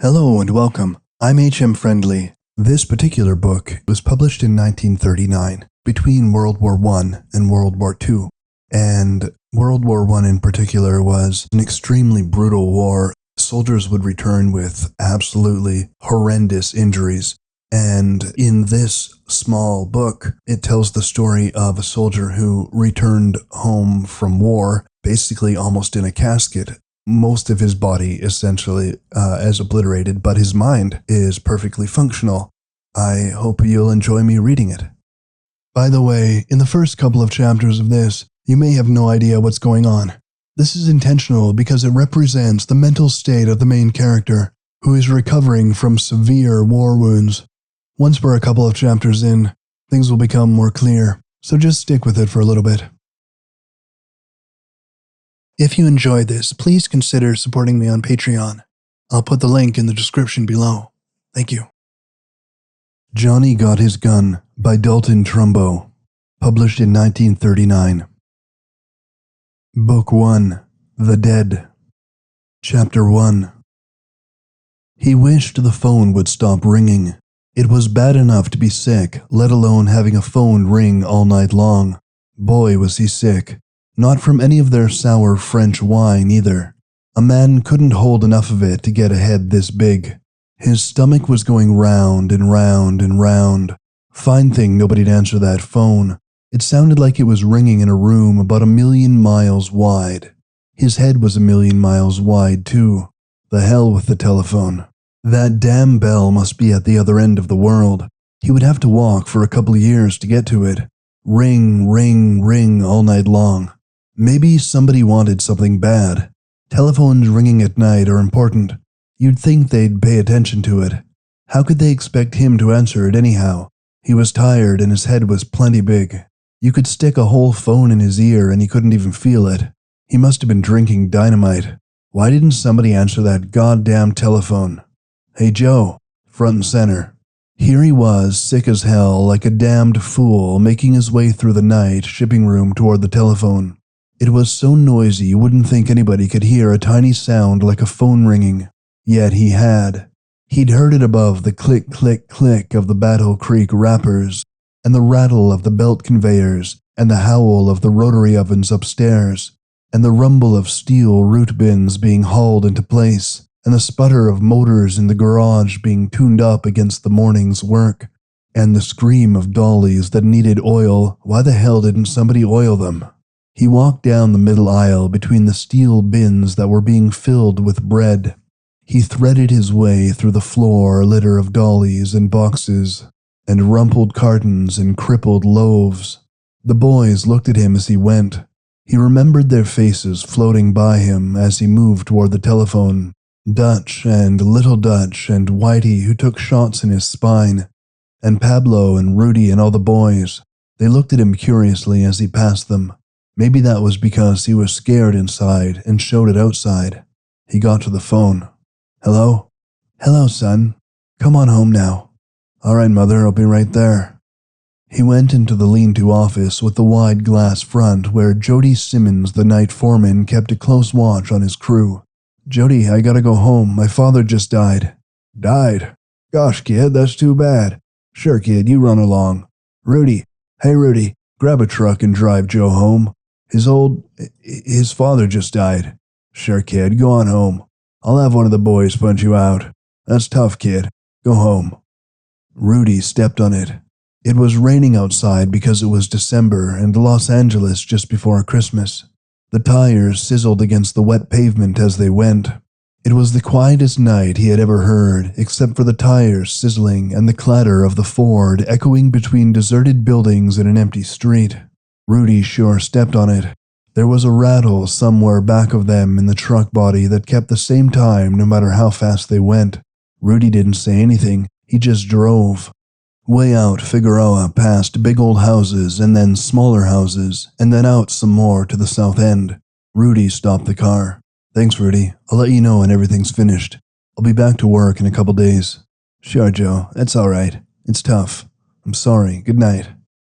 Hello and welcome. I'm hmfriendly. This particular book was published in 1939, between World War I and World War II. And World War I in particular was an extremely brutal war. Soldiers would return with absolutely horrendous injuries. And in this small book, it tells the story of a soldier who returned home from war, basically almost in a casket. Most of his body essentially is obliterated, but his mind is perfectly functional. I hope you'll enjoy me reading it. By the way, in the first couple of chapters of this, you may have no idea what's going on. This is intentional because it represents the mental state of the main character, who is recovering from severe war wounds. Once we're a couple of chapters in, things will become more clear, so just stick with it for a little bit. If you enjoyed this, please consider supporting me on Patreon. I'll put the link in the description below. Thank you. Johnny Got His Gun by Dalton Trumbo, published in 1939. Book 1, The Dead. Chapter 1. He wished the phone would stop ringing. It was bad enough to be sick, let alone having a phone ring all night long. Boy, was he sick. Not from any of their sour French wine either. A man couldn't hold enough of it to get a head this big. His stomach was going round and round and round. Fine thing nobody'd answer that phone. It sounded like it was ringing in a room about 1,000,000 miles wide. His head was 1,000,000 miles wide too. The hell with the telephone. That damn bell must be at the other end of the world. He would have to walk for a couple of years to get to it. Ring, ring, ring all night long. Maybe somebody wanted something bad. Telephones ringing at night are important. You'd think they'd pay attention to it. How could they expect him to answer it anyhow? He was tired and his head was plenty big. You could stick a whole phone in his ear and he couldn't even feel it. He must have been drinking dynamite. Why didn't somebody answer that goddamn telephone? Hey Joe, front and center. Here he was, sick as hell, like a damned fool, making his way through the night shipping room toward the telephone. It was so noisy you wouldn't think anybody could hear a tiny sound like a phone ringing. Yet he had. He'd heard it above the click, click, click of the Battle Creek wrappers, and the rattle of the belt conveyors, and the howl of the rotary ovens upstairs, and the rumble of steel root bins being hauled into place, and the sputter of motors in the garage being tuned up against the morning's work, and the scream of dollies that needed oil. Why the hell didn't somebody oil them? He walked down the middle aisle between the steel bins that were being filled with bread. He threaded his way through the floor litter of dollies and boxes, and rumpled cartons and crippled loaves. The boys looked at him as he went. He remembered their faces floating by him as he moved toward the telephone. Dutch and Little Dutch and Whitey, who took shots in his spine, and Pablo and Rudy and all the boys. They looked at him curiously as he passed them. Maybe that was because he was scared inside and showed it outside. He got to the phone. Hello? Hello, son. Come on home now. All right, Mother, I'll be right there. He went into the lean-to office with the wide glass front where Jody Simmons, the night foreman, kept a close watch on his crew. Jody, I gotta go home. My father just died. Died? Gosh, kid, that's too bad. Sure, kid, you run along. Rudy. Hey, Rudy, grab a truck and drive Joe home. His father just died. Sure, kid, go on home. I'll have one of the boys punch you out. That's tough, kid. Go home. Rudy stepped on it. It was raining outside because it was December and Los Angeles just before Christmas. The tires sizzled against the wet pavement as they went. It was the quietest night he had ever heard, except for the tires sizzling and the clatter of the Ford echoing between deserted buildings in an empty street. Rudy sure stepped on it. There was a rattle somewhere back of them in the truck body that kept the same time no matter how fast they went. Rudy didn't say anything, he just drove. Way out Figueroa past big old houses and then smaller houses, and then out some more to the south end. Rudy stopped the car. Thanks, Rudy. I'll let you know when everything's finished. I'll be back to work in a couple days. Sure, Joe. That's all right. It's tough. I'm sorry. Good night.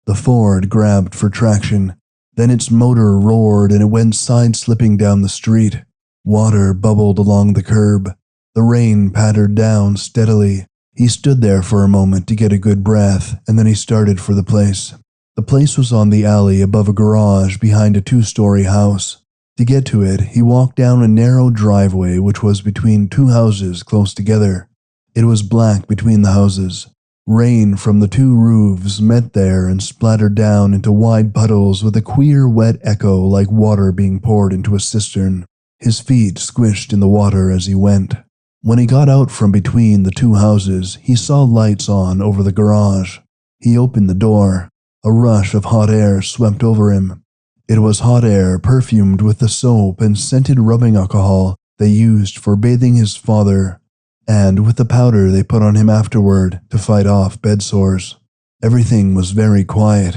The Ford grabbed for traction. Then its motor roared and it went side-slipping down the street. Water bubbled along the curb. The rain pattered down steadily. He stood there for a moment to get a good breath, and then he started for the place. The place was on the alley above a garage behind a 2-story house. To get to it, he walked down a narrow driveway which was between 2 houses close together. It was black between the houses. Rain from the 2 roofs met there and splattered down into wide puddles with a queer wet echo like water being poured into a cistern. His feet squished in the water as he went. When he got out from between the 2 houses, he saw lights on over the garage. He opened the door. A rush of hot air swept over him. It was hot air perfumed with the soap and scented rubbing alcohol they used for bathing his father, and with the powder they put on him afterward to fight off bed sores. Everything was very quiet.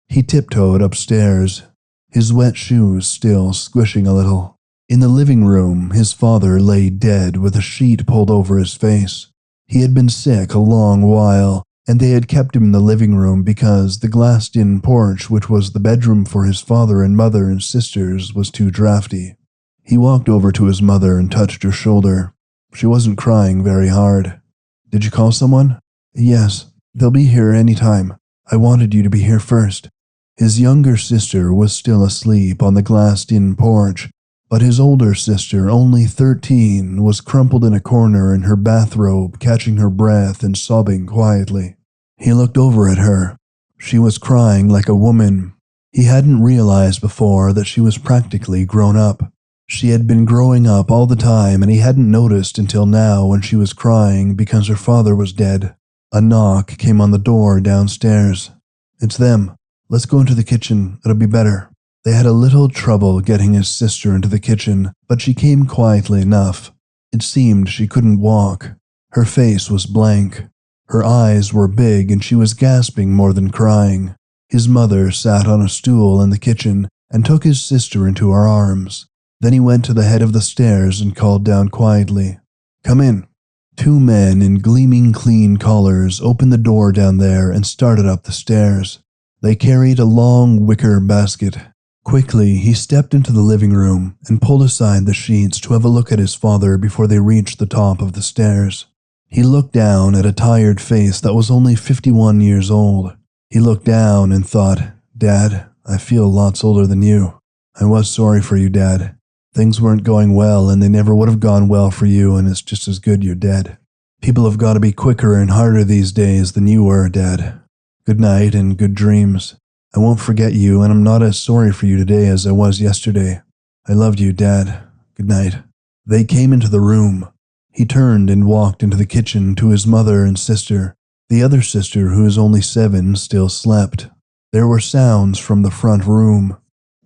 He tiptoed upstairs, his wet shoes still squishing a little. In the living room, his father lay dead with a sheet pulled over his face. He had been sick a long while, and they had kept him in the living room because the glassed-in porch, which was the bedroom for his father and mother and sisters, was too drafty. He walked over to his mother and touched her shoulder. She wasn't crying very hard. "Did you call someone?" "Yes, they'll be here any time. I wanted you to be here first." His younger sister was still asleep on the glassed-in porch, but his older sister, only 13, was crumpled in a corner in her bathrobe, catching her breath and sobbing quietly. He looked over at her. She was crying like a woman. He hadn't realized before that she was practically grown up. She had been growing up all the time, and he hadn't noticed until now when she was crying because her father was dead. A knock came on the door downstairs. "It's them. Let's go into the kitchen. It'll be better." They had a little trouble getting his sister into the kitchen, but she came quietly enough. It seemed she couldn't walk. Her face was blank. Her eyes were big and she was gasping more than crying. His mother sat on a stool in the kitchen and took his sister into her arms. Then he went to the head of the stairs and called down quietly, "Come in." 2 men in gleaming clean collars opened the door down there and started up the stairs. They carried a long wicker basket. Quickly, he stepped into the living room and pulled aside the sheets to have a look at his father before they reached the top of the stairs. He looked down at a tired face that was only 51 years old. He looked down and thought, "Dad, I feel lots older than you. I was sorry for you, Dad. Things weren't going well and they never would have gone well for you, and it's just as good you're dead. People have got to be quicker and harder these days than you were, Dad. Good night and good dreams. I won't forget you, and I'm not as sorry for you today as I was yesterday. I loved you, Dad. Good night." They came into the room. He turned and walked into the kitchen to his mother and sister. The other sister, who is only 7, still slept. There were sounds from the front room.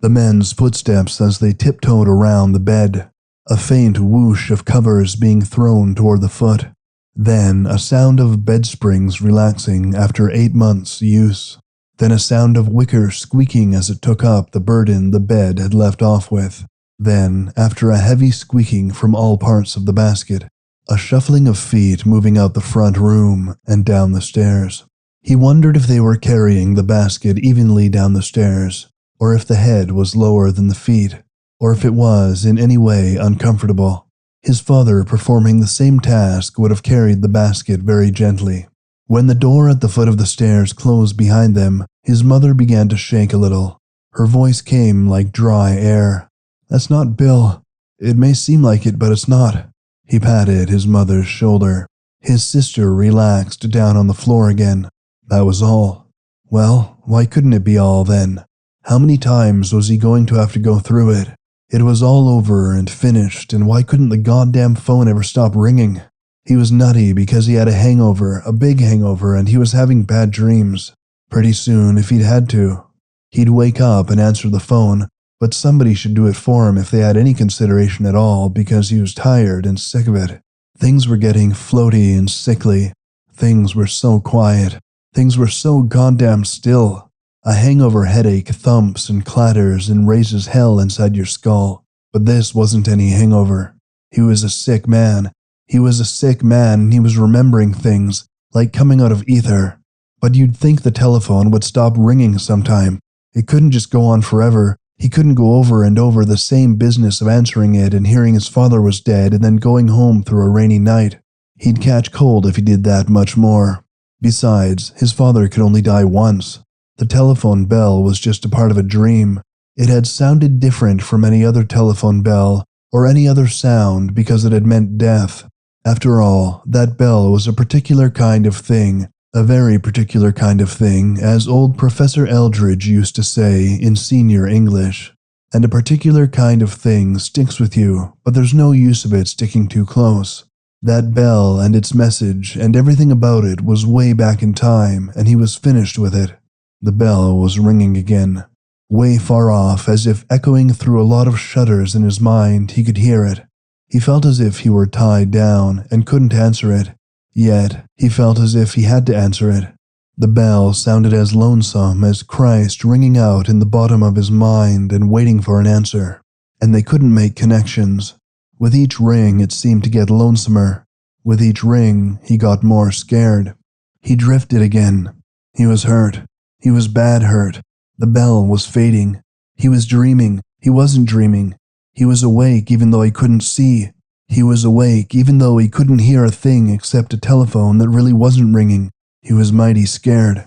The men's footsteps as they tiptoed around the bed. A faint whoosh of covers being thrown toward the foot. Then a sound of bed springs relaxing after 8 months' use. Then a sound of wicker squeaking as it took up the burden the bed had left off with. Then, after a heavy squeaking from all parts of the basket, a shuffling of feet moving out the front room and down the stairs. He wondered if they were carrying the basket evenly down the stairs, or if the head was lower than the feet, or if it was in any way uncomfortable. His father, performing the same task, would have carried the basket very gently. When the door at the foot of the stairs closed behind them, his mother began to shake a little. Her voice came like dry air. "That's not Bill. It may seem like it, but it's not." He patted his mother's shoulder. His sister relaxed down on the floor again. That was all. Well, why couldn't it be all then? How many times was he going to have to go through it? It was all over and finished, and why couldn't the goddamn phone ever stop ringing? He was nutty because he had a hangover, a big hangover, and he was having bad dreams. Pretty soon, if he'd had to, he'd wake up and answer the phone, but somebody should do it for him if they had any consideration at all, because he was tired and sick of it. Things were getting floaty and sickly. Things were so quiet. Things were so goddamn still. A hangover headache thumps and clatters and raises hell inside your skull. But this wasn't any hangover. He was a sick man. He was a sick man, and he was remembering things, like coming out of ether. But you'd think the telephone would stop ringing sometime. It couldn't just go on forever. He couldn't go over and over the same business of answering it and hearing his father was dead and then going home through a rainy night. He'd catch cold if he did that much more. Besides, his father could only die once. The telephone bell was just a part of a dream. It had sounded different from any other telephone bell or any other sound because it had meant death. After all, that bell was a particular kind of thing, a very particular kind of thing, as old Professor Eldridge used to say in senior English. And a particular kind of thing sticks with you, but there's no use of it sticking too close. That bell and its message and everything about it was way back in time, and he was finished with it. The bell was ringing again. Way far off, as if echoing through a lot of shutters in his mind, he could hear it. He felt as if he were tied down and couldn't answer it. Yet, he felt as if he had to answer it. The bell sounded as lonesome as Christ ringing out in the bottom of his mind and waiting for an answer. And they couldn't make connections. With each ring, it seemed to get lonesomer. With each ring, he got more scared. He drifted again. He was hurt. He was bad hurt. The bell was fading. He was dreaming. He wasn't dreaming. He was awake even though he couldn't see. He was awake even though he couldn't hear a thing except a telephone that really wasn't ringing. He was mighty scared.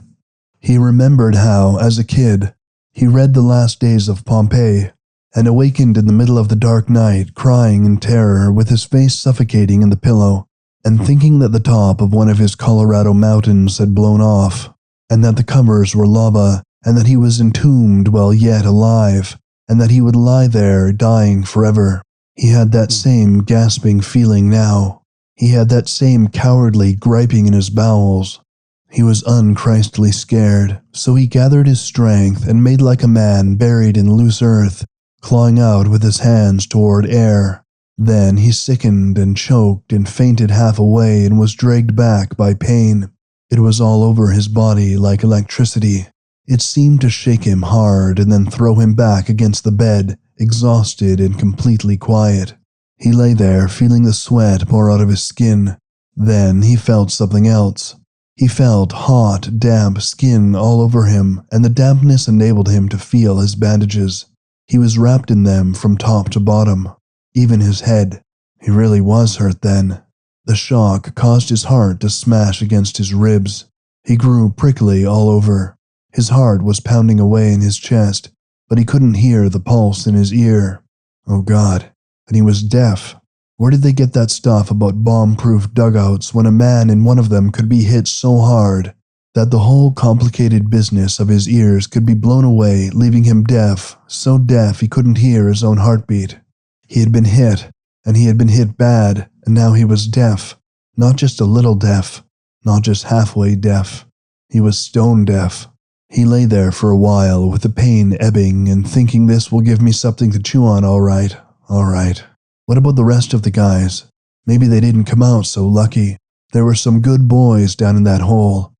He remembered how, as a kid, he read The Last Days of Pompeii and awakened in the middle of the dark night, crying in terror with his face suffocating in the pillow, and thinking that the top of one of his Colorado mountains had blown off, and that the covers were lava, and that he was entombed while yet alive, and that he would lie there dying forever. He had that same gasping feeling now. He had that same cowardly griping in his bowels. He was unchristly scared, so he gathered his strength and made like a man buried in loose earth, clawing out with his hands toward air. Then he sickened and choked and fainted half away and was dragged back by pain. It was all over his body like electricity. It seemed to shake him hard and then throw him back against the bed, exhausted and completely quiet. He lay there feeling the sweat pour out of his skin. Then he felt something else. He felt hot, damp skin all over him, and the dampness enabled him to feel his bandages. He was wrapped in them from top to bottom, even his head. He really was hurt then. The shock caused his heart to smash against his ribs. He grew prickly all over. His heart was pounding away in his chest, but he couldn't hear the pulse in his ear. Oh God, and he was deaf. Where did they get that stuff about bomb-proof dugouts when a man in one of them could be hit so hard that the whole complicated business of his ears could be blown away, leaving him deaf, so deaf he couldn't hear his own heartbeat? He had been hit, and he had been hit bad, and now he was deaf. Not just a little deaf, not just halfway deaf. He was stone deaf. He lay there for a while with the pain ebbing and thinking, this will give me something to chew on, all right. What about the rest of the guys? Maybe they didn't come out so lucky. There were some good boys down in that hole.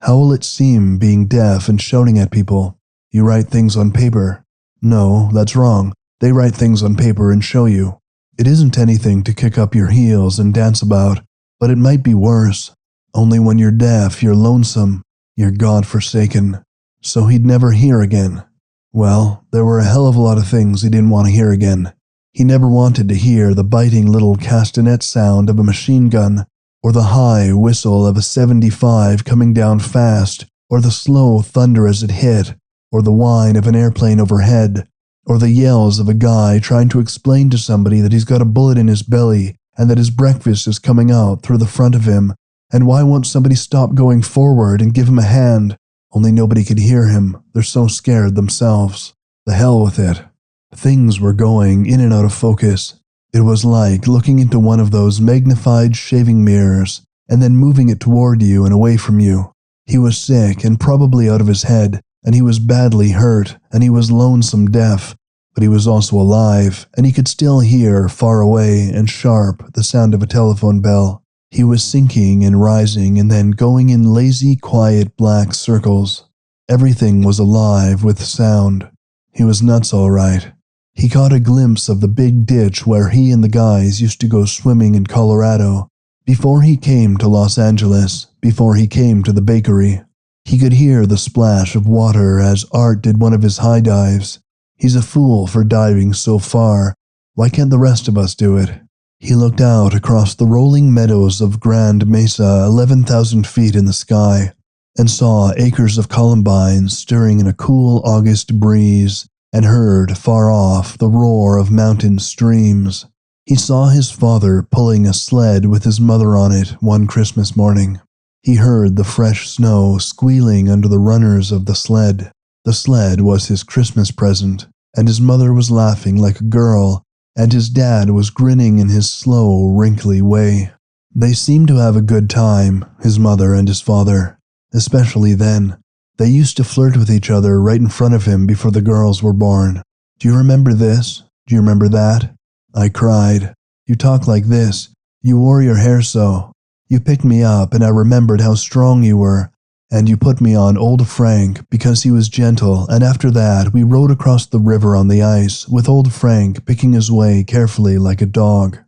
How will it seem being deaf and shouting at people? You write things on paper. No, that's wrong. They write things on paper and show you. It isn't anything to kick up your heels and dance about, but it might be worse. Only when you're deaf, you're lonesome, you're God-forsaken. So he'd never hear again. Well, there were a hell of a lot of things he didn't want to hear again. He never wanted to hear the biting little castanet sound of a machine gun, or the high whistle of a 75 coming down fast, or the slow thunder as it hit, or the whine of an airplane overhead, or the yells of a guy trying to explain to somebody that he's got a bullet in his belly and that his breakfast is coming out through the front of him, and why won't somebody stop going forward and give him a hand? Only nobody could hear him. They're so scared themselves. The hell with it. Things were going in and out of focus. It was like looking into one of those magnified shaving mirrors and then moving it toward you and away from you. He was sick and probably out of his head, and he was badly hurt, and he was lonesome deaf, but he was also alive, and he could still hear, far away and sharp, the sound of a telephone bell. He was sinking and rising and then going in lazy, quiet black circles. Everything was alive with sound. He was nuts all right. He caught a glimpse of the big ditch where he and the guys used to go swimming in Colorado. Before he came to Los Angeles, before he came to the bakery, he could hear the splash of water as Art did one of his high dives. He's a fool for diving so far. Why can't the rest of us do it? He looked out across the rolling meadows of Grand Mesa 11,000 feet in the sky and saw acres of columbines stirring in a cool August breeze and heard, far off, the roar of mountain streams. He saw his father pulling a sled with his mother on it one Christmas morning. He heard the fresh snow squealing under the runners of the sled. The sled was his Christmas present, and his mother was laughing like a girl, and his dad was grinning in his slow, wrinkly way. They seemed to have a good time, his mother and his father, especially then. They used to flirt with each other right in front of him before the girls were born. Do you remember this? Do you remember that? I cried. You talk like this. You wore your hair so. You picked me up and I remembered how strong you were. And you put me on Old Frank because he was gentle, and after that we rode across the river on the ice with Old Frank picking his way carefully like a dog.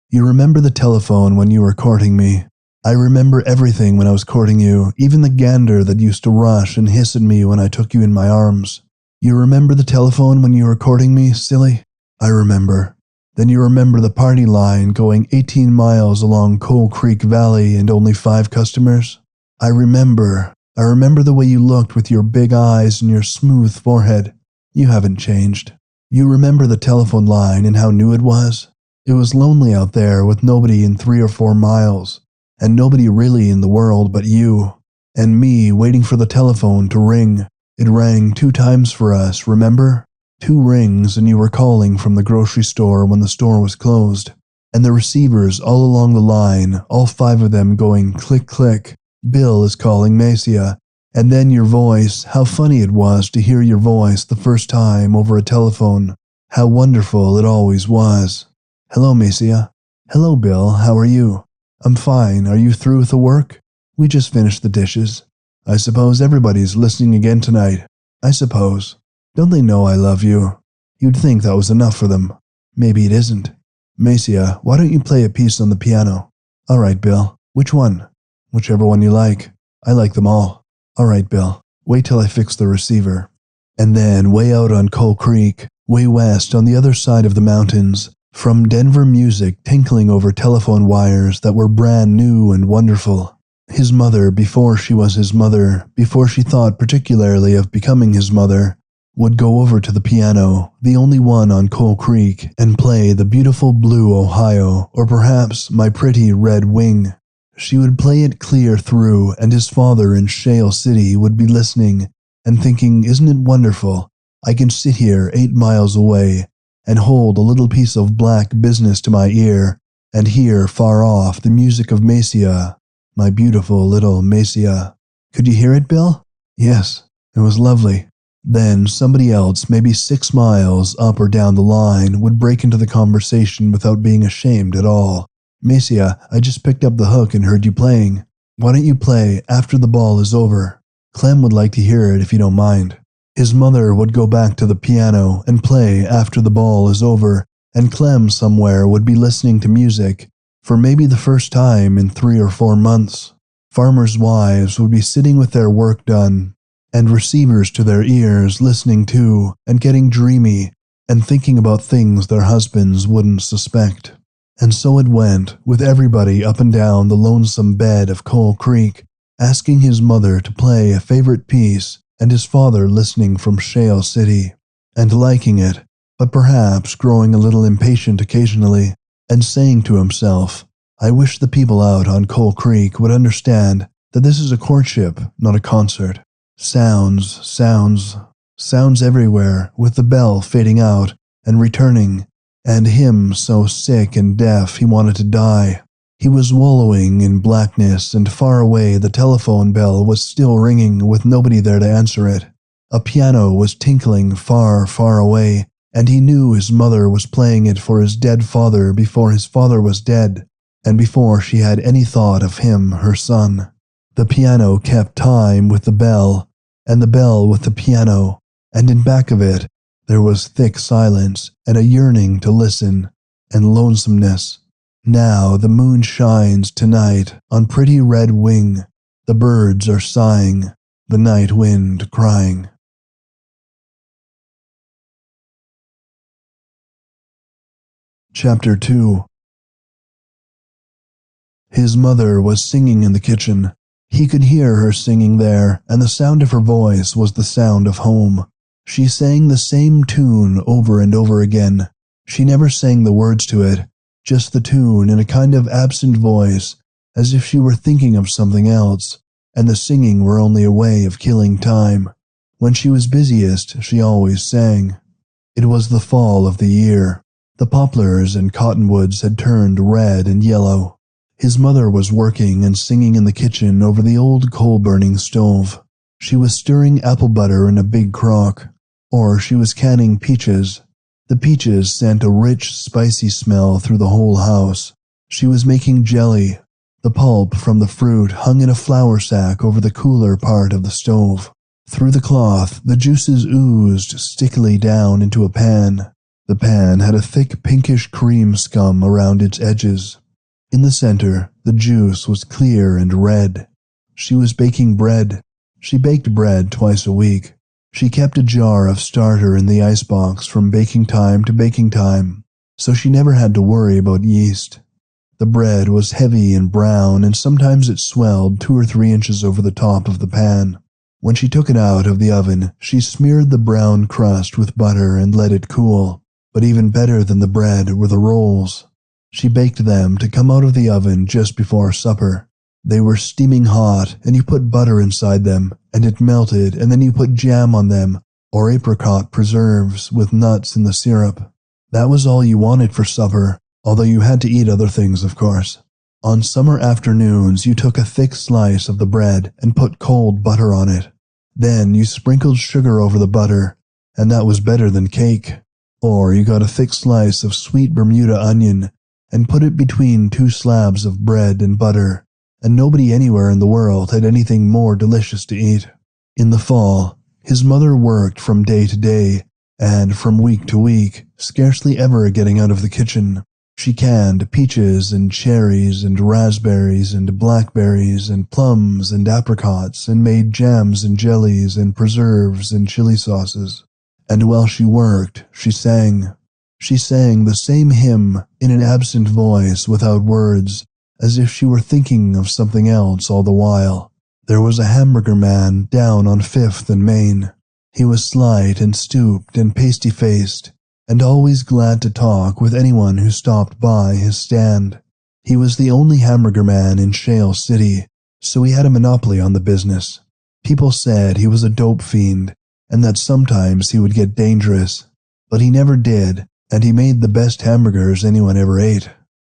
You remember the telephone when you were courting me. I remember everything when I was courting you, even the gander that used to rush and hiss at me when I took you in my arms. You remember the telephone when you were courting me, silly? I remember. Then you remember the party line going 18 miles along Coal Creek Valley and only 5 customers? I remember the way you looked with your big eyes and your smooth forehead. You haven't changed. You remember the telephone line and how new it was? It was lonely out there with nobody in 3 or 4 miles, and nobody really in the world but you, and me waiting for the telephone to ring. It rang 2 times for us, remember? 2 rings, and you were calling from the grocery store when the store was closed, and the receivers all along the line, all 5 of them going click click. Bill is calling Macia, and then your voice, how funny it was to hear your voice the first time over a telephone. How wonderful it always was. Hello, Macia. Hello, Bill, how are you? I'm fine, are you through with the work? We just finished the dishes. I suppose everybody's listening again tonight. I suppose. Don't they know I love you? You'd think that was enough for them. Maybe it isn't. Macia, why don't you play a piece on the piano? All right, Bill. Which one? Whichever one you like. I like them all. All right, Bill. Wait till I fix the receiver. And then, way out on Coal Creek, way west on the other side of the mountains, from Denver music tinkling over telephone wires that were brand new and wonderful. His mother, before she was his mother, before she thought particularly of becoming his mother, would go over to the piano, the only one on Coal Creek, and play the beautiful Blue Ohio, or perhaps My Pretty Red Wing. She would play it clear through, and his father in Shale City would be listening and thinking, isn't it wonderful? I can sit here 8 miles away and hold a little piece of black business to my ear and hear far off the music of Macia, my beautiful little Macia. Could you hear it, Bill? Yes, it was lovely. Then somebody else, maybe 6 miles up or down the line, would break into the conversation without being ashamed at all. Macia, I just picked up the hook and heard you playing. Why don't you play After the Ball is Over? Clem would like to hear it if you don't mind. His mother would go back to the piano and play After the Ball is Over, and Clem somewhere would be listening to music for maybe the first time in 3 or 4 months. Farmers' wives would be sitting with their work done and receivers to their ears listening to and getting dreamy and thinking about things their husbands wouldn't suspect. And so it went, with everybody up and down the lonesome bed of Coal Creek, asking his mother to play a favorite piece, and his father listening from Shale City, and liking it, but perhaps growing a little impatient occasionally, and saying to himself, I wish the people out on Coal Creek would understand that this is a courtship, not a concert. Sounds everywhere, with the bell fading out and returning, and him so sick and deaf he wanted to die. He was wallowing in blackness, and far away the telephone bell was still ringing with nobody there to answer it. A piano was tinkling far, far away, and he knew his mother was playing it for his dead father before his father was dead, and before she had any thought of him, her son. The piano kept time with the bell, and the bell with the piano, and in back of it, there was thick silence and a yearning to listen, and lonesomeness. Now the moon shines tonight on Pretty Red Wing. The birds are sighing, the night wind crying. Chapter 2. His mother was singing in the kitchen. He could hear her singing there, and the sound of her voice was the sound of home. She sang the same tune over and over again. She never sang the words to it, just the tune in a kind of absent voice, as if she were thinking of something else, and the singing were only a way of killing time. When she was busiest, she always sang. It was the fall of the year. The poplars and cottonwoods had turned red and yellow. His mother was working and singing in the kitchen over the old coal-burning stove. She was stirring apple butter in a big crock, or she was canning peaches. The peaches sent a rich, spicy smell through the whole house. She was making jelly. The pulp from the fruit hung in a flour sack over the cooler part of the stove. Through the cloth, the juices oozed stickily down into a pan. The pan had a thick pinkish cream scum around its edges. In the center, the juice was clear and red. She was baking bread. She baked bread twice a week. She kept a jar of starter in the icebox from baking time to baking time, so she never had to worry about yeast. The bread was heavy and brown, and sometimes it swelled 2 or 3 inches over the top of the pan. When she took it out of the oven, she smeared the brown crust with butter and let it cool. But even better than the bread were the rolls. She baked them to come out of the oven just before supper. They were steaming hot, and you put butter inside them, and it melted, and then you put jam on them, or apricot preserves with nuts in the syrup. That was all you wanted for supper, although you had to eat other things, of course. On summer afternoons, you took a thick slice of the bread and put cold butter on it. Then you sprinkled sugar over the butter, and that was better than cake. Or you got a thick slice of sweet Bermuda onion and put it between 2 slabs of bread and butter, and nobody anywhere in the world had anything more delicious to eat. In the fall, his mother worked from day to day, and from week to week, scarcely ever getting out of the kitchen. She canned peaches and cherries and raspberries and blackberries and plums and apricots and made jams and jellies and preserves and chili sauces. And while she worked, she sang. She sang the same hymn in an absent voice without words, as if she were thinking of something else all the while. There was a hamburger man down on 5th and Main. He was slight and stooped and pasty-faced, and always glad to talk with anyone who stopped by his stand. He was the only hamburger man in Shale City, so he had a monopoly on the business. People said he was a dope fiend, and that sometimes he would get dangerous, but he never did, and he made the best hamburgers anyone ever ate.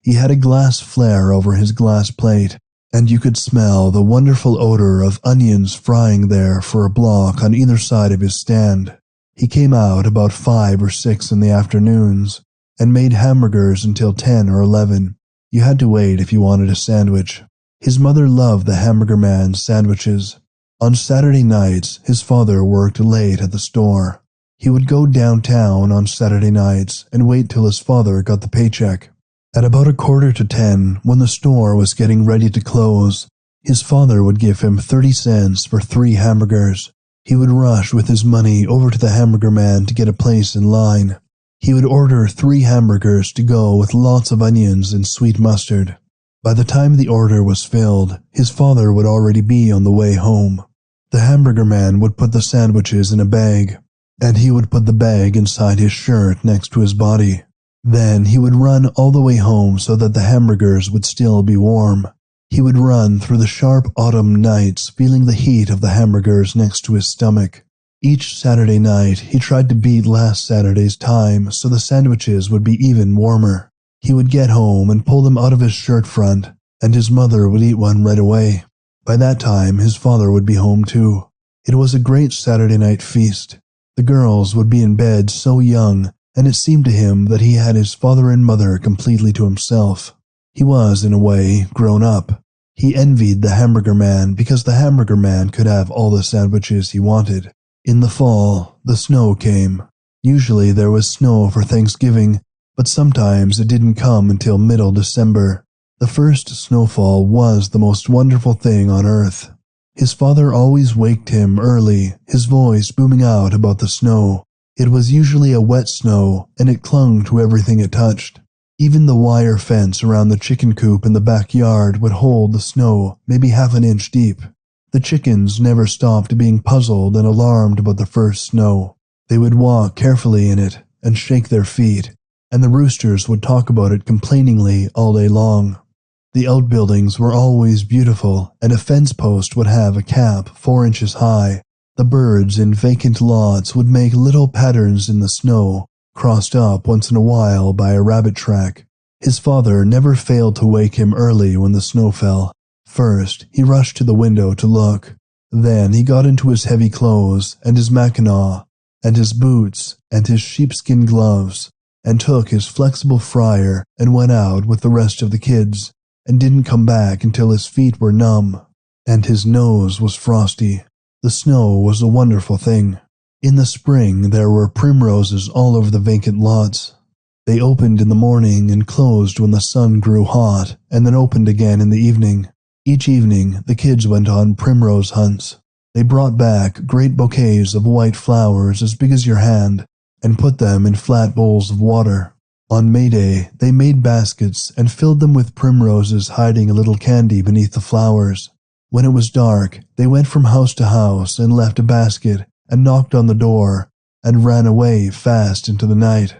He had a glass flare over his glass plate, and you could smell the wonderful odor of onions frying there for a block on either side of his stand. He came out about 5 or 6 in the afternoons, and made hamburgers until 10 or 11. You had to wait if you wanted a sandwich. His mother loved the hamburger man's sandwiches. On Saturday nights, his father worked late at the store. He would go downtown on Saturday nights and wait till his father got the paycheck. At about 9:45, when the store was getting ready to close, his father would give him 30 cents for 3 hamburgers. He would rush with his money over to the hamburger man to get a place in line. He would order 3 hamburgers to go with lots of onions and sweet mustard. By the time the order was filled, his father would already be on the way home. The hamburger man would put the sandwiches in a bag, and he would put the bag inside his shirt next to his body. Then he would run all the way home so that the hamburgers would still be warm. He would run through the sharp autumn nights, feeling the heat of the hamburgers next to his stomach. Each Saturday night, he tried to beat last Saturday's time so the sandwiches would be even warmer. He would get home and pull them out of his shirt front, and his mother would eat one right away. By that time, his father would be home too. It was a great Saturday night feast. The girls would be in bed so young, and it seemed to him that he had his father and mother completely to himself. He was, in a way, grown up. He envied the hamburger man because the hamburger man could have all the sandwiches he wanted. In the fall, the snow came. Usually there was snow for Thanksgiving, but sometimes it didn't come until middle December. The first snowfall was the most wonderful thing on earth. His father always waked him early, his voice booming out about the snow. It was usually a wet snow, and it clung to everything it touched. Even the wire fence around the chicken coop in the backyard would hold the snow maybe half an inch deep. The chickens never stopped being puzzled and alarmed about the first snow. They would walk carefully in it and shake their feet, and the roosters would talk about it complainingly all day long. The outbuildings were always beautiful, and a fence post would have a cap 4 inches high. The birds in vacant lots would make little patterns in the snow, crossed up once in a while by a rabbit track. His father never failed to wake him early when the snow fell. First, he rushed to the window to look. Then he got into his heavy clothes and his mackinaw, and his boots and his sheepskin gloves, and took his flexible fryer and went out with the rest of the kids, and didn't come back until his feet were numb, and his nose was frosty. The snow was a wonderful thing. In the spring there were primroses all over the vacant lots. They opened in the morning and closed when the sun grew hot, and then opened again in the evening. Each evening the kids went on primrose hunts. They brought back great bouquets of white flowers as big as your hand, and put them in flat bowls of water. On May Day they made baskets and filled them with primroses, hiding a little candy beneath the flowers. When it was dark, they went from house to house and left a basket and knocked on the door and ran away fast into the night.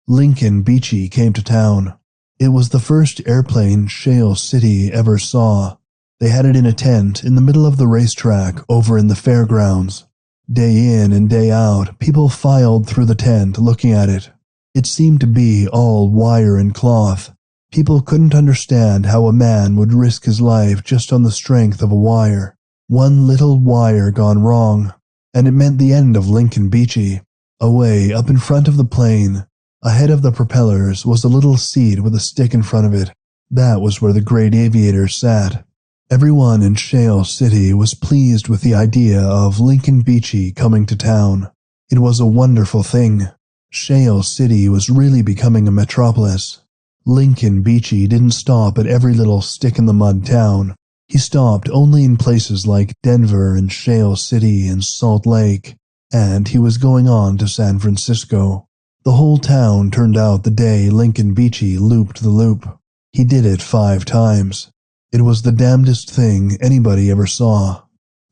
Lincoln Beachy came to town. It was the first airplane Shale City ever saw. They had it in a tent in the middle of the racetrack over in the fairgrounds. Day in and day out, people filed through the tent looking at it. It seemed to be all wire and cloth. People couldn't understand how a man would risk his life just on the strength of a wire. One little wire gone wrong, and it meant the end of Lincoln Beachy. Away up in front of the plane, ahead of the propellers, was a little seat with a stick in front of it. That was where the great aviator sat. Everyone in Shale City was pleased with the idea of Lincoln Beachy coming to town. It was a wonderful thing. Shale City was really becoming a metropolis. Lincoln Beachy didn't stop at every little stick-in-the-mud town. He stopped only in places like Denver and Shale City and Salt Lake, and he was going on to San Francisco. The whole town turned out the day Lincoln Beachy looped the loop. He did it 5 times. It was the damnedest thing anybody ever saw.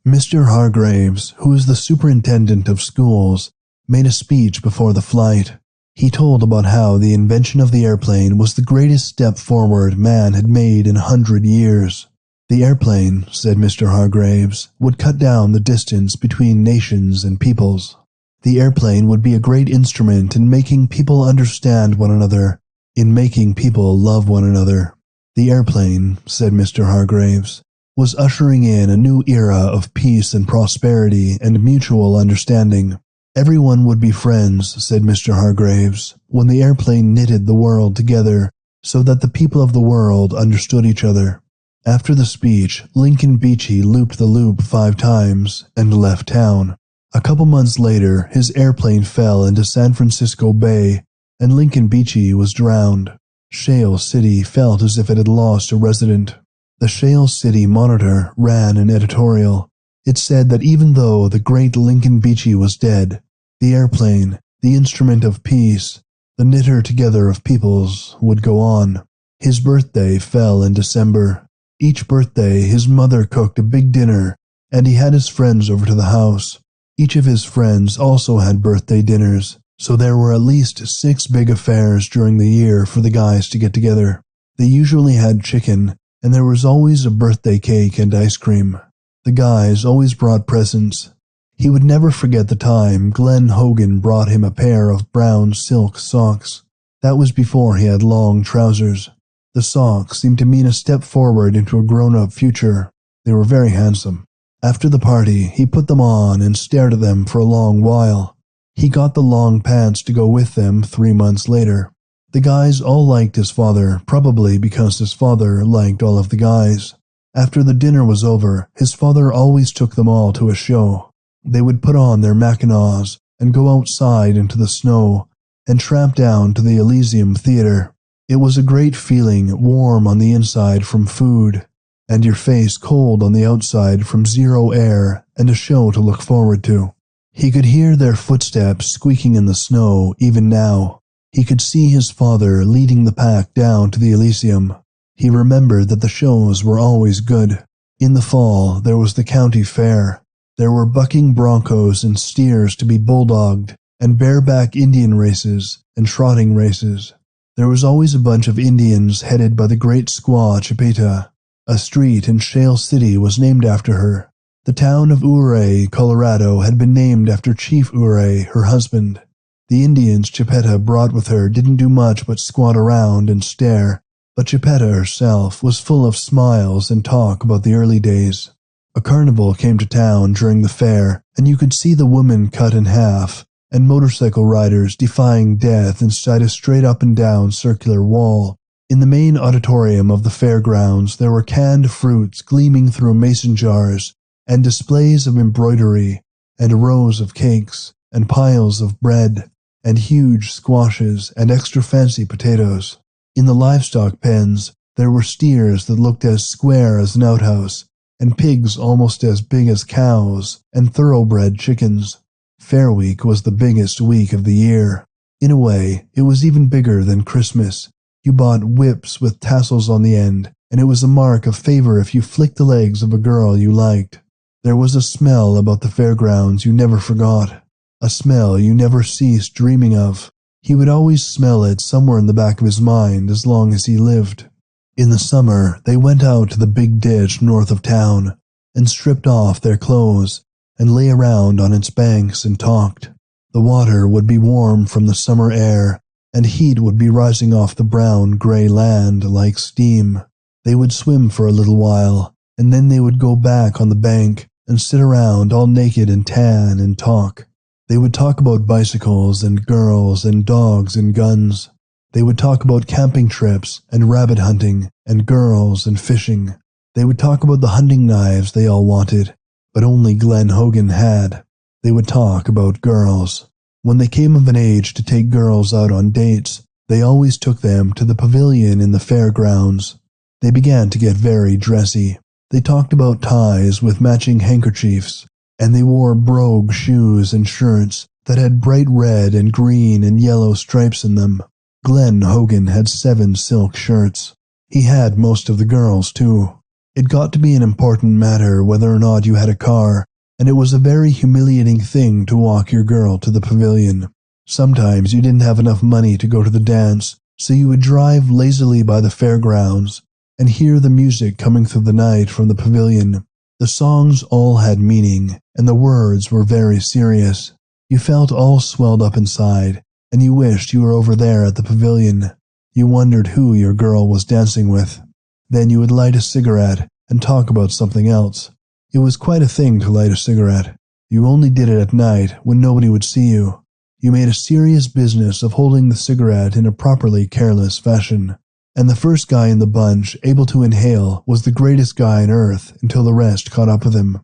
Mr. Hargraves, who was the superintendent of schools, made a speech before the flight. He told about how the invention of the airplane was the greatest step forward man had made in 100 years. The airplane, said Mr. Hargraves, would cut down the distance between nations and peoples. The airplane would be a great instrument in making people understand one another, in making people love one another. The airplane, said Mr. Hargraves, was ushering in a new era of peace and prosperity and mutual understanding. Everyone would be friends, said Mr. Hargraves, when the airplane knitted the world together so that the people of the world understood each other. After the speech, Lincoln Beachy looped the loop 5 times and left town. A couple months later, his airplane fell into San Francisco Bay, and Lincoln Beachy was drowned. Shale City felt as if it had lost a resident. The Shale City Monitor ran an editorial. It said that even though the great Lincoln Beachy was dead, the airplane, the instrument of peace, the knitter together of peoples, would go on. His birthday fell in December. Each birthday his mother cooked a big dinner, and he had his friends over to the house. Each of his friends also had birthday dinners, so there were at least 6 big affairs during the year for the guys to get together. They usually had chicken, and there was always a birthday cake and ice cream. The guys always brought presents. He would never forget the time Glenn Hogan brought him a pair of brown silk socks. That was before he had long trousers. The socks seemed to mean a step forward into a grown-up future. They were very handsome. After the party, he put them on and stared at them for a long while. He got the long pants to go with them 3 months later. The guys all liked his father, probably because his father liked all of the guys. After the dinner was over, his father always took them all to a show. They would put on their mackinaws and go outside into the snow and tramp down to the Elysium Theater. It was a great feeling, warm on the inside from food, and your face cold on the outside from zero air and a show to look forward to. He could hear their footsteps squeaking in the snow even now. He could see his father leading the pack down to the Elysium. He remembered that the shows were always good. In the fall, there was the county fair. There were bucking broncos and steers to be bulldogged, and bareback Indian races and trotting races. There was always a bunch of Indians headed by the great squaw Chipeta. A street in Shale City was named after her. The town of Ouray, Colorado, had been named after Chief Ouray, her husband. The Indians Chipeta brought with her didn't do much but squat around and stare, but Chipeta herself was full of smiles and talk about the early days. A carnival came to town during the fair, and you could see the women cut in half, and motorcycle riders defying death inside a straight up and down circular wall. In the main auditorium of the fairgrounds, there were canned fruits gleaming through mason jars, and displays of embroidery, and rows of cakes, and piles of bread, and huge squashes, and extra fancy potatoes. In the livestock pens, there were steers that looked as square as an outhouse, and pigs almost as big as cows, and thoroughbred chickens. Fair Week was the biggest week of the year. In a way, it was even bigger than Christmas. You bought whips with tassels on the end, and it was a mark of favor if you flicked the legs of a girl you liked. There was a smell about the fairgrounds you never forgot, a smell you never ceased dreaming of. He would always smell it somewhere in the back of his mind as long as he lived. In the summer, they went out to the big ditch north of town, and stripped off their clothes, and lay around on its banks and talked. The water would be warm from the summer air, and heat would be rising off the brown gray land like steam. They would swim for a little while, and then they would go back on the bank and sit around all naked and tan and talk. They would talk about bicycles and girls and dogs and guns. They would talk about camping trips and rabbit hunting and girls and fishing. They would talk about the hunting knives they all wanted, but only Glenn Hogan had. They would talk about girls. When they came of an age to take girls out on dates, they always took them to the pavilion in the fairgrounds. They began to get very dressy. They talked about ties with matching handkerchiefs, and they wore brogue shoes and shirts that had bright red and green and yellow stripes in them. Glenn Hogan had 7 silk shirts. He had most of the girls, too. It got to be an important matter whether or not you had a car, and it was a very humiliating thing to walk your girl to the pavilion. Sometimes you didn't have enough money to go to the dance, so you would drive lazily by the fairgrounds and hear the music coming through the night from the pavilion. The songs all had meaning, and the words were very serious. You felt all swelled up inside, and you wished you were over there at the pavilion. You wondered who your girl was dancing with. Then you would light a cigarette and talk about something else. It was quite a thing to light a cigarette. You only did it at night when nobody would see you. You made a serious business of holding the cigarette in a properly careless fashion. And the first guy in the bunch able to inhale was the greatest guy on earth until the rest caught up with him.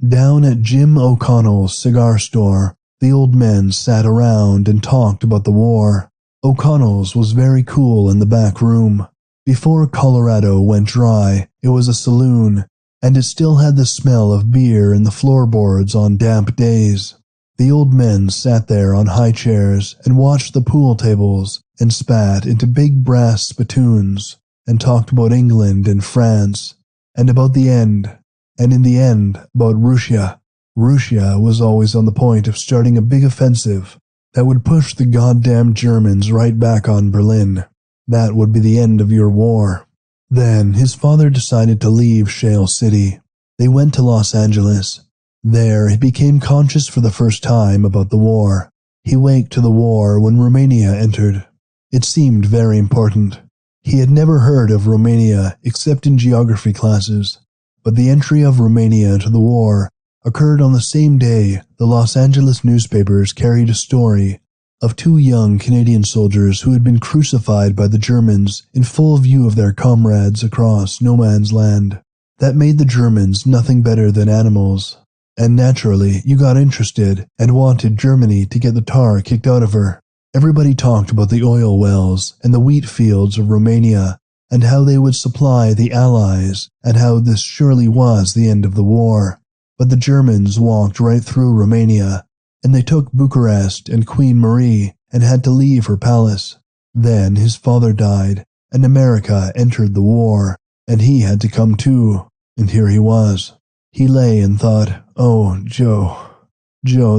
Down at Jim O'Connell's cigar store, the old men sat around and talked about the war. O'Connell's was very cool in the back room. Before Colorado went dry, it was a saloon, and it still had the smell of beer in the floorboards on damp days. The old men sat there on high chairs and watched the pool tables and spat into big brass spittoons and talked about England and France and about the end, and in the end about Russia. Russia was always on the point of starting a big offensive that would push the goddamn Germans right back on Berlin. That would be the end of your war. Then his father decided to leave Shale City. They went to Los Angeles. There he became conscious for the first time about the war. He waked to the war when Romania entered. It seemed very important. He had never heard of Romania except in geography classes, but the entry of Romania into the war occurred on the same day the Los Angeles newspapers carried a story of 2 young Canadian soldiers who had been crucified by the Germans in full view of their comrades across no man's land. That made the Germans nothing better than animals. And naturally, you got interested and wanted Germany to get the tar kicked out of her. Everybody talked about the oil wells and the wheat fields of Romania, and how they would supply the Allies, and how this surely was the end of the war. But the Germans walked right through Romania, and they took Bucharest and Queen Marie and had to leave her palace. Then his father died, and America entered the war, and he had to come too, and here he was. He lay and thought, "Oh, Joe,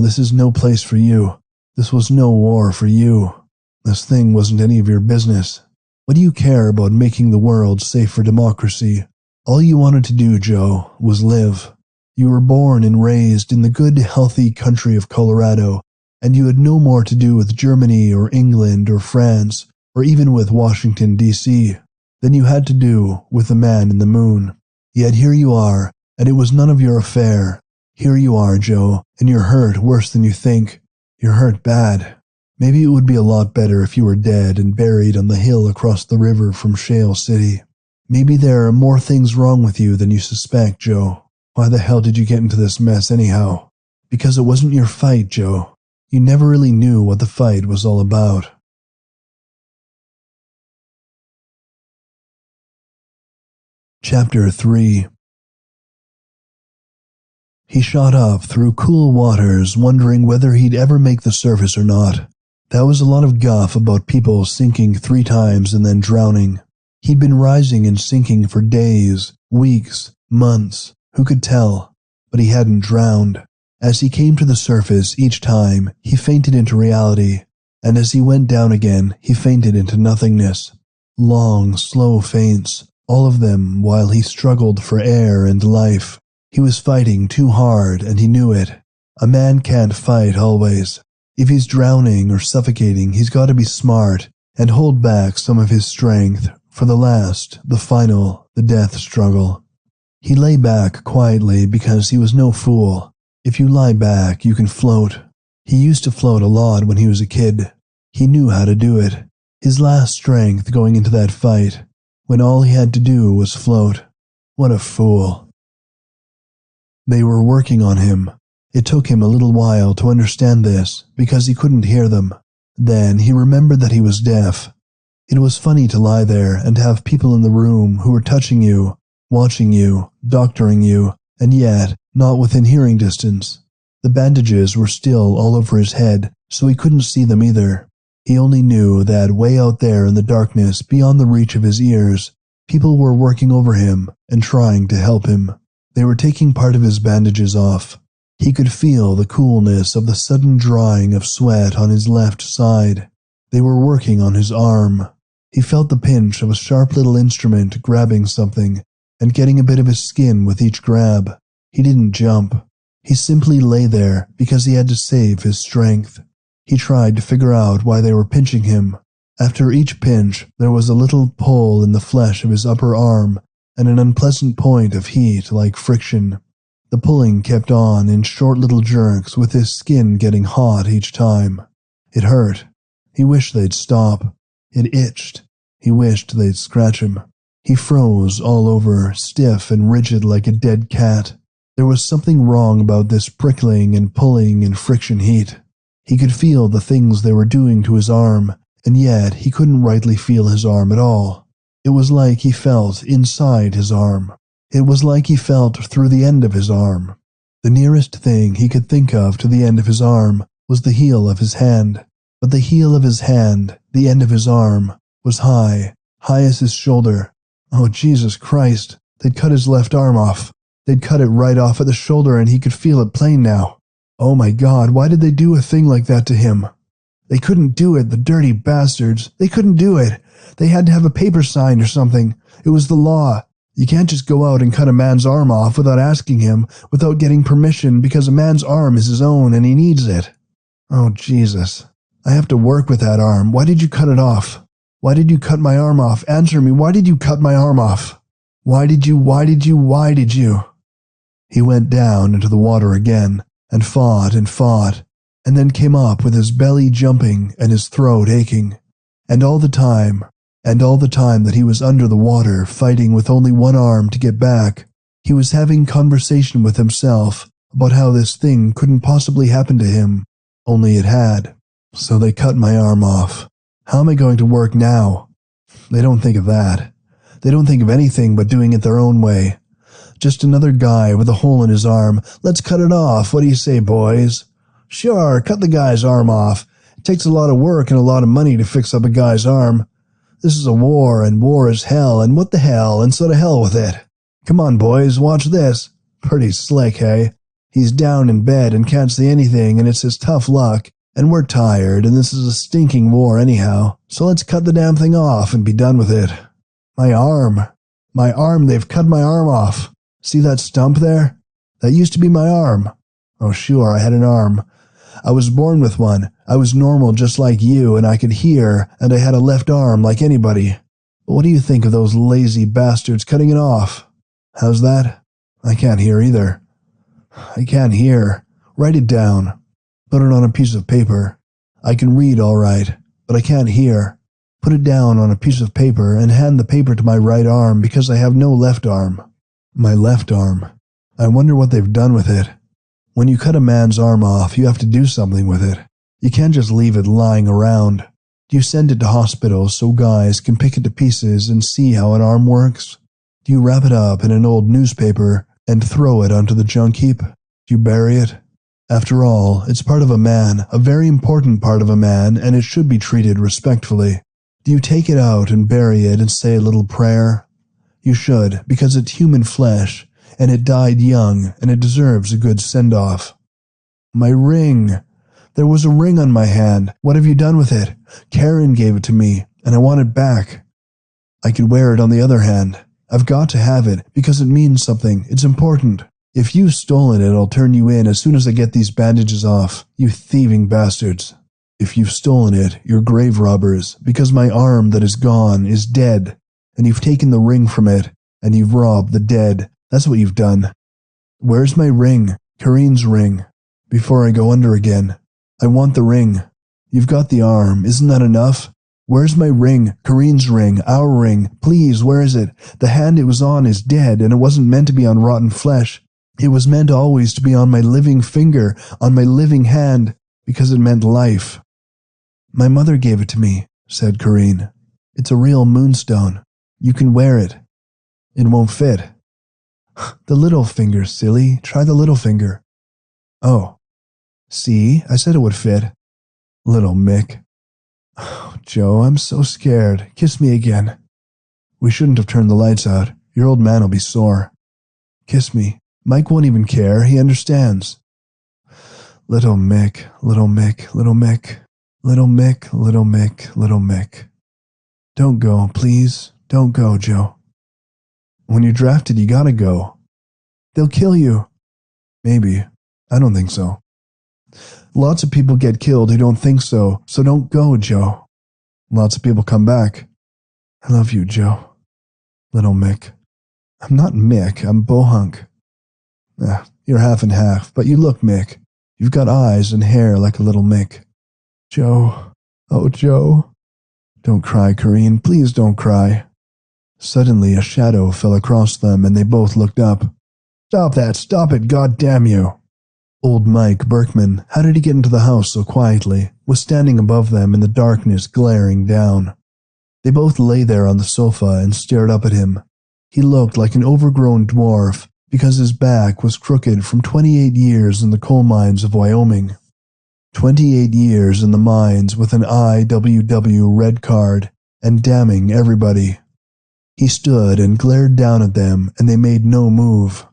this is no place for you. This was no war for you. This thing wasn't any of your business. What do you care about making the world safe for democracy? All you wanted to do, Joe, was live. You were born and raised in the good, healthy country of Colorado, and you had no more to do with Germany or England or France or even with Washington, D.C. than you had to do with the man in the moon. Yet here you are, and it was none of your affair. Here you are, Joe, and you're hurt worse than you think. You're hurt bad. Maybe it would be a lot better if you were dead and buried on the hill across the river from Shale City. Maybe there are more things wrong with you than you suspect, Joe. Why the hell did you get into this mess anyhow? Because it wasn't your fight, Joe. You never really knew what the fight was all about." Chapter 3. He shot up through cool waters, wondering whether he'd ever make the surface or not. That was a lot of guff about people sinking 3 times and then drowning. He'd been rising and sinking for days, weeks, months. Who could tell? But he hadn't drowned. As he came to the surface each time, he fainted into reality, and as he went down again, he fainted into nothingness. Long, slow faints, all of them while he struggled for air and life. He was fighting too hard, and he knew it. A man can't fight always. If he's drowning or suffocating, he's got to be smart and hold back some of his strength for the last, the final, the death struggle. He lay back quietly because he was no fool. If you lie back, you can float. He used to float a lot when he was a kid. He knew how to do it. His last strength going into that fight, when all he had to do was float. What a fool. They were working on him. It took him a little while to understand this because he couldn't hear them. Then he remembered that he was deaf. It was funny to lie there and have people in the room who were touching you, watching you, doctoring you, and yet not within hearing distance. The bandages were still all over his head, so he couldn't see them either. He only knew that way out there in the darkness, beyond the reach of his ears, people were working over him and trying to help him. They were taking part of his bandages off. He could feel the coolness of the sudden drying of sweat on his left side. They were working on his arm. He felt the pinch of a sharp little instrument grabbing something and getting a bit of his skin with each grab. He didn't jump. He simply lay there because he had to save his strength. He tried to figure out why they were pinching him. After each pinch, there was a little pull in the flesh of his upper arm and an unpleasant point of heat like friction. The pulling kept on in short little jerks with his skin getting hot each time. It hurt. He wished they'd stop. It itched. He wished they'd scratch him. He froze all over, stiff and rigid like a dead cat. There was something wrong about this prickling and pulling and friction heat. He could feel the things they were doing to his arm, and yet he couldn't rightly feel his arm at all. It was like he felt inside his arm. It was like he felt through the end of his arm. The nearest thing he could think of to the end of his arm was the heel of his hand. But the heel of his hand, the end of his arm, was high as his shoulder. Oh, Jesus Christ, they'd cut his left arm off. They'd cut it right off at the shoulder and he could feel it plain now. Oh my God, why did they do a thing like that to him? They couldn't do it, the dirty bastards. They couldn't do it. They had to have a paper signed or something. It was the law. You can't just go out and cut a man's arm off without asking him, without getting permission, because a man's arm is his own and he needs it. Oh, Jesus. I have to work with that arm. Why did you cut it off? Why did you cut my arm off? Answer me. Why did you cut my arm off? Why did you? He went down into the water again and fought, and then came up with his belly jumping and his throat aching. And all the time that he was under the water fighting with only one arm to get back, he was having conversation with himself about how this thing couldn't possibly happen to him, only it had. So they cut my arm off. How am I going to work now? They don't think of that. They don't think of anything but doing it their own way. Just another guy with a hole in his arm. Let's cut it off. What do you say, boys? Sure, cut the guy's arm off. Takes a lot of work and a lot of money to fix up a guy's arm. This is a war, and war is hell, and what the hell, and so to hell with it. Come on, boys, watch this. Pretty slick, hey? He's down in bed and can't see anything, and it's his tough luck, and we're tired, and this is a stinking war anyhow, so let's cut the damn thing off and be done with it. My arm, they've cut my arm off. See that stump there? That used to be my arm. Oh, sure, I had an arm. I was born with one. I was normal just like you, and I could hear, and I had a left arm like anybody. But what do you think of those lazy bastards cutting it off? How's that? I can't hear either. I can't hear. Write it down. Put it on a piece of paper. I can read all right, but I can't hear. Put it down on a piece of paper and hand the paper to my right arm because I have no left arm. My left arm. I wonder what they've done with it. When you cut a man's arm off, you have to do something with it. You can't just leave it lying around. Do you send it to hospitals so guys can pick it to pieces and see how an arm works? Do you wrap it up in an old newspaper and throw it onto the junk heap? Do you bury it? After all, it's part of a man, a very important part of a man, and it should be treated respectfully. Do you take it out and bury it and say a little prayer? You should, because it's human flesh, and it died young, and it deserves a good send-off. My ring. There was a ring on my hand. What have you done with it? Karen gave it to me, and I want it back. I could wear it on the other hand. I've got to have it, because it means something. It's important. If you've stolen it, I'll turn you in as soon as I get these bandages off, you thieving bastards. If you've stolen it, you're grave robbers, because my arm that is gone is dead, and you've taken the ring from it, and you've robbed the dead. That's what you've done. Where's my ring? Kareen's ring. Before I go under again. I want the ring. You've got the arm. Isn't that enough? Where's my ring? Kareen's ring. Our ring. Please, where is it? The hand it was on is dead, and it wasn't meant to be on rotten flesh. It was meant always to be on my living finger, on my living hand, because it meant life. My mother gave it to me, said Kareen. It's a real moonstone. You can wear it. It won't fit. The little finger, silly. Try the little finger. Oh. See, I said it would fit. Little Mick. Oh, Joe, I'm so scared. Kiss me again. We shouldn't have turned the lights out. Your old man will be sore. Kiss me. Mike won't even care. He understands. Little Mick, little Mick, little Mick, little Mick, little Mick, little Mick. Don't go, please. Don't go, Joe. When you're drafted, you gotta go. They'll kill you. Maybe. I don't think so. Lots of people get killed who don't think so don't go, Joe. Lots of people come back. I love you, Joe. Little Mick. I'm not Mick, I'm Bohunk. You're half and half, but you look Mick. You've got eyes and hair like a little Mick. Joe. Oh, Joe. Don't cry, Kareen. Please don't cry. Suddenly a shadow fell across them and they both looked up. Stop that! Stop it! God damn you! Old Mike Berkman, how did he get into the house so quietly, was standing above them in the darkness, glaring down. They both lay there on the sofa and stared up at him. He looked like an overgrown dwarf because his back was crooked from 28 years in the coal mines of Wyoming. 28 years in the mines with an IWW red card and damning everybody. He stood and glared down at them, and they made no move.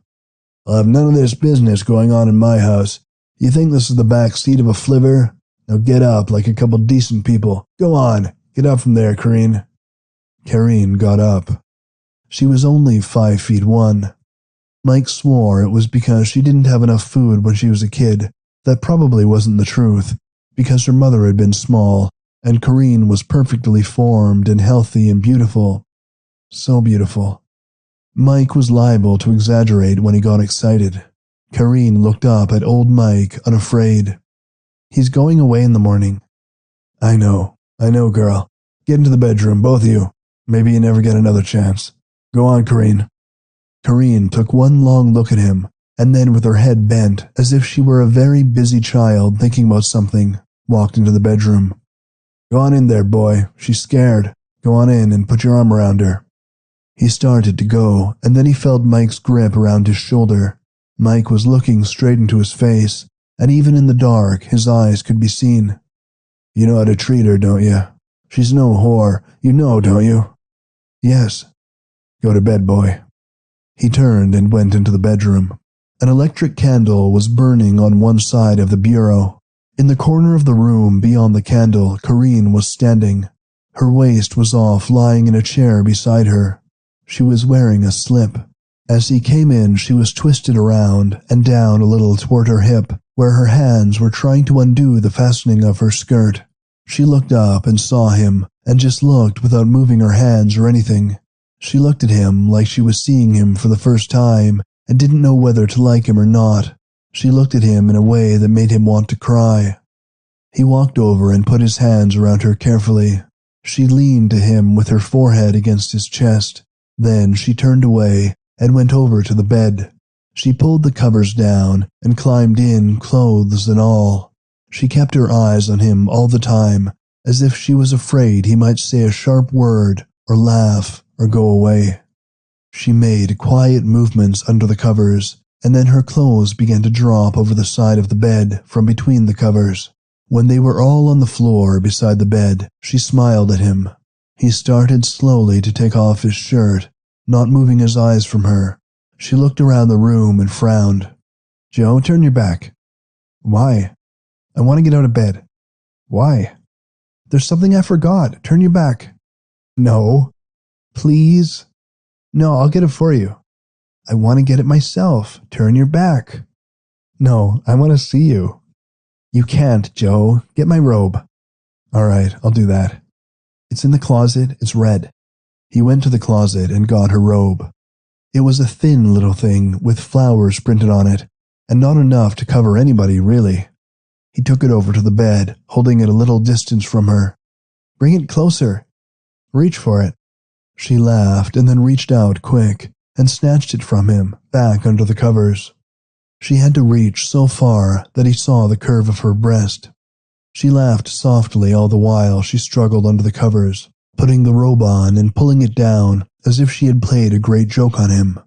I'll have none of this business going on in my house. You think this is the back seat of a flivver? Now get up like a couple decent people. Go on, get up from there, Kareen. Kareen got up. She was only 5'1". Mike swore it was because she didn't have enough food when she was a kid. That probably wasn't the truth, because her mother had been small, and Kareen was perfectly formed and healthy and beautiful. So beautiful. Mike was liable to exaggerate when he got excited. Kareen looked up at old Mike, unafraid. He's going away in the morning. I know, girl. Get into the bedroom, both of you. Maybe you never get another chance. Go on, Kareen. Kareen took one long look at him, and then with her head bent, as if she were a very busy child thinking about something, walked into the bedroom. Go on in there, boy. She's scared. Go on in and put your arm around her. He started to go, and then he felt Mike's grip around his shoulder. Mike was looking straight into his face, and even in the dark, his eyes could be seen. You know how to treat her, don't you? She's no whore, you know, don't you? Yes. Go to bed, boy. He turned and went into the bedroom. An electric candle was burning on one side of the bureau. In the corner of the room beyond the candle, Corinne was standing. Her waist was off, lying in a chair beside her. She was wearing a slip. As he came in, she was twisted around and down a little toward her hip, where her hands were trying to undo the fastening of her skirt. She looked up and saw him, and just looked without moving her hands or anything. She looked at him like she was seeing him for the first time, and didn't know whether to like him or not. She looked at him in a way that made him want to cry. He walked over and put his hands around her carefully. She leaned to him with her forehead against his chest. Then she turned away and went over to the bed. She pulled the covers down and climbed in, clothes and all. She kept her eyes on him all the time, as if she was afraid he might say a sharp word or laugh or go away. She made quiet movements under the covers, and then her clothes began to drop over the side of the bed from between the covers. When they were all on the floor beside the bed, she smiled at him. He started slowly to take off his shirt, not moving his eyes from her. She looked around the room and frowned. Joe, turn your back. Why? I want to get out of bed. Why? There's something I forgot. Turn your back. No. Please? No, I'll get it for you. I want to get it myself. Turn your back. No, I want to see you. You can't, Joe. Get my robe. All right, I'll do that. It's in the closet. It's red. He went to the closet and got her robe. It was a thin little thing with flowers printed on it, and not enough to cover anybody, really. He took it over to the bed, holding it a little distance from her. Bring it closer. Reach for it. She laughed and then reached out quick and snatched it from him, back under the covers. She had to reach so far that he saw the curve of her breast. She laughed softly all the while she struggled under the covers, putting the robe on and pulling it down as if she had played a great joke on him.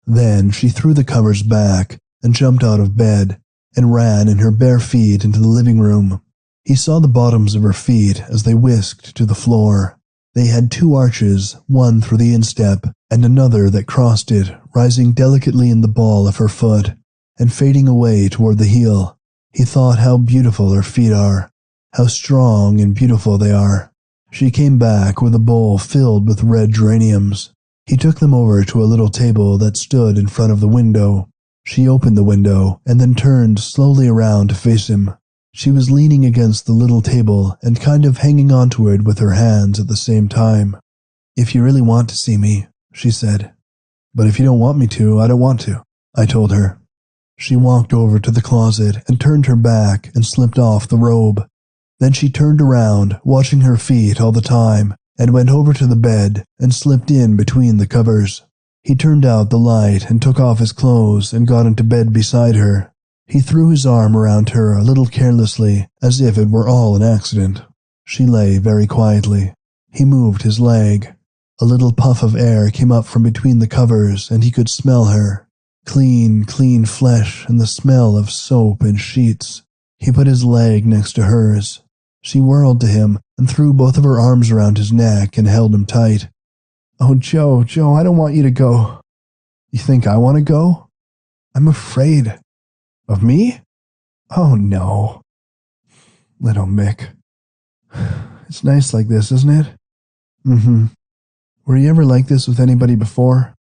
Then she threw the covers back and jumped out of bed and ran in her bare feet into the living room. He saw the bottoms of her feet as they whisked to the floor. They had two arches, one through the instep and another that crossed it, rising delicately in the ball of her foot and fading away toward the heel. He thought how beautiful her feet are, how strong and beautiful they are. She came back with a bowl filled with red geraniums. He took them over to a little table that stood in front of the window. She opened the window and then turned slowly around to face him. She was leaning against the little table and kind of hanging onto it with her hands at the same time. If you really want to see me, she said. But if you don't want me to, I don't want to, I told her. She walked over to the closet and turned her back and slipped off the robe. Then she turned around, watching her feet all the time, and went over to the bed and slipped in between the covers. He turned out the light and took off his clothes and got into bed beside her. He threw his arm around her a little carelessly, as if it were all an accident. She lay very quietly. He moved his leg. A little puff of air came up from between the covers, and he could smell her. Clean, clean flesh and the smell of soap and sheets. He put his leg next to hers. She whirled to him and threw both of her arms around his neck and held him tight. Oh, Joe, I don't want you to go. You think I want to go? I'm afraid. Of me? Oh, no. Little Mick. It's nice like this, isn't it? Mm-hmm. Were you ever like this with anybody before?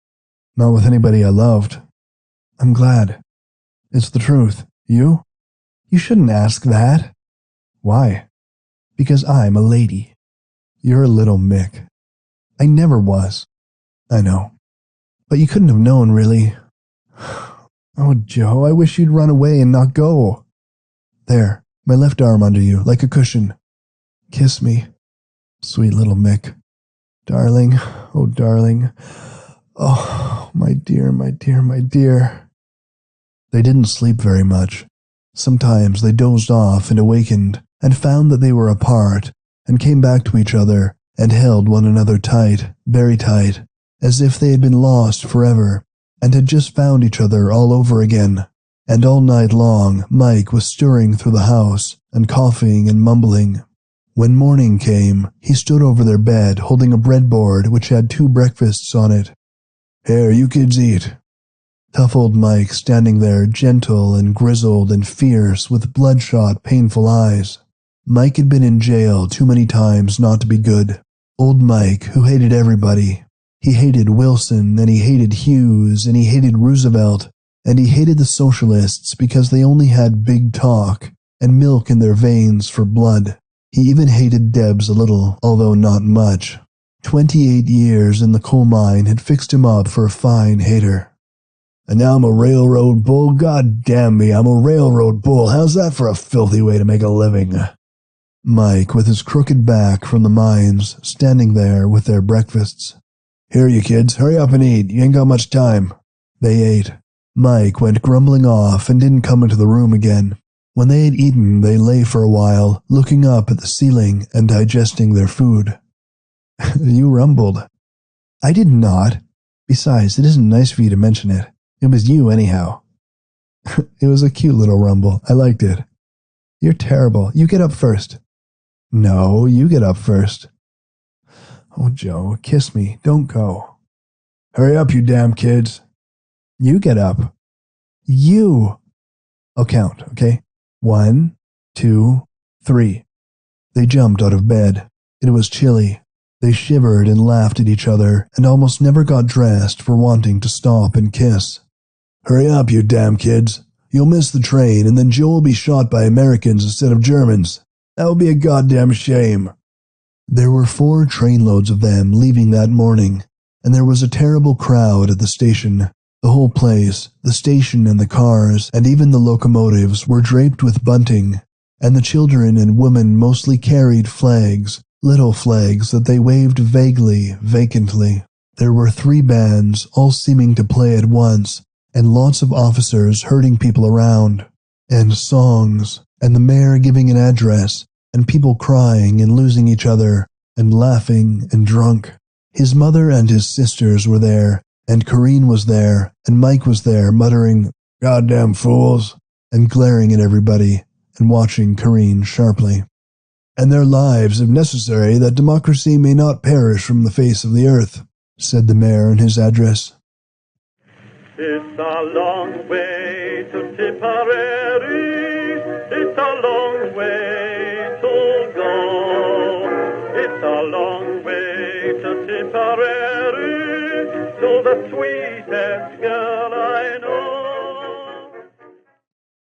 Not with anybody I loved. I'm glad. It's the truth. You? You shouldn't ask that. Why? Because I'm a lady. You're a little Mick. I never was. I know. But you couldn't have known, really. Oh, Joe, I wish you'd run away and not go. There, my left arm under you, like a cushion. Kiss me. Sweet little Mick. Darling, oh, darling. Oh, my dear, my dear, my dear. They didn't sleep very much. Sometimes they dozed off and awakened and found that they were apart and came back to each other and held one another tight, very tight, as if they had been lost forever and had just found each other all over again. And all night long, Mike was stirring through the house and coughing and mumbling. When morning came, he stood over their bed holding a breadboard which had 2 breakfasts on it. "Here, you kids eat." Tough old Mike standing there, gentle and grizzled and fierce with bloodshot, painful eyes. Mike had been in jail too many times not to be good. Old Mike, who hated everybody. He hated Wilson, and he hated Hughes, and he hated Roosevelt, and he hated the socialists because they only had big talk and milk in their veins for blood. He even hated Debs a little, although not much. 28 years in the coal mine had fixed him up for a fine hater. "And now I'm a railroad bull? God damn me, I'm a railroad bull. How's that for a filthy way to make a living?" Mike, with his crooked back from the mines, standing there with their breakfasts. "Here, you kids, hurry up and eat. You ain't got much time." They ate. Mike went grumbling off and didn't come into the room again. When they had eaten, they lay for a while, looking up at the ceiling and digesting their food. "You rumbled." "I did not. Besides, it isn't nice for you to mention it. It was you, anyhow." "It was a cute little rumble. I liked it." "You're terrible. You get up first." "No, you get up first." "Oh, Joe, kiss me. Don't go." "Hurry up, you damn kids." "You get up." "You." I'll count, okay? 1, 2, 3. They jumped out of bed. It was chilly. They shivered and laughed at each other and almost never got dressed for wanting to stop and kiss. "Hurry up, you damn kids. You'll miss the train, and then Joe will be shot by Americans instead of Germans. That would be a goddamn shame." There were 4 trainloads of them leaving that morning, and there was a terrible crowd at the station. The whole place, the station and the cars, and even the locomotives were draped with bunting, and the children and women mostly carried flags, little flags that they waved vaguely, vacantly. There were 3 bands, all seeming to play at once, and lots of officers herding people around, and songs, and the mayor giving an address, and people crying and losing each other, and laughing and drunk. His mother and his sisters were there, and Corinne was there, and Mike was there, muttering, "Goddamn fools," and glaring at everybody, and watching Corinne sharply. "And their lives, if necessary, that democracy may not perish from the face of the earth," said the mayor in his address. It's a long way to Tipperary, it's a long way to go. It's a long way to Tipperary, to the sweetest girl I know.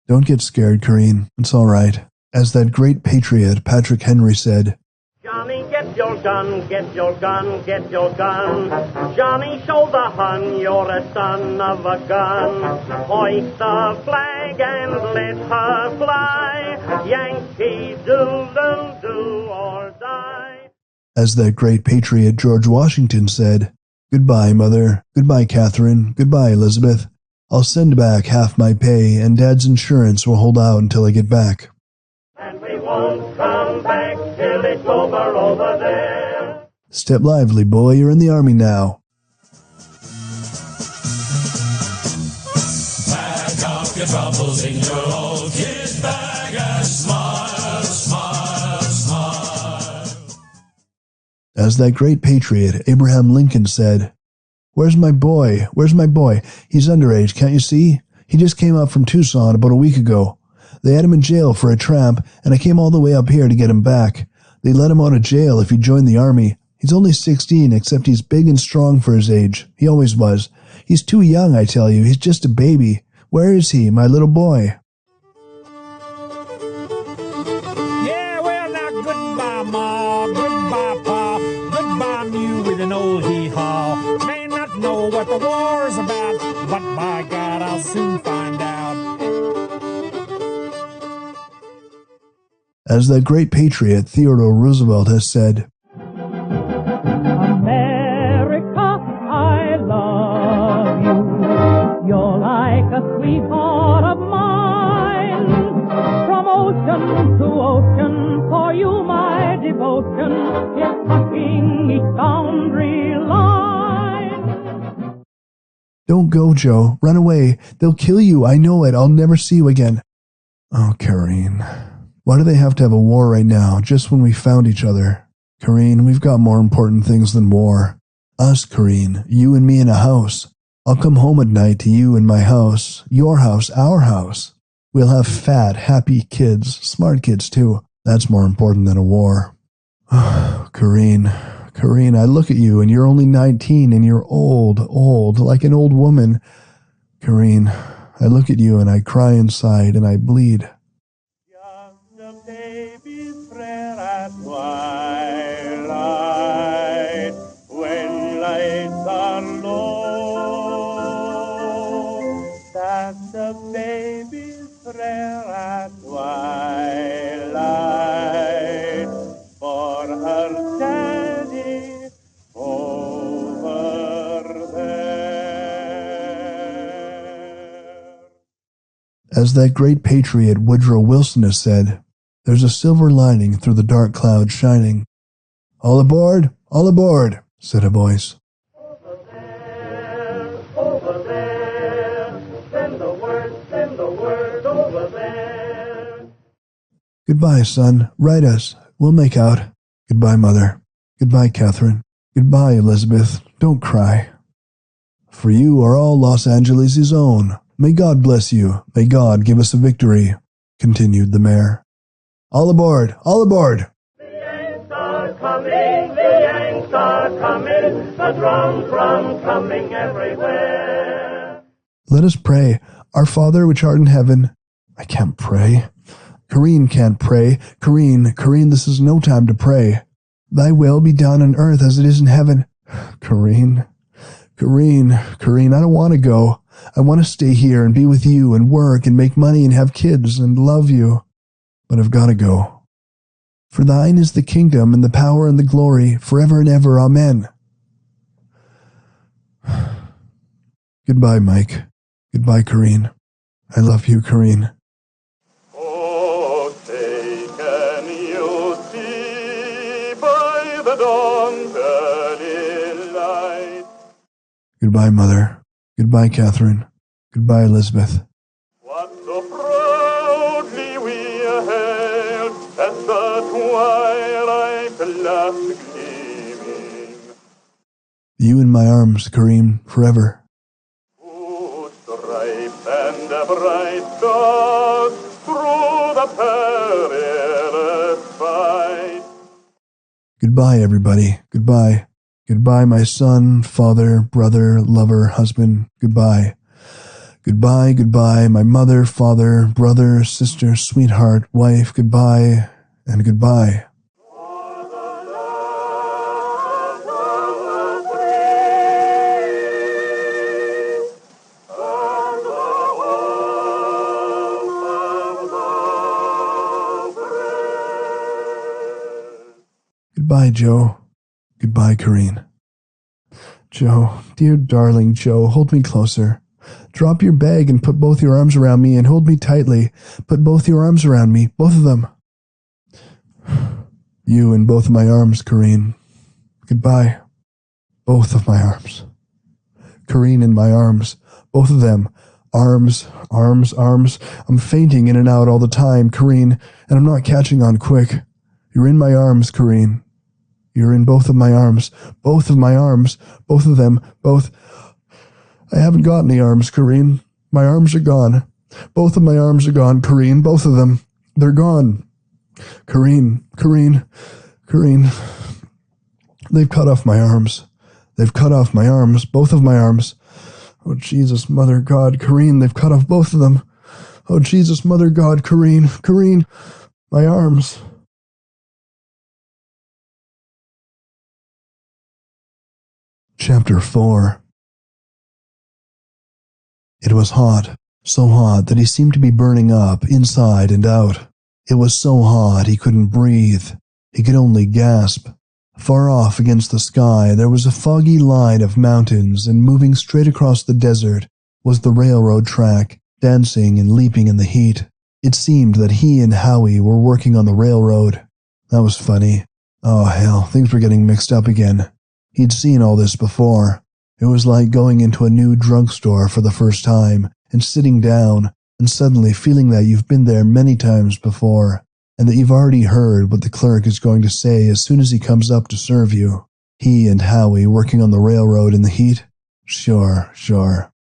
"Don't get scared, Corinne. It's all right. As that great patriot Patrick Henry said, Johnny, get your gun, get your gun, get your gun. Johnny, show the Hun you're a son of a gun. Hoist the flag and let her fly. Yankee doodle do or die. As that great patriot George Washington said, "Goodbye, Mother. Goodbye, Catherine. Goodbye, Elizabeth. I'll send back half my pay, and Dad's insurance will hold out until I get back." And we won't come back till it's over there. Step lively, boy. You're in the army now. Pack up your troubles in your old kit bag and smile, smile, smile. As that great patriot Abraham Lincoln said, "Where's my boy? Where's my boy? He's underage, can't you see? He just came up from Tucson about a week ago. They had him in jail for a tramp, and I came all the way up here to get him back. They let him out of jail if he joined the army. He's only 16, except he's big and strong for his age. He always was. He's too young, I tell you. He's just a baby. Where is he, my little boy?" Yeah, well, now goodbye, Ma, goodbye, Pa, goodbye, me with an old hee-haw. May not know what the war's about, but by God, I'll soon find out. As that great patriot Theodore Roosevelt has said, America, I love you. You're like a sweetheart of mine. From ocean to ocean, for you my devotion is hugging each boundary line. "Don't go, Joe. Run away. They'll kill you. I know it. I'll never see you again." "Oh, Corinne. Why do they have to have a war right now, just when we found each other? Kareen, we've got more important things than war. Us, Kareen, you and me in a house. I'll come home at night to you in my house, your house, our house. We'll have fat, happy kids, smart kids too. That's more important than a war. Kareen, I look at you and you're only 19 and you're old, like an old woman. Kareen, I look at you and I cry inside and I bleed. Just a baby's prayer at twilight, when lights are low. That's a baby's prayer at twilight, for her daddy over there. As that great patriot Woodrow Wilson has said, there's a silver lining through the dark clouds shining. All aboard, said a voice. Over there, send the word, over there. Goodbye, son, write us, we'll make out. Goodbye, Mother. Goodbye, Catherine. Goodbye, Elizabeth, don't cry. For you are all Los Angeles' own. May God bless you. May God give us a victory, continued the mayor. All aboard, all aboard. The Yanks are coming, the drums coming everywhere. Let us pray. Our Father which art in heaven. I can't pray. Kareen can't pray. Kareen, this is no time to pray. Thy will be done on earth as it is in heaven. Kareen, I don't want to go. I want to stay here and be with you and work and make money and have kids and love you. But I've got to go. For thine is the kingdom and the power and the glory forever and ever. Amen. Goodbye, Mike. Goodbye, Kareen. I love you, Kareen. Oh, say can you see by the dawn's early light Goodbye, Mother. Goodbye, Catherine. Goodbye, Elizabeth. what so proudly we hailed as the twilight last gleaming? You in my arms, Kareem, forever. Whose stripes and bright stars through the perilous fight. Goodbye, everybody. Goodbye. Goodbye, my son, father, brother, lover, husband. Goodbye. Goodbye, goodbye, my mother, father, brother, sister, sweetheart, wife. Goodbye, and goodbye. Goodbye, Joe. Goodbye, Kareen. Joe, dear darling Joe, hold me closer. Drop your bag and put both your arms around me and hold me tightly. Put both your arms around me, both of them. You in both of my arms, Kareen. Goodbye. Both of my arms. Kareen in my arms, both of them. Arms. I'm fainting in and out all the time, Kareen, and I'm not catching on quick. You're in my arms, Kareen. You're in both of my arms. Both of my arms. Both of them. Both. I haven't got any arms, Kareen. My arms are gone. Both of my arms are gone, Kareen. Both of them. They're gone. Kareen. They've cut off my arms. They've cut off my arms. Both of my arms. Oh, Jesus, Mother God, Kareen, they've cut off both of them. Oh, Jesus, Mother God, Kareen, my arms. Chapter 4. It was hot, so hot that he seemed to be burning up inside and out. It was so hot he couldn't breathe. He could only gasp. Far off against the sky there was a foggy line of mountains, and moving straight across the desert was the railroad track, dancing and leaping in the heat. It seemed that he and Howie were working on the railroad. That was funny. Oh hell, things were getting mixed up again. He'd seen all this before. It was like going into a new drugstore for the first time and sitting down and suddenly feeling that you've been there many times before. and that you've already heard what the clerk is going to say as soon as he comes up to serve you. He and Howie working on the railroad in the heat? Sure.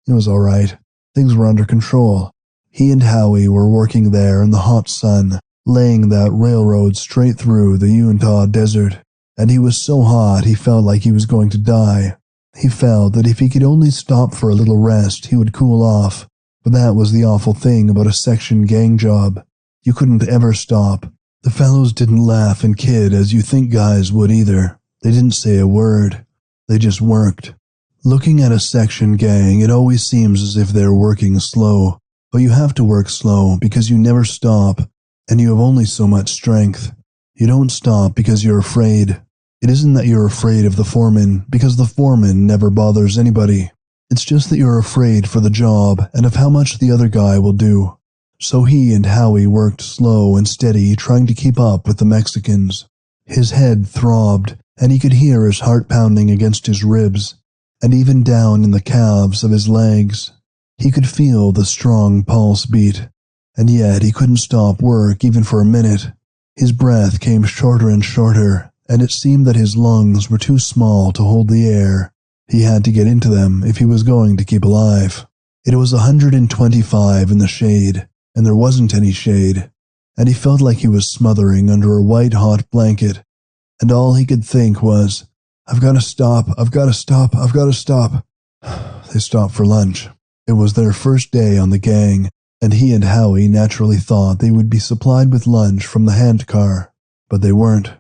It was all right. Things were under control. He and Howie were working there in the hot sun, laying that railroad straight through the Utah desert, and he was so hot he felt like he was going to die. He felt that if he could only stop for a little rest, he would cool off, but that was the awful thing about a section gang job. You couldn't ever stop. The fellows didn't laugh and kid as you think guys would either. They didn't say a word. They just worked. Looking at a section gang, it always seems as if they're working slow, but you have to work slow because you never stop, and you have only so much strength. You don't stop because you're afraid. It isn't that you're afraid of the foreman, because the foreman never bothers anybody. It's just that you're afraid for the job and of how much the other guy will do. So he and Howie worked slow and steady, trying to keep up with the Mexicans. His head throbbed, and he could hear his heart pounding against his ribs, and even down in the calves of his legs. He could feel the strong pulse beat, and yet he couldn't stop work even for a minute. His breath came shorter and shorter, and it seemed that his lungs were too small to hold the air. He had to get into them if he was going to keep alive. It was 125 in the shade, and there wasn't any shade, and he felt like he was smothering under a white-hot blanket, and all he could think was, I've got to stop. They stopped for lunch. It was their first day on the gang, and he and Howie naturally thought they would be supplied with lunch from the handcar, but they weren't.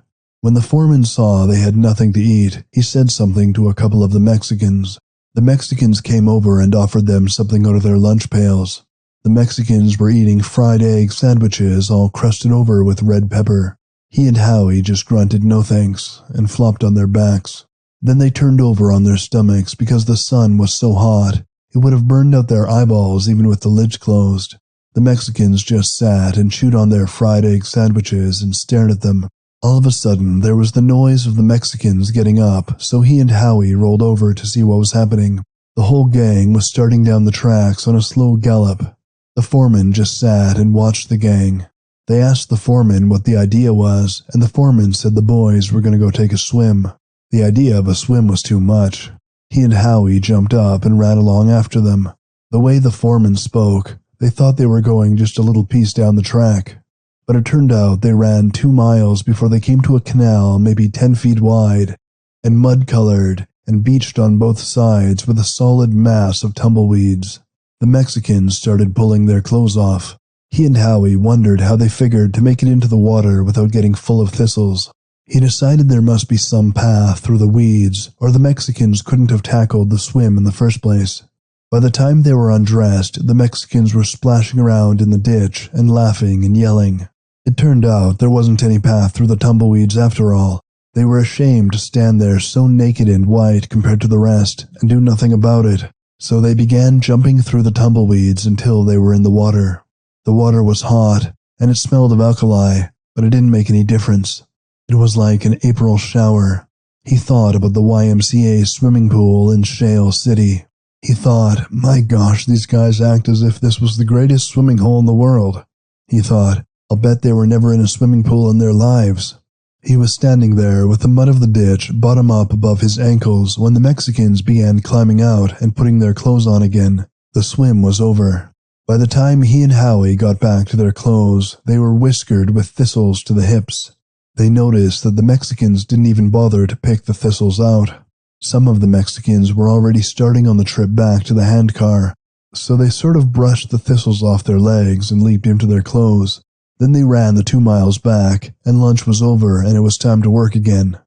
When the foreman saw they had nothing to eat, he said something to a couple of the Mexicans. The Mexicans came over and offered them something out of their lunch pails. The Mexicans were eating fried egg sandwiches all crusted over with red pepper. He and Howie just grunted no thanks and flopped on their backs. Then they turned over on their stomachs because the sun was so hot, it would have burned out their eyeballs even with the lids closed. The Mexicans just sat and chewed on their fried egg sandwiches and stared at them. All of a sudden, there was the noise of the Mexicans getting up, so he and Howie rolled over to see what was happening. The whole gang was starting down the tracks on a slow gallop. The foreman just sat and watched the gang. They asked the foreman what the idea was, and the foreman said the boys were going to go take a swim. The idea of a swim was too much. He and Howie jumped up and ran along after them. The way the foreman spoke, they thought they were going just a little piece down the track. But it turned out they ran 2 miles before they came to a canal maybe 10 feet wide, and mud-colored, and beached on both sides with a solid mass of tumbleweeds. The Mexicans started pulling their clothes off. He and Howie wondered how they figured to make it into the water without getting full of thistles. He decided there must be some path through the weeds, or the Mexicans couldn't have tackled the swim in the first place. By the time they were undressed, the Mexicans were splashing around in the ditch and laughing and yelling. It turned out there wasn't any path through the tumbleweeds after all. They were ashamed to stand there so naked and white compared to the rest and do nothing about it, so they began jumping through the tumbleweeds until they were in the water. The water was hot, and it smelled of alkali, but it didn't make any difference. It was like an April shower. He thought about the YMCA swimming pool in Shale City. He thought, my gosh, these guys act as if this was the greatest swimming hole in the world. He thought, I'll bet they were never in a swimming pool in their lives. He was standing there with the mud of the ditch bottom up above his ankles when the Mexicans began climbing out and putting their clothes on again. The swim was over. By the time he and Howie got back to their clothes, they were whiskered with thistles to the hips. They noticed that the Mexicans didn't even bother to pick the thistles out. Some of the Mexicans were already starting on the trip back to the handcar, so they sort of brushed the thistles off their legs and leaped into their clothes. Then they ran the 2 miles back, and lunch was over and it was time to work again.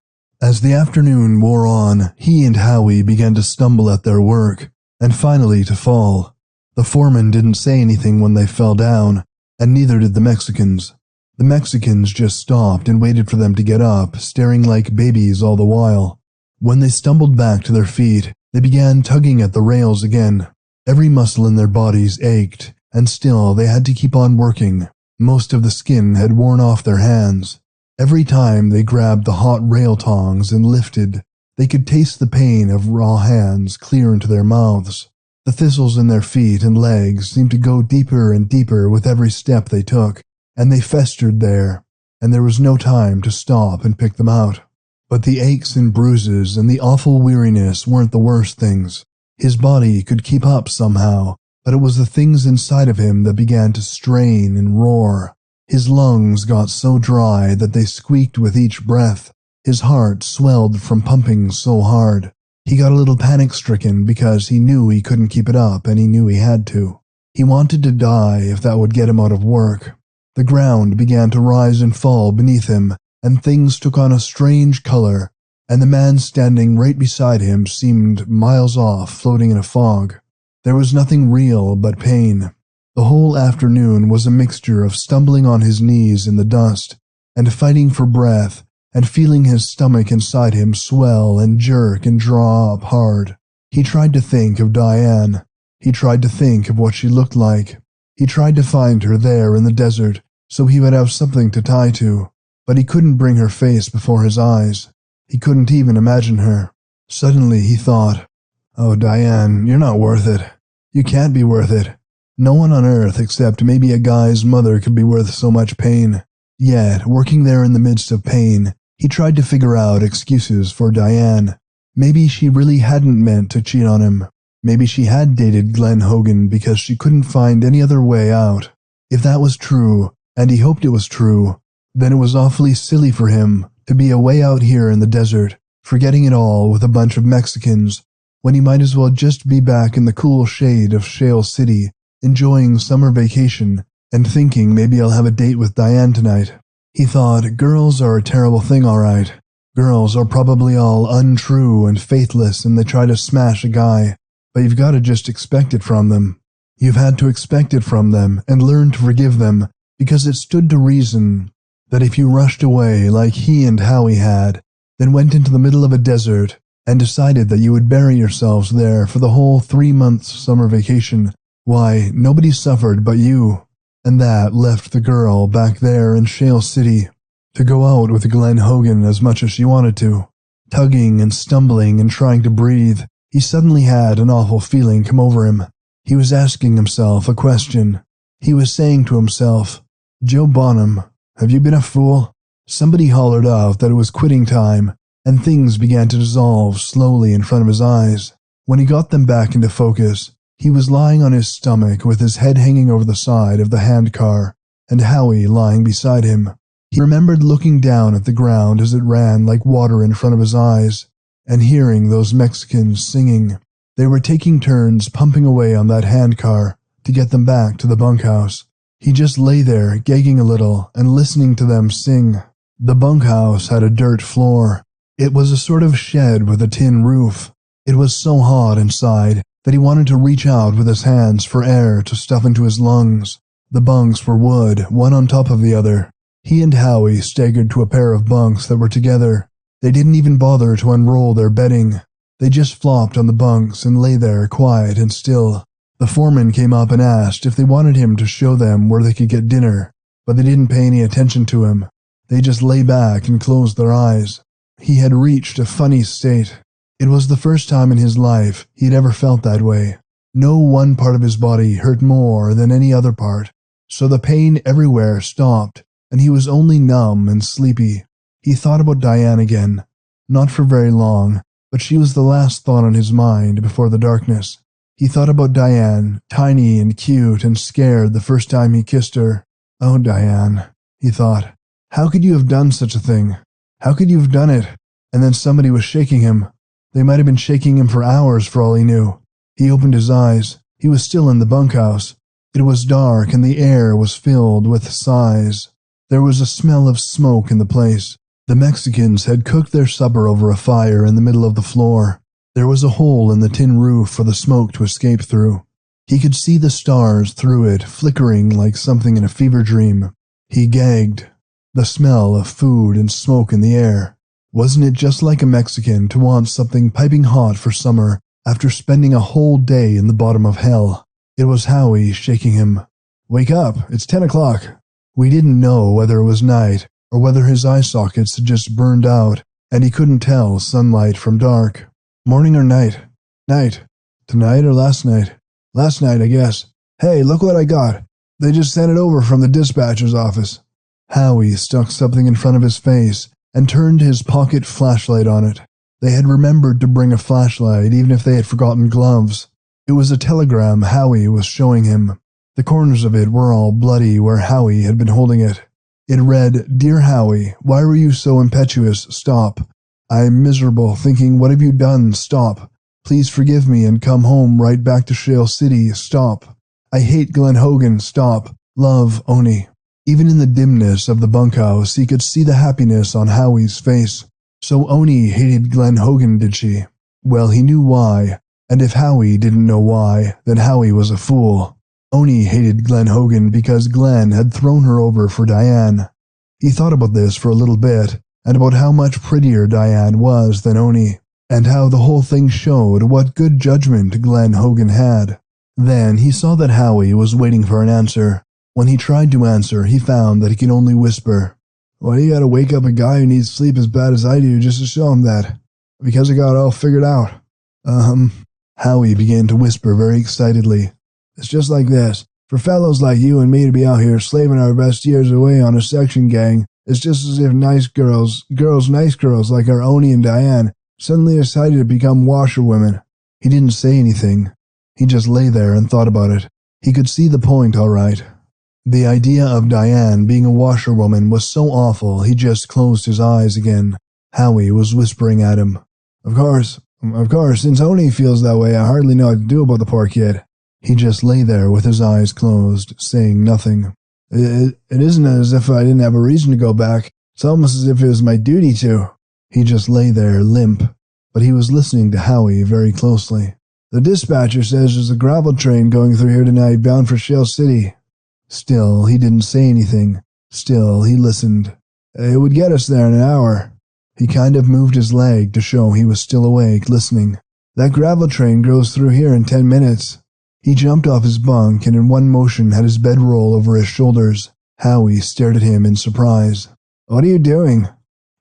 As the afternoon wore on, he and Howie began to stumble at their work, and finally to fall. The foreman didn't say anything when they fell down, and neither did the Mexicans. The Mexicans just stopped and waited for them to get up, staring like babies all the while. When they stumbled back to their feet, they began tugging at the rails again. Every muscle in their bodies ached, and still they had to keep on working. Most of the skin had worn off their hands. Every time they grabbed the hot rail tongs and lifted, they could taste the pain of raw hands clear into their mouths. The thistles in their feet and legs seemed to go deeper and deeper with every step they took, and they festered there, and there was no time to stop and pick them out. But the aches and bruises and the awful weariness weren't the worst things. His body could keep up somehow, but it was the things inside of him that began to strain and roar. His lungs got so dry that they squeaked with each breath. His heart swelled from pumping so hard. He got a little panic-stricken because he knew he couldn't keep it up and he knew he had to. He wanted to die if that would get him out of work. The ground began to rise and fall beneath him, and things took on a strange color, and the man standing right beside him seemed miles off, floating in a fog. There was nothing real but pain. The whole afternoon was a mixture of stumbling on his knees in the dust, and fighting for breath, and feeling his stomach inside him swell and jerk and draw up hard. He tried to think of Diane. He tried to think of what she looked like. He tried to find her there in the desert, so he would have something to tie to, but he couldn't bring her face before his eyes. He couldn't even imagine her. Suddenly he thought, "Oh, Diane, you're not worth it. You can't be worth it. No one on earth except maybe a guy's mother could be worth so much pain." Yet, working there in the midst of pain, he tried to figure out excuses for Diane. Maybe she really hadn't meant to cheat on him. Maybe she had dated Glenn Hogan because she couldn't find any other way out. If that was true, and he hoped it was true, then it was awfully silly for him to be away out here in the desert, forgetting it all with a bunch of Mexicans, when he might as well just be back in the cool shade of Shale City, enjoying summer vacation, and thinking maybe I'll have a date with Diane tonight. He thought, girls are a terrible thing, all right. Girls are probably all untrue and faithless, and they try to smash a guy, but you've got to just expect it from them. You've had to expect it from them and learn to forgive them, because it stood to reason that if you rushed away like he and Howie had, then went into the middle of a desert and decided that you would bury yourselves there for the whole 3 months summer vacation, why, nobody suffered but you. And that left the girl back there in Shale City to go out with Glenn Hogan as much as she wanted to. Tugging and stumbling and trying to breathe, he suddenly had an awful feeling come over him. He was asking himself a question. He was saying to himself, "Joe Bonham, have you been a fool?" Somebody hollered out that it was quitting time, and things began to dissolve slowly in front of his eyes. When he got them back into focus, he was lying on his stomach with his head hanging over the side of the handcar, and Howie lying beside him. He remembered looking down at the ground as it ran like water in front of his eyes, and hearing those Mexicans singing. They were taking turns pumping away on that handcar to get them back to the bunkhouse. He just lay there, gagging a little, and listening to them sing. The bunkhouse had a dirt floor. It was a sort of shed with a tin roof. It was so hot inside that he wanted to reach out with his hands for air to stuff into his lungs. The bunks were wood, one on top of the other. He and Howie staggered to a pair of bunks that were together. They didn't even bother to unroll their bedding. They just flopped on the bunks and lay there quiet and still. The foreman came up and asked if they wanted him to show them where they could get dinner, but they didn't pay any attention to him. They just lay back and closed their eyes. He had reached a funny state. It was the first time in his life he had ever felt that way. No one part of his body hurt more than any other part, so the pain everywhere stopped, and he was only numb and sleepy. He thought about Diane again. Not for very long, but she was the last thought on his mind before the darkness. He thought about Diane, tiny and cute and scared the first time he kissed her. "Oh, Diane," he thought, "how could you have done such a thing? How could you have done it?" And then somebody was shaking him. They might have been shaking him for hours for all he knew. He opened his eyes. He was still in the bunkhouse. It was dark and the air was filled with sighs. There was a smell of smoke in the place. The Mexicans had cooked their supper over a fire in the middle of the floor. There was a hole in the tin roof for the smoke to escape through. He could see the stars through it, flickering like something in a fever dream. He gagged. The smell of food and smoke in the air. Wasn't it just like a Mexican to want something piping hot for summer after spending a whole day in the bottom of hell? It was Howie shaking him. "Wake up, it's 10 o'clock. We didn't know whether it was night or whether his eye sockets had just burned out and he couldn't tell sunlight from dark. Morning or night? Night. Tonight or last night? Last night, I guess. Hey, look what I got. They just sent it over from the dispatcher's office." Howie stuck something in front of his face and turned his pocket flashlight on it. They had remembered to bring a flashlight even if they had forgotten gloves. It was a telegram Howie was showing him. The corners of it were all bloody where Howie had been holding it. It read, "Dear Howie, why were you so impetuous? Stop. I am miserable, thinking, what have you done? Stop. Please forgive me and come home right back to Shale City. Stop. I hate Glen Hogan. Stop. Love, Oni." Even in the dimness of the bunkhouse, he could see the happiness on Howie's face. So Oni hated Glen Hogan, did she? Well, he knew why, and if Howie didn't know why, then Howie was a fool. Oni hated Glen Hogan because Glen had thrown her over for Diane. He thought about this for a little bit, and about how much prettier Diane was than Oni, and how the whole thing showed what good judgment Glen Hogan had. Then he saw that Howie was waiting for an answer. When he tried to answer, he found that he could only whisper, "Why you gotta wake up a guy who needs sleep as bad as I do just to show him that? Because I got it all figured out." Howie began to whisper very excitedly. "It's just like this. For fellows like you and me to be out here slaving our best years away on a section gang, it's just as if nice girls like our Oni and Diane, suddenly decided to become washerwomen." He didn't say anything. He just lay there and thought about it. He could see the point, all right. The idea of Diane being a washerwoman was so awful he just closed his eyes again. Howie was whispering at him. Of course, since Oni feels that way, I hardly know what to do about the poor kid." He just lay there with his eyes closed, saying nothing. It isn't as if I didn't have a reason to go back. It's almost as if it was my duty to." He just lay there, limp, but he was listening to Howie very closely. "The dispatcher says there's a gravel train going through here tonight bound for Shale City." Still, he didn't say anything. Still, he listened. "It would get us there in an hour." He kind of moved his leg to show he was still awake, listening. "That gravel train goes through here in 10 minutes. He jumped off his bunk and in one motion had his bedroll over his shoulders. Howie stared at him in surprise. "What are you doing?"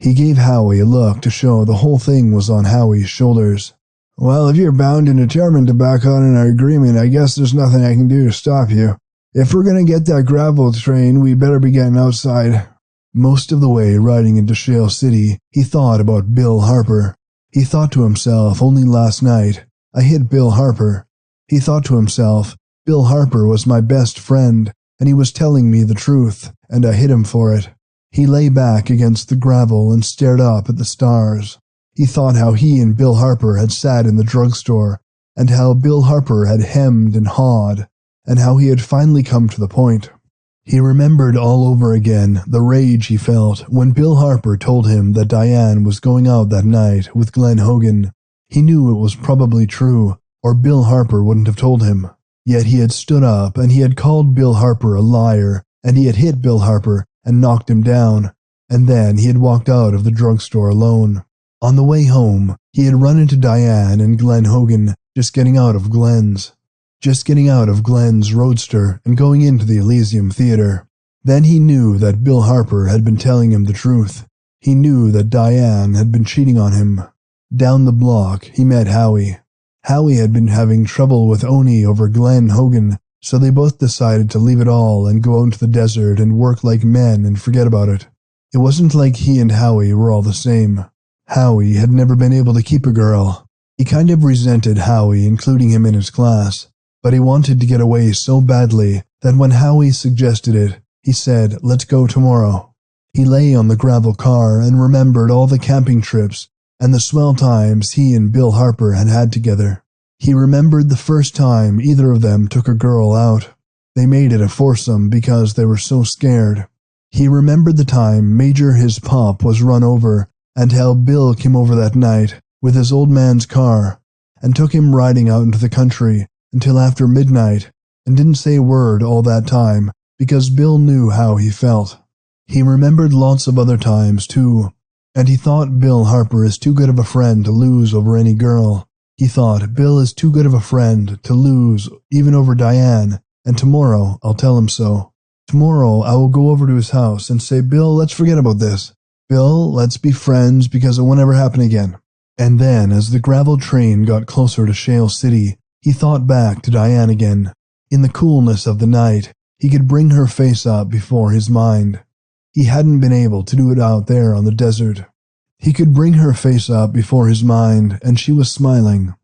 He gave Howie a look to show the whole thing was on Howie's shoulders. "Well, if you're bound and determined to back out on our agreement, I guess there's nothing I can do to stop you. If we're going to get that gravel train, we better be getting outside." Most of the way riding into Shale City, he thought about Bill Harper. He thought to himself, only last night, "I hit Bill Harper." He thought to himself, "Bill Harper was my best friend, and he was telling me the truth, and I hit him for it." He lay back against the gravel and stared up at the stars. He thought how he and Bill Harper had sat in the drugstore, and how Bill Harper had hemmed and hawed, and how he had finally come to the point. He remembered all over again the rage he felt when Bill Harper told him that Diane was going out that night with Glen Hogan. He knew it was probably true, or Bill Harper wouldn't have told him. Yet he had stood up and he had called Bill Harper a liar, and he had hit Bill Harper and knocked him down, and then he had walked out of the drugstore alone. On the way home, he had run into Diane and Glen Hogan, just getting out of Glen's roadster and going into the Elysium Theater. Then he knew that Bill Harper had been telling him the truth. He knew that Diane had been cheating on him. Down the block, he met Howie. Howie had been having trouble with Oni over Glen Hogan, so they both decided to leave it all and go out into the desert and work like men and forget about it. It wasn't like he and Howie were all the same. Howie had never been able to keep a girl. He kind of resented Howie including him in his class, but he wanted to get away so badly that when Howie suggested it, he said, "Let's go tomorrow." He lay on the gravel car and remembered all the camping trips and the swell times he and Bill Harper had had together. He remembered the first time either of them took a girl out. They made it a foursome because they were so scared. He remembered the time Major his pop was run over and how Bill came over that night with his old man's car and took him riding out into the country until after midnight and didn't say a word all that time because Bill knew how he felt. He remembered lots of other times too, and he thought Bill Harper is too good of a friend to lose over any girl. He thought Bill is too good of a friend to lose even over Diane, and tomorrow I'll tell him so. Tomorrow I will go over to his house and say, "Bill, let's forget about this. Bill, let's be friends because it won't ever happen again." And then, as the gravel train got closer to Shale City, he thought back to Diane again. In the coolness of the night, he could bring her face up before his mind. He hadn't been able to do it out there on the desert. He could bring her face up before his mind, and she was smiling.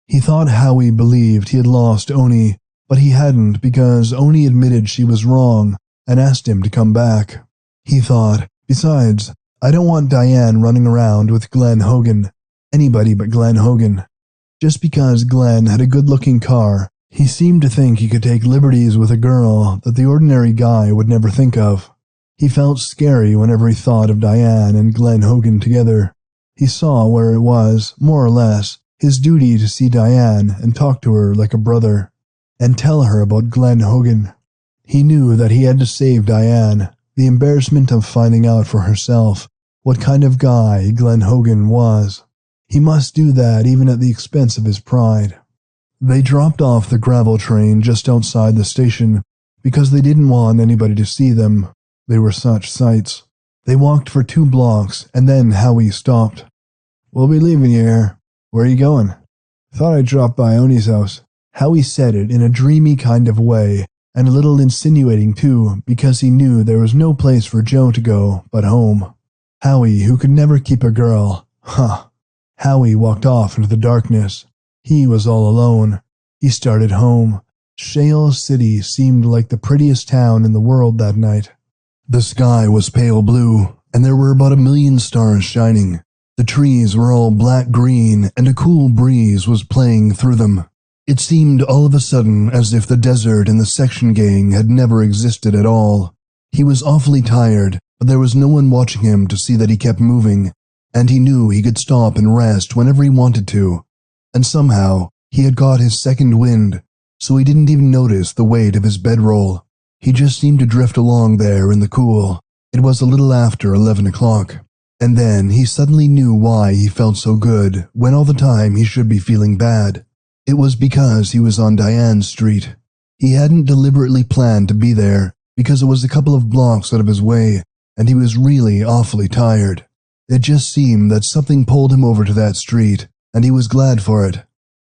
He thought Howie believed he had lost Oni, but he hadn't because Oni admitted she was wrong and asked him to come back. He thought, besides, I don't want Diane running around with Glenn Hogan. Anybody but Glenn Hogan. Just because Glenn had a good-looking car, he seemed to think he could take liberties with a girl that the ordinary guy would never think of. He felt scary whenever he thought of Diane and Glenn Hogan together. He saw where it was, more or less, his duty to see Diane and talk to her like a brother, and tell her about Glenn Hogan. He knew that he had to save Diane, the embarrassment of finding out for herself what kind of guy Glenn Hogan was. He must do that even at the expense of his pride. They dropped off the gravel train just outside the station because they didn't want anybody to see them. They were such sights. They walked for 2 blocks, and then Howie stopped. "We'll be leaving you here. Where are you going?" "Thought I'd drop by Oni's house." Howie said it in a dreamy kind of way, and a little insinuating too, because he knew there was no place for Joe to go but home. Howie, who could never keep a girl. Howie walked off into the darkness. He was all alone. He started home. Shale City seemed like the prettiest town in the world that night. The sky was pale blue, and there were about 1,000,000 stars shining. The trees were all black-green, and a cool breeze was playing through them. It seemed all of a sudden as if the desert and the section gang had never existed at all. He was awfully tired, but there was no one watching him to see that he kept moving, and he knew he could stop and rest whenever he wanted to. And somehow, he had got his second wind, so he didn't even notice the weight of his bedroll. He just seemed to drift along there in the cool. It was a little after 11 o'clock. And then he suddenly knew why he felt so good when all the time he should be feeling bad. It was because he was on Diane Street. He hadn't deliberately planned to be there because it was a couple of blocks out of his way, and he was really awfully tired. It just seemed that something pulled him over to that street, and he was glad for it.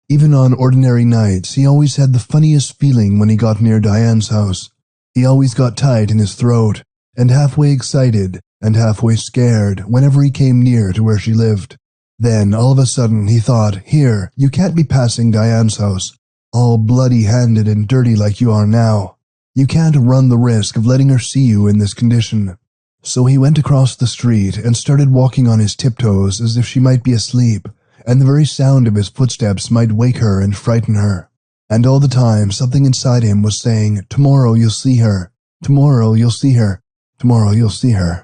Even on ordinary nights, he always had the funniest feeling when he got near Diane's house. He always got tight in his throat, and halfway excited and halfway scared whenever he came near to where she lived. Then, all of a sudden, he thought, "Here, you can't be passing Diane's house, all bloody-handed and dirty like you are now. You can't run the risk of letting her see you in this condition." So he went across the street and started walking on his tiptoes as if she might be asleep, and the very sound of his footsteps might wake her and frighten her. And all the time, something inside him was saying, "Tomorrow you'll see her. Tomorrow you'll see her. Tomorrow you'll see her."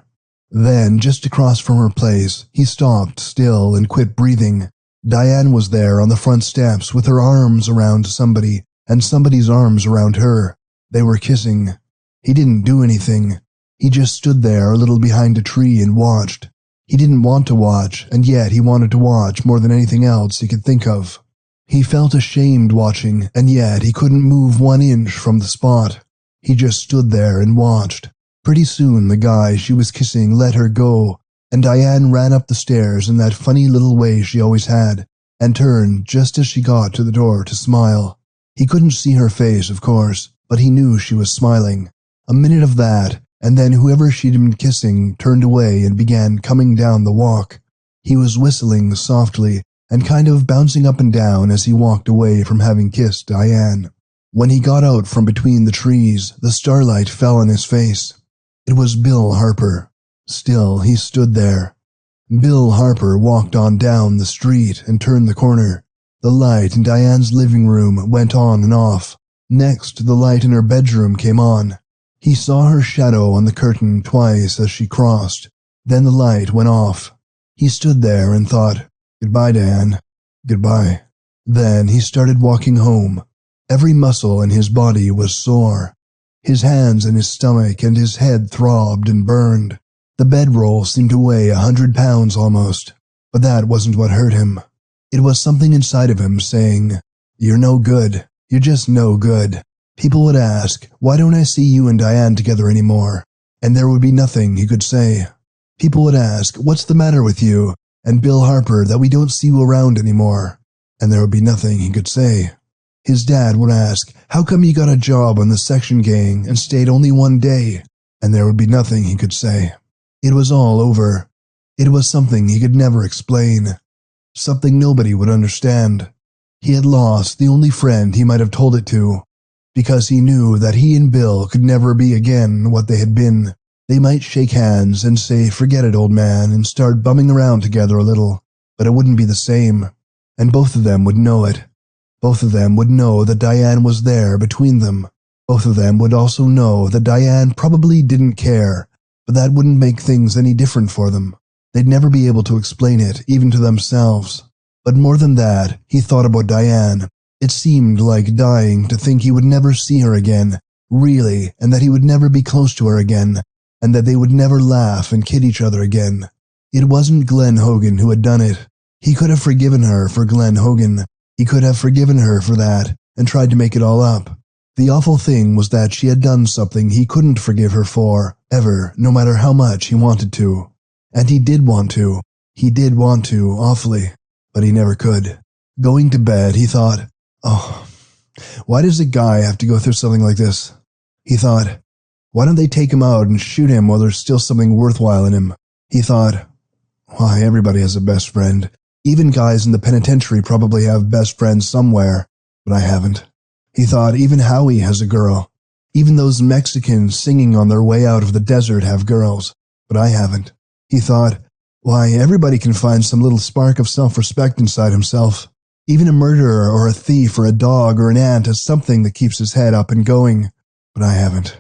Then, just across from her place, he stopped still and quit breathing. Diane was there on the front steps with her arms around somebody, and somebody's arms around her. They were kissing. He didn't do anything. He just stood there a little behind a tree and watched. He didn't want to watch, and yet he wanted to watch more than anything else he could think of. He felt ashamed watching, and yet he couldn't move 1 inch from the spot. He just stood there and watched. Pretty soon the guy she was kissing let her go, and Diane ran up the stairs in that funny little way she always had, and turned just as she got to the door to smile. He couldn't see her face, of course, but he knew she was smiling. A minute of that, and then whoever she'd been kissing turned away and began coming down the walk. He was whistling softly and kind of bouncing up and down as he walked away from having kissed Diane. When he got out from between the trees, the starlight fell on his face. It was Bill Harper. Still, he stood there. Bill Harper walked on down the street and turned the corner. The light in Diane's living room went on and off. Next, the light in her bedroom came on. He saw her shadow on the curtain twice as she crossed. Then the light went off. He stood there and thought, "Goodbye, Diane. Goodbye." Then he started walking home. Every muscle in his body was sore. His hands and his stomach and his head throbbed and burned. The bedroll seemed to weigh 100 pounds almost, but that wasn't what hurt him. It was something inside of him saying, "You're no good. You're just no good." People would ask, "Why don't I see you and Diane together anymore?" And there would be nothing he could say. People would ask, "What's the matter with you and Bill Harper that we don't see you around anymore?" And there would be nothing he could say. His dad would ask, "How come you got a job on the section gang and stayed only 1 day?" and there would be nothing he could say. It was all over. It was something he could never explain. Something nobody would understand. He had lost the only friend he might have told it to, because he knew that he and Bill could never be again what they had been. They might shake hands and say, "Forget it, old man," and start bumming around together a little, but it wouldn't be the same. And both of them would know it. Both of them would know that Diane was there between them. Both of them would also know that Diane probably didn't care, but that wouldn't make things any different for them. They'd never be able to explain it, even to themselves. But more than that, he thought about Diane. It seemed like dying to think he would never see her again, really, and that he would never be close to her again, and that they would never laugh and kid each other again. It wasn't Glenn Hogan who had done it. He could have forgiven her for Glenn Hogan. He could have forgiven her for that, and tried to make it all up. The awful thing was that she had done something he couldn't forgive her for, ever, no matter how much he wanted to. And he did want to. He did want to, awfully. But he never could. Going to bed, he thought, "Oh, why does a guy have to go through something like this?" He thought, "Why don't they take him out and shoot him while there's still something worthwhile in him?" He thought, "Why, everybody has a best friend. Even guys in the penitentiary probably have best friends somewhere, but I haven't." He thought, even Howie has a girl. Even those Mexicans singing on their way out of the desert have girls, but I haven't. He thought, why, everybody can find some little spark of self-respect inside himself. Even a murderer or a thief or a dog or an ant has something that keeps his head up and going, but I haven't.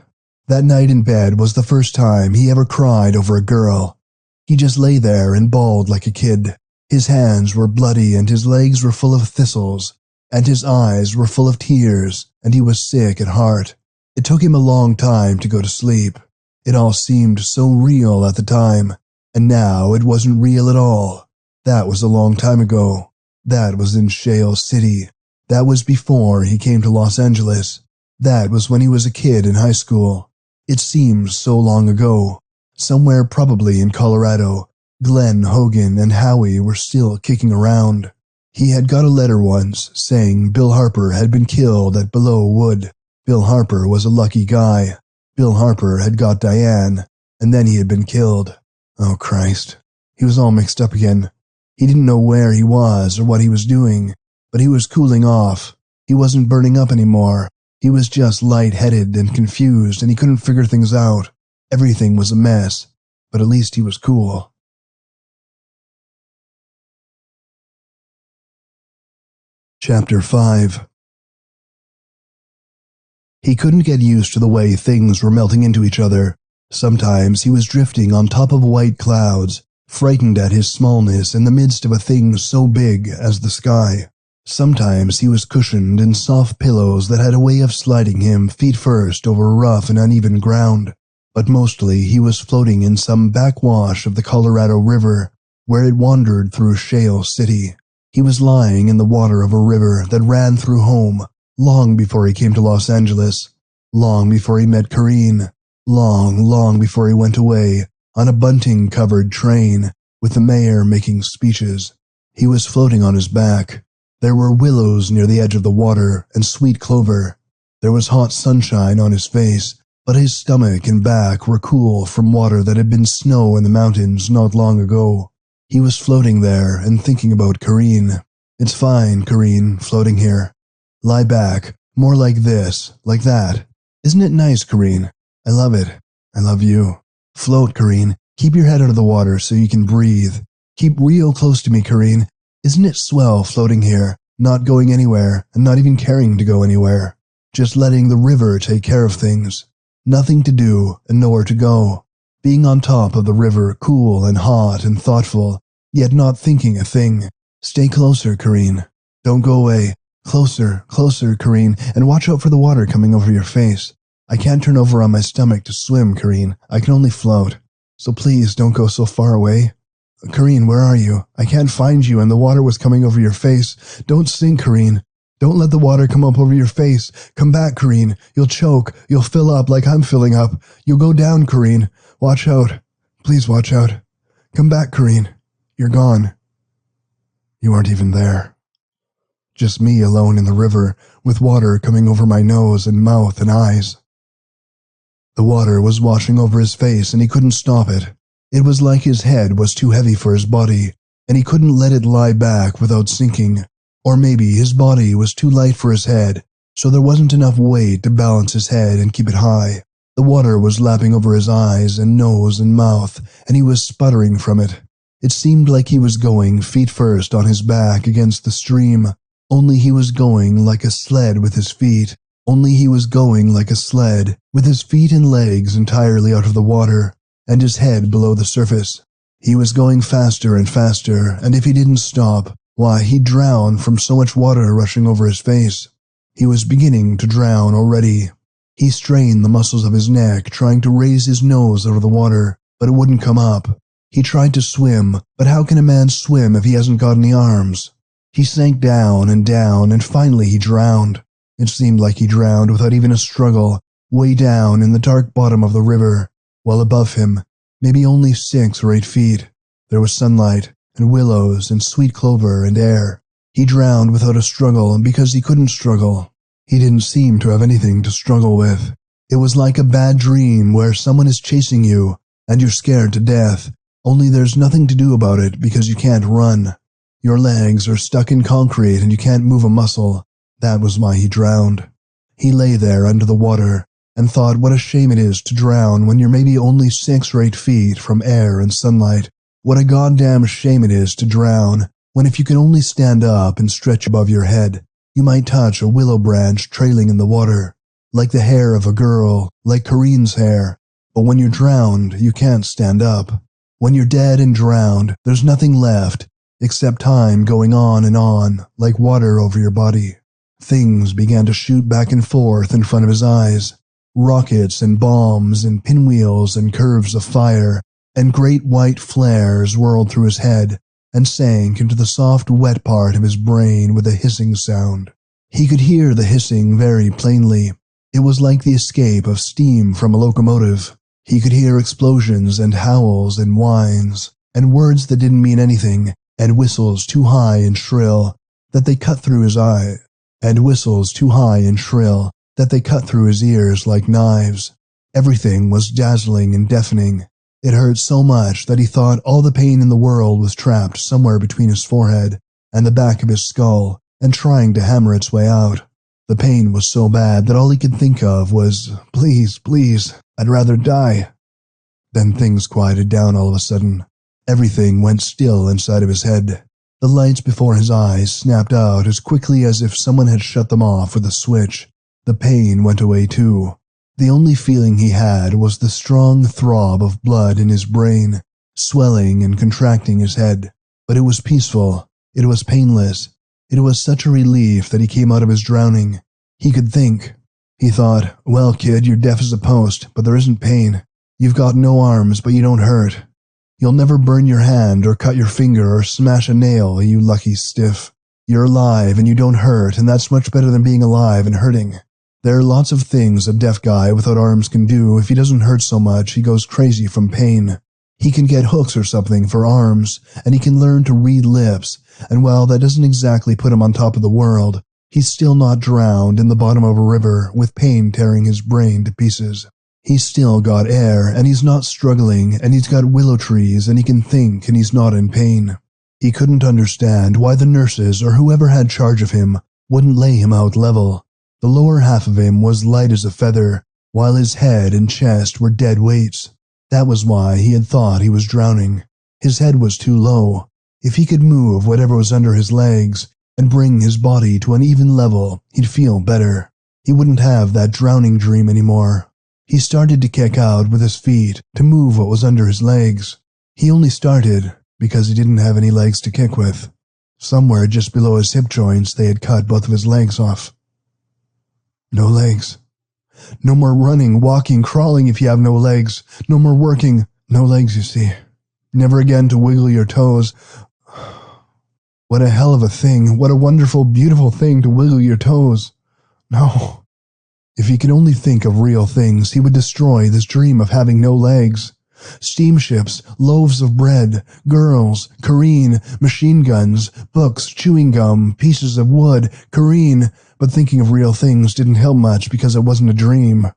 That night in bed was the first time he ever cried over a girl. He just lay there and bawled like a kid. His hands were bloody and his legs were full of thistles, and his eyes were full of tears, and he was sick at heart. It took him a long time to go to sleep. It all seemed so real at the time, and now it wasn't real at all. That was a long time ago. That was in Shale City. That was before he came to Los Angeles. That was when he was a kid in high school. It seems so long ago. Somewhere probably in Colorado, Glenn Hogan and Howie were still kicking around. He had got a letter once saying Bill Harper had been killed at Below Wood. Bill Harper was a lucky guy. Bill Harper had got Diane, and then he had been killed. Oh, Christ. He was all mixed up again. He didn't know where he was or what he was doing, but he was cooling off. He wasn't burning up anymore. He was just light-headed and confused, and he couldn't figure things out. Everything was a mess, but at least he was cool. Chapter 5. He couldn't get used to the way things were melting into each other. Sometimes he was drifting on top of white clouds, frightened at his smallness in the midst of a thing so big as the sky. Sometimes he was cushioned in soft pillows that had a way of sliding him feet first over rough and uneven ground. But mostly he was floating in some backwash of the Colorado River, where it wandered through Shale City. He was lying in the water of a river that ran through home, long before he came to Los Angeles, long before he met Corrine, long before he went away on a bunting-covered train with the mayor making speeches. He was floating on his back. There were willows near the edge of the water and sweet clover. There was hot sunshine on his face, but his stomach and back were cool from water that had been snow in the mountains not long ago. He was floating there and thinking about Corrine. It's fine, Corrine, floating here. Lie back, more like this, like that. Isn't it nice, Corrine? I love it. I love you. Float, Corrine. Keep your head out of the water so you can breathe. Keep real close to me, Corrine. Isn't it swell floating here, not going anywhere and not even caring to go anywhere? Just letting the river take care of things. Nothing to do and nowhere to go. Being on top of the river, cool and hot and thoughtful, yet not thinking a thing. Stay closer, Corrine. Don't go away. Closer, closer, Corrine, and watch out for the water coming over your face. I can't turn over on my stomach to swim, Corrine. I can only float. So please don't go so far away. Corrine, where are you? I can't find you and the water was coming over your face. Don't sink, Corrine. Don't let the water come up over your face. Come back, Corrine. You'll choke. You'll fill up like I'm filling up. You'll go down, Corrine. Watch out. Please watch out. Come back, Corrine. You're gone. You aren't even there. Just me alone in the river, with water coming over my nose and mouth and eyes. The water was washing over his face and he couldn't stop it. It was like his head was too heavy for his body, and he couldn't let it lie back without sinking. Or maybe his body was too light for his head, so there wasn't enough weight to balance his head and keep it high. The water was lapping over his eyes and nose and mouth, and he was sputtering from it. It seemed like he was going feet first on his back against the stream, only he was going like a sled with his feet. Only he was going like a sled, with his feet and legs entirely out of the water, and his head below the surface. He was going faster and faster, and if he didn't stop, why, he'd drown from so much water rushing over his face. He was beginning to drown already. He strained the muscles of his neck, trying to raise his nose out of the water, but it wouldn't come up. He tried to swim, but how can a man swim if he hasn't got any arms? He sank down, and finally he drowned. It seemed like he drowned without even a struggle, way down in the dark bottom of the river, while above him, maybe only 6 or 8 feet, there was sunlight, and willows, and sweet clover, and air. He drowned without a struggle, and because he couldn't struggle, he didn't seem to have anything to struggle with. It was like a bad dream where someone is chasing you, and you're scared to death, only there's nothing to do about it because you can't run. Your legs are stuck in concrete and you can't move a muscle. That was why he drowned. He lay there under the water, and thought what a shame it is to drown when you're maybe only 6 or 8 feet from air and sunlight. What a goddamn shame it is to drown when if you can only stand up and stretch above your head, you might touch a willow branch trailing in the water, like the hair of a girl, like Corinne's hair. But when you're drowned, you can't stand up. When you're dead and drowned, there's nothing left except time going on, like water over your body. Things began to shoot back and forth in front of his eyes. Rockets and bombs and pinwheels and curves of fire and great white flares whirled through his head and sank into the soft wet part of his brain with a hissing sound. He could hear the hissing very plainly. It was like the escape of steam from a locomotive. He could hear explosions and howls and whines and words that didn't mean anything and whistles too high and shrill that they cut through his eye and whistles too high and shrill that they cut through his ears like knives. Everything was dazzling and deafening. It hurt so much that he thought all the pain in the world was trapped somewhere between his forehead and the back of his skull and trying to hammer its way out. The pain was so bad that all he could think of was, please, please, I'd rather die. Then things quieted down all of a sudden. Everything went still inside of his head. The lights before his eyes snapped out as quickly as if someone had shut them off with a switch. The pain went away too. The only feeling he had was the strong throb of blood in his brain, swelling and contracting his head. But it was peaceful. It was painless. It was such a relief that he came out of his drowning. He could think. He thought, well, kid, you're deaf as a post, but there isn't pain. You've got no arms, but you don't hurt. You'll never burn your hand or cut your finger or smash a nail, you lucky stiff. You're alive and you don't hurt, and that's much better than being alive and hurting. There are lots of things a deaf guy without arms can do. If he doesn't hurt so much, he goes crazy from pain. He can get hooks or something for arms, and he can learn to read lips, and while that doesn't exactly put him on top of the world, he's still not drowned in the bottom of a river with pain tearing his brain to pieces. He's still got air, and he's not struggling, and he's got willow trees, and he can think, and he's not in pain. He couldn't understand why the nurses or whoever had charge of him wouldn't lay him out level. The lower half of him was light as a feather, while his head and chest were dead weights. That was why he had thought he was drowning. His head was too low. If he could move whatever was under his legs and bring his body to an even level, he'd feel better. He wouldn't have that drowning dream anymore. He started to kick out with his feet to move what was under his legs. He only started because he didn't have any legs to kick with. Somewhere just below his hip joints, they had cut both of his legs off. No legs. No more running, walking, crawling if you have no legs. No more working. No legs, you see. Never again to wiggle your toes. What a hell of a thing. What a wonderful, beautiful thing to wiggle your toes. No. If he could only think of real things, he would destroy this dream of having no legs. Steamships, loaves of bread, girls, Corinne, machine guns, books, chewing gum, pieces of wood, Corinne. But thinking of real things didn't help much because it wasn't a dream.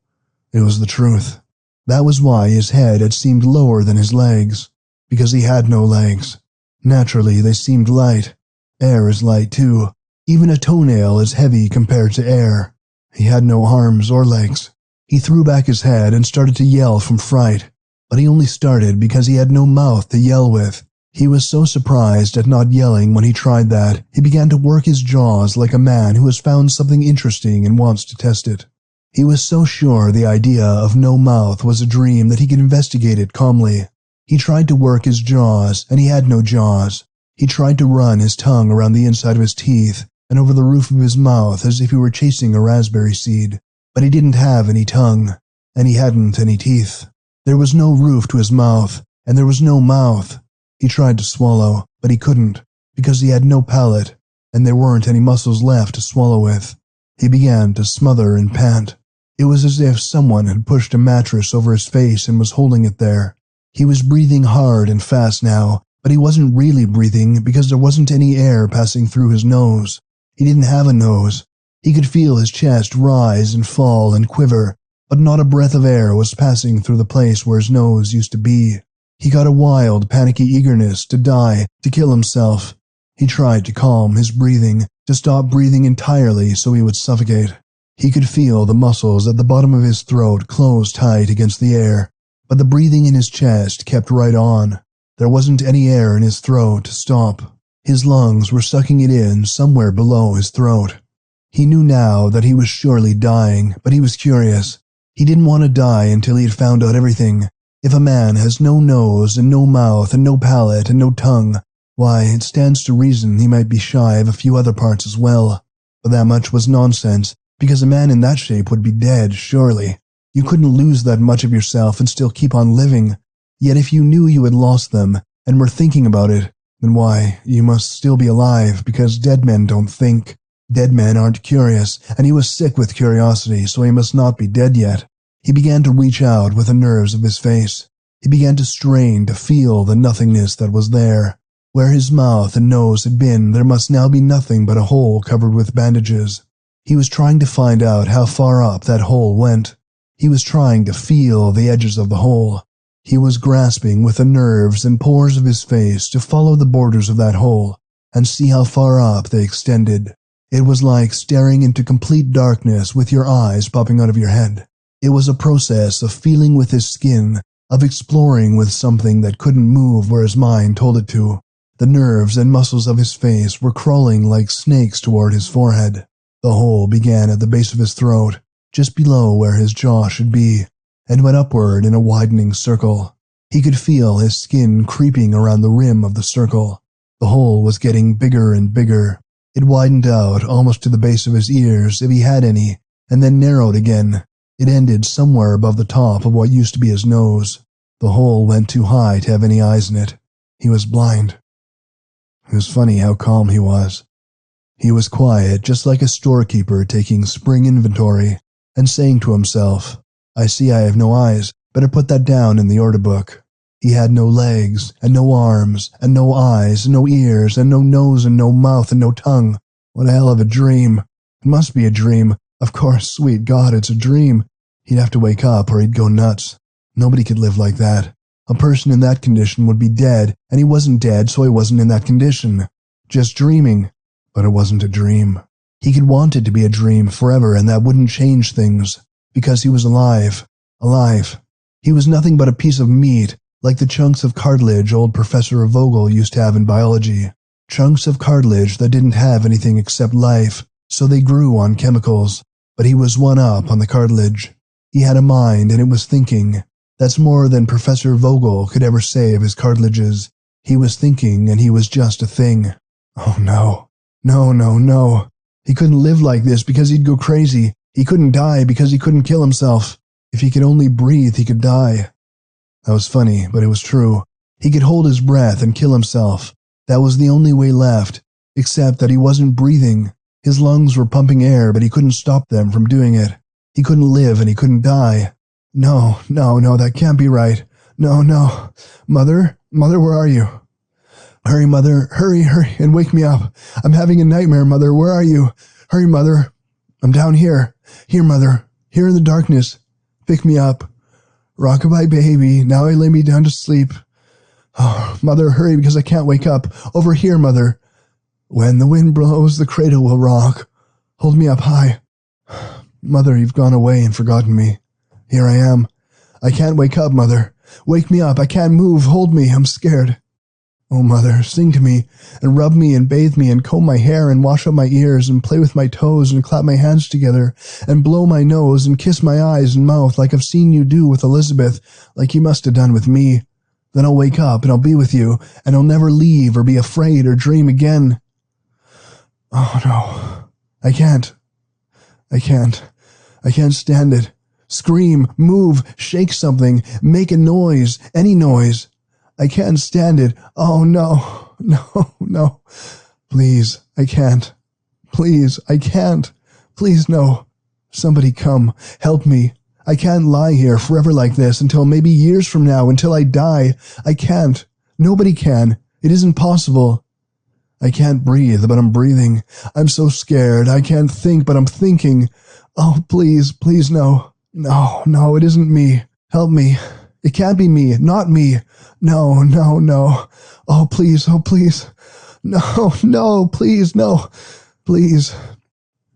It was the truth. That was why his head had seemed lower than his legs, because he had no legs. Naturally, they seemed light. Air is light too. Even a toenail is heavy compared to air. He had no arms or legs. He threw back his head and started to yell from fright, but he only started because he had no mouth to yell with. He was so surprised at not yelling when he tried that, he began to work his jaws like a man who has found something interesting and wants to test it. He was so sure the idea of no mouth was a dream that he could investigate it calmly. He tried to work his jaws, and he had no jaws. He tried to run his tongue around the inside of his teeth and over the roof of his mouth as if he were chasing a raspberry seed. But he didn't have any tongue, and he hadn't any teeth. There was no roof to his mouth, and there was no mouth. He tried to swallow, but he couldn't, because he had no palate, and there weren't any muscles left to swallow with. He began to smother and pant. It was as if someone had pushed a mattress over his face and was holding it there. He was breathing hard and fast now, but he wasn't really breathing because there wasn't any air passing through his nose. He didn't have a nose. He could feel his chest rise and fall and quiver, but not a breath of air was passing through the place where his nose used to be. He got a wild, panicky eagerness to die, to kill himself. He tried to calm his breathing, to stop breathing entirely so he would suffocate. He could feel the muscles at the bottom of his throat close tight against the air, but the breathing in his chest kept right on. There wasn't any air in his throat to stop. His lungs were sucking it in somewhere below his throat. He knew now that he was surely dying, but he was curious. He didn't want to die until he had found out everything. If a man has no nose and no mouth and no palate and no tongue, why, it stands to reason he might be shy of a few other parts as well. But that much was nonsense, because a man in that shape would be dead, surely. You couldn't lose that much of yourself and still keep on living. Yet if you knew you had lost them, and were thinking about it, then why, you must still be alive, because dead men don't think. Dead men aren't curious, and he was sick with curiosity, so he must not be dead yet. He began to reach out with the nerves of his face. He began to strain to feel the nothingness that was there. Where his mouth and nose had been, there must now be nothing but a hole covered with bandages. He was trying to find out how far up that hole went. He was trying to feel the edges of the hole. He was grasping with the nerves and pores of his face to follow the borders of that hole and see how far up they extended. It was like staring into complete darkness with your eyes popping out of your head. It was a process of feeling with his skin, of exploring with something that couldn't move where his mind told it to. The nerves and muscles of his face were crawling like snakes toward his forehead. The hole began at the base of his throat, just below where his jaw should be, and went upward in a widening circle. He could feel his skin creeping around the rim of the circle. The hole was getting bigger and bigger. It widened out almost to the base of his ears, if he had any, and then narrowed again. It ended somewhere above the top of what used to be his nose. The hole went too high to have any eyes in it. He was blind. It was funny how calm he was. He was quiet, just like a storekeeper taking spring inventory, and saying to himself, "I see I have no eyes, better put that down in the order book." He had no legs, and no arms, and no eyes, and no ears, and no nose, and no mouth, and no tongue. What a hell of a dream. It must be a dream. Of course, sweet God, it's a dream. He'd have to wake up or he'd go nuts. Nobody could live like that. A person in that condition would be dead, and he wasn't dead, so he wasn't in that condition. Just dreaming. But it wasn't a dream. He could want it to be a dream forever, and that wouldn't change things, because he was alive. Alive. He was nothing but a piece of meat, like the chunks of cartilage old Professor Vogel used to have in biology. Chunks of cartilage that didn't have anything except life, so they grew on chemicals. But he was one up on the cartilage. He had a mind, and it was thinking. That's more than Professor Vogel could ever say of his cartilages. He was thinking, and he was just a thing. Oh no. No, no, no. He couldn't live like this because he'd go crazy. He couldn't die because he couldn't kill himself. If he could only breathe, he could die. That was funny, but it was true. He could hold his breath and kill himself. That was the only way left, except that he wasn't breathing. His lungs were pumping air, but he couldn't stop them from doing it. He couldn't live and he couldn't die. No, no, no, that can't be right. No, no. Mother, where are you? Hurry, Mother, hurry, and wake me up. I'm having a nightmare, Mother, where are you? Hurry, Mother. I'm down here. Here, Mother, here in the darkness. Pick me up. Rockabye baby, now I lay me down to sleep. Oh, Mother, hurry because I can't wake up. Over here, Mother. When the wind blows, the cradle will rock. Hold me up high. Mother, you've gone away and forgotten me. Here I am. I can't wake up, Mother. Wake me up. I can't move. Hold me. I'm scared. Oh, Mother, sing to me, and rub me, and bathe me, and comb my hair, and wash up my ears, and play with my toes, and clap my hands together, and blow my nose, and kiss my eyes and mouth like I've seen you do with Elizabeth, like you must have done with me. Then I'll wake up, and I'll be with you, and I'll never leave or be afraid or dream again. Oh, no. I can't stand it. Scream, move, shake something, make a noise, any noise. I can't stand it. Oh, no, no. Please, I can't. Please, I can't. Please, no. Somebody come. Help me. I can't lie here forever like this until maybe years from now, until I die. I can't. Nobody can. It isn't possible. I can't breathe, but I'm breathing. I'm so scared. I can't think, but I'm thinking. Oh, please, no. No, it isn't me. Help me. It can't be me, not me. No. Oh, please. No, please, no. Please.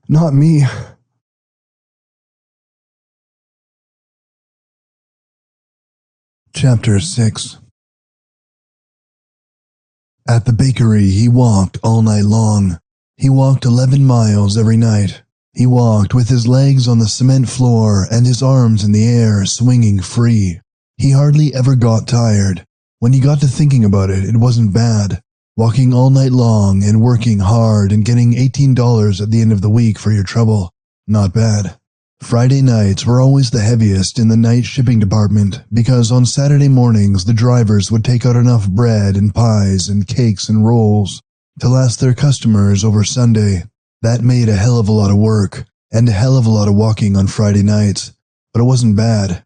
Not me. Chapter 6. At the bakery, he walked all night long. He walked 11 miles every night. He walked with his legs on the cement floor and his arms in the air, swinging free. He hardly ever got tired. When he got to thinking about it, it wasn't bad. Walking all night long and working hard and getting $18 at the end of the week for your trouble. Not bad. Friday nights were always the heaviest in the night shipping department because on Saturday mornings the drivers would take out enough bread and pies and cakes and rolls to last their customers over Sunday. That made a hell of a lot of work and a hell of a lot of walking on Friday nights, but it wasn't bad.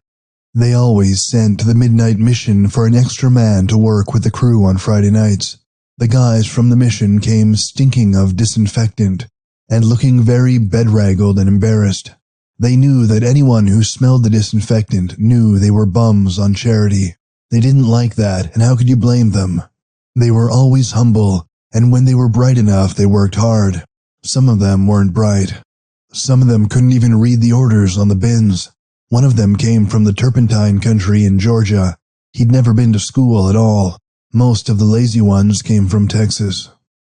They always sent the midnight mission for an extra man to work with the crew on Friday nights. The guys from the mission came stinking of disinfectant and looking very bedraggled and embarrassed. They knew that anyone who smelled the disinfectant knew they were bums on charity. They didn't like that, and how could you blame them? They were always humble, and when they were bright enough, they worked hard. Some of them weren't bright. Some of them couldn't even read the orders on the bins. One of them came from the turpentine country in Georgia. He'd never been to school at all. Most of the lazy ones came from Texas.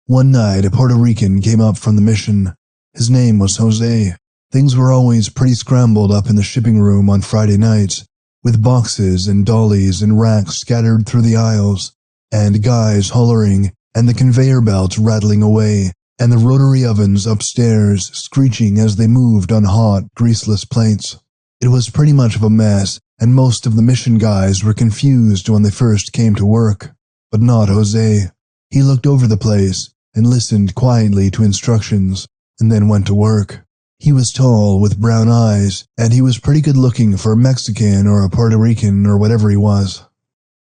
One night, a Puerto Rican came up from the mission. His name was Jose. Things were always pretty scrambled up in the shipping room on Friday nights, with boxes and dollies and racks scattered through the aisles, and guys hollering, and the conveyor belts rattling away, and the rotary ovens upstairs screeching as they moved on hot, greaseless plates. It was pretty much of a mess, and most of the mission guys were confused when they first came to work. But not Jose. He looked over the place and listened quietly to instructions, and then went to work. He was tall with brown eyes, and he was pretty good looking for a Mexican or a Puerto Rican or whatever he was.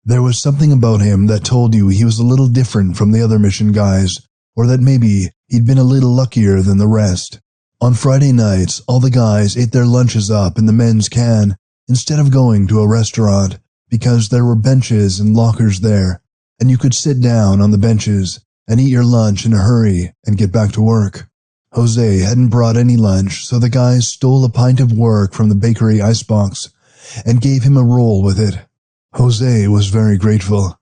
There was something about him that told you he was a little different from the other mission guys, or that maybe he'd been a little luckier than the rest. On Friday nights, all the guys ate their lunches up in the men's can instead of going to a restaurant because there were benches and lockers there, and you could sit down on the benches and eat your lunch in a hurry and get back to work. Jose hadn't brought any lunch, so the guys stole a pint of work from the bakery icebox and gave him a roll with it. Jose was very grateful.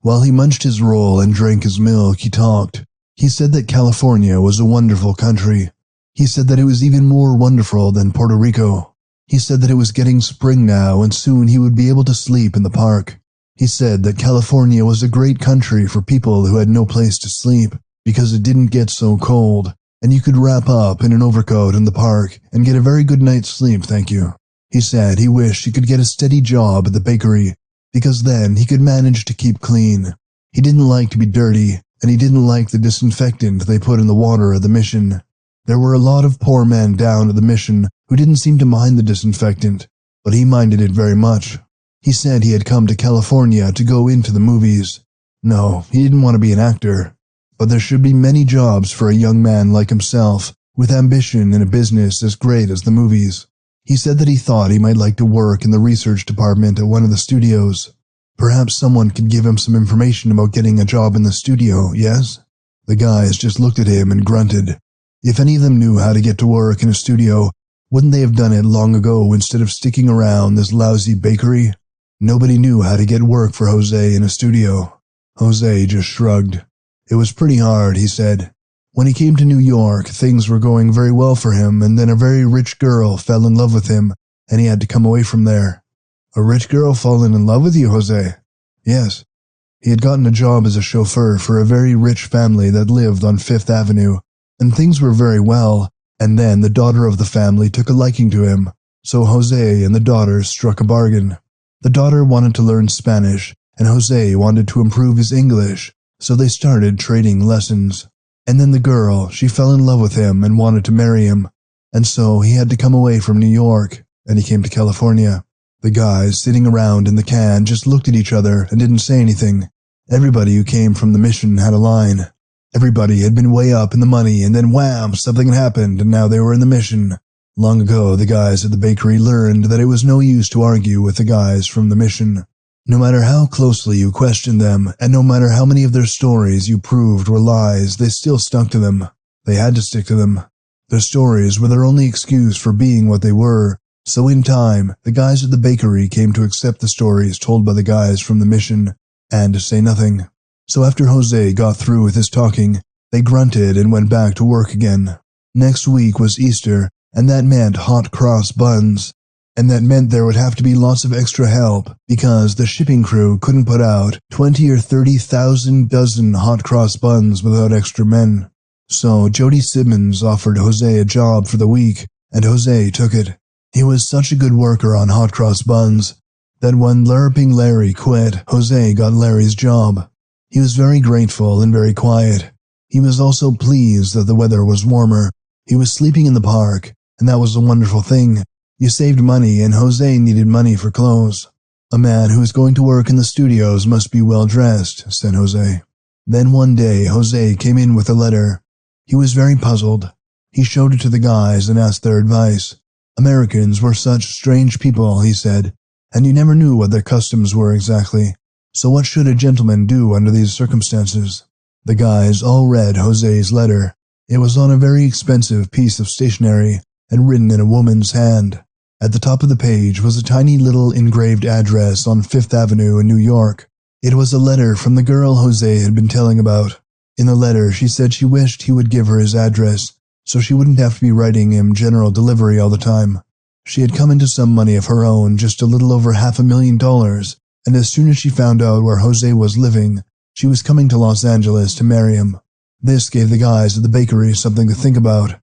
While he munched his roll and drank his milk, he talked. He said that California was a wonderful country. He said that it was even more wonderful than Puerto Rico. He said that it was getting spring now and soon he would be able to sleep in the park. He said that California was a great country for people who had no place to sleep because it didn't get so cold, and you could wrap up in an overcoat in the park and get a very good night's sleep, thank you. He said he wished he could get a steady job at the bakery because then he could manage to keep clean. He didn't like to be dirty, and he didn't like the disinfectant they put in the water at the mission. There were a lot of poor men down at the mission who didn't seem to mind the disinfectant, but he minded it very much. He said he had come to California to go into the movies. No, he didn't want to be an actor, but there should be many jobs for a young man like himself with ambition in a business as great as the movies. He said that he thought he might like to work in the research department at one of the studios. Perhaps someone could give him some information about getting a job in the studio, yes? The guys just looked at him and grunted. If any of them knew how to get to work in a studio, wouldn't they have done it long ago instead of sticking around this lousy bakery? Nobody knew how to get work for Jose in a studio. Jose just shrugged. It was pretty hard, he said. When he came to New York, things were going very well for him, and then a very rich girl fell in love with him, and he had to come away from there. A rich girl fallen in love with you, Jose? Yes. He had gotten a job as a chauffeur for a very rich family that lived on Fifth Avenue, and things were very well, and then the daughter of the family took a liking to him, so Jose and the daughter struck a bargain. The daughter wanted to learn Spanish, and Jose wanted to improve his English, so they started trading lessons. And then the girl, she fell in love with him and wanted to marry him, and so he had to come away from New York, and he came to California. The guys sitting around in the can just looked at each other and didn't say anything. Everybody who came from the mission had a line. Everybody had been way up in the money, and then wham, something had happened, and now they were in the mission. Long ago, the guys at the bakery learned that it was no use to argue with the guys from the mission. No matter how closely you questioned them, and no matter how many of their stories you proved were lies, they still stuck to them. They had to stick to them. Their stories were their only excuse for being what they were, so in time, the guys at the bakery came to accept the stories told by the guys from the mission, and to say nothing. So after Jose got through with his talking, they grunted and went back to work again. Next week was Easter, and that meant hot cross buns. And that meant there would have to be lots of extra help, because the shipping crew couldn't put out 20 or 30,000 dozen hot cross buns without extra men. So Jody Simmons offered Jose a job for the week, and Jose took it. He was such a good worker on hot cross buns that when LARPing Larry quit, Jose got Larry's job. He was very grateful and very quiet. He was also pleased that the weather was warmer. He was sleeping in the park, and that was a wonderful thing. You saved money, and Jose needed money for clothes. A man who is going to work in the studios must be well dressed, said Jose. Then one day, Jose came in with a letter. He was very puzzled. He showed it to the guys and asked their advice. Americans were such strange people, he said, and you never knew what their customs were exactly. So what should a gentleman do under these circumstances? The guys all read Jose's letter. It was on a very expensive piece of stationery and written in a woman's hand. At the top of the page was a tiny little engraved address on Fifth Avenue in New York. It was a letter from the girl Jose had been telling about. In the letter, she said she wished he would give her his address, so she wouldn't have to be writing him general delivery all the time. She had come into some money of her own, just a little over $500,000, and as soon as she found out where Jose was living, she was coming to Los Angeles to marry him. This gave the guys at the bakery something to think about.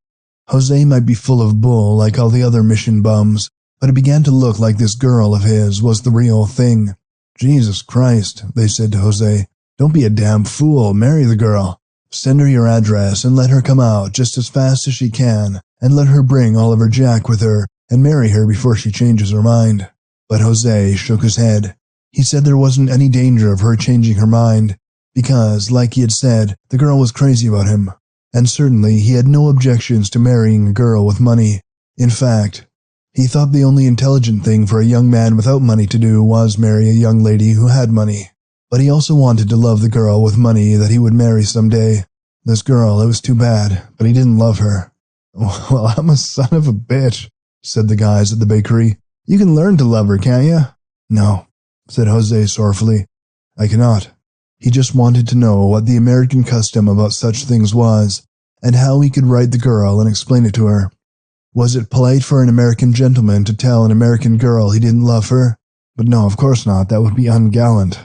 Jose might be full of bull like all the other mission bums, but it began to look like this girl of his was the real thing. Jesus Christ, they said to Jose, don't be a damn fool, marry the girl. Send her your address and let her come out just as fast as she can, and let her bring Oliver Jack with her and marry her before she changes her mind. But Jose shook his head. He said there wasn't any danger of her changing her mind, because, like he had said, the girl was crazy about him. And certainly he had no objections to marrying a girl with money. In fact, he thought the only intelligent thing for a young man without money to do was marry a young lady who had money. But he also wanted to love the girl with money that he would marry someday. This girl, it was too bad, but he didn't love her. Well, I'm a son of a bitch, said the guys at the bakery. You can learn to love her, can't you? No, said Jose sorrowfully. I cannot. He just wanted to know what the American custom about such things was, and how he could write the girl and explain it to her. Was it polite for an American gentleman to tell an American girl he didn't love her? But no, of course not, that would be ungallant.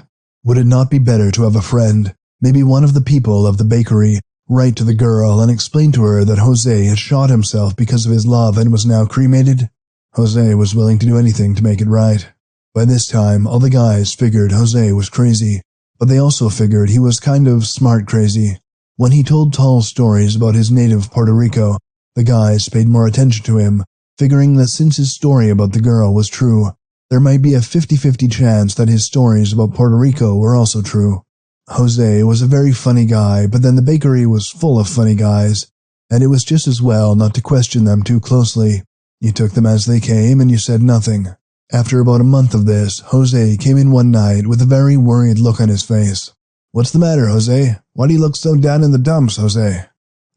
Would it not be better to have a friend, maybe one of the people of the bakery, write to the girl and explain to her that Jose had shot himself because of his love and was now cremated? Jose was willing to do anything to make it right. By this time, all the guys figured Jose was crazy, but they also figured he was kind of smart crazy. When he told tall stories about his native Puerto Rico, the guys paid more attention to him, figuring that since his story about the girl was true, there might be a 50-50 chance that his stories about Puerto Rico were also true. Jose was a very funny guy, but then the bakery was full of funny guys, and it was just as well not to question them too closely. You took them as they came and you said nothing. After about a month of this, Jose came in one night with a very worried look on his face. "What's the matter, Jose? Why do you look so down in the dumps, Jose?"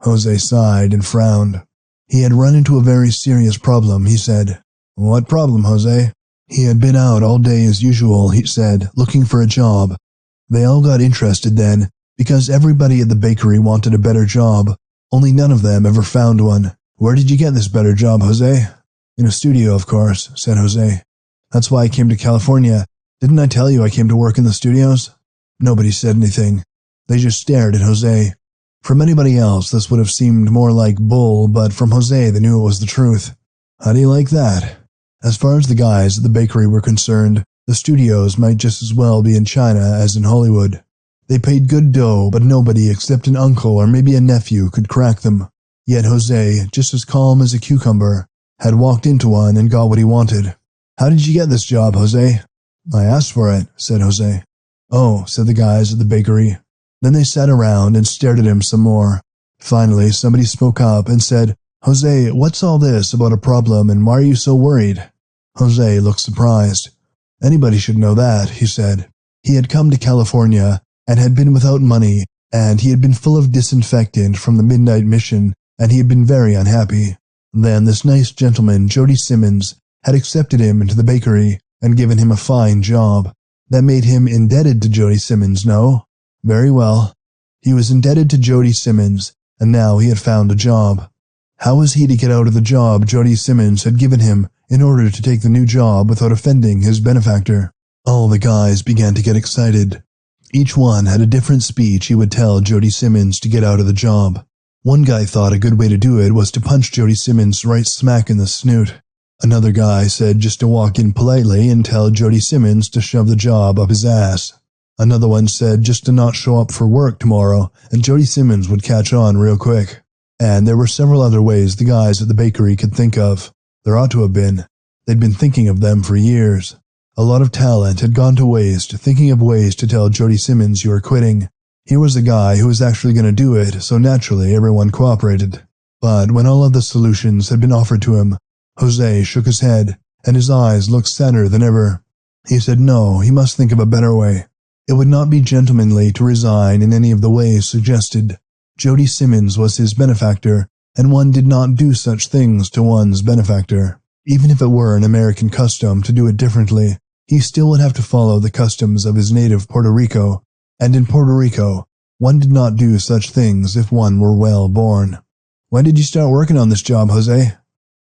Jose sighed and frowned. He had run into a very serious problem, he said. "What problem, Jose?" He had been out all day as usual, he said, looking for a job. They all got interested then, because everybody at the bakery wanted a better job. Only none of them ever found one. "Where did you get this better job, Jose?" "In a studio, of course," said Jose. "That's why I came to California. Didn't I tell you I came to work in the studios?" Nobody said anything. They just stared at Jose. From anybody else, this would have seemed more like bull, but from Jose, they knew it was the truth. "How do you like that?" As far as the guys at the bakery were concerned, the studios might just as well be in China as in Hollywood. They paid good dough, but nobody except an uncle or maybe a nephew could crack them. Yet Jose, just as calm as a cucumber, had walked into one and got what he wanted. "How did you get this job, Jose?" "I asked for it," said Jose. "Oh," said the guys at the bakery. Then they sat around and stared at him some more. Finally, somebody spoke up and said, "Jose, what's all this about a problem and why are you so worried?" Jose looked surprised. "Anybody should know that," he said. He had come to California and had been without money, and he had been full of disinfectant from the midnight mission, and he had been very unhappy. Then this nice gentleman, Jody Simmons, had accepted him into the bakery and given him a fine job. That made him indebted to Jody Simmons, no? Very well. He was indebted to Jody Simmons, and now he had found a job. How was he to get out of the job Jody Simmons had given him in order to take the new job without offending his benefactor? All the guys began to get excited. Each one had a different speech he would tell Jody Simmons to get out of the job. One guy thought a good way to do it was to punch Jody Simmons right smack in the snoot. Another guy said just to walk in politely and tell Jody Simmons to shove the job up his ass. Another one said just to not show up for work tomorrow, and Jody Simmons would catch on real quick. And there were several other ways the guys at the bakery could think of. There ought to have been. They'd been thinking of them for years. A lot of talent had gone to waste thinking of ways to tell Jody Simmons you were quitting. Here was a guy who was actually going to do it, so naturally everyone cooperated. But when all of the solutions had been offered to him, Jose shook his head, and his eyes looked sadder than ever. He said no, he must think of a better way. It would not be gentlemanly to resign in any of the ways suggested. Jody Simmons was his benefactor, and one did not do such things to one's benefactor. Even if it were an American custom to do it differently, he still would have to follow the customs of his native Puerto Rico, and in Puerto Rico, one did not do such things if one were well born. "When did you start working on this job, Jose?"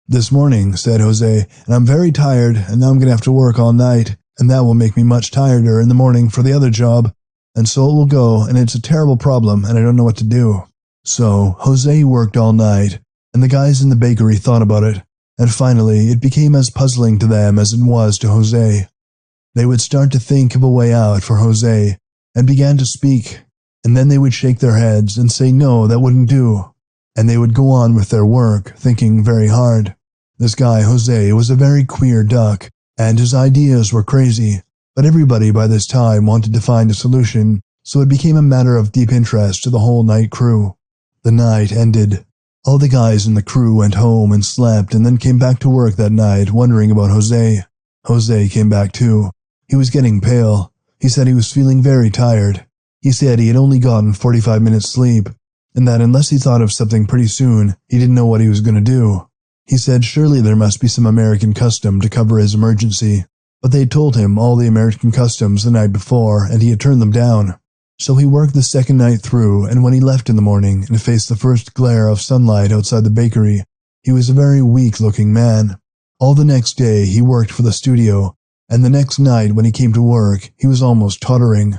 "This morning," said Jose, "and I'm very tired, and now I'm going to have to work all night, and that will make me much tireder in the morning for the other job, and so it will go, and it's a terrible problem, and I don't know what to do." So, Jose worked all night, and the guys in the bakery thought about it, and finally it became as puzzling to them as it was to Jose. They would start to think of a way out for Jose, and began to speak, and then they would shake their heads and say no, that wouldn't do, and they would go on with their work, thinking very hard. This guy, Jose, was a very queer duck, and his ideas were crazy, but everybody by this time wanted to find a solution, so it became a matter of deep interest to the whole night crew. The night ended. All the guys in the crew went home and slept and then came back to work that night wondering about Jose. Jose came back too. He was getting pale. He said he was feeling very tired. He said he had only gotten 45 minutes sleep, and that unless he thought of something pretty soon, he didn't know what he was going to do. He said surely there must be some American custom to cover his emergency, but they had told him all the American customs the night before, and he had turned them down. So he worked the second night through, and when he left in the morning and faced the first glare of sunlight outside the bakery, he was a very weak-looking man. All the next day he worked for the studio, and the next night when he came to work, he was almost tottering.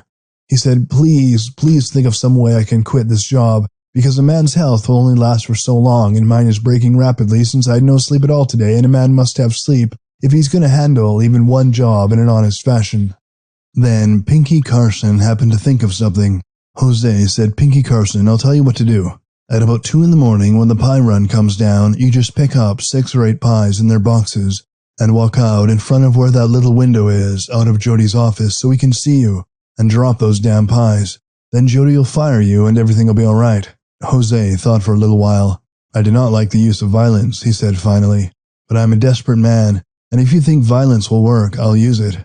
He said, please think of some way I can quit this job, because a man's health will only last for so long, and mine is breaking rapidly since I had no sleep at all today, and a man must have sleep if he's going to handle even one job in an honest fashion. Then Pinky Carson happened to think of something. Jose said, Pinky Carson, I'll tell you what to do. At about 2 in the morning when the pie run comes down, you just pick up 6 or 8 pies in their boxes and walk out in front of where that little window is out of Jody's office so we can see you, and drop those damn pies. Then Jody will fire you and everything will be all right. Jose thought for a little while. I do not like the use of violence, he said finally, but I'm a desperate man, and if you think violence will work, I'll use it."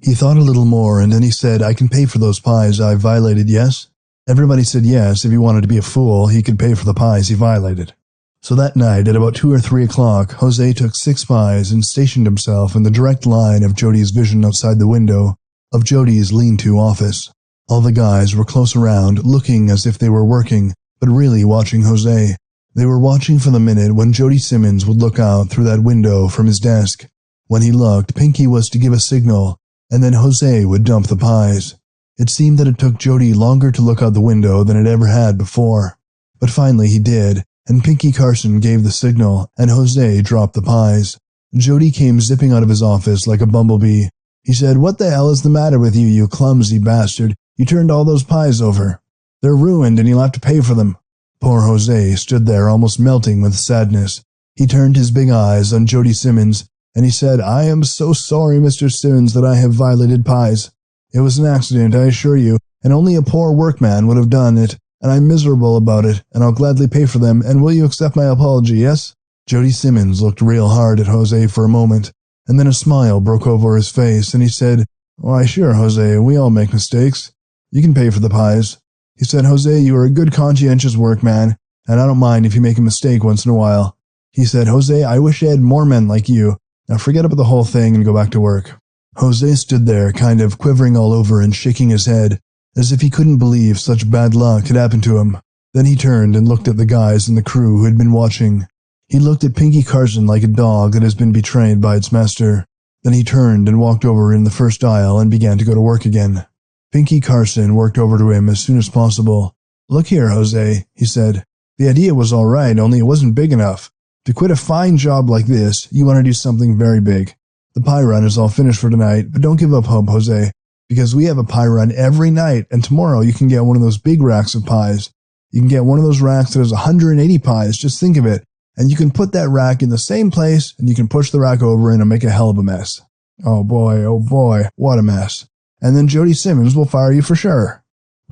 He thought a little more, and then he said, "I can pay for those pies I violated, yes?" Everybody said yes. If he wanted to be a fool, he could pay for the pies he violated. So that night, at about 2 or 3 o'clock, Jose took 6 pies and stationed himself in the direct line of Jody's vision outside the window of Jody's lean-to office. All the guys were close around, looking as if they were working, but really watching Jose. They were watching for the minute when Jody Simmons would look out through that window from his desk. When he looked, Pinky was to give a signal, and then Jose would dump the pies. It seemed that it took Jody longer to look out the window than it ever had before. But finally he did, and Pinky Carson gave the signal, and Jose dropped the pies. Jody came zipping out of his office like a bumblebee. He said, "What the hell is the matter with you, you clumsy bastard? You turned all those pies over. They're ruined and you'll have to pay for them." Poor Jose stood there almost melting with sadness. He turned his big eyes on Jody Simmons, and he said, "I am so sorry, Mr. Simmons, that I have violated pies. It was an accident, I assure you, and only a poor workman would have done it, and I'm miserable about it, and I'll gladly pay for them, and will you accept my apology, yes?" Jody Simmons looked real hard at Jose for a moment, and then a smile broke over his face, and he said, "Why, sure, Jose, we all make mistakes. You can pay for the pies." He said, "Jose, you are a good conscientious workman, and I don't mind if you make a mistake once in a while." He said, "Jose, I wish I had more men like you. Now forget about the whole thing and go back to work." Jose stood there, kind of quivering all over and shaking his head, as if he couldn't believe such bad luck had happened to him. Then he turned and looked at the guys in the crew who had been watching. He looked at Pinky Carson like a dog that has been betrayed by its master. Then he turned and walked over in the first aisle and began to go to work again. Pinky Carson worked over to him as soon as possible. "Look here, Jose," he said. "The idea was all right, only it wasn't big enough. To quit a fine job like this, you want to do something very big. The pie run is all finished for tonight, but don't give up hope, Jose, because we have a pie run every night, and tomorrow you can get one of those big racks of pies. You can get one of those racks that has 180 pies, just think of it, and you can put that rack in the same place, and you can push the rack over and make a hell of a mess. Oh boy, what a mess. And then Jody Simmons will fire you for sure."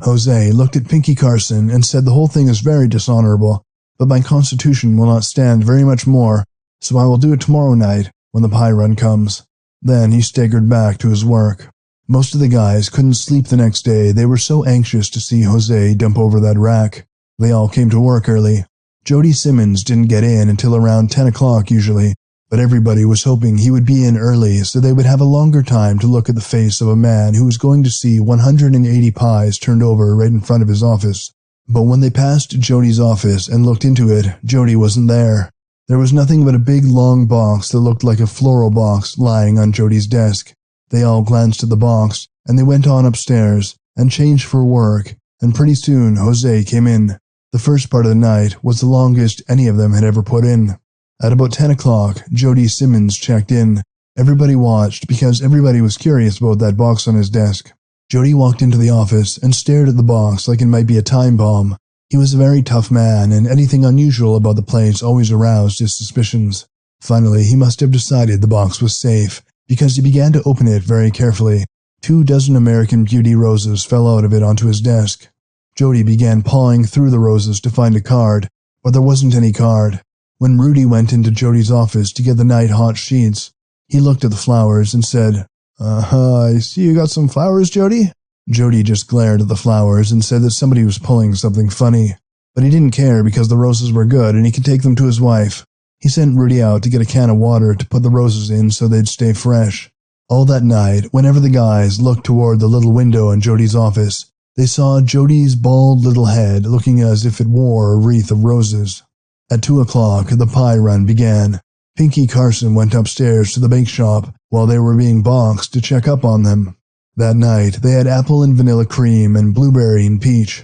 Jose looked at Pinky Carson and said, "The whole thing is very dishonorable, but my constitution will not stand very much more, so I will do it tomorrow night when the pie run comes." Then he staggered back to his work. Most of the guys couldn't sleep the next day. They were so anxious to see Jose dump over that rack. They all came to work early. Jody Simmons didn't get in until around 10 o'clock usually, but everybody was hoping he would be in early so they would have a longer time to look at the face of a man who was going to see 180 pies turned over right in front of his office. But when they passed Jody's office and looked into it, Jody wasn't there. There was nothing but a big long box that looked like a floral box lying on Jody's desk. They all glanced at the box, and they went on upstairs and changed for work, and pretty soon Jose came in. The first part of the night was the longest any of them had ever put in. At about 10 o'clock, Jody Simmons checked in. Everybody watched because everybody was curious about that box on his desk. Jody walked into the office and stared at the box like it might be a time bomb. He was a very tough man, and anything unusual about the place always aroused his suspicions. Finally, he must have decided the box was safe, because he began to open it very carefully. 24 American Beauty roses fell out of it onto his desk. Jody began pawing through the roses to find a card, but there wasn't any card. When Rudy went into Jody's office to get the night hot sheets, he looked at the flowers and said, I see you got some flowers, Jody?" Jody just glared at the flowers and said that somebody was pulling something funny. But he didn't care because the roses were good and he could take them to his wife. He sent Rudy out to get a can of water to put the roses in so they'd stay fresh. All that night, whenever the guys looked toward the little window in Jody's office, they saw Jody's bald little head looking as if it wore a wreath of roses. At 2 o'clock, the pie run began. Pinky Carson went upstairs to the bake shop while they were being boxed to check up on them. That night, they had apple and vanilla cream and blueberry and peach.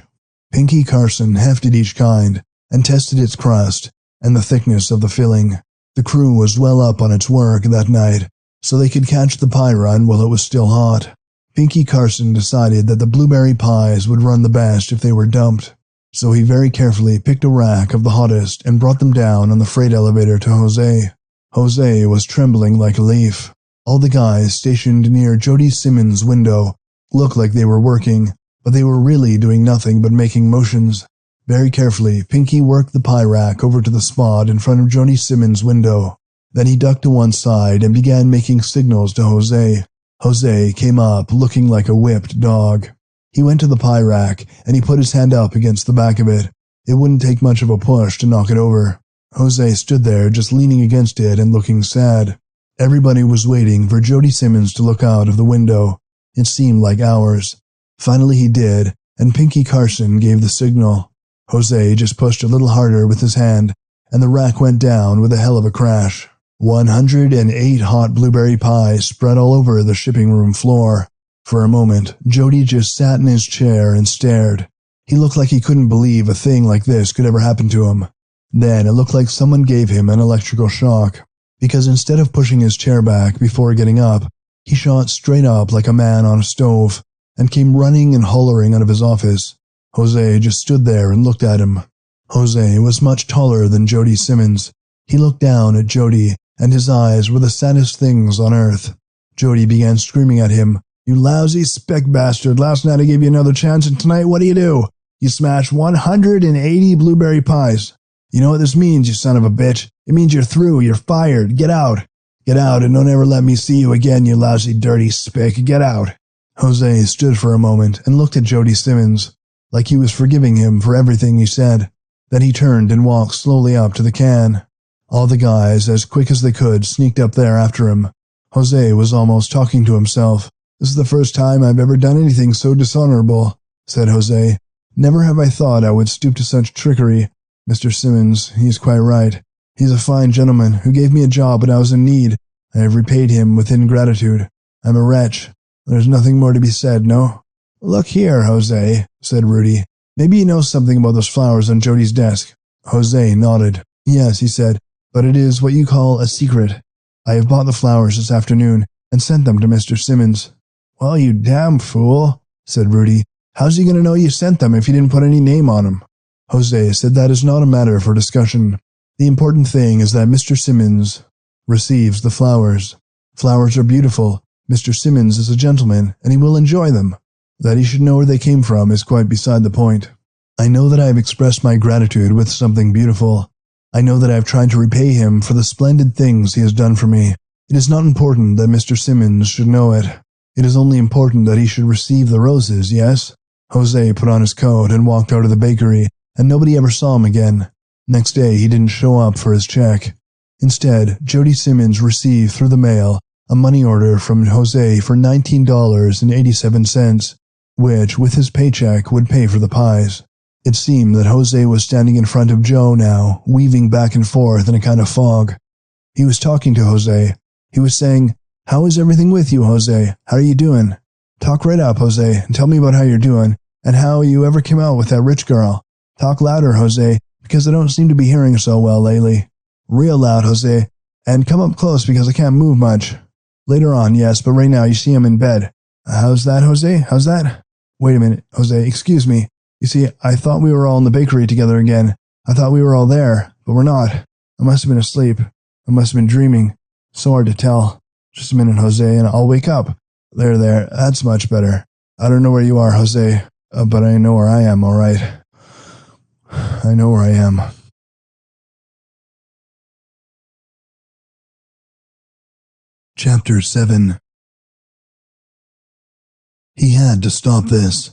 Pinky Carson hefted each kind and tested its crust and the thickness of the filling. The crew was well up on its work that night, so they could catch the pie run while it was still hot. Pinky Carson decided that the blueberry pies would run the best if they were dumped, so he very carefully picked a rack of the hottest and brought them down on the freight elevator to Jose. Jose was trembling like a leaf. All the guys stationed near Jody Simmons' window looked like they were working, but they were really doing nothing but making motions. Very carefully, Pinky worked the pie rack over to the spot in front of Jody Simmons' window. Then he ducked to one side and began making signals to Jose. Jose came up looking like a whipped dog. He went to the pie rack and he put his hand up against the back of it. It wouldn't take much of a push to knock it over. Jose stood there just leaning against it and looking sad. Everybody was waiting for Jody Simmons to look out of the window. It seemed like hours. Finally he did, and Pinky Carson gave the signal. Jose just pushed a little harder with his hand, and the rack went down with a hell of a crash. 108 hot blueberry pies spread all over the shipping room floor. For a moment, Jody just sat in his chair and stared. He looked like he couldn't believe a thing like this could ever happen to him. Then it looked like someone gave him an electrical shock, because instead of pushing his chair back before getting up, he shot straight up like a man on a stove, and came running and hollering out of his office. Jose just stood there and looked at him. Jose was much taller than Jody Simmons. He looked down at Jody, and his eyes were the saddest things on earth. Jody began screaming at him, "You lousy speck bastard, last night I gave you another chance, and tonight what do? You smashed 180 blueberry pies. You know what this means, you son of a bitch? It means you're through, you're fired, get out. Get out and don't ever let me see you again, you lousy dirty spick, get out." Jose stood for a moment and looked at Jody Simmons, like he was forgiving him for everything he said. Then he turned and walked slowly up to the can. All the guys, as quick as they could, sneaked up there after him. Jose was almost talking to himself. "This is the first time I've ever done anything so dishonorable," said Jose. "Never have I thought I would stoop to such trickery. Mr. Simmons, he's quite right. He's a fine gentleman who gave me a job when I was in need. I have repaid him with ingratitude. I'm a wretch. There's nothing more to be said, no?" "Look here, Jose," said Rudy. "Maybe you know something about those flowers on Jody's desk." Jose nodded. "Yes," he said, "but it is what you call a secret. I have bought the flowers this afternoon and sent them to Mr. Simmons." "Well, you damn fool," said Rudy. "How's he going to know you sent them if you didn't put any name on them?" Jose said that is not a matter for discussion. The important thing is that Mr. Simmons receives the flowers. Flowers are beautiful. Mr. Simmons is a gentleman, and he will enjoy them. That he should know where they came from is quite beside the point. I know that I have expressed my gratitude with something beautiful. I know that I have tried to repay him for the splendid things he has done for me. It is not important that Mr. Simmons should know it. It is only important that he should receive the roses, yes? Jose put on his coat and walked out of the bakery, and nobody ever saw him again. Next day he didn't show up for his check. Instead, Jody Simmons received through the mail a money order from Jose for $19.87, which, with his paycheck, would pay for the pies. It seemed that Jose was standing in front of Joe now, weaving back and forth in a kind of fog. He was talking to Jose. He was saying, "How is everything with you, Jose? How are you doing? Talk right up, Jose, and tell me about how you're doing, and how you ever came out with that rich girl. Talk louder, Jose, because I don't seem to be hearing so well lately. Real loud, Jose, and come up close because I can't move much. Later on, yes, but right now you see I'm in bed. How's that, Jose? How's that? Wait a minute, Jose, excuse me. You see, I thought we were all in the bakery together again. I thought we were all there, but we're not. I must have been asleep. I must have been dreaming. So hard to tell. Just a minute, Jose, and I'll wake up. There, that's much better. I don't know where you are, Jose, but I know where I am, all right. I know where I am." Chapter 7. He had to stop this.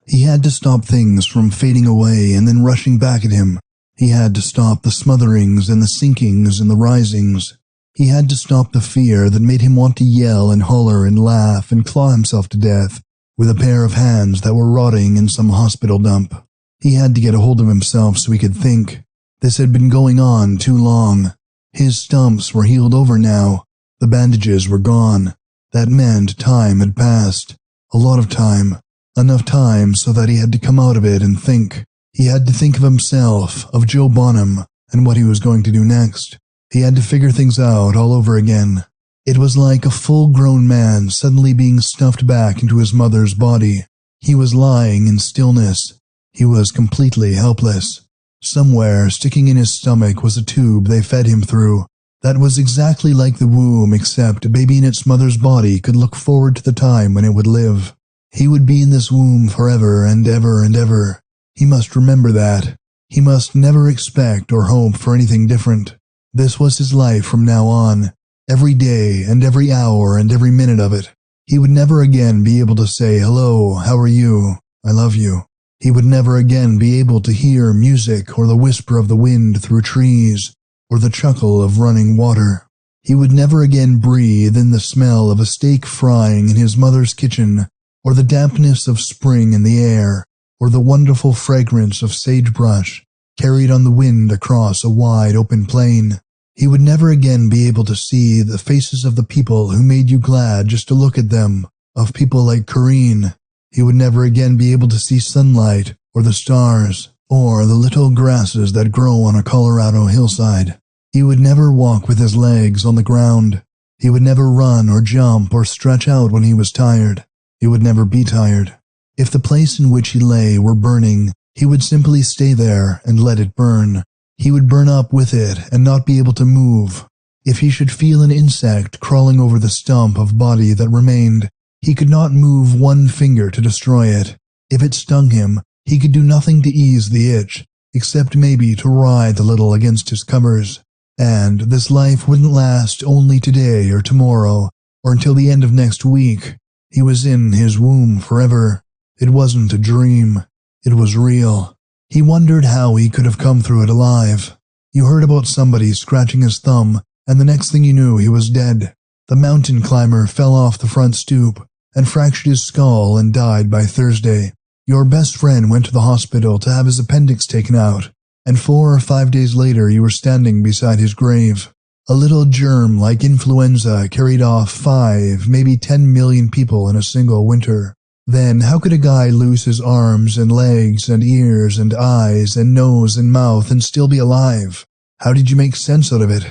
He had to stop things from fading away and then rushing back at him. He had to stop the smotherings and the sinkings and the risings. He had to stop the fear that made him want to yell and holler and laugh and claw himself to death with a pair of hands that were rotting in some hospital dump. He had to get a hold of himself so he could think. This had been going on too long. His stumps were healed over now. The bandages were gone. That meant time had passed. A lot of time. Enough time so that he had to come out of it and think. He had to think of himself, of Joe Bonham, and what he was going to do next. He had to figure things out all over again. It was like a full-grown man suddenly being stuffed back into his mother's body. He was lying in stillness. He was completely helpless. Somewhere, sticking in his stomach, was a tube they fed him through. That was exactly like the womb, except a baby in its mother's body could look forward to the time when it would live. He would be in this womb forever and ever and ever. He must remember that. He must never expect or hope for anything different. This was his life from now on, every day and every hour and every minute of it. He would never again be able to say, "Hello, how are you? I love you." He would never again be able to hear music or the whisper of the wind through trees or the chuckle of running water. He would never again breathe in the smell of a steak frying in his mother's kitchen, or the dampness of spring in the air, or the wonderful fragrance of sagebrush carried on the wind across a wide open plain. He would never again be able to see the faces of the people who made you glad just to look at them, of people like Corinne. He would never again be able to see sunlight, or the stars, or the little grasses that grow on a Colorado hillside. He would never walk with his legs on the ground. He would never run or jump or stretch out when he was tired. He would never be tired. If the place in which he lay were burning, he would simply stay there and let it burn. He would burn up with it and not be able to move. If he should feel an insect crawling over the stump of body that remained, he could not move one finger to destroy it. If it stung him, he could do nothing to ease the itch, except maybe to writhe a little against his covers. And this life wouldn't last only today or tomorrow, or until the end of next week. He was in his womb forever. It wasn't a dream. It was real. He wondered how he could have come through it alive. You heard about somebody scratching his thumb, and the next thing you knew he was dead. The mountain climber fell off the front stoop and fractured his skull and died by Thursday. Your best friend went to the hospital to have his appendix taken out, and 4 or 5 days later you were standing beside his grave. A little germ like influenza carried off 5, maybe 10 million people in a single winter. Then how could a guy lose his arms and legs and ears and eyes and nose and mouth and still be alive? How did you make sense out of it?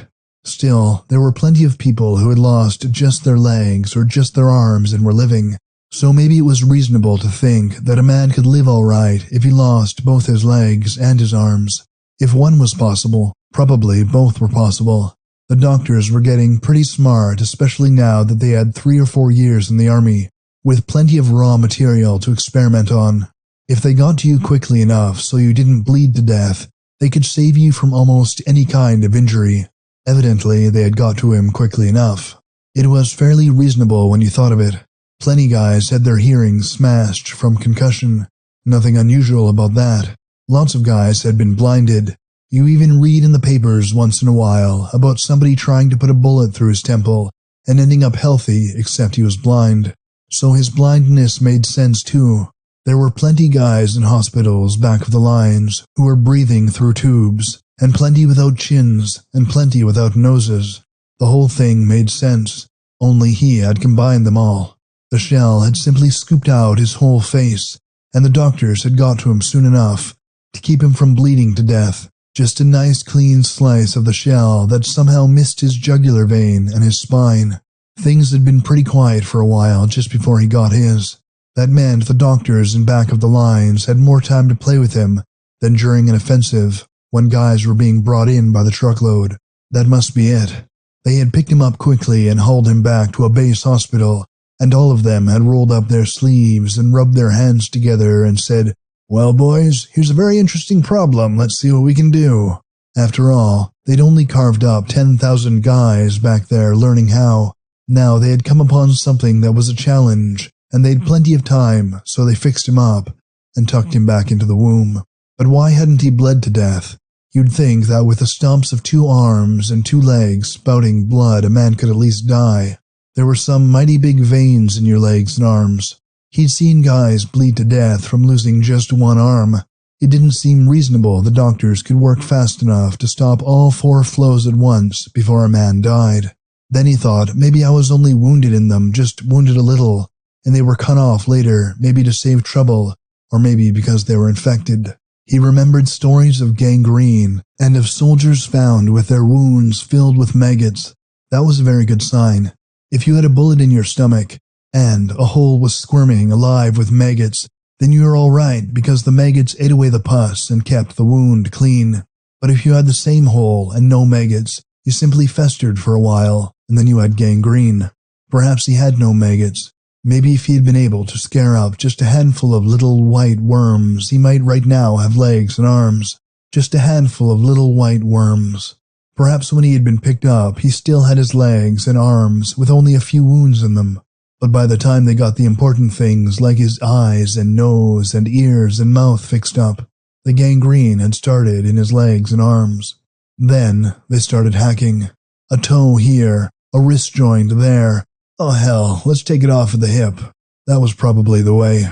Still, there were plenty of people who had lost just their legs or just their arms and were living. So maybe it was reasonable to think that a man could live all right if he lost both his legs and his arms. If one was possible, probably both were possible. The doctors were getting pretty smart, especially now that they had 3 or 4 years in the army, with plenty of raw material to experiment on. If they got to you quickly enough so you didn't bleed to death, they could save you from almost any kind of injury. Evidently, they had got to him quickly enough. It was fairly reasonable when you thought of it. Plenty guys had their hearing smashed from concussion. Nothing unusual about that. Lots of guys had been blinded. You even read in the papers once in a while about somebody trying to put a bullet through his temple and ending up healthy except he was blind. So his blindness made sense too. There were plenty guys in hospitals back of the lines who were breathing through tubes, and plenty without chins, and plenty without noses. The whole thing made sense, only he had combined them all. The shell had simply scooped out his whole face, and the doctors had got to him soon enough to keep him from bleeding to death. Just a nice clean slice of the shell that somehow missed his jugular vein and his spine. Things had been pretty quiet for a while just before he got his. That meant the doctors in back of the lines had more time to play with him than during an offensive when guys were being brought in by the truckload. That must be it. They had picked him up quickly and hauled him back to a base hospital, and all of them had rolled up their sleeves and rubbed their hands together and said, "Well, boys, here's a very interesting problem. Let's see what we can do." After all, they'd only carved up 10,000 guys back there learning how. Now they had come upon something that was a challenge, and they'd plenty of time, so they fixed him up and tucked him back into the womb. But why hadn't he bled to death? You'd think that with the stumps of 2 arms and 2 legs spouting blood, a man could at least die. There were some mighty big veins in your legs and arms. He'd seen guys bleed to death from losing just 1 arm. It didn't seem reasonable the doctors could work fast enough to stop all 4 flows at once before a man died. Then he thought, maybe I was only wounded in them, just wounded a little, and they were cut off later, maybe to save trouble, or maybe because they were infected. He remembered stories of gangrene, and of soldiers found with their wounds filled with maggots. That was a very good sign. If you had a bullet in your stomach, and a hole was squirming alive with maggots, then you were all right because the maggots ate away the pus and kept the wound clean. But if you had the same hole and no maggots, you simply festered for a while, and then you had gangrene. Perhaps he had no maggots. Maybe if he had been able to scare up just a handful of little white worms, he might right now have legs and arms. Just a handful of little white worms. Perhaps when he had been picked up, he still had his legs and arms with only a few wounds in them. But by the time they got the important things like his eyes and nose and ears and mouth fixed up, the gangrene had started in his legs and arms. Then they started hacking. A toe here, a wrist joint there. Oh hell, let's take it off at the hip. That was probably the way.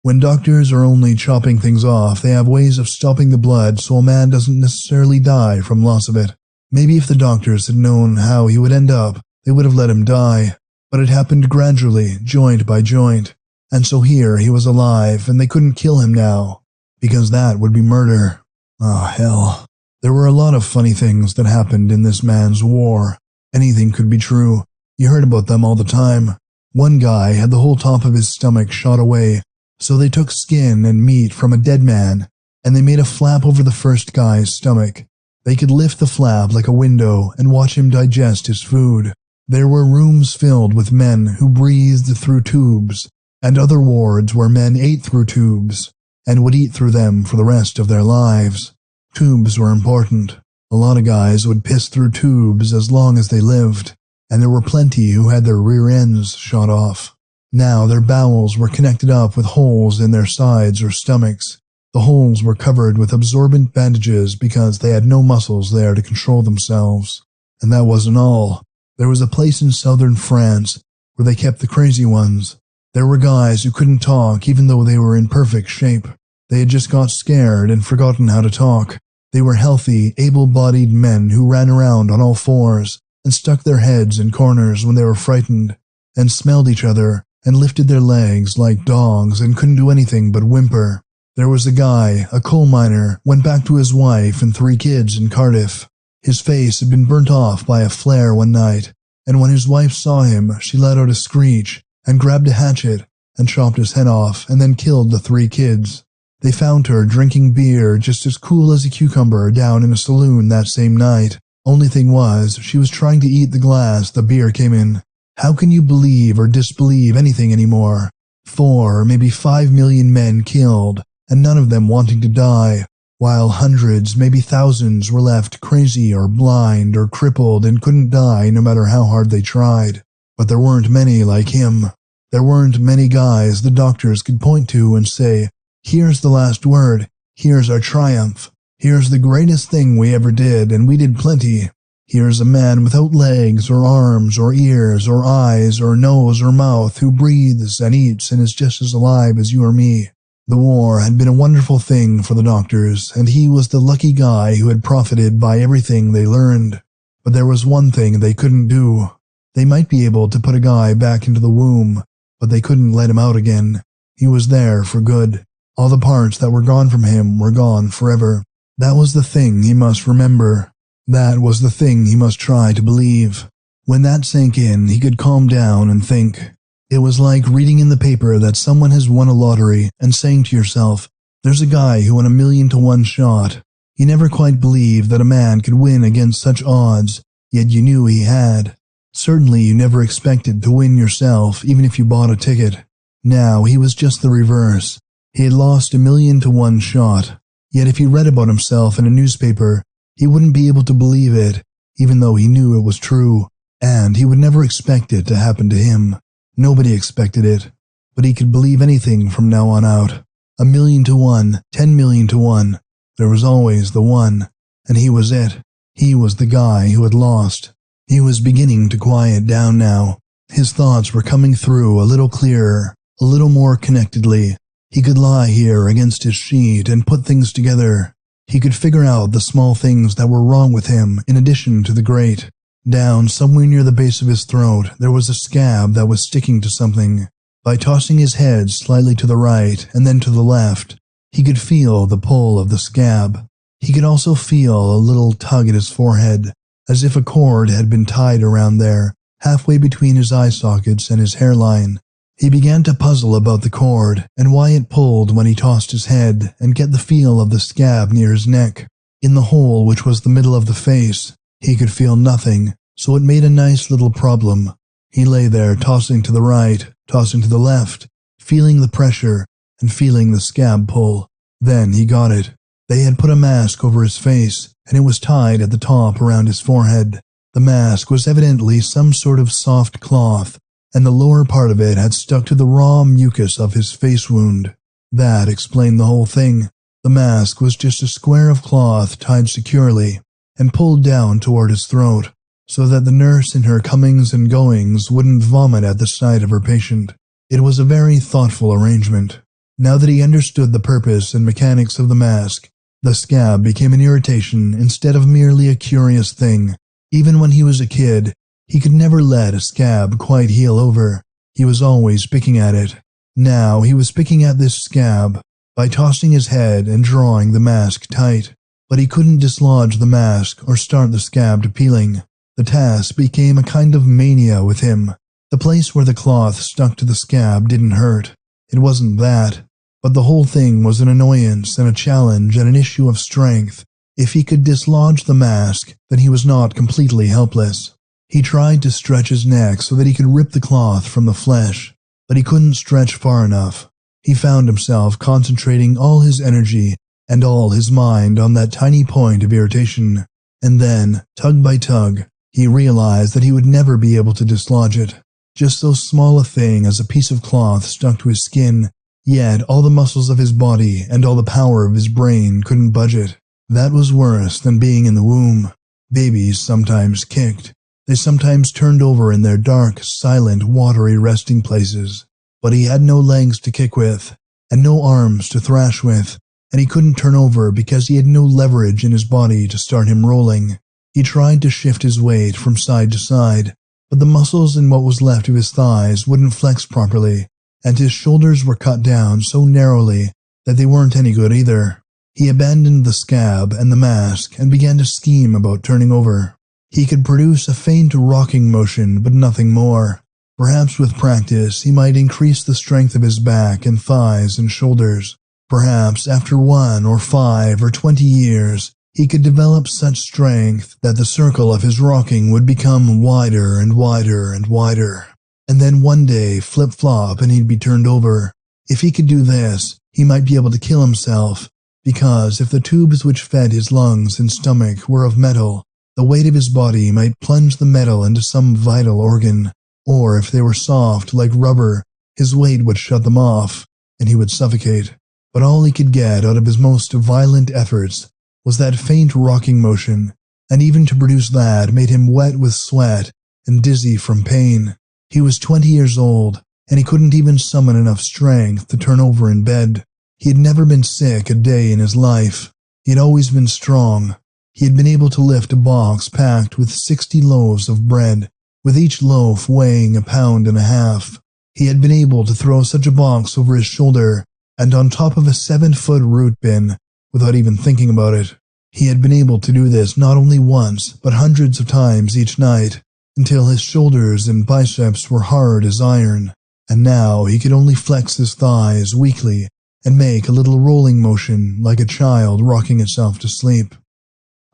When doctors are only chopping things off, they have ways of stopping the blood so a man doesn't necessarily die from loss of it. Maybe if the doctors had known how he would end up, they would have let him die. But it happened gradually, joint by joint. And so here he was alive, and they couldn't kill him now, because that would be murder. Oh hell. There were a lot of funny things that happened in this man's war. Anything could be true. You heard about them all the time. One guy had the whole top of his stomach shot away, so they took skin and meat from a dead man, and they made a flap over the first guy's stomach. They could lift the flap like a window and watch him digest his food. There were rooms filled with men who breathed through tubes, and other wards where men ate through tubes, and would eat through them for the rest of their lives. Tubes were important. A lot of guys would piss through tubes as long as they lived, and there were plenty who had their rear ends shot off. Now their bowels were connected up with holes in their sides or stomachs. The holes were covered with absorbent bandages because they had no muscles there to control themselves. And that wasn't all. There was a place in southern France where they kept the crazy ones. There were guys who couldn't talk even though they were in perfect shape. They had just got scared and forgotten how to talk. They were healthy, able-bodied men who ran around on all fours and stuck their heads in corners when they were frightened, and smelled each other and lifted their legs like dogs and couldn't do anything but whimper. There was a guy, a coal miner, went back to his wife and 3 kids in Cardiff. His face had been burnt off by a flare one night, and when his wife saw him, she let out a screech and grabbed a hatchet and chopped his head off and then killed the 3 kids. They found her drinking beer just as cool as a cucumber down in a saloon that same night. Only thing was, she was trying to eat the glass the beer came in. How can you believe or disbelieve anything anymore? 4 or maybe 5 million men killed, and none of them wanting to die, while hundreds, maybe thousands were left crazy or blind or crippled and couldn't die no matter how hard they tried. But there weren't many like him. There weren't many guys the doctors could point to and say, "Here's the last word, here's our triumph, here's the greatest thing we ever did, and we did plenty. Here's a man without legs or arms or ears or eyes or nose or mouth who breathes and eats and is just as alive as you or me." The war had been a wonderful thing for the doctors, and he was the lucky guy who had profited by everything they learned. But there was one thing they couldn't do. They might be able to put a guy back into the womb, but they couldn't let him out again. He was there for good. All the parts that were gone from him were gone forever. That was the thing he must remember. That was the thing he must try to believe. When that sank in, he could calm down and think. It was like reading in the paper that someone has won a lottery and saying to yourself, "There's a guy who won 1,000,000 to 1 shot." You never quite believed that a man could win against such odds, yet you knew he had. Certainly you never expected to win yourself, even if you bought a ticket. Now he was just the reverse. He had lost 1,000,000 to 1 shot, yet if he read about himself in a newspaper, he wouldn't be able to believe it, even though he knew it was true, and he would never expect it to happen to him. Nobody expected it, but he could believe anything from now on out. 1,000,000 to 1, 10,000,000 to 1. There was always the one, and he was it. He was the guy who had lost. He was beginning to quiet down now. His thoughts were coming through a little clearer, a little more connectedly. He could lie here against his sheet and put things together. He could figure out the small things that were wrong with him in addition to the great. Down somewhere near the base of his throat, there was a scab that was sticking to something. By tossing his head slightly to the right and then to the left, he could feel the pull of the scab. He could also feel a little tug at his forehead, as if a cord had been tied around there, halfway between his eye sockets and his hairline. He began to puzzle about the cord and why it pulled when he tossed his head and get the feel of the scab near his neck. In the hole which was the middle of the face, he could feel nothing, so it made a nice little problem. He lay there tossing to the right, tossing to the left, feeling the pressure and feeling the scab pull. Then he got it. They had put a mask over his face, and it was tied at the top around his forehead. The mask was evidently some sort of soft cloth, and the lower part of it had stuck to the raw mucus of his face wound. That explained the whole thing. The mask was just a square of cloth tied securely and pulled down toward his throat, so that the nurse in her comings and goings wouldn't vomit at the sight of her patient. It was a very thoughtful arrangement. Now that he understood the purpose and mechanics of the mask, the scab became an irritation instead of merely a curious thing. Even when he was a kid, he could never let a scab quite heal over. He was always picking at it. Now he was picking at this scab by tossing his head and drawing the mask tight. But he couldn't dislodge the mask or start the scab to peeling. The task became a kind of mania with him. The place where the cloth stuck to the scab didn't hurt. It wasn't that. But the whole thing was an annoyance and a challenge and an issue of strength. If he could dislodge the mask, then he was not completely helpless. He tried to stretch his neck so that he could rip the cloth from the flesh, but he couldn't stretch far enough. He found himself concentrating all his energy and all his mind on that tiny point of irritation, and then, tug by tug, he realized that he would never be able to dislodge it. Just so small a thing as a piece of cloth stuck to his skin, yet all the muscles of his body and all the power of his brain couldn't budge it. That was worse than being in the womb. Babies sometimes kicked. They sometimes turned over in their dark, silent, watery resting places. But he had no legs to kick with, and no arms to thrash with, and he couldn't turn over because he had no leverage in his body to start him rolling. He tried to shift his weight from side to side, but the muscles in what was left of his thighs wouldn't flex properly, and his shoulders were cut down so narrowly that they weren't any good either. He abandoned the scab and the mask and began to scheme about turning over. He could produce a faint rocking motion, but nothing more. Perhaps with practice he might increase the strength of his back and thighs and shoulders. Perhaps after 1 or 5 or 20 years, he could develop such strength that the circle of his rocking would become wider and wider and wider. And then one day, flip-flop, and he'd be turned over. If he could do this, he might be able to kill himself, because if the tubes which fed his lungs and stomach were of metal, the weight of his body might plunge the metal into some vital organ, or if they were soft like rubber, his weight would shut them off, and he would suffocate. But all he could get out of his most violent efforts was that faint rocking motion, and even to produce that made him wet with sweat and dizzy from pain. He was 20 years old, and he couldn't even summon enough strength to turn over in bed. He had never been sick a day in his life. He had always been strong. He had been able to lift a box packed with 60 loaves of bread, with each loaf weighing 1.5 pounds. He had been able to throw such a box over his shoulder and on top of a 7-foot root bin without even thinking about it. He had been able to do this not only once, but hundreds of times each night, until his shoulders and biceps were hard as iron, and now he could only flex his thighs weakly and make a little rolling motion like a child rocking itself to sleep.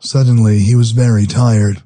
Suddenly he was very tired.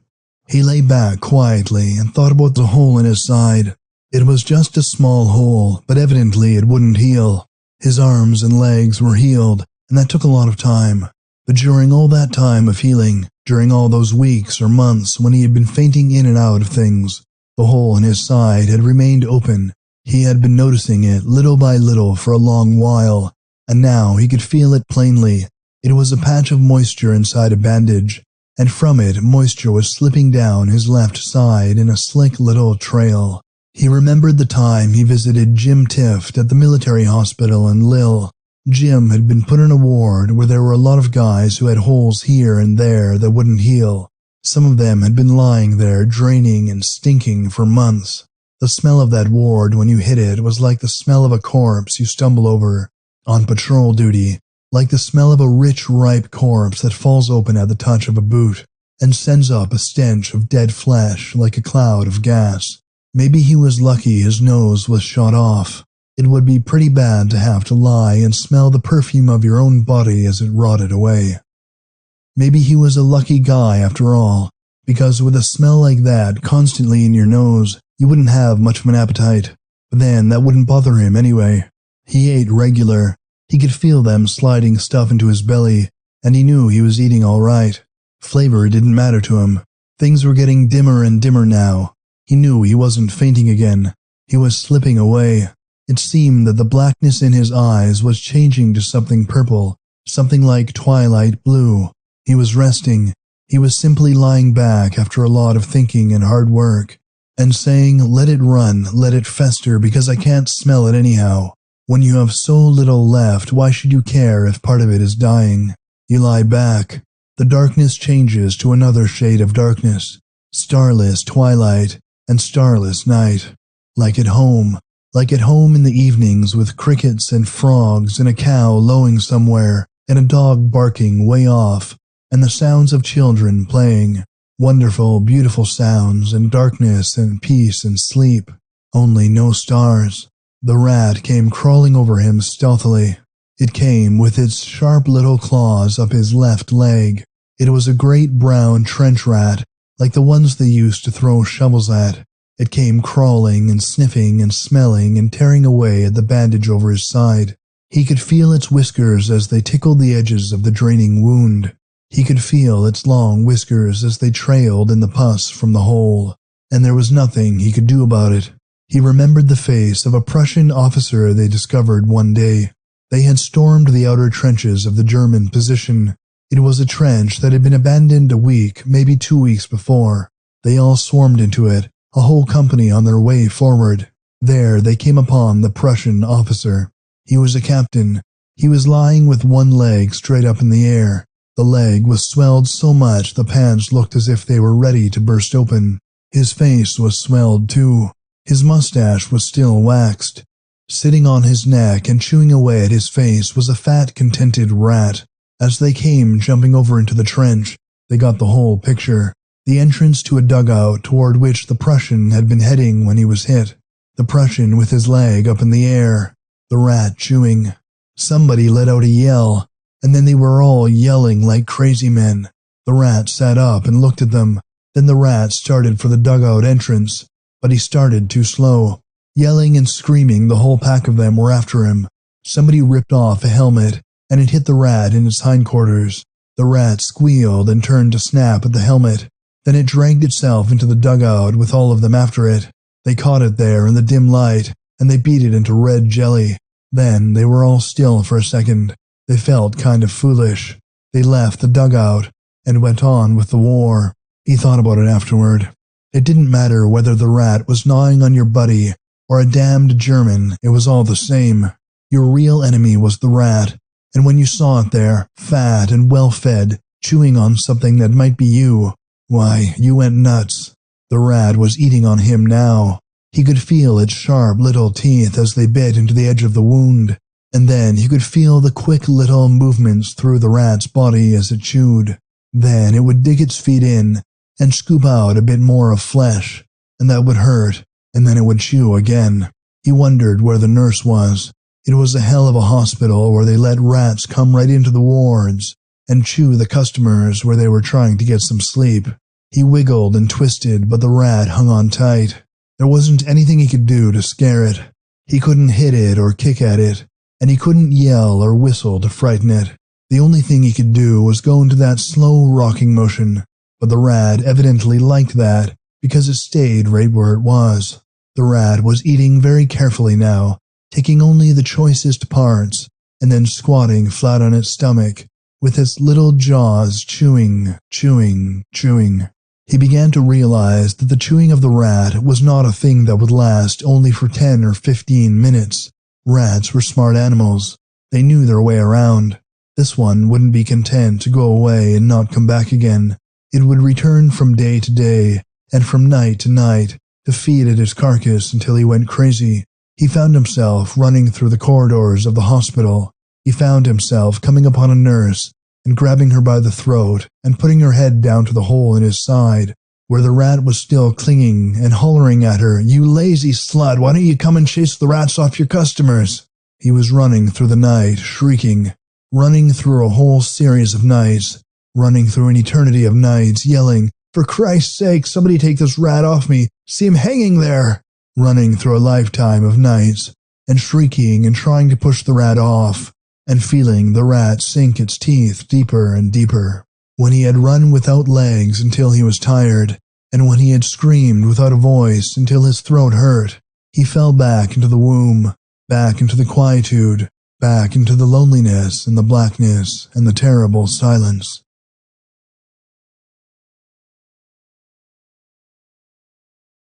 He lay back quietly and thought about the hole in his side. It was just a small hole, but evidently it wouldn't heal. His arms and legs were healed, and that took a lot of time. But during all that time of healing, during all those weeks or months when he had been fainting in and out of things, the hole in his side had remained open. He had been noticing it little by little for a long while, and now he could feel it plainly. It was a patch of moisture inside a bandage, and from it moisture was slipping down his left side in a slick little trail. He remembered the time he visited Jim Tift at the military hospital in Lille. Jim had been put in a ward where there were a lot of guys who had holes here and there that wouldn't heal. Some of them had been lying there draining and stinking for months. The smell of that ward when you hit it was like the smell of a corpse you stumble over on patrol duty, like the smell of a rich, ripe corpse that falls open at the touch of a boot and sends up a stench of dead flesh like a cloud of gas. Maybe he was lucky his nose was shot off. It would be pretty bad to have to lie and smell the perfume of your own body as it rotted away. Maybe he was a lucky guy after all, because with a smell like that constantly in your nose, you wouldn't have much of an appetite. But then that wouldn't bother him anyway. He ate regular. He could feel them sliding stuff into his belly, and he knew he was eating all right. Flavor didn't matter to him. Things were getting dimmer and dimmer now. He knew he wasn't fainting again. He was slipping away. It seemed that the blackness in his eyes was changing to something purple, something like twilight blue. He was resting. He was simply lying back after a lot of thinking and hard work, and saying, "Let it run, let it fester, because I can't smell it anyhow. When you have so little left, why should you care if part of it is dying?" You lie back. The darkness changes to another shade of darkness, starless twilight and starless night. Like at home in the evenings with crickets and frogs and a cow lowing somewhere and a dog barking way off and the sounds of children playing. Wonderful, beautiful sounds and darkness and peace and sleep. Only no stars. The rat came crawling over him stealthily. It came with its sharp little claws up his left leg. It was a great brown trench rat, like the ones they used to throw shovels at. It came crawling and sniffing and smelling and tearing away at the bandage over his side. He could feel its whiskers as they tickled the edges of the draining wound. He could feel its long whiskers as they trailed in the pus from the hole, and there was nothing he could do about it. He remembered the face of a Prussian officer they discovered one day. They had stormed the outer trenches of the German position. It was a trench that had been abandoned a week, maybe 2 weeks before. They all swarmed into it, a whole company on their way forward. There they came upon the Prussian officer. He was a captain. He was lying with one leg straight up in the air. The leg was swelled so much the pants looked as if they were ready to burst open. His face was swelled too. His mustache was still waxed. Sitting on his neck and chewing away at his face was a fat, contented rat. As they came jumping over into the trench, they got the whole picture. The entrance to a dugout toward which the Prussian had been heading when he was hit. The Prussian with his leg up in the air. The rat chewing. Somebody let out a yell, and then they were all yelling like crazy men. The rat sat up and looked at them. Then the rat started for the dugout entrance, but he started too slow. Yelling and screaming, the whole pack of them were after him. Somebody ripped off a helmet, and it hit the rat in its hindquarters. The rat squealed and turned to snap at the helmet. Then it dragged itself into the dugout with all of them after it. They caught it there in the dim light, and they beat it into red jelly. Then they were all still for a second. They felt kind of foolish. They left the dugout and went on with the war. He thought about it afterward. It didn't matter whether the rat was gnawing on your buddy or a damned German, it was all the same. Your real enemy was the rat, and when you saw it there, fat and well-fed, chewing on something that might be you, why, you went nuts. The rat was eating on him now. He could feel its sharp little teeth as they bit into the edge of the wound, and then he could feel the quick little movements through the rat's body as it chewed. Then it would dig its feet in and scoop out a bit more of flesh, and that would hurt, and then it would chew again. He wondered where the nurse was. It was a hell of a hospital where they let rats come right into the wards and chew the customers where they were trying to get some sleep. He wiggled and twisted, but the rat hung on tight. There wasn't anything he could do to scare it. He couldn't hit it or kick at it, and he couldn't yell or whistle to frighten it. The only thing he could do was go into that slow rocking motion, but the rat evidently liked that because it stayed right where it was. The rat was eating very carefully now, taking only the choicest parts, and then squatting flat on its stomach, with its little jaws chewing. He began to realize that the chewing of the rat was not a thing that would last only for 10 or 15 minutes. Rats were smart animals. They knew their way around. This one wouldn't be content to go away and not come back again. It would return from day to day, and from night to night, to feed at his carcass until he went crazy. He found himself running through the corridors of the hospital. He found himself coming upon a nurse and grabbing her by the throat and putting her head down to the hole in his side, where the rat was still clinging and hollering at her, "You lazy slut, why don't you come and chase the rats off your customers?" He was running through the night, shrieking, running through a whole series of nights, running through an eternity of nights, yelling, "For Christ's sake, somebody take this rat off me, see him hanging there!" Running through a lifetime of nights, and shrieking and trying to push the rat off. and feeling the rat sink its teeth deeper and deeper. When he had run without legs until he was tired, and when he had screamed without a voice until his throat hurt, he fell back into the womb, back into the quietude, back into the loneliness and the blackness and the terrible silence.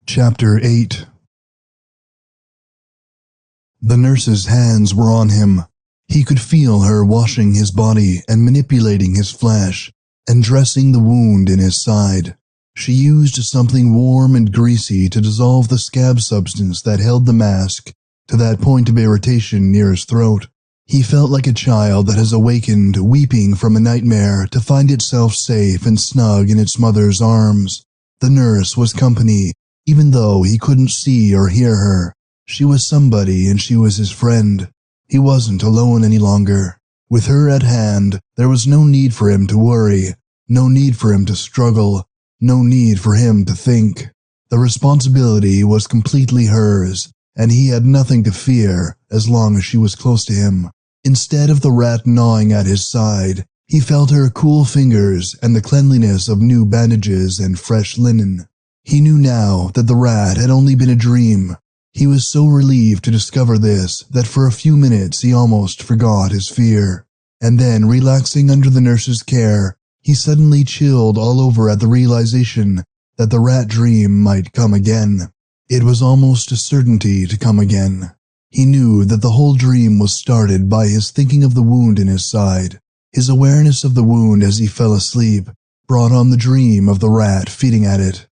Chapter 8. The nurse's hands were on him. He could feel her washing his body and manipulating his flesh and dressing the wound in his side. She used something warm and greasy to dissolve the scab substance that held the mask to that point of irritation near his throat. He felt like a child that has awakened, weeping from a nightmare to find itself safe and snug in its mother's arms. The nurse was company, even though he couldn't see or hear her. She was somebody and she was his friend. He wasn't alone any longer. With her at hand, there was no need for him to worry, no need for him to struggle, no need for him to think. The responsibility was completely hers, and he had nothing to fear as long as she was close to him. Instead of the rat gnawing at his side, he felt her cool fingers and the cleanliness of new bandages and fresh linen. He knew now that the rat had only been a dream. He was so relieved to discover this that for a few minutes he almost forgot his fear. And then, relaxing under the nurse's care, he suddenly chilled all over at the realization that the rat dream might come again. It was almost a certainty to come again. He knew that the whole dream was started by his thinking of the wound in his side. His awareness of the wound as he fell asleep brought on the dream of the rat feeding at it.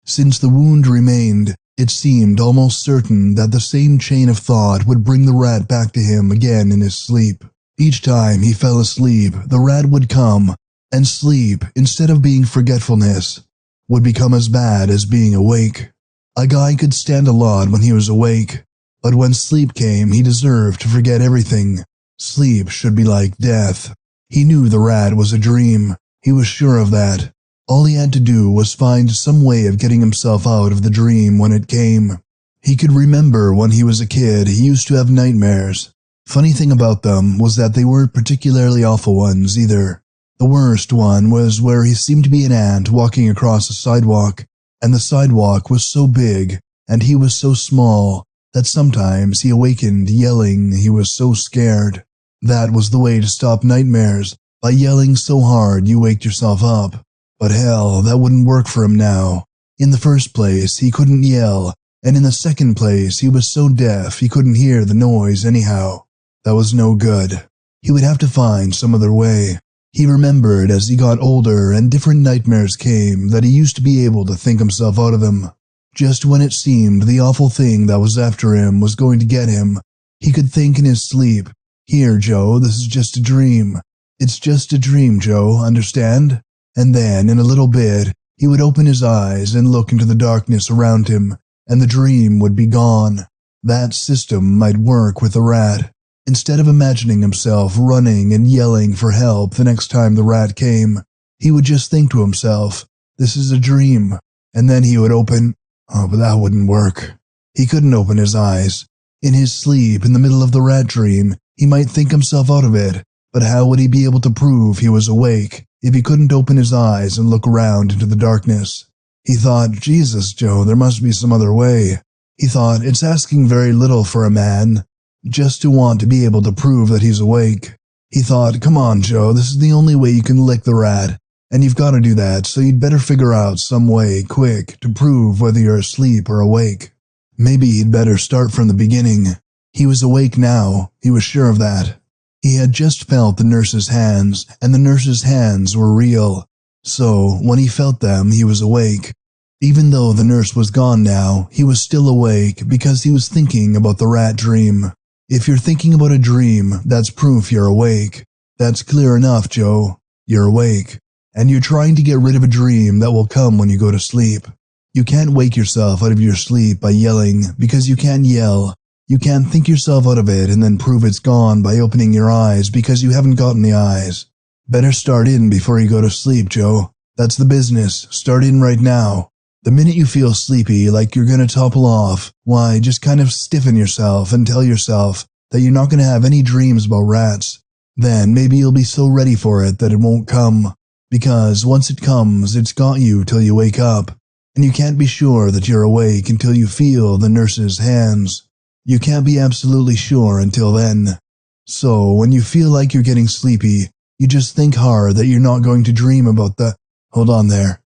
Since the wound remained, it seemed almost certain that the same chain of thought would bring the rat back to him again in his sleep. Each time he fell asleep, the rat would come, and sleep, instead of being forgetfulness, would become as bad as being awake. A guy could stand a lot when he was awake, but when sleep came, he deserved to forget everything. Sleep should be like death. He knew the rat was a dream. He was sure of that. All he had to do was find some way of getting himself out of the dream when it came. He could remember when he was a kid he used to have nightmares. Funny thing about them was that they weren't particularly awful ones either. The worst one was where he seemed to be an ant walking across a sidewalk, and the sidewalk was so big and he was so small that sometimes he awakened yelling he was so scared. That was the way to stop nightmares, by yelling so hard you waked yourself up. But hell, that wouldn't work for him now. In the first place, he couldn't yell, and in the second place, he was so deaf he couldn't hear the noise anyhow. That was no good. He would have to find some other way. He remembered as he got older and different nightmares came that he used to be able to think himself out of them. Just when it seemed the awful thing that was after him was going to get him, he could think in his sleep, "Here, Joe, this is just a dream. It's just a dream, Joe, understand?" And then, in a little bit, he would open his eyes and look into the darkness around him, and the dream would be gone. That system might work with the rat. Instead of imagining himself running and yelling for help the next time the rat came, he would just think to himself, "This is a dream," and then he would open. Oh, but that wouldn't work. He couldn't open his eyes. In his sleep, in the middle of the rat dream, he might think himself out of it, but how would he be able to prove he was awake if he couldn't open his eyes and look around into the darkness? He thought, "Jesus, Joe, there must be some other way." He thought, it's asking very little for a man just to want to be able to prove that he's awake. He thought, "Come on, Joe, this is the only way you can lick the rat, and you've got to do that, so you'd better figure out some way, quick, to prove whether you're asleep or awake. Maybe he'd better start from the beginning." He was awake now, he was sure of that. He had just felt the nurse's hands, and the nurse's hands were real. So, when he felt them, he was awake. Even though the nurse was gone now, he was still awake because he was thinking about the rat dream. If you're thinking about a dream, that's proof you're awake. That's clear enough, Joe. You're awake. And you're trying to get rid of a dream that will come when you go to sleep. You can't wake yourself out of your sleep by yelling, because you can't yell. You can't think yourself out of it and then prove it's gone by opening your eyes because you haven't gotten the eyes. Better start in before you go to sleep, Joe. That's the business. Start in right now. The minute you feel sleepy, like you're going to topple off, why, just kind of stiffen yourself and tell yourself that you're not going to have any dreams about rats. then maybe you'll be so ready for it that it won't come. Because once it comes, it's got you till you wake up. And you can't be sure that you're awake until you feel the nurse's hands. You can't be absolutely sure until then. So when you feel like you're getting sleepy, you just think hard that you're not going to dream about the… Hold on there.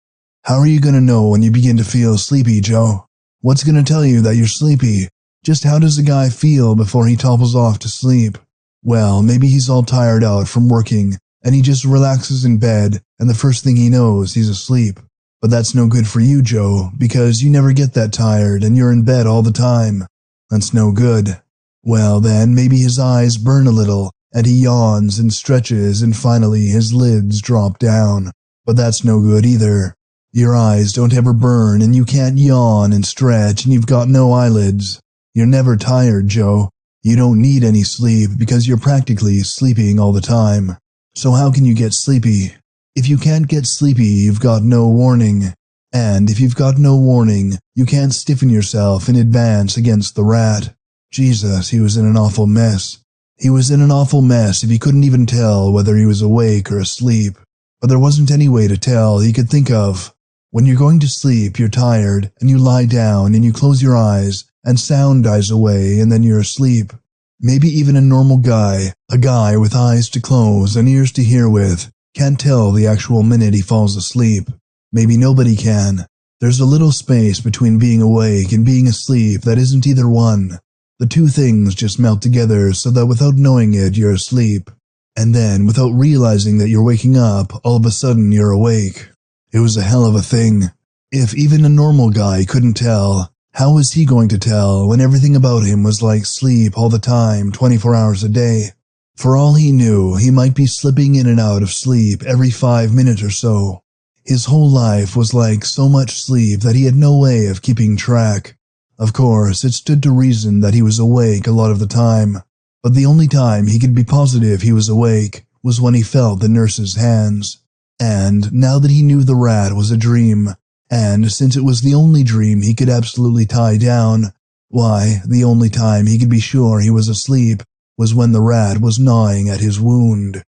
How are you going to know when you begin to feel sleepy, Joe? What's going to tell you that you're sleepy? Just how does a guy feel before he topples off to sleep? Well, maybe he's all tired out from working, and he just relaxes in bed, and the first thing he knows, he's asleep. But that's no good for you, Joe, because you never get that tired, and you're in bed all the time. That's no good. Well then, maybe his eyes burn a little, and he yawns and stretches, and finally his lids drop down. But that's no good either. Your eyes don't ever burn, and you can't yawn and stretch, and you've got no eyelids. You're never tired, Joe. You don't need any sleep because you're practically sleeping all the time. So how can you get sleepy? If you can't get sleepy, you've got no warning. And if you've got no warning, you can't stiffen yourself in advance against the rat. Jesus, he was in an awful mess. He was in an awful mess if he couldn't even tell whether he was awake or asleep. But there wasn't any way to tell he could think of. When you're going to sleep, you're tired, and you lie down and you close your eyes, and sound dies away, and then you're asleep. Maybe even a normal guy, a guy with eyes to close and ears to hear with, can't tell the actual minute he falls asleep. Maybe nobody can. There's a little space between being awake and being asleep that isn't either one. The two things just melt together so that without knowing it, you're asleep. And then, without realizing that you're waking up, all of a sudden you're awake. It was a hell of a thing. If even a normal guy couldn't tell, how was he going to tell when everything about him was like sleep all the time, 24 hours a day? For all he knew, he might be slipping in and out of sleep every 5 minutes or so. His whole life was like so much sleep that he had no way of keeping track. Of course, it stood to reason that he was awake a lot of the time, but the only time he could be positive he was awake was when he felt the nurse's hands. And now that he knew the rat was a dream, and since it was the only dream he could absolutely tie down, why, the only time he could be sure he was asleep was when the rat was gnawing at his wound.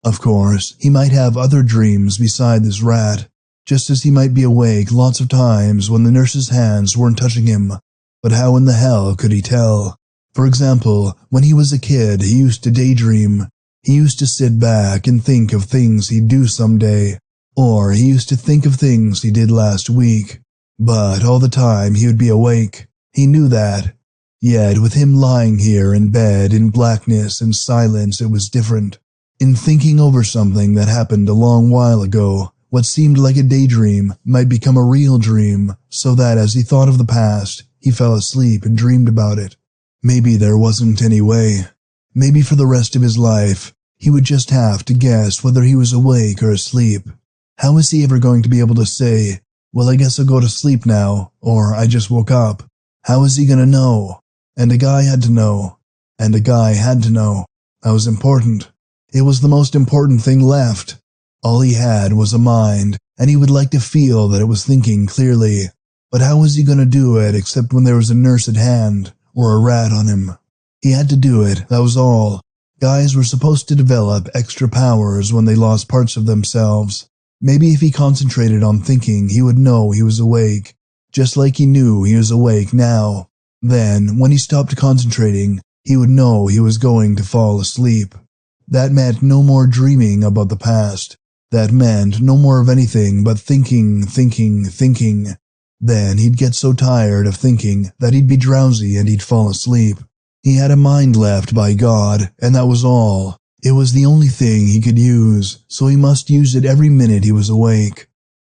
Of course, he might have other dreams beside this rat, just as he might be awake lots of times when the nurse's hands weren't touching him. But how in the hell could he tell? For example, when he was a kid, he used to daydream. He used to sit back and think of things he'd do someday, or he used to think of things he did last week. But all the time he would be awake. He knew that. Yet with him lying here in bed in blackness and silence, it was different. In thinking over something that happened a long while ago, what seemed like a daydream might become a real dream, so that as he thought of the past, he fell asleep and dreamed about it. Maybe there wasn't any way. Maybe for the rest of his life, he would just have to guess whether he was awake or asleep. How is he ever going to be able to say, well, I guess I'll go to sleep now, or I just woke up? How is he going to know? And a guy had to know. And a guy had to know. That was important. It was the most important thing left. All he had was a mind, and he would like to feel that it was thinking clearly. But how was he going to do it except when there was a nurse at hand, or a rat on him? He had to do it, that was all. Guys were supposed to develop extra powers when they lost parts of themselves. Maybe if he concentrated on thinking, he would know he was awake, just like he knew he was awake now. Then, when he stopped concentrating, he would know he was going to fall asleep. That meant no more dreaming about the past. That meant no more of anything but thinking. Then he'd get so tired of thinking that he'd be drowsy and he'd fall asleep. He had a mind left by God, and that was all. It was the only thing he could use, so he must use it every minute he was awake.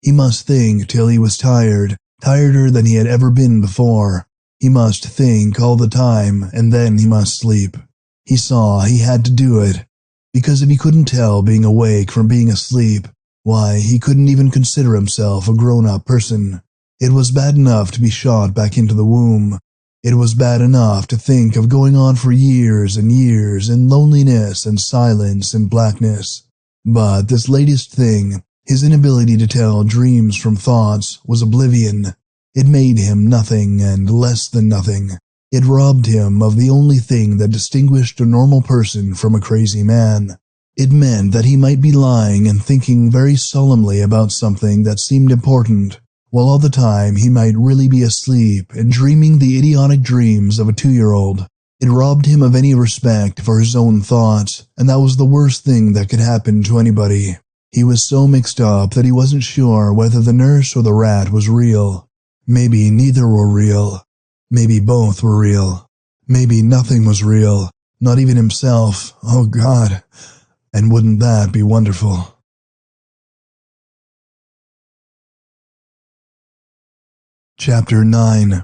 He must think till he was tired, tireder than he had ever been before. He must think all the time, and then he must sleep. He saw he had to do it, because if he couldn't tell being awake from being asleep, why, he couldn't even consider himself a grown-up person. It was bad enough to be shot back into the womb. It was bad enough to think of going on for years and years in loneliness and silence and blackness. But this latest thing, his inability to tell dreams from thoughts, was oblivion. It made him nothing and less than nothing. It robbed him of the only thing that distinguished a normal person from a crazy man. It meant that he might be lying and thinking very solemnly about something that seemed important, while all the time he might really be asleep and dreaming the idiotic dreams of a 2-year-old. It robbed him of any respect for his own thoughts, and that was the worst thing that could happen to anybody. He was so mixed up that he wasn't sure whether the nurse or the rat was real. Maybe neither were real. Maybe both were real. Maybe nothing was real, not even himself. Oh God. And wouldn't that be wonderful? Chapter 9.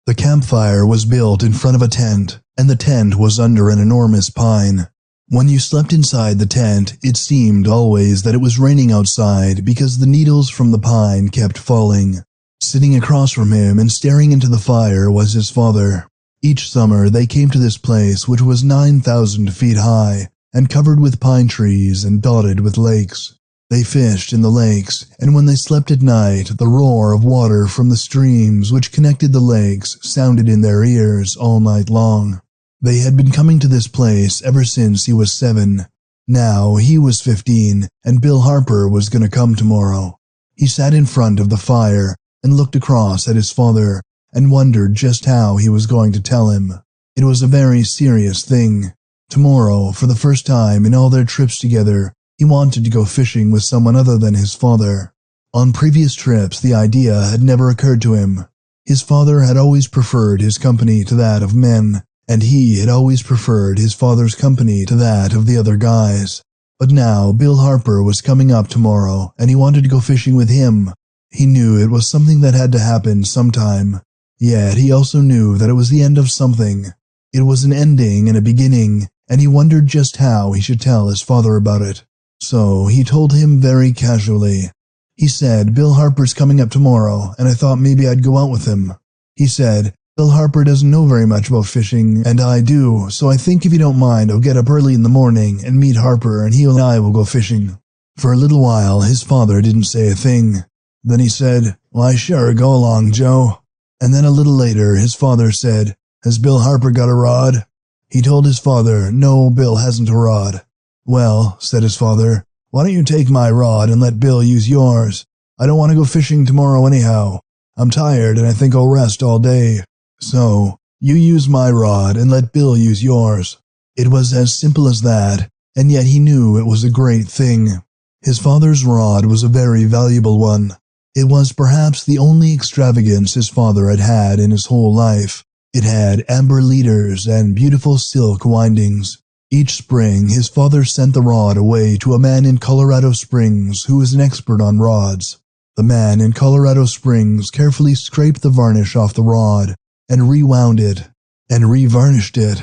The campfire was built in front of a tent, and the tent was under an enormous pine. When you slept inside the tent, it seemed always that it was raining outside because the needles from the pine kept falling. Sitting across from him and staring into the fire was his father. Each summer they came to this place, which was 9,000 feet high and covered with pine trees and dotted with lakes. They fished in the lakes, and when they slept at night, the roar of water from the streams which connected the lakes sounded in their ears all night long. They had been coming to this place ever since he was 7. Now he was 15, and Bill Harper was going to come tomorrow. He sat in front of the fire and looked across at his father and wondered just how he was going to tell him. It was a very serious thing. Tomorrow, for the first time in all their trips together, he wanted to go fishing with someone other than his father. On previous trips, the idea had never occurred to him. His father had always preferred his company to that of men, and he had always preferred his father's company to that of the other guys. But now Bill Harper was coming up tomorrow, and he wanted to go fishing with him. He knew it was something that had to happen sometime. Yet he also knew that it was the end of something. It was an ending and a beginning, and he wondered just how he should tell his father about it. So he told him very casually. He said, "Bill Harper's coming up tomorrow, and I thought maybe I'd go out with him." He said, "Bill Harper doesn't know very much about fishing, and I do, so I think if you don't mind, I'll get up early in the morning and meet Harper, and he and I will go fishing." For a little while, his father didn't say a thing. Then he said, "Why sure, go along, Joe." And then a little later, his father said, "Has Bill Harper got a rod?" He told his father, "No, Bill hasn't a rod." "Well," said his father, "why don't you take my rod and let Bill use yours? I don't want to go fishing tomorrow anyhow. I'm tired and I think I'll rest all day. So, you use my rod and let Bill use yours." It was as simple as that, and yet he knew it was a great thing. His father's rod was a very valuable one. It was perhaps the only extravagance his father had had in his whole life. It had amber leaders and beautiful silk windings. Each spring, his father sent the rod away to a man in Colorado Springs who was an expert on rods. The man in Colorado Springs carefully scraped the varnish off the rod and rewound it and revarnished it,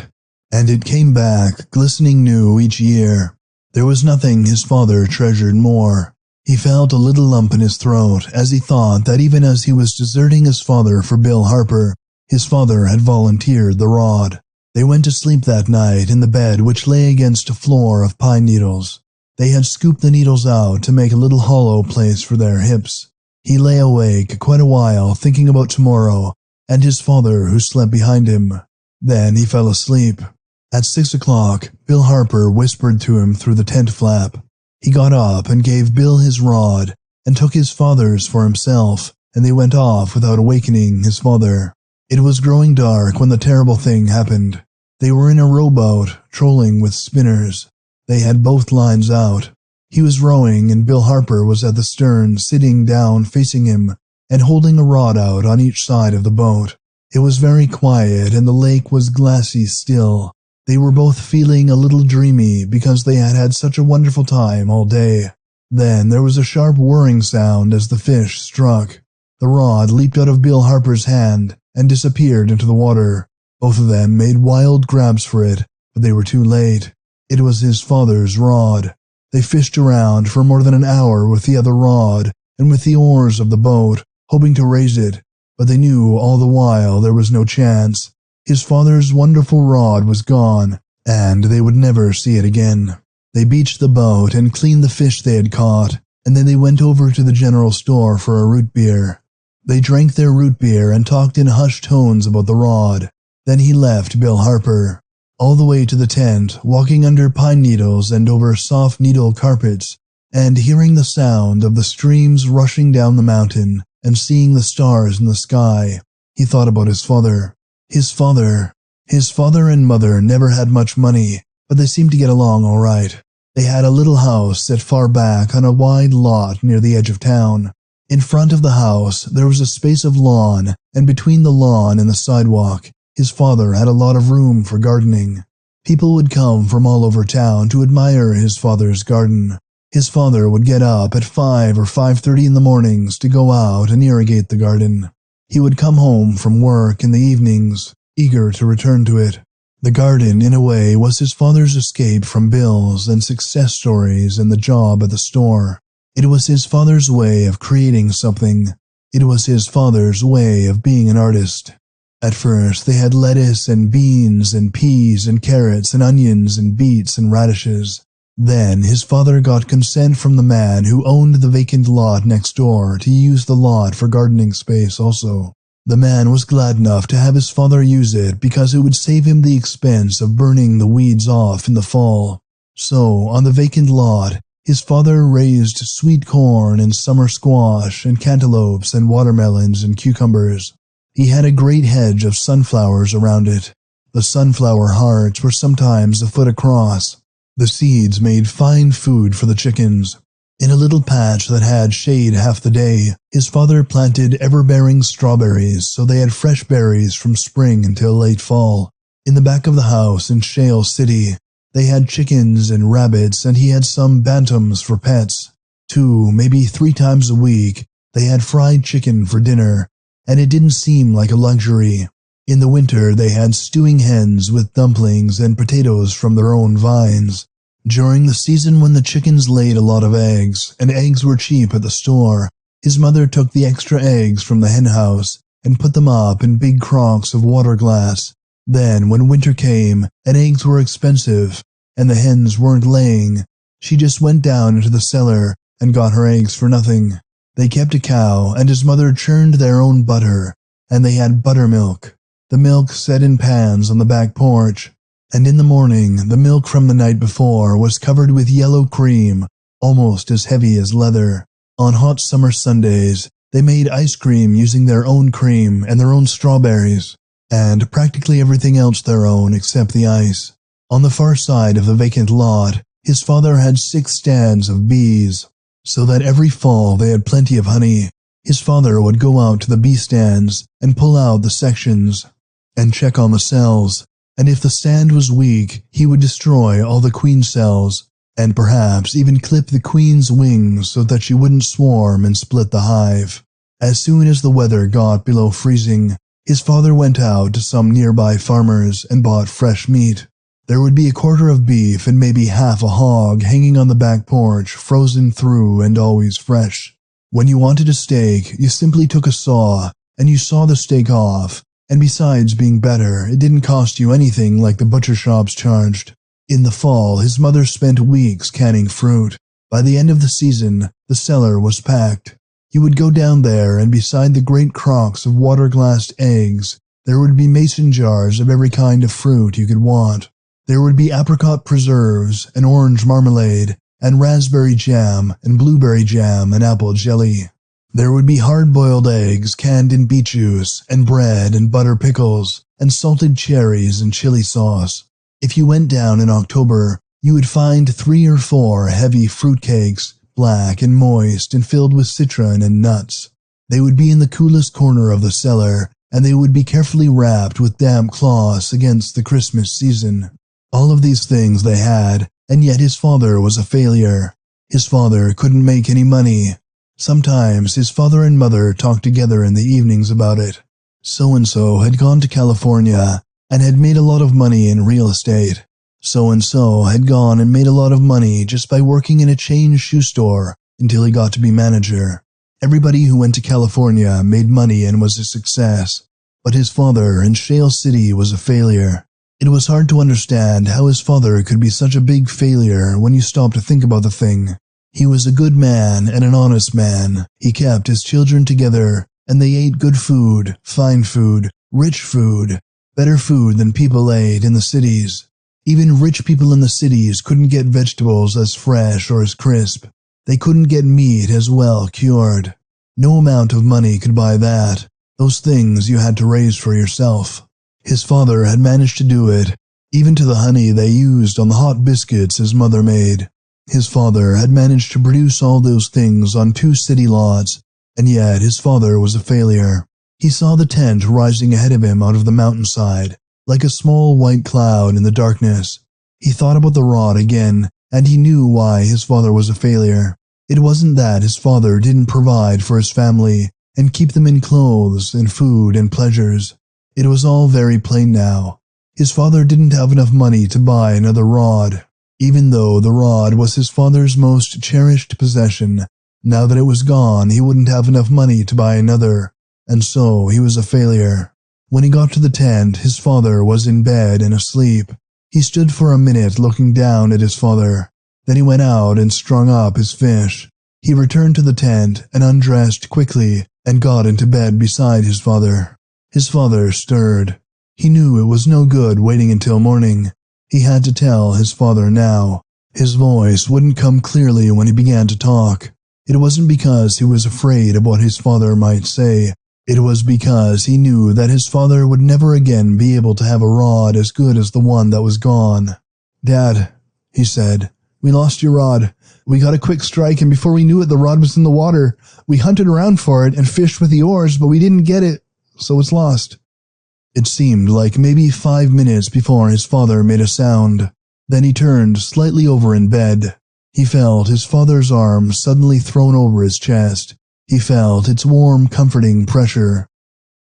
and it came back glistening new each year. There was nothing his father treasured more. He felt a little lump in his throat as he thought that even as he was deserting his father for Bill Harper, his father had volunteered the rod. They went to sleep that night in the bed which lay against a floor of pine needles. They had scooped the needles out to make a little hollow place for their hips. He lay awake quite a while thinking about tomorrow and his father who slept behind him. Then he fell asleep. At 6 o'clock, Bill Harper whispered to him through the tent flap. He got up and gave Bill his rod and took his father's for himself, and they went off without awakening his father. It was growing dark when the terrible thing happened. They were in a rowboat, trolling with spinners. They had both lines out. He was rowing and Bill Harper was at the stern, sitting down facing him and holding a rod out on each side of the boat. It was very quiet and the lake was glassy still. They were both feeling a little dreamy because they had had such a wonderful time all day. Then there was a sharp whirring sound as the fish struck. The rod leaped out of Bill Harper's hand and disappeared into the water. Both of them made wild grabs for it, but they were too late. It was his father's rod. They fished around for more than an hour with the other rod and with the oars of the boat, hoping to raise it, but they knew all the while there was no chance. His father's wonderful rod was gone, and they would never see it again. They beached the boat and cleaned the fish they had caught, and then they went over to the general store for a root beer. They drank their root beer and talked in hushed tones about the rod. Then he left Bill Harper. all the way to the tent, walking under pine needles and over soft needle carpets, and hearing the sound of the streams rushing down the mountain and seeing the stars in the sky. He thought about his father. His father and mother never had much money, but they seemed to get along all right. They had a little house set far back on a wide lot near the edge of town. In front of the house, there was a space of lawn, and between the lawn and the sidewalk, his father had a lot of room for gardening. People would come from all over town to admire his father's garden. His father would get up at 5 or 5:30 in the mornings to go out and irrigate the garden. He would come home from work in the evenings, eager to return to it. The garden, in a way, was his father's escape from bills and success stories and the job at the store. It was his father's way of creating something. It was his father's way of being an artist. At first, they had lettuce and beans and peas and carrots and onions and beets and radishes. Then his father got consent from the man who owned the vacant lot next door to use the lot for gardening space also. The man was glad enough to have his father use it because it would save him the expense of burning the weeds off in the fall. So, on the vacant lot, his father raised sweet corn and summer squash and cantaloupes and watermelons and cucumbers. He had a great hedge of sunflowers around it. The sunflower hearts were sometimes a foot across. The seeds made fine food for the chickens. In a little patch that had shade half the day, his father planted ever-bearing strawberries so they had fresh berries from spring until late fall. In the back of the house in Shale City, they had chickens and rabbits, and he had some bantams for pets. 2, maybe 3 times a week, they had fried chicken for dinner, and it didn't seem like a luxury. In the winter, they had stewing hens with dumplings and potatoes from their own vines. During the season when the chickens laid a lot of eggs, and eggs were cheap at the store, his mother took the extra eggs from the hen house and put them up in big crocks of water glass. Then, when winter came, and eggs were expensive, and the hens weren't laying, she just went down into the cellar and got her eggs for nothing. They kept a cow, and his mother churned their own butter, and they had buttermilk. The milk set in pans on the back porch, and in the morning the milk from the night before was covered with yellow cream, almost as heavy as leather. On hot summer Sundays, they made ice cream using their own cream and their own strawberries, and practically everything else their own except the ice. On the far side of the vacant lot, his father had 6 stands of bees, so that every fall they had plenty of honey. His father would go out to the bee stands and pull out the sections and check on the cells, and if the stand was weak, he would destroy all the queen cells, and perhaps even clip the queen's wings so that she wouldn't swarm and split the hive. As soon as the weather got below freezing, his father went out to some nearby farmers and bought fresh meat. There would be a quarter of beef and maybe half a hog hanging on the back porch, frozen through and always fresh. When you wanted a steak, you simply took a saw, and you saw the steak off, and besides being better, it didn't cost you anything like the butcher shops charged. In the fall, his mother spent weeks canning fruit. By the end of the season, the cellar was packed. You would go down there, and beside the great crocks of water-glassed eggs, there would be mason jars of every kind of fruit you could want. There would be apricot preserves, and orange marmalade, and raspberry jam, and blueberry jam, and apple jelly. There would be hard-boiled eggs canned in beet juice, and bread and butter pickles, and salted cherries and chili sauce. If you went down in October, you would find 3 or 4 heavy fruitcakes, black and moist and filled with citron and nuts. They would be in the coolest corner of the cellar, and they would be carefully wrapped with damp cloths against the Christmas season. All of these things they had, and yet his father was a failure. His father couldn't make any money. Sometimes his father and mother talked together in the evenings about it. So-and-so had gone to California and had made a lot of money in real estate. So-and-so had gone and made a lot of money just by working in a chain shoe store until he got to be manager. Everybody who went to California made money and was a success, but his father in Shale City was a failure. It was hard to understand how his father could be such a big failure when you stopped to think about the thing. He was a good man and an honest man. He kept his children together, and they ate good food, fine food, rich food. better food than people ate in the cities. Even rich people in the cities couldn't get vegetables as fresh or as crisp. They couldn't get meat as well cured. No amount of money could buy that. Those things you had to raise for yourself. His father had managed to do it, even to the honey they used on the hot biscuits his mother made. His father had managed to produce all those things on 2 city lots, and yet his father was a failure. He saw the tent rising ahead of him out of the mountainside, like a small white cloud in the darkness. He thought about the rod again, and he knew why his father was a failure. It wasn't that his father didn't provide for his family and keep them in clothes and food and pleasures. It was all very plain now. His father didn't have enough money to buy another rod, even though the rod was his father's most cherished possession. Now that it was gone, he wouldn't have enough money to buy another, and so he was a failure. When he got to the tent, his father was in bed and asleep. He stood for a minute looking down at his father. Then he went out and strung up his fish. He returned to the tent and undressed quickly and got into bed beside his father. His father stirred. He knew it was no good waiting until morning. He had to tell his father now. His voice wouldn't come clearly when he began to talk. It wasn't because he was afraid of what his father might say. It was because he knew that his father would never again be able to have a rod as good as the one that was gone. "Dad," he said, "we lost your rod. We got a quick strike, and before we knew it, the rod was in the water. We hunted around for it and fished with the oars, but we didn't get it, so it's lost." It seemed like maybe 5 minutes before his father made a sound. Then he turned slightly over in bed. He felt his father's arm suddenly thrown over his chest. He felt its warm, comforting pressure.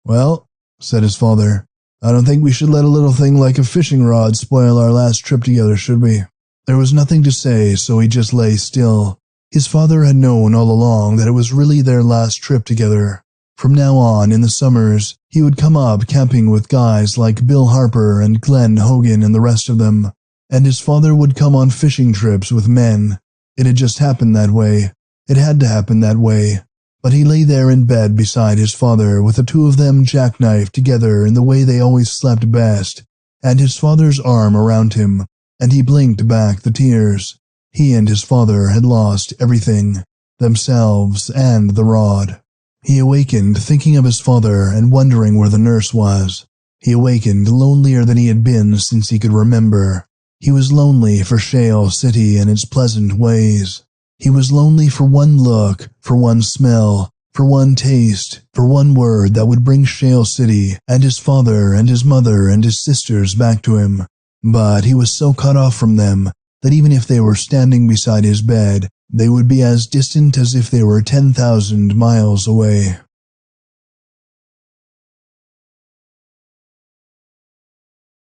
"Well," said his father, "I don't think we should let a little thing like a fishing rod spoil our last trip together, should we?" There was nothing to say, so he just lay still. His father had known all along that it was really their last trip together. From now on, in the summers, he would come up camping with guys like Bill Harper and Glenn Hogan and the rest of them, and his father would come on fishing trips with men. It had just happened that way. It had to happen that way. But he lay there in bed beside his father with the two of them jackknifed together in the way they always slept best, and his father's arm around him, and he blinked back the tears. He and his father had lost everything, themselves and the rod. He awakened thinking of his father and wondering where the nurse was. He awakened lonelier than he had been since he could remember. He was lonely for Shale City and its pleasant ways. He was lonely for one look, for one smell, for one taste, for one word that would bring Shale City and his father and his mother and his sisters back to him. But he was so cut off from them that even if they were standing beside his bed, they would be as distant as if they were 10,000 miles away.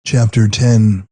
Chapter 10.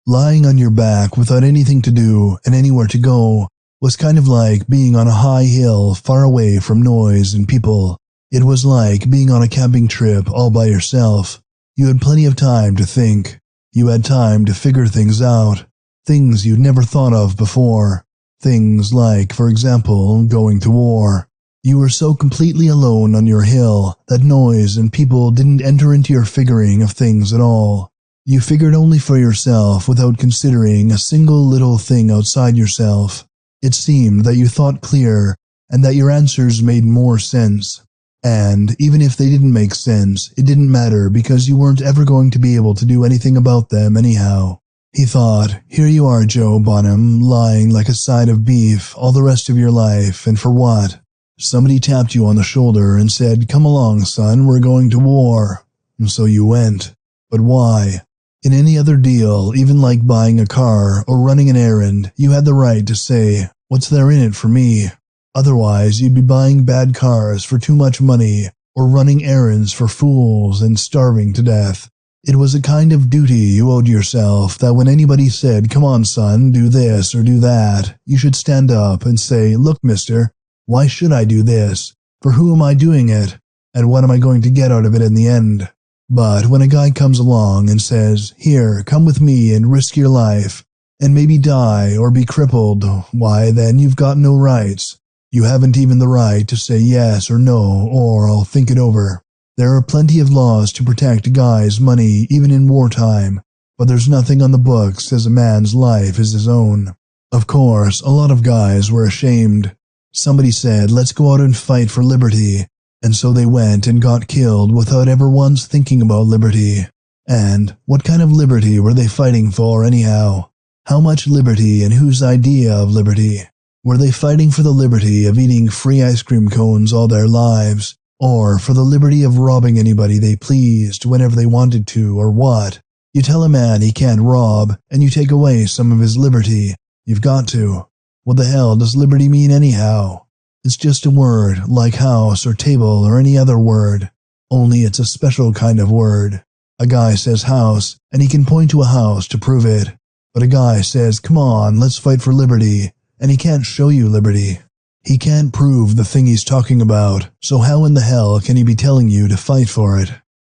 Lying on your back without anything to do and anywhere to go was kind of like being on a high hill far away from noise and people. It was like being on a camping trip all by yourself. You had plenty of time to think. You had time to figure things out, things you'd never thought of before. Things like, for example, going to war. You were so completely alone on your hill that noise and people didn't enter into your figuring of things at all. You figured only for yourself without considering a single little thing outside yourself. It seemed that you thought clear and that your answers made more sense. And even if they didn't make sense, it didn't matter because you weren't ever going to be able to do anything about them anyhow. He thought, here you are, Joe Bonham, lying like a side of beef all the rest of your life, and for what? Somebody tapped you on the shoulder and said, "Come along, son, we're going to war." And so you went. But why? In any other deal, even like buying a car or running an errand, you had the right to say, "What's there in it for me?" Otherwise, you'd be buying bad cars for too much money or running errands for fools and starving to death. It was a kind of duty you owed yourself that when anybody said, "Come on, son, do this or do that," you should stand up and say, "Look, mister, why should I do this? For who am I doing it? And what am I going to get out of it in the end?" But when a guy comes along and says, "Here, come with me and risk your life, and maybe die or be crippled," why then you've got no rights. You haven't even the right to say yes or no, or "I'll think it over." There are plenty of laws to protect a guy's money even in wartime, but there's nothing on the books says a man's life is his own. Of course, a lot of guys were ashamed. Somebody said, let's go out and fight for liberty, and so they went and got killed without ever once thinking about liberty. And what kind of liberty were they fighting for anyhow? How much liberty and whose idea of liberty? Were they fighting for the liberty of eating free ice cream cones all their lives, or for the liberty of robbing anybody they pleased whenever they wanted to, or what? You tell a man he can't rob, and you take away some of his liberty. You've got to. What the hell does liberty mean anyhow? It's just a word, like house or table or any other word. Only it's a special kind of word. A guy says house, and he can point to a house to prove it. But a guy says, come on, let's fight for liberty, and he can't show you liberty. He can't prove the thing he's talking about, so how in the hell can he be telling you to fight for it?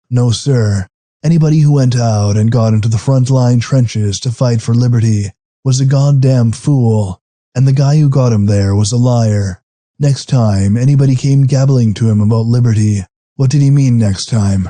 No, sir. Anybody who went out and got into the front line trenches to fight for liberty was a goddamn fool, and the guy who got him there was a liar. Next time anybody came gabbling to him about liberty, what did he mean next time?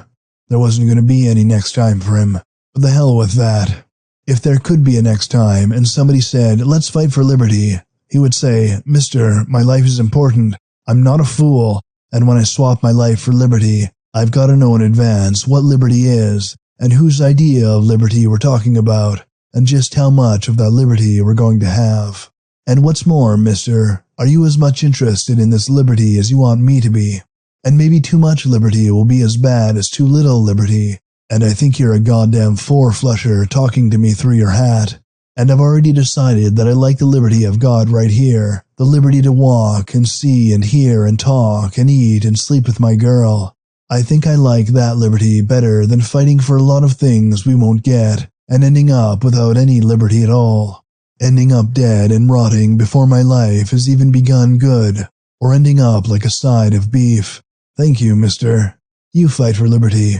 There wasn't going to be any next time for him. But the hell with that. If there could be a next time and somebody said, let's fight for liberty, he would say, Mister, my life is important. I'm not a fool, and when I swap my life for liberty, I've got to know in advance what liberty is, and whose idea of liberty we're talking about, and just how much of that liberty we're going to have. And what's more, mister, are you as much interested in this liberty as you want me to be? And maybe too much liberty will be as bad as too little liberty, and I think you're a goddamn four-flusher talking to me through your hat. And I've already decided that I like the liberty of God right here, the liberty to walk and see and hear and talk and eat and sleep with my girl. I think I like that liberty better than fighting for a lot of things we won't get and ending up without any liberty at all. Ending up dead and rotting before my life has even begun good, or ending up like a side of beef. Thank you, mister. You fight for liberty.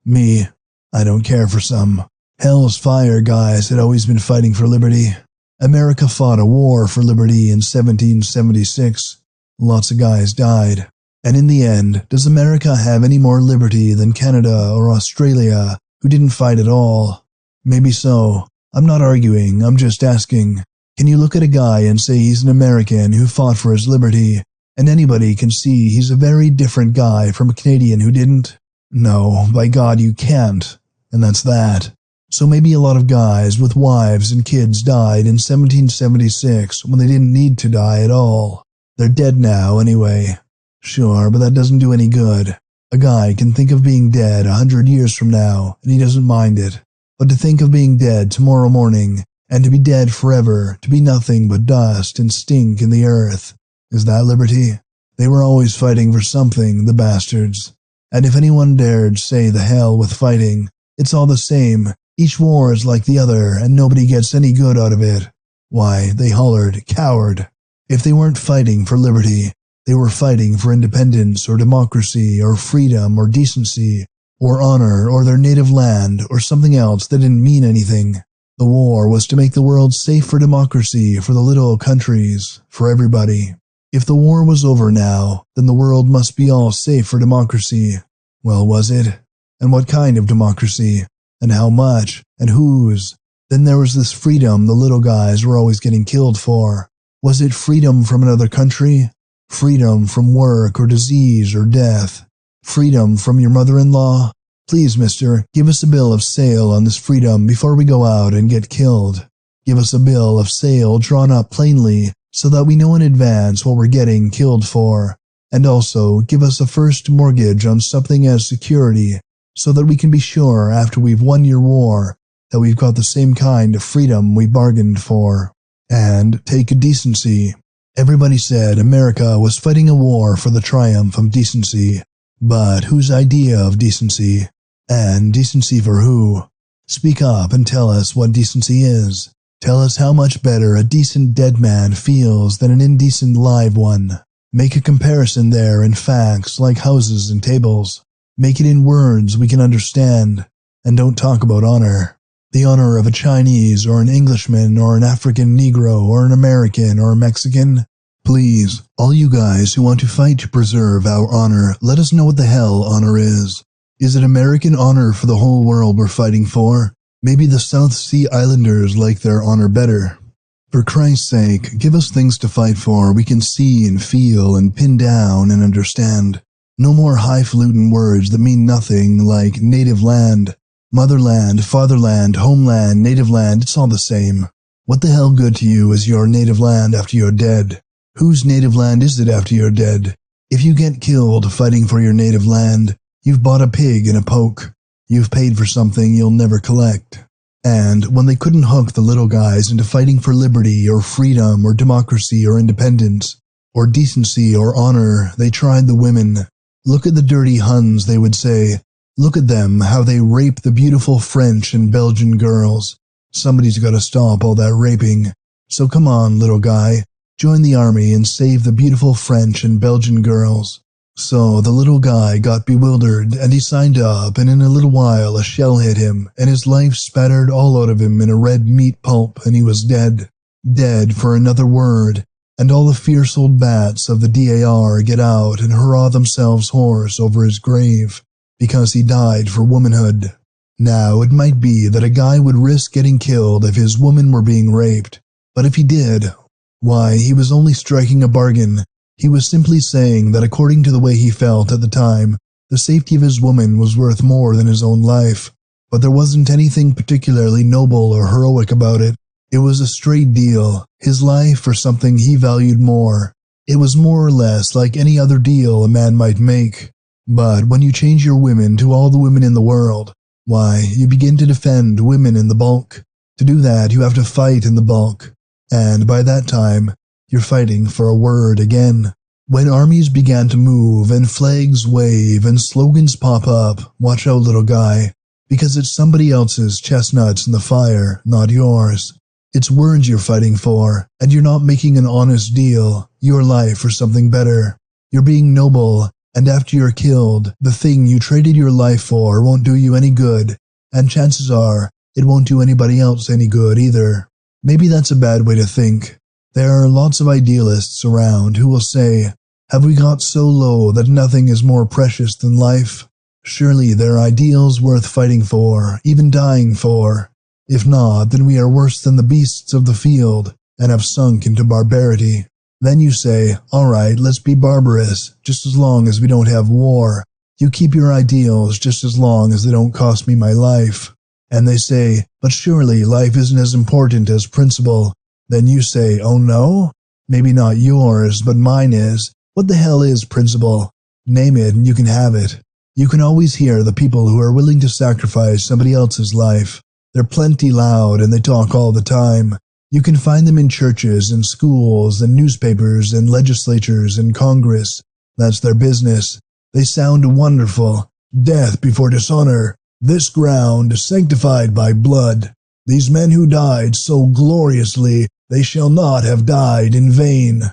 Me, I don't care for some. Hell's fire guys had always been fighting for liberty. America fought a war for liberty in 1776. Lots of guys died. And in the end, does America have any more liberty than Canada or Australia, who didn't fight at all? Maybe so. I'm not arguing, I'm just asking. Can you look at a guy and say he's an American who fought for his liberty, and anybody can see he's a very different guy from a Canadian who didn't? No, by God you can't. And that's that. So maybe a lot of guys with wives and kids died in 1776 when they didn't need to die at all. They're dead now anyway. Sure, but that doesn't do any good. A guy can think of being dead 100 years from now, and he doesn't mind it. But to think of being dead tomorrow morning, and to be dead forever, to be nothing but dust and stink in the earth, is that liberty? They were always fighting for something, the bastards. And if anyone dared say the hell with fighting, it's all the same. Each war is like the other, and nobody gets any good out of it. Why, they hollered, coward. If they weren't fighting for liberty, they were fighting for independence or democracy or freedom or decency or honor or their native land or something else that didn't mean anything. The war was to make the world safe for democracy, for the little countries, for everybody. If the war was over now, then the world must be all safe for democracy. Well, was it? And what kind of democracy? And how much? And whose? Then there was this freedom the little guys were always getting killed for. Was it freedom from another country? Freedom from work or disease or death? Freedom from your mother-in-law? Please, mister, give us a bill of sale on this freedom before we go out and get killed. Give us a bill of sale drawn up plainly so that we know in advance what we're getting killed for. And also, give us a first mortgage on something as security so that we can be sure after we've won your war that we've got the same kind of freedom we bargained for. And take decency. Everybody said America was fighting a war for the triumph of decency. But whose idea of decency? And decency for who? Speak up and tell us what decency is. Tell us how much better a decent dead man feels than an indecent live one. Make a comparison there in facts like houses and tables. Make it in words we can understand. And don't talk about honor. The honor of a Chinese or an Englishman or an African Negro or an American or a Mexican. Please, all you guys who want to fight to preserve our honor, let us know what the hell honor is. Is it American honor for the whole world we're fighting for? Maybe the South Sea Islanders like their honor better. For Christ's sake, give us things to fight for we can see and feel and pin down and understand. No more highfalutin words that mean nothing like native land, motherland, fatherland, homeland, native land, it's all the same. What the hell good to you is your native land after you're dead? Whose native land is it after you're dead? If you get killed fighting for your native land, you've bought a pig in a poke. You've paid for something you'll never collect. And when they couldn't hook the little guys into fighting for liberty or freedom or democracy or independence or decency or honor, they tried the women. Look at the dirty Huns, they would say. Look at them, how they rape the beautiful French and Belgian girls. Somebody's got to stop all that raping. So come on, little guy. Join the army and save the beautiful French and Belgian girls. So the little guy got bewildered and he signed up, and in a little while a shell hit him and his life spattered all out of him in a red meat pulp, and he was dead. Dead for another word. And all the fierce old bats of the DAR get out and hurrah themselves hoarse over his grave because he died for womanhood. Now it might be that a guy would risk getting killed if his woman were being raped, but if he did, why, he was only striking a bargain. He was simply saying that according to the way he felt at the time, the safety of his woman was worth more than his own life. But there wasn't anything particularly noble or heroic about it. It was a straight deal, his life for something he valued more. It was more or less like any other deal a man might make. But when you change your women to all the women in the world, why, you begin to defend women in the bulk. To do that, you have to fight in the bulk. And by that time, you're fighting for a word again. When armies began to move and flags wave and slogans pop up, watch out, little guy, because it's somebody else's chestnuts in the fire, not yours. It's words you're fighting for, and you're not making an honest deal, your life or something better. You're being noble, and after you're killed, the thing you traded your life for won't do you any good, and chances are, it won't do anybody else any good either. Maybe that's a bad way to think. There are lots of idealists around who will say, have we got so low that nothing is more precious than life? Surely there are ideals worth fighting for, even dying for. If not, then we are worse than the beasts of the field and have sunk into barbarity. Then you say, alright, let's be barbarous, just as long as we don't have war. You keep your ideals just as long as they don't cost me my life. And they say, but surely life isn't as important as principle. Then you say, oh no? Maybe not yours, but mine is. What the hell is principle? Name it and you can have it. You can always hear the people who are willing to sacrifice somebody else's life. They're plenty loud and they talk all the time. You can find them in churches and schools and newspapers and legislatures and Congress. That's their business. They sound wonderful. Death before dishonor. This ground sanctified by blood. These men who died so gloriously, they shall not have died in vain.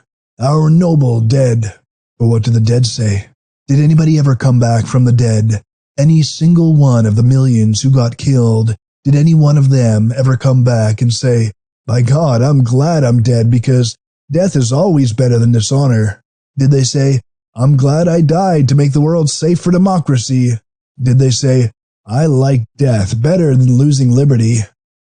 Our noble dead. But what do the dead say? Did anybody ever come back from the dead? Any single one of the millions who got killed, did any one of them ever come back and say, by God, I'm glad I'm dead because death is always better than dishonor? Did they say, I'm glad I died to make the world safe for democracy? Did they say, I like death better than losing liberty?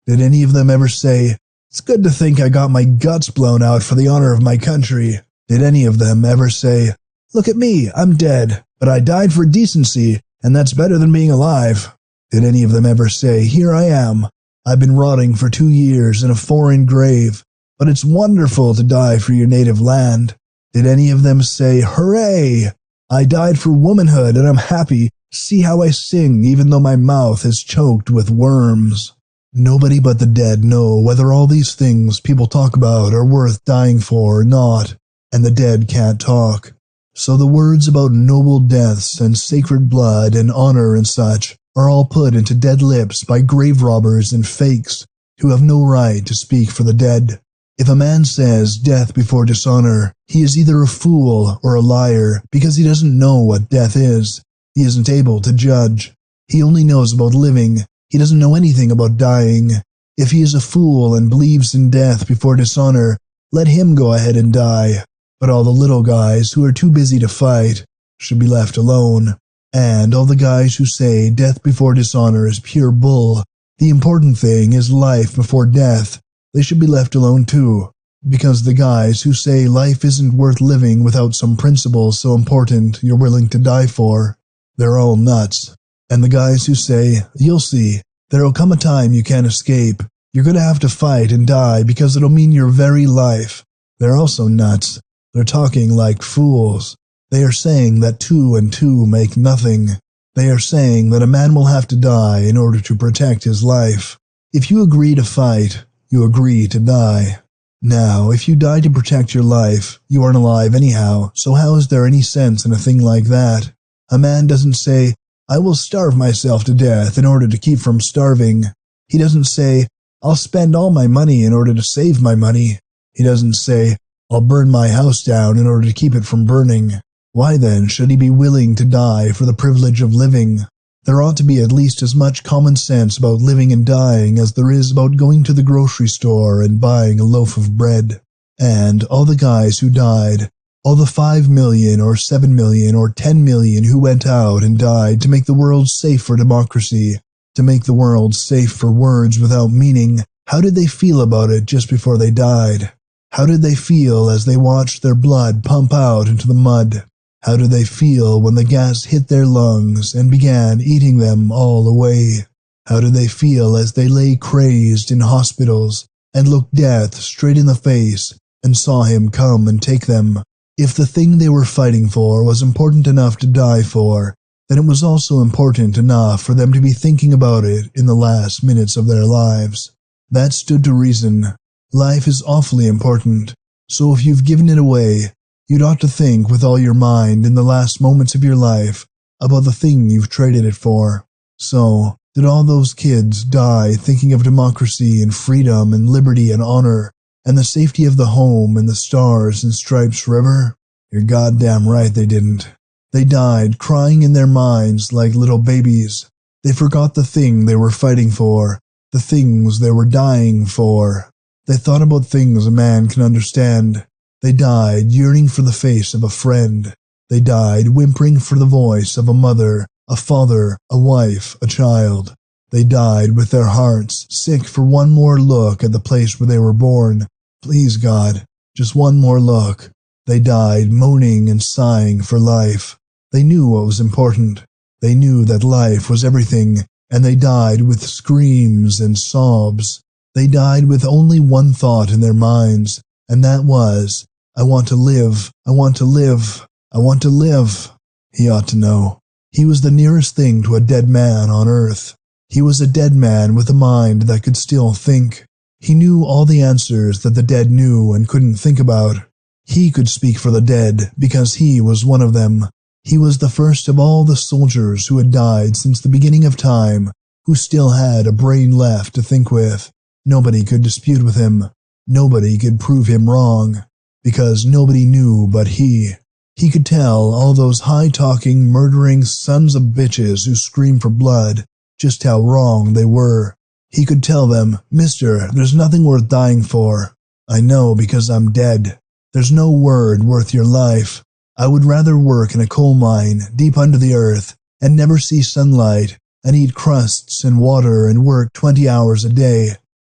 Did any of them ever say, it's good to think I got my guts blown out for the honor of my country? Did any of them ever say, look at me, I'm dead, but I died for decency, and that's better than being alive? Did any of them ever say, here I am, I've been rotting for 2 years in a foreign grave, but it's wonderful to die for your native land? Did any of them say, hooray, I died for womanhood and I'm happy, see how I sing even though my mouth is choked with worms? Nobody but the dead know whether all these things people talk about are worth dying for or not, and the dead can't talk. So the words about noble deaths and sacred blood and honor and such are all put into dead lips by grave robbers and fakes who have no right to speak for the dead. If a man says death before dishonor, he is either a fool or a liar because he doesn't know what death is. He isn't able to judge. He only knows about living. He doesn't know anything about dying. If he is a fool and believes in death before dishonor, let him go ahead and die. But all the little guys who are too busy to fight should be left alone. And all the guys who say death before dishonor is pure bull, the important thing is life before death, they should be left alone too. Because the guys who say life isn't worth living without some principles so important you're willing to die for, they're all nuts. And the guys who say, you'll see, there'll come a time you can't escape, you're gonna have to fight and die because it'll mean your very life, they're also nuts. They're talking like fools. They are saying that 2 and 2 make nothing. They are saying that a man will have to die in order to protect his life. If you agree to fight, you agree to die. Now, if you die to protect your life, you aren't alive anyhow, so how is there any sense in a thing like that? A man doesn't say, I will starve myself to death in order to keep from starving. He doesn't say, I'll spend all my money in order to save my money. He doesn't say, I'll burn my house down in order to keep it from burning. Why then should he be willing to die for the privilege of living? There ought to be at least as much common sense about living and dying as there is about going to the grocery store and buying a loaf of bread. And all the guys who died, all the 5 million or 7 million or 10 million who went out and died to make the world safe for democracy, to make the world safe for words without meaning, how did they feel about it just before they died? How did they feel as they watched their blood pump out into the mud? How did they feel when the gas hit their lungs and began eating them all away? How did they feel as they lay crazed in hospitals and looked death straight in the face and saw him come and take them? If the thing they were fighting for was important enough to die for, then it was also important enough for them to be thinking about it in the last minutes of their lives. That stood to reason. Life is awfully important, so if you've given it away, you'd ought to think with all your mind in the last moments of your life about the thing you've traded it for. So, did all those kids die thinking of democracy and freedom and liberty and honor and the safety of the home and the stars and stripes river? You're goddamn right they didn't. They died crying in their minds like little babies. They forgot the thing they were fighting for, the things they were dying for. They thought about things a man can understand. They died yearning for the face of a friend. They died whimpering for the voice of a mother, a father, a wife, a child. They died with their hearts sick for one more look at the place where they were born. Please God, just one more look. They died moaning and sighing for life. They knew what was important. They knew that life was everything, and they died with screams and sobs. They died with only one thought in their minds, and that was, I want to live, I want to live, I want to live. He ought to know. He was the nearest thing to a dead man on earth. He was a dead man with a mind that could still think. He knew all the answers that the dead knew and couldn't think about. He could speak for the dead because he was one of them. He was the first of all the soldiers who had died since the beginning of time, who still had a brain left to think with. Nobody could dispute with him. Nobody could prove him wrong, because nobody knew but he. He could tell all those high-talking, murdering sons of bitches who scream for blood just how wrong they were. He could tell them, Mister, there's nothing worth dying for. I know because I'm dead. There's no word worth your life. I would rather work in a coal mine deep under the earth and never see sunlight and eat crusts and water and work 20 hours a day.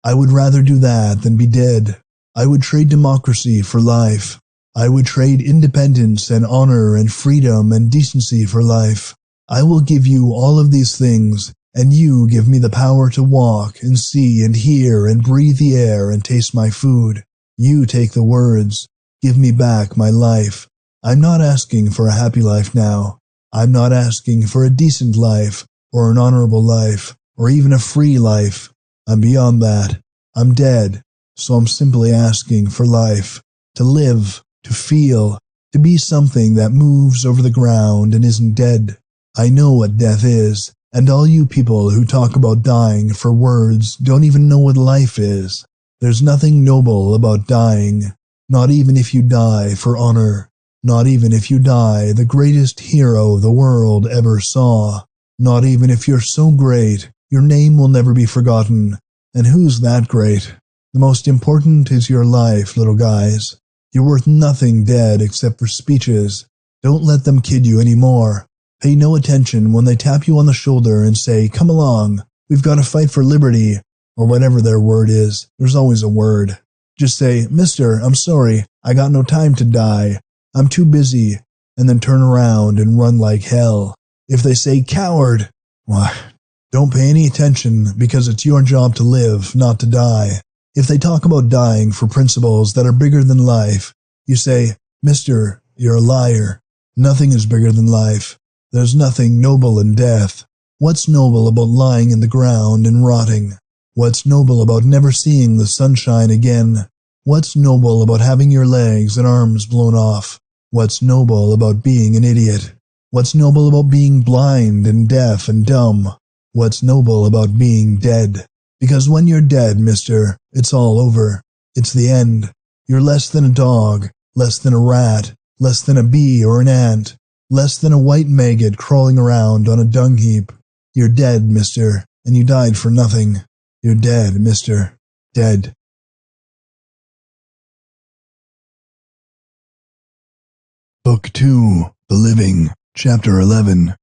I would rather do that than be dead. I would trade democracy for life. I would trade independence and honor and freedom and decency for life. I will give you all of these things, and you give me the power to walk and see and hear and breathe the air and taste my food. You take the words. Give me back my life. I'm not asking for a happy life now. I'm not asking for a decent life or an honorable life or even a free life. I'm beyond that. I'm dead, so I'm simply asking for life, to live, to feel, to be something that moves over the ground and isn't dead. I know what death is, and all you people who talk about dying for words don't even know what life is. There's nothing noble about dying, not even if you die for honor, not even if you die the greatest hero the world ever saw, not even if you're so great your name will never be forgotten. And who's that great? The most important is your life, little guys. You're worth nothing dead except for speeches. Don't let them kid you anymore. Pay no attention when they tap you on the shoulder and say, "Come along, we've got to fight for liberty," or whatever their word is. There's always a word. Just say, "Mister, I'm sorry, I got no time to die. I'm too busy," and then turn around and run like hell. If they say, "Coward," why, don't pay any attention because it's your job to live, not to die. If they talk about dying for principles that are bigger than life, you say, "Mister, you're a liar. Nothing is bigger than life. There's nothing noble in death. What's noble about lying in the ground and rotting? What's noble about never seeing the sunshine again? What's noble about having your legs and arms blown off? What's noble about being an idiot? What's noble about being blind and deaf and dumb? What's noble about being dead? Because when you're dead, mister, it's all over. It's the end. You're less than a dog, less than a rat, less than a bee or an ant, less than a white maggot crawling around on a dung heap. You're dead, mister, and you died for nothing. You're dead, mister. Dead. Book 2, The Living, Chapter 11.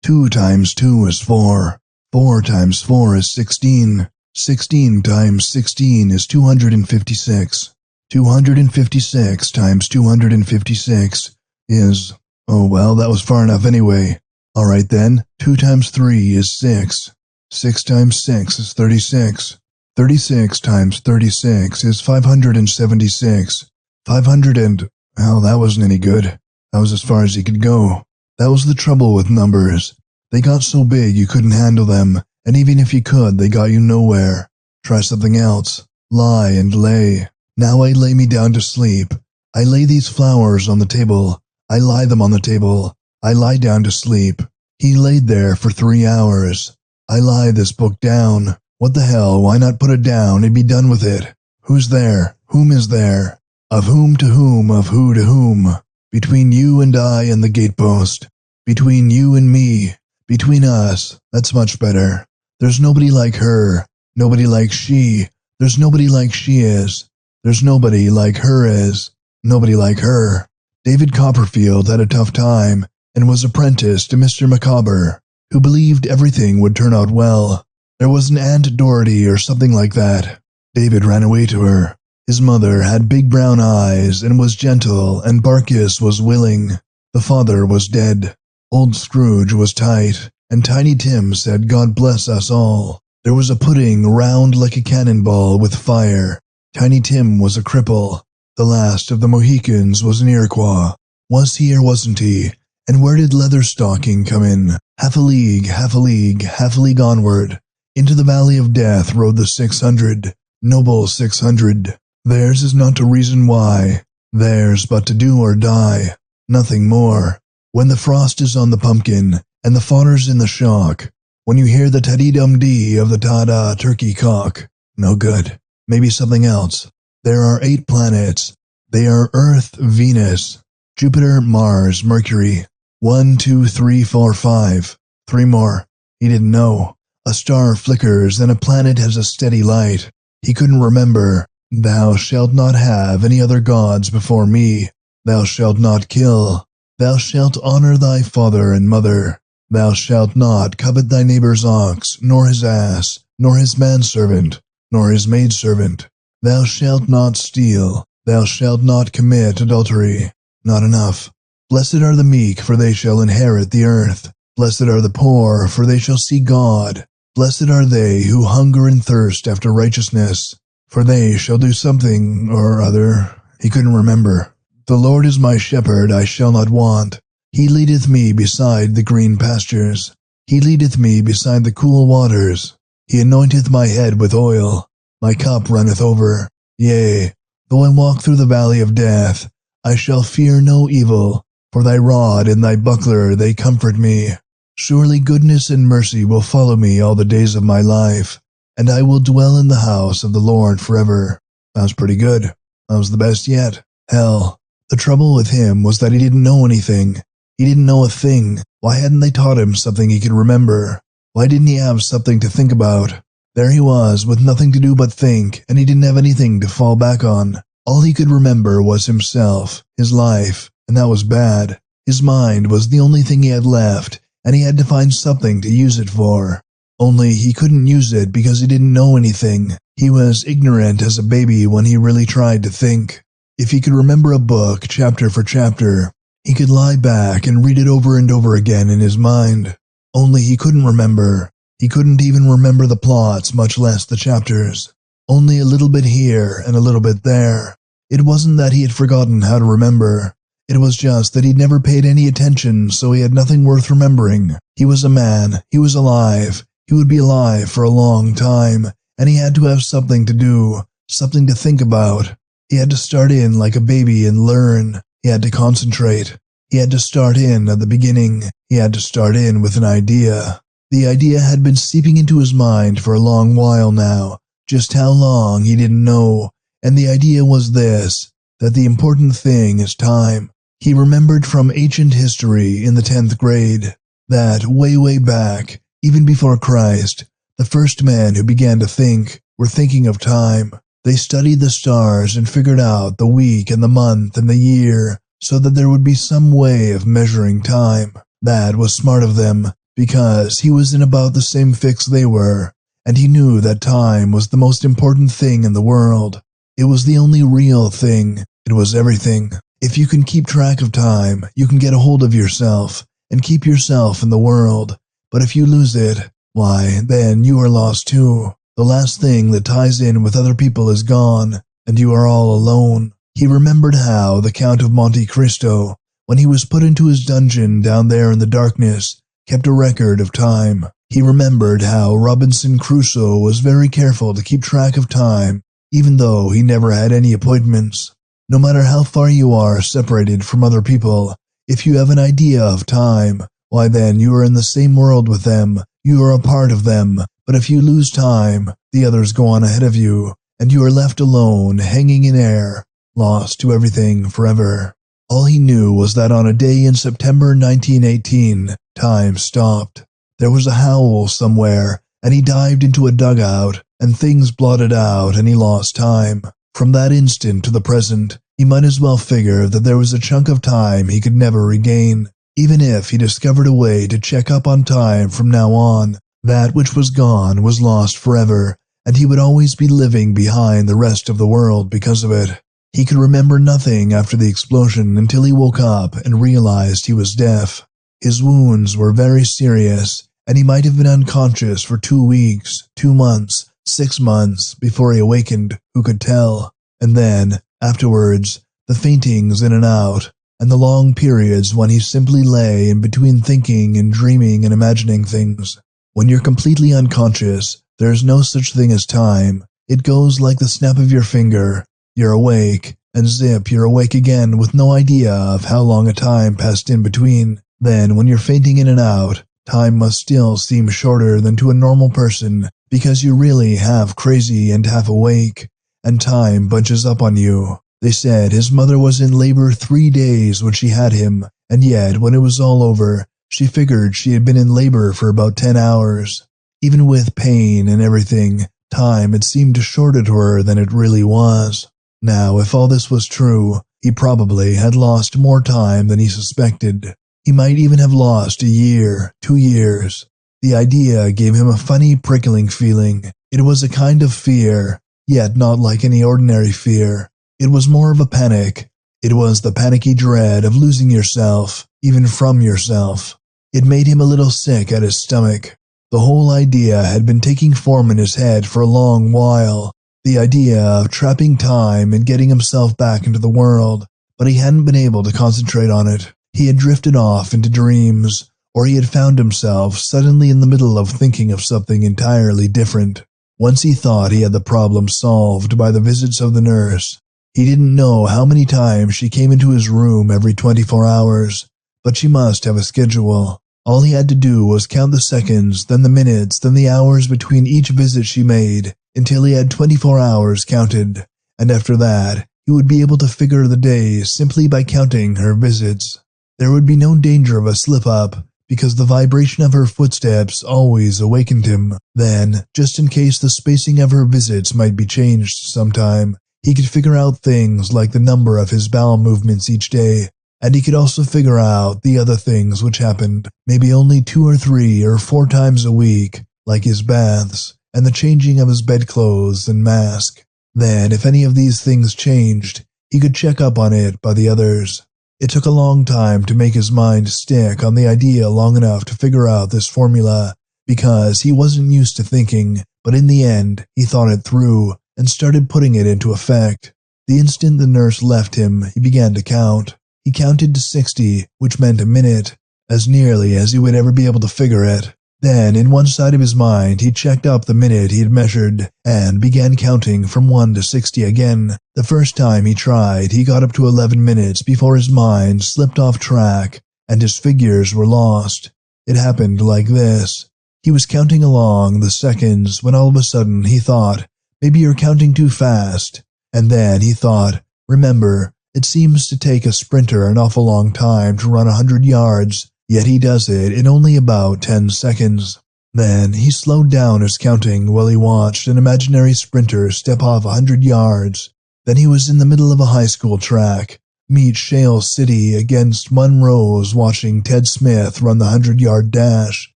2 times 2 is 4. 4 times 4 is 16. 16 times 16 is 256. 256 times 256 is... Oh, well, that was far enough anyway. All right then, 2 times 3 is 6. 6 times 6 is 36. 36 times 36 is 576. 500 and... Well, that wasn't any good. That was as far as he could go. That was the trouble with numbers. They got so big you couldn't handle them, and even if you could, they got you nowhere. Try something else. Lie and lay. Now I lay me down to sleep. I lay these flowers on the table. I lie them on the table. I lie down to sleep. He laid there for 3 hours. I lie this book down. What the hell, why not put it down and be done with it? Who's there? Whom is there? Of whom to whom, of who to whom? Between you and I and the gatepost. Between you and me. Between us. That's much better. There's nobody like her. Nobody like she. There's nobody like she is. There's nobody like her is. Nobody like her. David Copperfield had a tough time and was apprenticed to Mr. Micawber, who believed everything would turn out well. There was an Aunt Dorothy or something like that. David ran away to her. His mother had big brown eyes and was gentle, and Barkis was willing. The father was dead. Old Scrooge was tight, and Tiny Tim said, "God bless us all." There was a pudding round like a cannonball with fire. Tiny Tim was a cripple. The last of the Mohicans was an Iroquois. Was he or wasn't he? And where did Leatherstocking come in? Half a league, half a league, half a league onward. Into the valley of death rode the 600. Noble 600. Theirs is not to reason why. Theirs but to do or die. Nothing more. When the frost is on the pumpkin, and the fodder's in the shock, when you hear the taddy-dum-dee of the ta-da turkey cock, no good. Maybe something else. There are 8 planets. They are Earth, Venus, Jupiter, Mars, Mercury. 1, 2, 3, 4, 5. 3 more. He didn't know. A star flickers, and a planet has a steady light. He couldn't remember. Thou shalt not have any other gods before me. Thou shalt not kill. Thou shalt honor thy father and mother. Thou shalt not covet thy neighbor's ox, nor his ass, nor his manservant, nor his maidservant. Thou shalt not steal. Thou shalt not commit adultery. Not enough. Blessed are the meek, for they shall inherit the earth. Blessed are the poor, for they shall see God. Blessed are they who hunger and thirst after righteousness, for they shall do something or other. He couldn't remember. The Lord is my shepherd, I shall not want. He leadeth me beside the green pastures. He leadeth me beside the cool waters. He anointeth my head with oil. My cup runneth over. Yea, though I walk through the valley of death, I shall fear no evil, for thy rod and thy buckler, they comfort me. Surely goodness and mercy will follow me all the days of my life, and I will dwell in the house of the Lord forever. That was pretty good. That was the best yet. Hell. The trouble with him was that he didn't know anything. He didn't know a thing. Why hadn't they taught him something he could remember? Why didn't he have something to think about? There he was, with nothing to do but think, and he didn't have anything to fall back on. All he could remember was himself, his life, and that was bad. His mind was the only thing he had left, and he had to find something to use it for. Only he couldn't use it because he didn't know anything. He was ignorant as a baby when he really tried to think. If he could remember a book, chapter for chapter, he could lie back and read it over and over again in his mind. Only he couldn't remember. He couldn't even remember the plots, much less the chapters. Only a little bit here and a little bit there. It wasn't that he had forgotten how to remember. It was just that he'd never paid any attention, so he had nothing worth remembering. He was a man. He was alive. He would be alive for a long time, and he had to have something to do, something to think about. He had to start in like a baby and learn. He had to concentrate. He had to start in at the beginning. He had to start in with an idea. The idea had been seeping into his mind for a long while now. Just how long, he didn't know. And the idea was this, that the important thing is time. He remembered from ancient history in the 10th grade that way back, even before Christ, the first men who began to think were thinking of time. They studied the stars and figured out the week and the month and the year so that there would be some way of measuring time. That was smart of them, because he was in about the same fix they were, and he knew that time was the most important thing in the world. It was the only real thing. It was everything. If you can keep track of time, you can get a hold of yourself and keep yourself in the world. But if you lose it, why, then you are lost too. The last thing that ties in with other people is gone, and you are all alone. He remembered how the Count of Monte Cristo, when he was put into his dungeon down there in the darkness, kept a record of time. He remembered how Robinson Crusoe was very careful to keep track of time, even though he never had any appointments. No matter how far you are separated from other people, if you have an idea of time, why then you are in the same world with them, you are a part of them. But if you lose time, the others go on ahead of you, and you are left alone, hanging in air, lost to everything forever. All he knew was that on a day in September 1918, time stopped. There was a howl somewhere, and he dived into a dugout, and things blotted out, and he lost time. From that instant to the present, he might as well figure that there was a chunk of time he could never regain. Even if he discovered a way to check up on time from now on, that which was gone was lost forever, and he would always be living behind the rest of the world because of it. He could remember nothing after the explosion until he woke up and realized he was deaf. His wounds were very serious, and he might have been unconscious for 2 weeks, 2 months, 6 months before he awakened, who could tell? And then, afterwards, the faintings in and out, and the long periods when he simply lay in between thinking and dreaming and imagining things. When you're completely unconscious, there is no such thing as time. It goes like the snap of your finger. You're awake, and zip, you're awake again with no idea of how long a time passed in between. Then, when you're fainting in and out, time must still seem shorter than to a normal person because you're really half crazy and half awake, and time bunches up on you. They said his mother was in labor 3 days when she had him, and yet when it was all over, she figured she had been in labor for about 10 hours. Even with pain and everything, time had seemed shorter to her than it really was. Now, if all this was true, he probably had lost more time than he suspected. He might even have lost a year, 2 years. The idea gave him a funny prickling feeling. It was a kind of fear, yet not like any ordinary fear. It was more of a panic. It was the panicky dread of losing yourself, even from yourself. It made him a little sick at his stomach. The whole idea had been taking form in his head for a long while. The idea of trapping time and getting himself back into the world, but he hadn't been able to concentrate on it. He had drifted off into dreams, or he had found himself suddenly in the middle of thinking of something entirely different. Once he thought he had the problem solved by the visits of the nurse. He didn't know how many times she came into his room every 24 hours, but she must have a schedule. All he had to do was count the seconds, then the minutes, then the hours between each visit she made, until he had 24 hours counted, and after that, he would be able to figure the days simply by counting her visits. There would be no danger of a slip-up, because the vibration of her footsteps always awakened him. Then, just in case the spacing of her visits might be changed sometime, he could figure out things like the number of his bowel movements each day, and he could also figure out the other things which happened maybe only 2 or 3 or 4 times a week, like his baths, and the changing of his bedclothes and mask. Then, if any of these things changed, he could check up on it by the others. It took a long time to make his mind stick on the idea long enough to figure out this formula, because he wasn't used to thinking, but in the end, he thought it through and started putting it into effect. The instant the nurse left him, he began to count. He counted to 60, which meant a minute, as nearly as he would ever be able to figure it. Then, in one side of his mind, he checked up the minute he had measured and began counting from 1 to 60 again. The first time he tried, he got up to 11 minutes before his mind slipped off track and his figures were lost. It happened like this. He was counting along the seconds when all of a sudden he thought, maybe you're counting too fast. And then he thought, remember, it seems to take a sprinter an awful long time to run 100 yards. Yet he does it in only about 10 seconds. Then he slowed down his counting while he watched an imaginary sprinter step off 100 yards. Then he was in the middle of a high school track. Meet Shale City against Monroe's watching Ted Smith run the 100-yard dash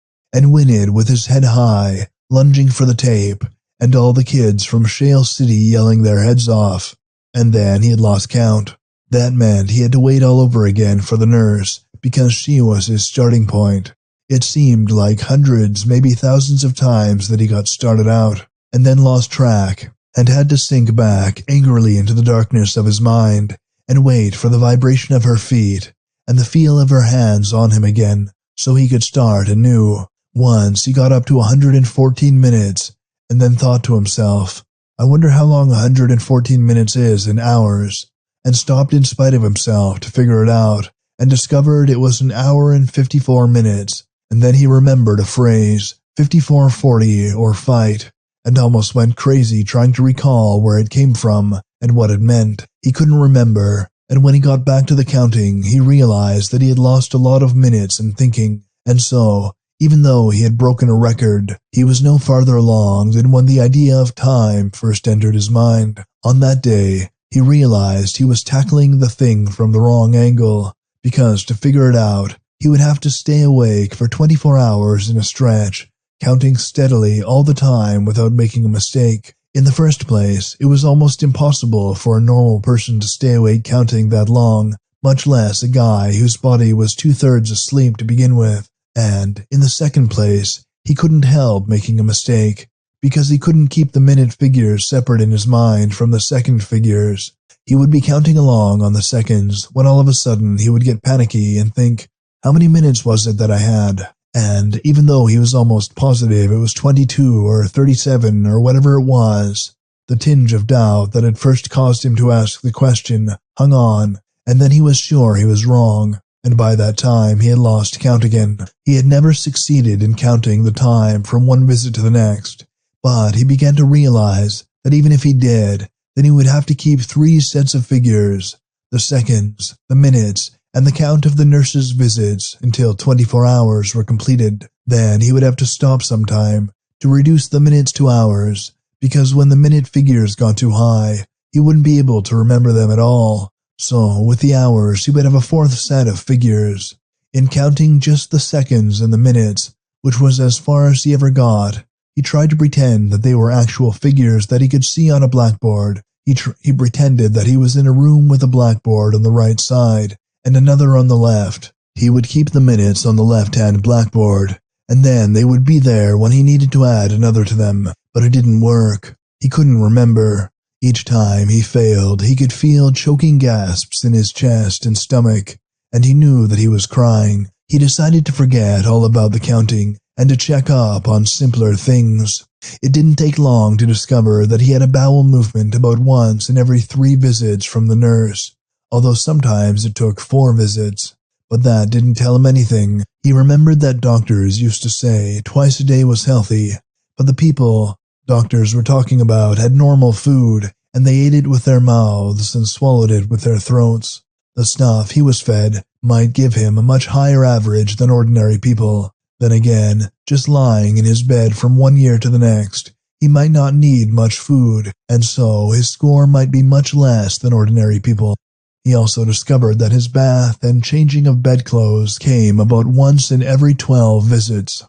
and win it with his head high, lunging for the tape, and all the kids from Shale City yelling their heads off. And then he had lost count. That meant he had to wait all over again for the nurse, because she was his starting point. It seemed like hundreds, maybe thousands of times that he got started out, and then lost track, and had to sink back angrily into the darkness of his mind, and wait for the vibration of her feet, and the feel of her hands on him again, so he could start anew. Once he got up to 114 minutes, and then thought to himself, I wonder how long 114 minutes is in hours, and stopped in spite of himself to figure it out, and discovered it was 1 hour and 54 minutes, and then he remembered a phrase, 5440 or fight, and almost went crazy trying to recall where it came from and what it meant. He couldn't remember, and when he got back to the counting, he realized that he had lost a lot of minutes in thinking, and so, even though he had broken a record, he was no farther along than when the idea of time first entered his mind. On that day, he realized he was tackling the thing from the wrong angle, because to figure it out, he would have to stay awake for 24 hours in a stretch, counting steadily all the time without making a mistake. In the first place, it was almost impossible for a normal person to stay awake counting that long, much less a guy whose body was 2/3 asleep to begin with. And, in the second place, he couldn't help making a mistake, because he couldn't keep the minute figures separate in his mind from the second figures. He would be counting along on the seconds when all of a sudden he would get panicky and think, how many minutes was it that I had? And even though he was almost positive it was 22 or 37 or whatever it was, the tinge of doubt that had first caused him to ask the question hung on, and then he was sure he was wrong, and by that time he had lost count again. He had never succeeded in counting the time from one visit to the next, but he began to realize that even if he did, then he would have to keep 3 sets of figures, the seconds, the minutes, and the count of the nurse's visits until 24 hours were completed. Then he would have to stop sometime to reduce the minutes to hours, because when the minute figures got too high, he wouldn't be able to remember them at all. So, with the hours, he would have a 4th set of figures. In counting just the seconds and the minutes, which was as far as he ever got, he tried to pretend that they were actual figures that he could see on a blackboard. He pretended that he was in a room with a blackboard on the right side and another on the left. He would keep the minutes on the left-hand blackboard, and then they would be there when he needed to add another to them, but it didn't work. He couldn't remember. Each time he failed, he could feel choking gasps in his chest and stomach, and he knew that he was crying. He decided to forget all about the counting and to check up on simpler things. It didn't take long to discover that he had a bowel movement about once in every 3 visits from the nurse, although sometimes it took 4 visits. But that didn't tell him anything. He remembered that doctors used to say twice a day was healthy, but the people doctors were talking about had normal food, and they ate it with their mouths and swallowed it with their throats. The stuff he was fed might give him a much higher average than ordinary people. Then again, just lying in his bed from one year to the next, he might not need much food, and so his score might be much less than ordinary people. He also discovered that his bath and changing of bedclothes came about once in every 12 visits.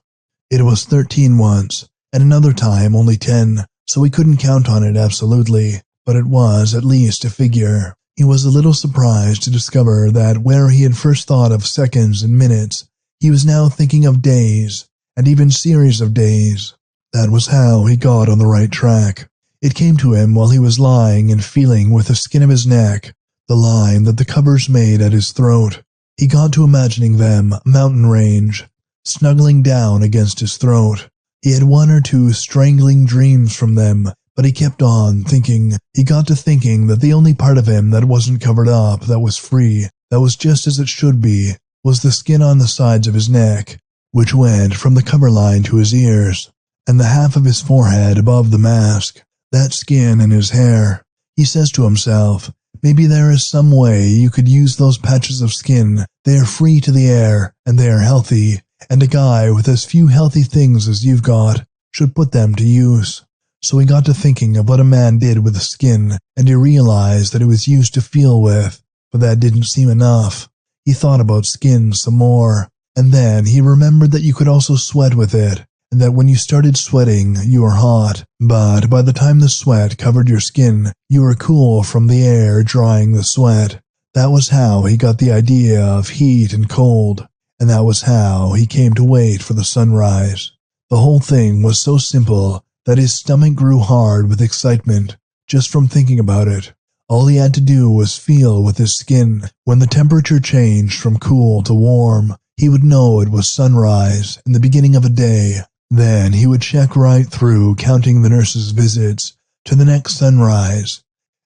It was 13 once, and another time only 10, so he couldn't count on it absolutely, but it was at least a figure. He was a little surprised to discover that where he had first thought of seconds and minutes, he was now thinking of days, and even series of days. That was how he got on the right track. It came to him while he was lying and feeling with the skin of his neck the line that the covers made at his throat. He got to imagining them a mountain range, snuggling down against his throat. He had one or two strangling dreams from them, but he kept on thinking. He got to thinking that the only part of him that wasn't covered up, that was free, that was just as it should be, was the skin on the sides of his neck, which went from the cover line to his ears, and the half of his forehead above the mask, that skin and his hair. He says to himself, maybe there is some way you could use those patches of skin. They are free to the air, and they are healthy, and a guy with as few healthy things as you've got should put them to use. So he got to thinking of what a man did with the skin, and he realized that it was used to feel with, but that didn't seem enough. He thought about skin some more, and then he remembered that you could also sweat with it, and that when you started sweating, you were hot, but by the time the sweat covered your skin, you were cool from the air drying the sweat. That was how he got the idea of heat and cold, and that was how he came to wait for the sunrise. The whole thing was so simple that his stomach grew hard with excitement just from thinking about it. All he had to do was feel with his skin. When the temperature changed from cool to warm, he would know it was sunrise in the beginning of a day. Then he would check right through counting the nurse's visits to the next sunrise,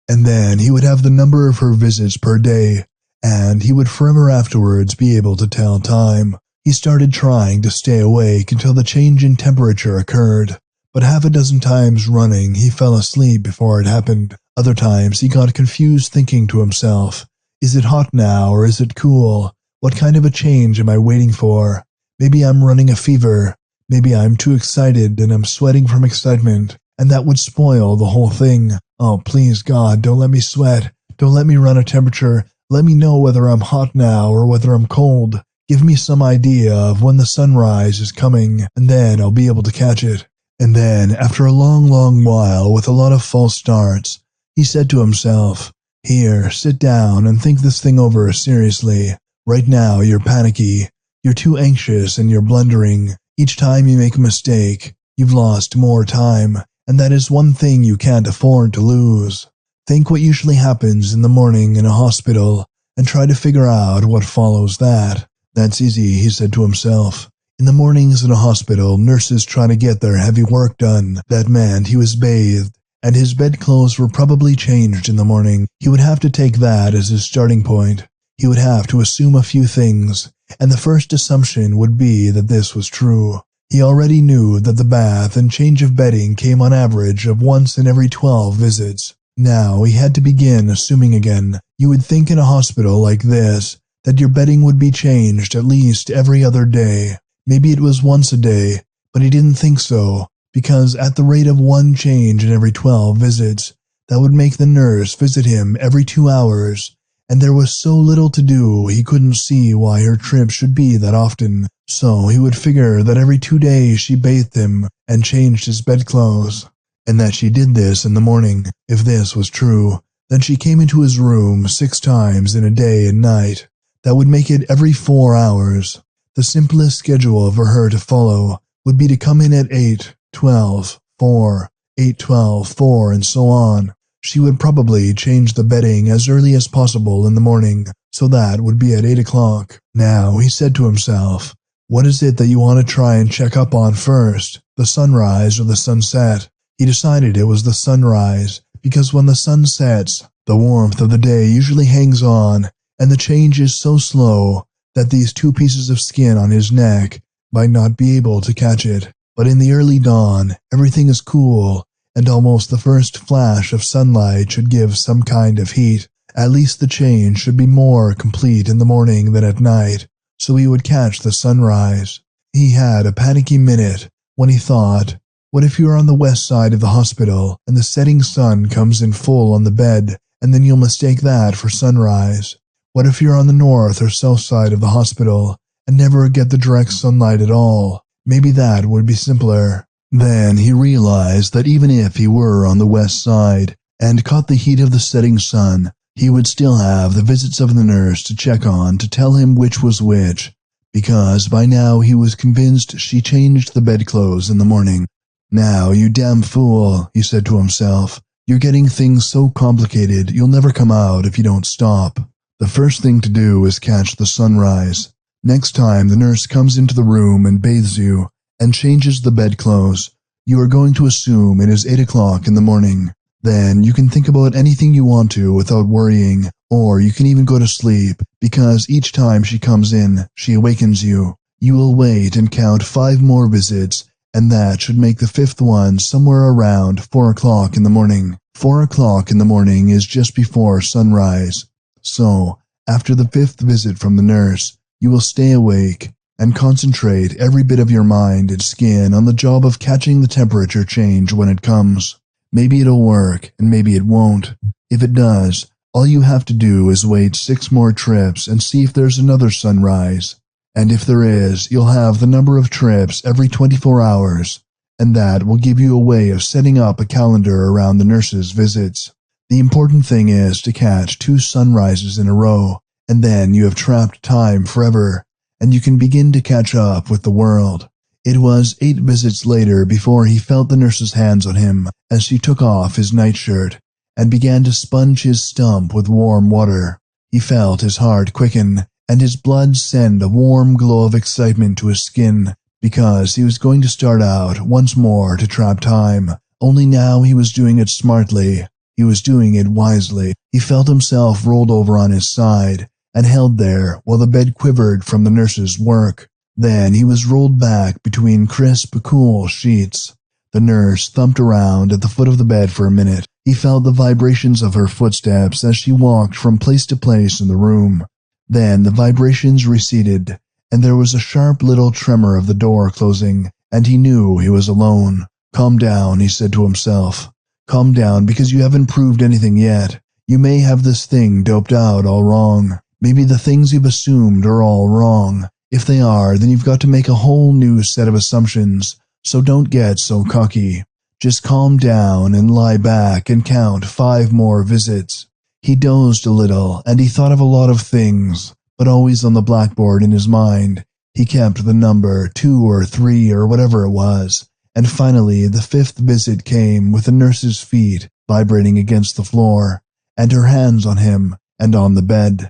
and then he would have the number of her visits per day, and he would forever afterwards be able to tell time. He started trying to stay awake until the change in temperature occurred, but half a dozen times running he fell asleep before it happened. Other times he got confused thinking to himself, is it hot now or is it cool? What kind of a change am I waiting for? Maybe I'm running a fever. Maybe I'm too excited and I'm sweating from excitement, and that would spoil the whole thing. Oh, please God, don't let me sweat. Don't let me run a temperature. Let me know whether I'm hot now or whether I'm cold. Give me some idea of when the sunrise is coming, and then I'll be able to catch it. And then, after a long, long while with a lot of false starts, he said to himself, here, sit down and think this thing over seriously. Right now you're panicky. You're too anxious and you're blundering. Each time you make a mistake, you've lost more time, and that is one thing you can't afford to lose. Think what usually happens in the morning in a hospital, and try to figure out what follows that. That's easy, he said to himself. In the mornings in a hospital, nurses try to get their heavy work done. That meant he was bathed, and his bedclothes were probably changed in the morning. He would have to take that as his starting point. He would have to assume a few things, and the first assumption would be that this was true. He already knew that the bath and change of bedding came on average of once in every 12 visits. Now he had to begin assuming again. You would think in a hospital like this that your bedding would be changed at least every other day. Maybe it was once a day, but he didn't think so, because at the rate of one change in every 12 visits, that would make the nurse visit him every 2 hours, and there was so little to do he couldn't see why her trip should be that often. So he would figure that every 2 days she bathed him and changed his bedclothes, and that she did this in the morning. If this was true, then she came into his room 6 times in a day and night. That would make it every 4 hours. The simplest schedule for her to follow would be to come in at 8, 12, 4, 8, 12, 4, and so on. She would probably change the bedding as early as possible in the morning, so that would be at 8 o'clock. Now, he said to himself, what is it that you want to try and check up on first, the sunrise or the sunset? He decided it was the sunrise, because when the sun sets, the warmth of the day usually hangs on, and the change is so slow that these 2 pieces of skin on his neck might not be able to catch it. But in the early dawn, everything is cool, and almost the first flash of sunlight should give some kind of heat. At least the change should be more complete in the morning than at night, so he would catch the sunrise. He had a panicky minute when he thought, what if you're on the west side of the hospital and the setting sun comes in full on the bed, and then you'll mistake that for sunrise? What if you're on the north or south side of the hospital and never get the direct sunlight at all? Maybe that would be simpler. Then he realized that even if he were on the west side and caught the heat of the setting sun, he would still have the visits of the nurse to check on to tell him which was which, because by now he was convinced she changed the bedclothes in the morning. Now, you damn fool, he said to himself. You're getting things so complicated you'll never come out if you don't stop. The first thing to do is catch the sunrise. Next time the nurse comes into the room and bathes you and changes the bedclothes, you are going to assume it is 8 o'clock in the morning. Then you can think about anything you want to without worrying, or you can even go to sleep, because each time she comes in, she awakens you. You will wait and count 5 more visits, and that should make the 5th one somewhere around 4 o'clock in the morning. 4 o'clock in the morning is just before sunrise. So, after the 5th visit from the nurse, you will stay awake and concentrate every bit of your mind and skin on the job of catching the temperature change when it comes. Maybe it'll work, and maybe it won't. If it does, all you have to do is wait 6 more trips and see if there's another sunrise. And if there is, you'll have the number of trips every 24 hours, and that will give you a way of setting up a calendar around the nurse's visits. The important thing is to catch 2 sunrises in a row, and then you have trapped time forever, and you can begin to catch up with the world. It was 8 visits later before he felt the nurse's hands on him as she took off his nightshirt and began to sponge his stump with warm water. He felt his heart quicken and his blood send a warm glow of excitement to his skin, because he was going to start out once more to trap time. Only now he was doing it smartly. He was doing it wisely. He felt himself rolled over on his side and held there while the bed quivered from the nurse's work. Then he was rolled back between crisp, cool sheets. The nurse thumped around at the foot of the bed for a minute. He felt the vibrations of her footsteps as she walked from place to place in the room. Then the vibrations receded, and there was a sharp little tremor of the door closing, and he knew he was alone. Calm down, he said to himself. Calm down, because you haven't proved anything yet. You may have this thing doped out all wrong. Maybe the things you've assumed are all wrong. If they are, then you've got to make a whole new set of assumptions, so don't get so cocky. Just calm down and lie back and count 5 more visits. He dozed a little, and he thought of a lot of things, but always on the blackboard in his mind. He kept the number 2 or 3 or whatever it was, and finally the 5th visit came with the nurse's feet vibrating against the floor, and her hands on him and on the bed.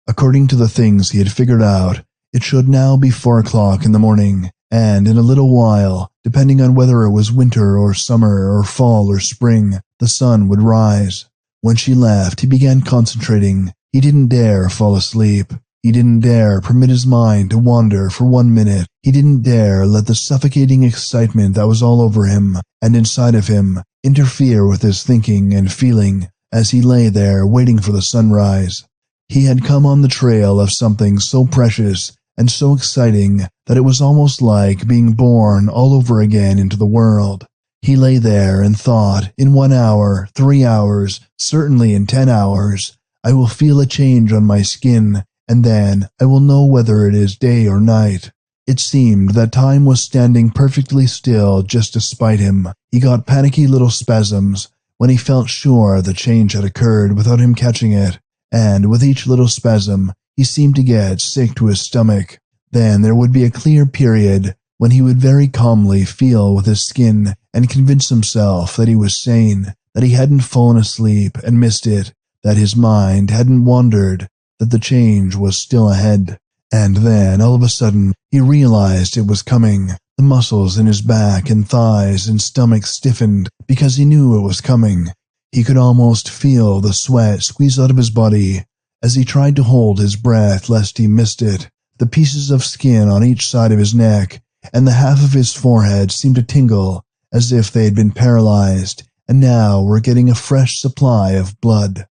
According to the things he had figured out, it should now be 4 o'clock in the morning, and in a little while, depending on whether it was winter or summer or fall or spring, the sun would rise. When she left, he began concentrating. He didn't dare fall asleep. He didn't dare permit his mind to wander for 1 minute. He didn't dare let the suffocating excitement that was all over him and inside of him interfere with his thinking and feeling as he lay there waiting for the sunrise. He had come on the trail of something so precious and so exciting that it was almost like being born all over again into the world. He lay there and thought, in 1 hour, 3 hours, certainly in 10 hours, I will feel a change on my skin, and then I will know whether it is day or night. It seemed that time was standing perfectly still just to spite him. He got panicky little spasms when he felt sure the change had occurred without him catching it, and with each little spasm, he seemed to get sick to his stomach. Then there would be a clear period when he would very calmly feel with his skin and convince himself that he was sane, that he hadn't fallen asleep and missed it, that his mind hadn't wandered, that the change was still ahead. And then, all of a sudden, he realized it was coming. The muscles in his back and thighs and stomach stiffened because he knew it was coming. He could almost feel the sweat squeeze out of his body as he tried to hold his breath lest he missed it. The pieces of skin on each side of his neck and the half of his forehead seemed to tingle as if they had been paralyzed and now were getting a fresh supply of blood.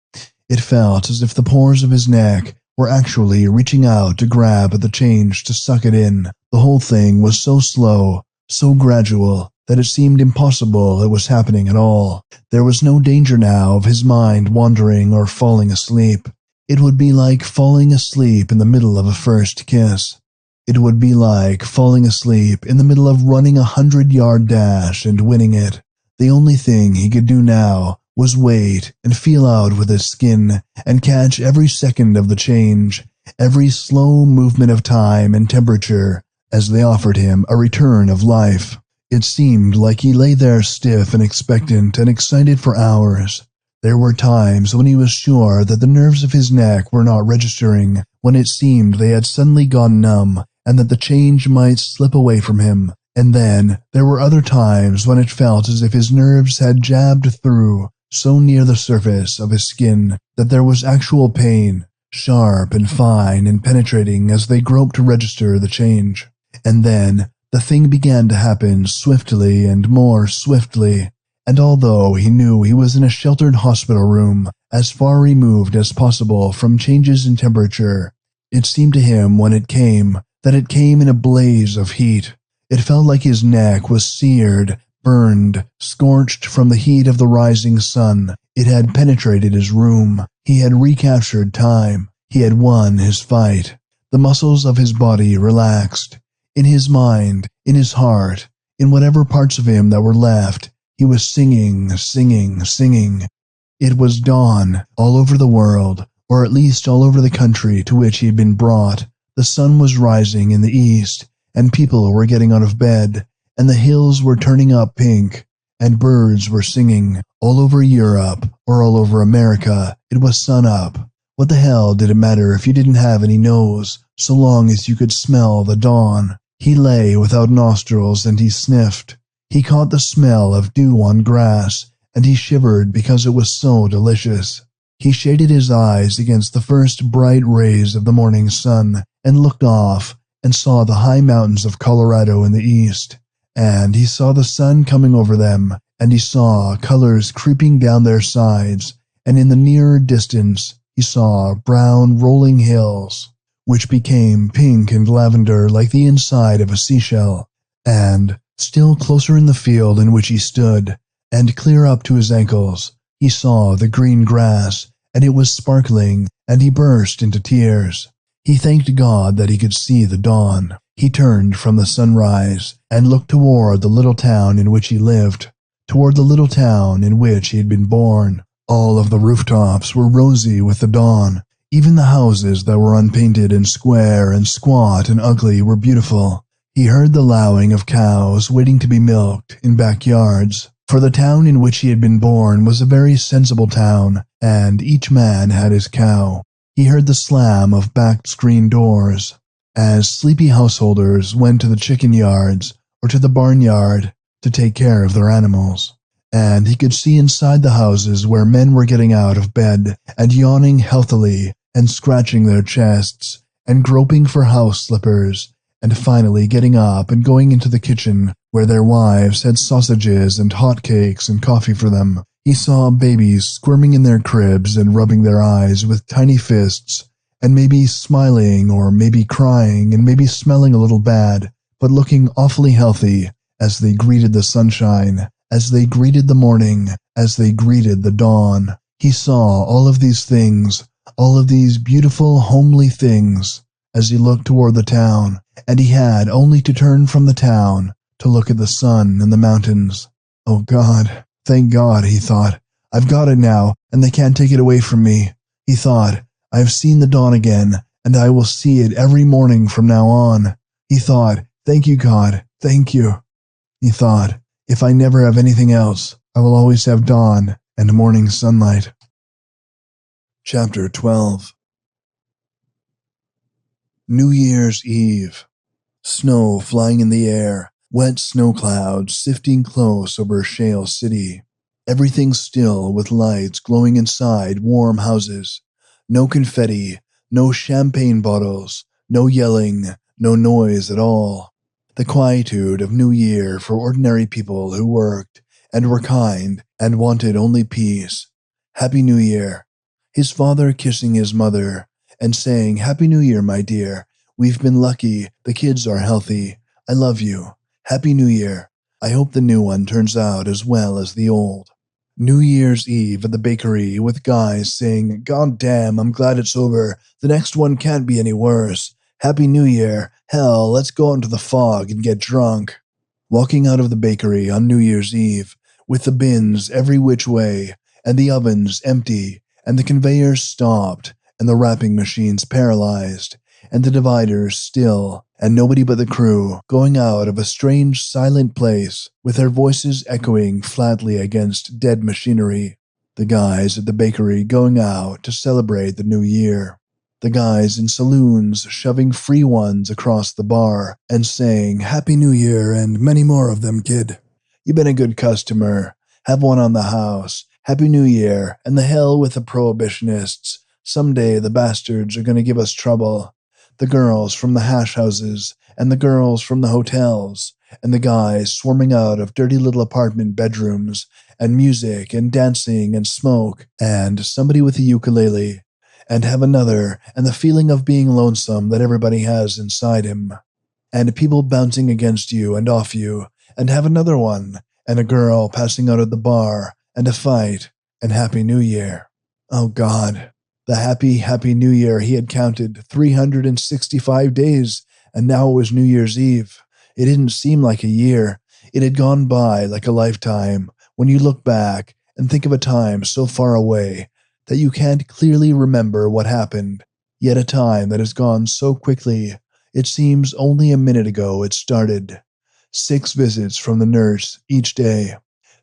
It felt as if the pores of his neck were actually reaching out to grab at the change to suck it in. The whole thing was so slow, so gradual, that it seemed impossible it was happening at all. There was no danger now of his mind wandering or falling asleep. It would be like falling asleep in the middle of a first kiss. It would be like falling asleep in the middle of running a 100-yard dash and winning it. The only thing he could do now was wait and feel out with his skin and catch every second of the change, every slow movement of time and temperature as they offered him a return of life. It seemed like he lay there stiff and expectant and excited for hours. There were times when he was sure that the nerves of his neck were not registering, when it seemed they had suddenly gone numb and that the change might slip away from him. And then there were other times when it felt as if his nerves had jabbed through so near the surface of his skin that there was actual pain, sharp and fine and penetrating as they groped to register the change. And then the thing began to happen swiftly and more swiftly, and although he knew he was in a sheltered hospital room, as far removed as possible from changes in temperature, it seemed to him when it came that it came in a blaze of heat. It felt like his neck was seared, burned, scorched from the heat of the rising sun. It had penetrated his room. He had recaptured time. He had won his fight. The muscles of his body relaxed. In his mind, in his heart, in whatever parts of him that were left, he was singing, singing, singing. It was dawn all over the world, or at least all over the country to which he had been brought. The sun was rising in the east, and people were getting out of bed, and the hills were turning up pink, and birds were singing. All over Europe, or all over America, it was sun up. What the hell did it matter if you didn't have any nose, so long as you could smell the dawn? He lay without nostrils and he sniffed. He caught the smell of dew on grass, and he shivered because it was so delicious. He shaded his eyes against the first bright rays of the morning sun, and looked off, and saw the high mountains of Colorado in the east. And he saw the sun coming over them, and he saw colors creeping down their sides, and in the nearer distance he saw brown rolling hills, which became pink and lavender like the inside of a seashell. And still closer in the field in which he stood, and clear up to his ankles, he saw the green grass, and it was sparkling, and he burst into tears. He thanked God that he could see the dawn. He turned from the sunrise, and looked toward the little town in which he lived, toward the little town in which he had been born. All of the rooftops were rosy with the dawn. Even the houses that were unpainted and square and squat and ugly were beautiful. He heard the lowing of cows waiting to be milked in backyards, for the town in which he had been born was a very sensible town, and each man had his cow. He heard the slam of back screen doors, as sleepy householders went to the chicken yards or to the barnyard to take care of their animals. And he could see inside the houses where men were getting out of bed and yawning healthily and scratching their chests and groping for house slippers, and finally getting up and going into the kitchen where their wives had sausages and hot cakes and coffee for them. He saw babies squirming in their cribs and rubbing their eyes with tiny fists, and maybe smiling or maybe crying and maybe smelling a little bad, but looking awfully healthy as they greeted the sunshine, as they greeted the morning, as they greeted the dawn. He saw all of these things, all of these beautiful, homely things, as he looked toward the town, and he had only to turn from the town to look at the sun and the mountains. Oh God, thank God, he thought. I've got it now, and they can't take it away from me. He thought, I have seen the dawn again, and I will see it every morning from now on. He thought, thank you, God, thank you. He thought, if I never have anything else, I will always have dawn and morning sunlight. Chapter 12. New Year's Eve. Snow flying in the air, wet snow clouds sifting close over Shale City. Everything still with lights glowing inside warm houses. No confetti, no champagne bottles, no yelling, no noise at all. The quietude of New Year for ordinary people who worked and were kind and wanted only peace. Happy New Year. His father kissing his mother and saying, "Happy New Year, my dear. We've been lucky. The kids are healthy. I love you. Happy New Year. I hope the new one turns out as well as the old." New Year's Eve at the bakery with guys saying, "God damn, I'm glad it's over. The next one can't be any worse. Happy New Year. Hell, let's go out into the fog and get drunk." Walking out of the bakery on New Year's Eve with the bins every which way and the ovens empty and the conveyors stopped and the wrapping machines paralyzed and the dividers still, and nobody but the crew going out of a strange silent place with their voices echoing flatly against dead machinery. The guys at the bakery going out to celebrate the new year. The guys in saloons shoving free ones across the bar and saying, "Happy New Year and many more of them, kid. You've been a good customer. Have one on the house. Happy New Year, and the hell with the prohibitionists. Someday the bastards are going to give us trouble." The girls from the hash houses, and the girls from the hotels, and the guys swarming out of dirty little apartment bedrooms, and music and dancing and smoke, and somebody with a ukulele, and have another, and the feeling of being lonesome that everybody has inside him, and people bouncing against you and off you, and have another one, and a girl passing out at the bar, and a fight, and Happy New Year. Oh God. The happy New Year he had counted 365 days, and now it was New Year's Eve. It didn't seem like a year. It had gone by like a lifetime when you look back and think of a time so far away that you can't clearly remember what happened, yet a time that has gone so quickly it seems only a minute ago it started. 6 visits from the nurse each day,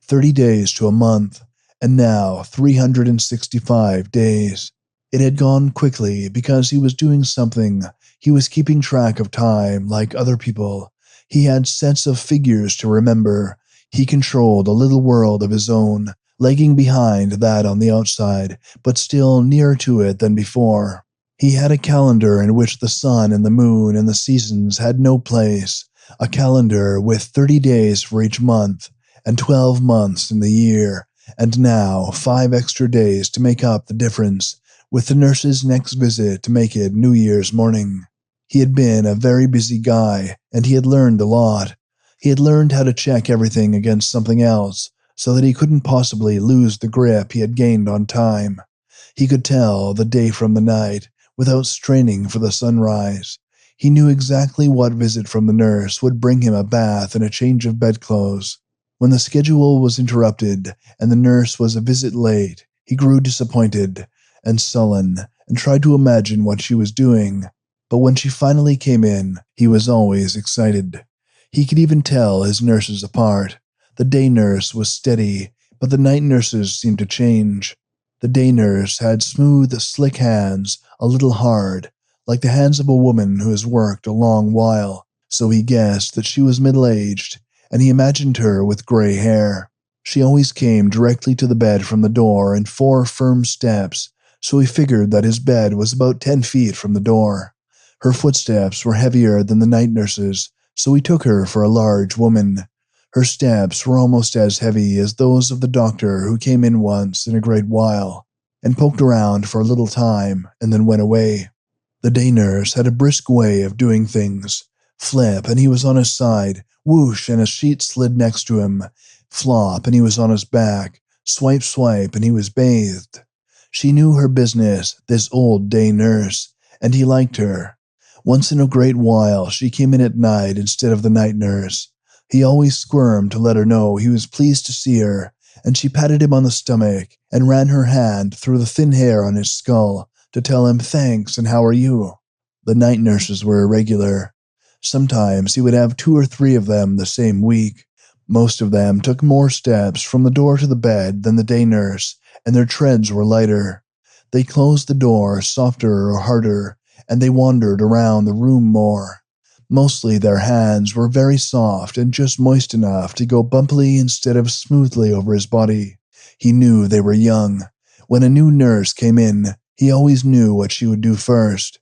30 days to a month, and now 365 days. It had gone quickly because he was doing something. He was keeping track of time like other people. He had sets of figures to remember. He controlled a little world of his own, lagging behind that on the outside, but still nearer to it than before. He had a calendar in which the sun and the moon and the seasons had no place, a calendar with 30 days for each month, and 12 months in the year, and now 5 extra days to make up the difference, with the nurse's next visit to make it New Year's morning. He had been a very busy guy, and he had learned a lot. He had learned how to check everything against something else, so that he couldn't possibly lose the grip he had gained on time. He could tell the day from the night, without straining for the sunrise. He knew exactly what visit from the nurse would bring him a bath and a change of bedclothes. When the schedule was interrupted, and the nurse was a visit late, he grew disappointed and sullen, and tried to imagine what she was doing. But when she finally came in, he was always excited. He could even tell his nurses apart. The day nurse was steady, but the night nurses seemed to change. The day nurse had smooth, slick hands, a little hard, like the hands of a woman who has worked a long while, so he guessed that she was middle-aged, and he imagined her with gray hair. She always came directly to the bed from the door in 4 firm steps, so he figured that his bed was about 10 feet from the door. Her footsteps were heavier than the night nurse's, so he took her for a large woman. Her steps were almost as heavy as those of the doctor who came in once in a great while, and poked around for a little time, and then went away. The day nurse had a brisk way of doing things. Flip, and he was on his side. Whoosh, and a sheet slid next to him. Flop, and he was on his back. Swipe, swipe, and he was bathed. She knew her business, this old day nurse, and he liked her. Once in a great while, she came in at night instead of the night nurse. He always squirmed to let her know he was pleased to see her, and she patted him on the stomach and ran her hand through the thin hair on his skull to tell him thanks and how are you. The night nurses were irregular. Sometimes he would have 2 or 3 of them the same week. Most of them took more steps from the door to the bed than the day nurse, and their treads were lighter. They closed the door softer or harder, and they wandered around the room more. Mostly their hands were very soft and just moist enough to go bumpily instead of smoothly over his body. He knew they were young. When a new nurse came in, he always knew what she would do first.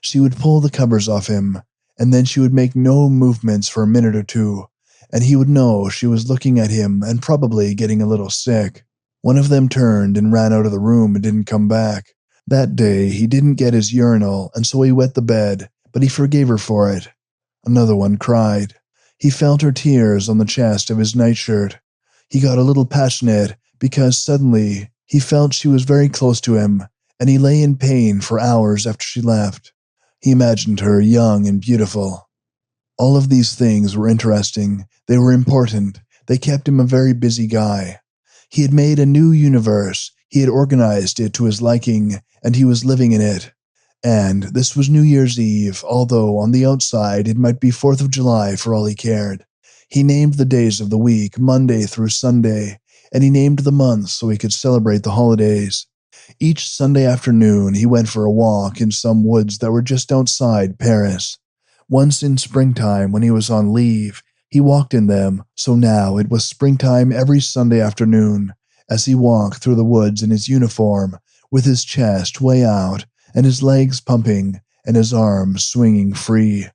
She would pull the covers off him, and then she would make no movements for a minute or 2, and he would know she was looking at him and probably getting a little sick. One of them turned and ran out of the room and didn't come back. That day, he didn't get his urinal, and so he wet the bed, but he forgave her for it. Another one cried. He felt her tears on the chest of his nightshirt. He got a little passionate because suddenly he felt she was very close to him, and he lay in pain for hours after she left. He imagined her young and beautiful. All of these things were interesting. They were important. They kept him a very busy guy. He had made a new universe. He had organized it to his liking, and he was living in it. And this was New Year's Eve, although on the outside it might be 4th of July for all he cared. He named the days of the week, Monday through Sunday, and he named the months so he could celebrate the holidays. Each Sunday afternoon he went for a walk in some woods that were just outside Paris. Once in springtime, when he was on leave, he walked in them, so now it was springtime every Sunday afternoon, as he walked through the woods in his uniform, with his chest way out, and his legs pumping, and his arms swinging free.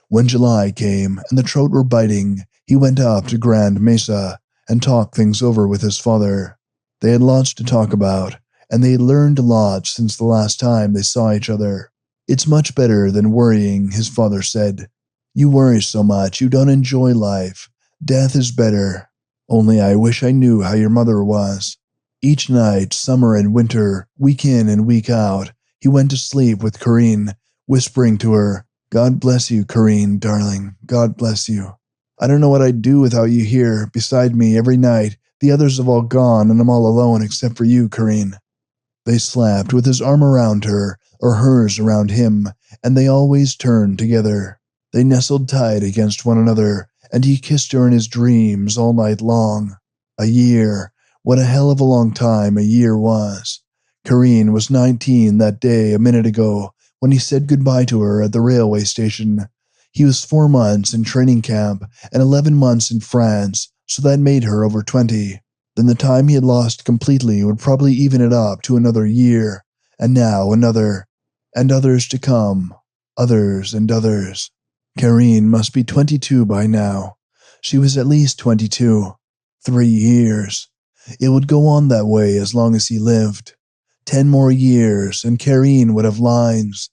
When July came, and the trout were biting, he went up to Grand Mesa, and talked things over with his father. They had lots to talk about, and they had learned a lot since the last time they saw each other. "It's much better than worrying," his father said. "You worry so much, you don't enjoy life. Death is better. Only I wish I knew how your mother was." Each night, summer and winter, week in and week out, he went to sleep with Corinne, whispering to her, "God bless you, Corinne, darling. God bless you. I don't know what I'd do without you here, beside me every night. The others have all gone, and I'm all alone except for you, Corinne." They slept with his arm around her, or hers around him, and they always turned together. They nestled tight against one another, and he kissed her in his dreams all night long. A year. What a hell of a long time a year was. Corinne was 19 that day a minute ago, when he said goodbye to her at the railway station. He was 4 months in training camp and 11 months in France, so that made her over 20. Then the time he had lost completely would probably even it up to another year, and now another, and others to come, others and others. Corinne must be 22 by now. She was at least 22. 3 years. It would go on that way as long as he lived. 10 more years, and Corinne would have lines.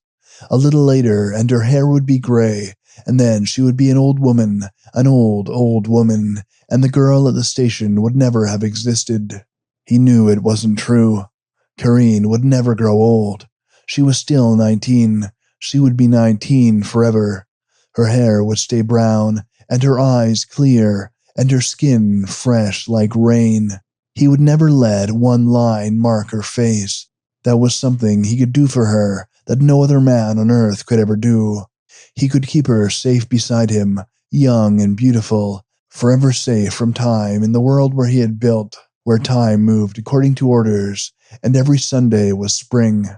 A little later, and her hair would be gray, and then she would be an old woman, an old woman, and the girl at the station would never have existed. He knew it wasn't true. Corinne would never grow old. She was still 19. She would be 19 forever. Her hair would stay brown, and her eyes clear, and her skin fresh like rain. He would never let one line mark her face. That was something he could do for her that no other man on earth could ever do. He could keep her safe beside him, young and beautiful, forever safe from time in the world where he had built, where time moved according to orders, and every Sunday was spring.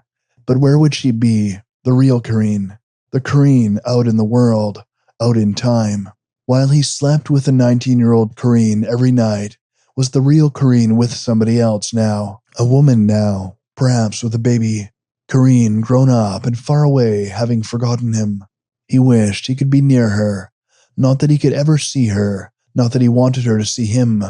But where would she be, the real Corinne? The Corinne out in the world, out in time. While he slept with the 19-year-old Corinne every night, was the real Corinne with somebody else now, a woman now, perhaps with a baby. Corinne grown up and far away, having forgotten him. He wished he could be near her. Not that he could ever see her, not that he wanted her to see him,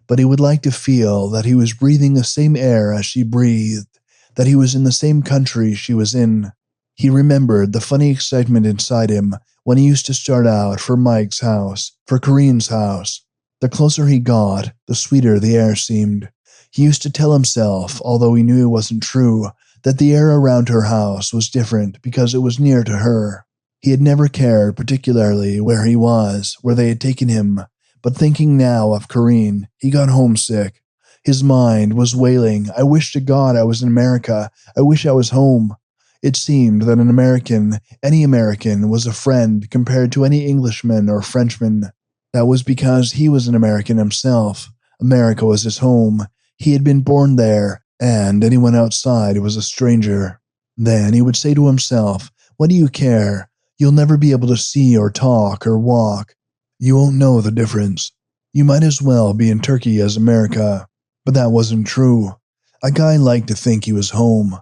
but he would like to feel that he was breathing the same air as she breathed, that he was in the same country she was in. He remembered the funny excitement inside him when he used to start out for Mike's house, for Corinne's house. The closer he got, the sweeter the air seemed. He used to tell himself, although he knew it wasn't true, that the air around her house was different because it was near to her. He had never cared particularly where he was, where they had taken him, but thinking now of Corinne, he got homesick. His mind was wailing, "I wish to God I was in America. I wish I was home." It seemed that an American, any American, was a friend compared to any Englishman or Frenchman. That was because he was an American himself. America was his home. He had been born there, and anyone outside was a stranger. Then he would say to himself, "What do you care? You'll never be able to see or talk or walk. You won't know the difference. You might as well be in Turkey as America." But that wasn't true. A guy liked to think he was home.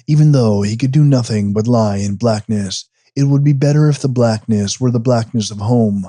Even though he could do nothing but lie in blackness, it would be better if the blackness were the blackness of home,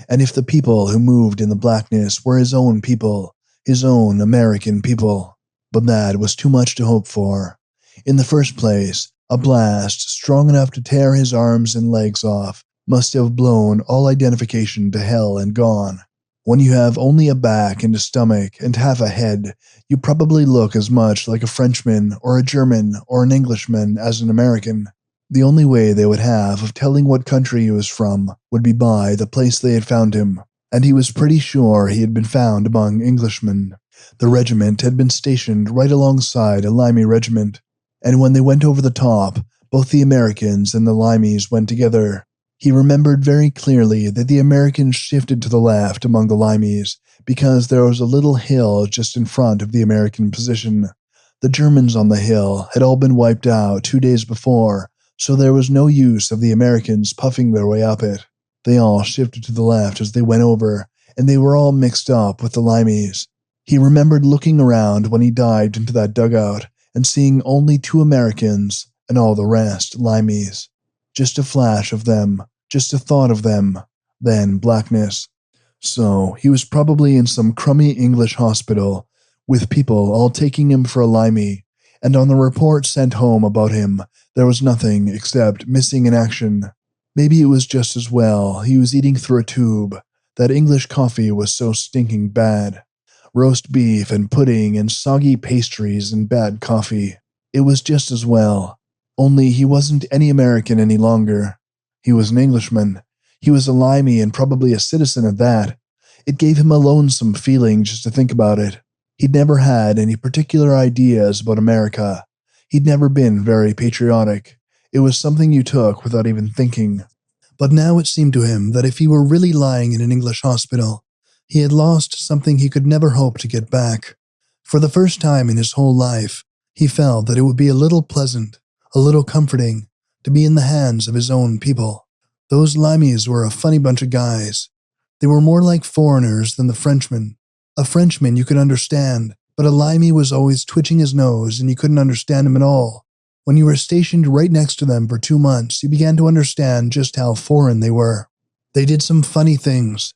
and if the people who moved in the blackness were his own people, his own American people. But that was too much to hope for. In the first place, a blast strong enough to tear his arms and legs off must have blown all identification to hell and gone. When you have only a back and a stomach and half a head, you probably look as much like a Frenchman or a German or an Englishman as an American. The only way they would have of telling what country he was from would be by the place they had found him, and he was pretty sure he had been found among Englishmen. The regiment had been stationed right alongside a Limey regiment, and when they went over the top, both the Americans and the Limeys went together. He remembered very clearly that the Americans shifted to the left among the Limeys because there was a little hill just in front of the American position. The Germans on the hill had all been wiped out 2 days before, so there was no use of the Americans puffing their way up it. They all shifted to the left as they went over, and they were all mixed up with the Limeys. He remembered looking around when he dived into that dugout and seeing only 2 Americans and all the rest Limeys. Just a flash of them, just a thought of them, then blackness. So he was probably in some crummy English hospital, with people all taking him for a Limey, and on the report sent home about him, there was nothing except missing in action. Maybe it was just as well he was eating through a tube. That English coffee was so stinking bad. Roast beef and pudding and soggy pastries and bad coffee. It was just as well. Only he wasn't any American any longer. He was an Englishman. He was a Limey and probably a citizen at that. It gave him a lonesome feeling just to think about it. He'd never had any particular ideas about America. He'd never been very patriotic. It was something you took without even thinking. But now it seemed to him that if he were really lying in an English hospital, he had lost something he could never hope to get back. For the first time in his whole life, he felt that it would be a little pleasant, a little comforting, to be in the hands of his own people. Those Limeys were a funny bunch of guys. They were more like foreigners than the Frenchmen. A Frenchman you could understand, but a Limey was always twitching his nose and you couldn't understand him at all. When you were stationed right next to them for 2 months, you began to understand just how foreign they were. They did some funny things.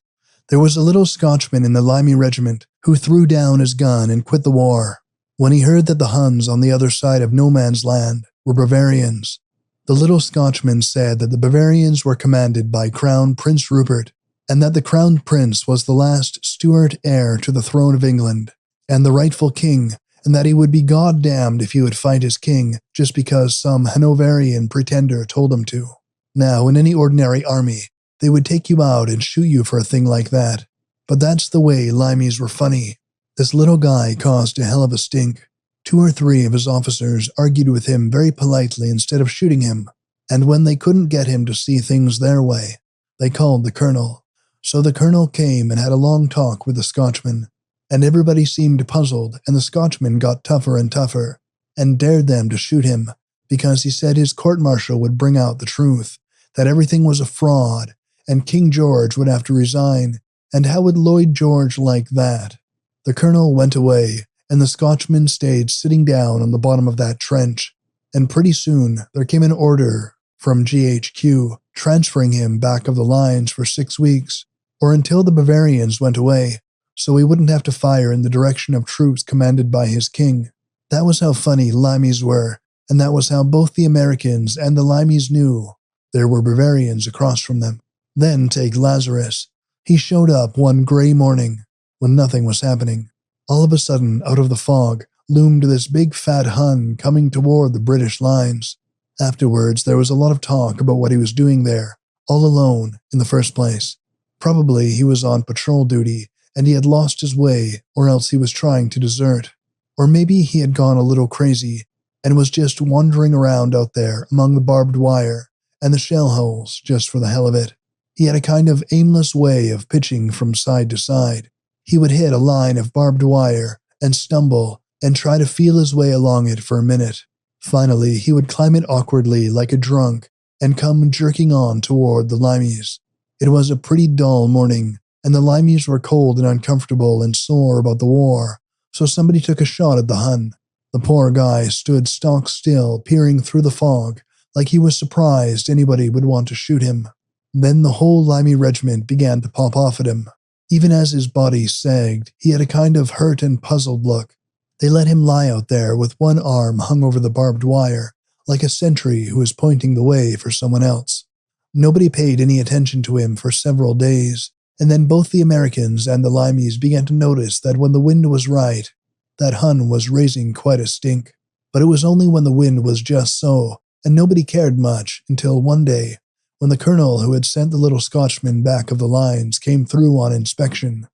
There was a little Scotchman in the Limey regiment who threw down his gun and quit the war when he heard that the Huns on the other side of no man's land were Bavarians. The little Scotchman said that the Bavarians were commanded by Crown Prince Rupert, and that the Crown Prince was the last Stuart heir to the throne of England, and the rightful king, and that he would be goddamned if he would fight his king just because some Hanoverian pretender told him to. Now, in any ordinary army, they would take you out and shoot you for a thing like that. But that's the way Limeys were funny. This little guy caused a hell of a stink. 2 or 3 of his officers argued with him very politely instead of shooting him, and when they couldn't get him to see things their way, they called the colonel. So the colonel came and had a long talk with the Scotchman, and everybody seemed puzzled, and the Scotchman got tougher and tougher, and dared them to shoot him, because he said his court-martial would bring out the truth, that everything was a fraud, and King George would have to resign, and how would Lloyd George like that? The colonel went away, and the Scotchman stayed sitting down on the bottom of that trench, and pretty soon there came an order from GHQ transferring him back of the lines for 6 weeks, or until the Bavarians went away, so he wouldn't have to fire in the direction of troops commanded by his king. That was how funny Limeys were, and that was how both the Americans and the Limeys knew there were Bavarians across from them. Then take Lazarus. He showed up one gray morning when nothing was happening. All of a sudden, out of the fog, loomed this big fat Hun coming toward the British lines. Afterwards, there was a lot of talk about what he was doing there, all alone in the first place. Probably he was on patrol duty, and he had lost his way, or else he was trying to desert. Or maybe he had gone a little crazy, and was just wandering around out there among the barbed wire and the shell holes just for the hell of it. He had a kind of aimless way of pitching from side to side. He would hit a line of barbed wire and stumble and try to feel his way along it for a minute. Finally, he would climb it awkwardly like a drunk and come jerking on toward the Limeys. It was a pretty dull morning, and the Limeys were cold and uncomfortable and sore about the war, so somebody took a shot at the Hun. The poor guy stood stock still, peering through the fog, like he was surprised anybody would want to shoot him. Then the whole Limey regiment began to pop off at him. Even as his body sagged, he had a kind of hurt and puzzled look. They let him lie out there with one arm hung over the barbed wire, like a sentry who is pointing the way for someone else. Nobody paid any attention to him for several days, and then both the Americans and the Limeys began to notice that when the wind was right, that Hun was raising quite a stink. But it was only when the wind was just so, and nobody cared much until one day, when the colonel who had sent the little Scotchman back of the lines came through on inspection.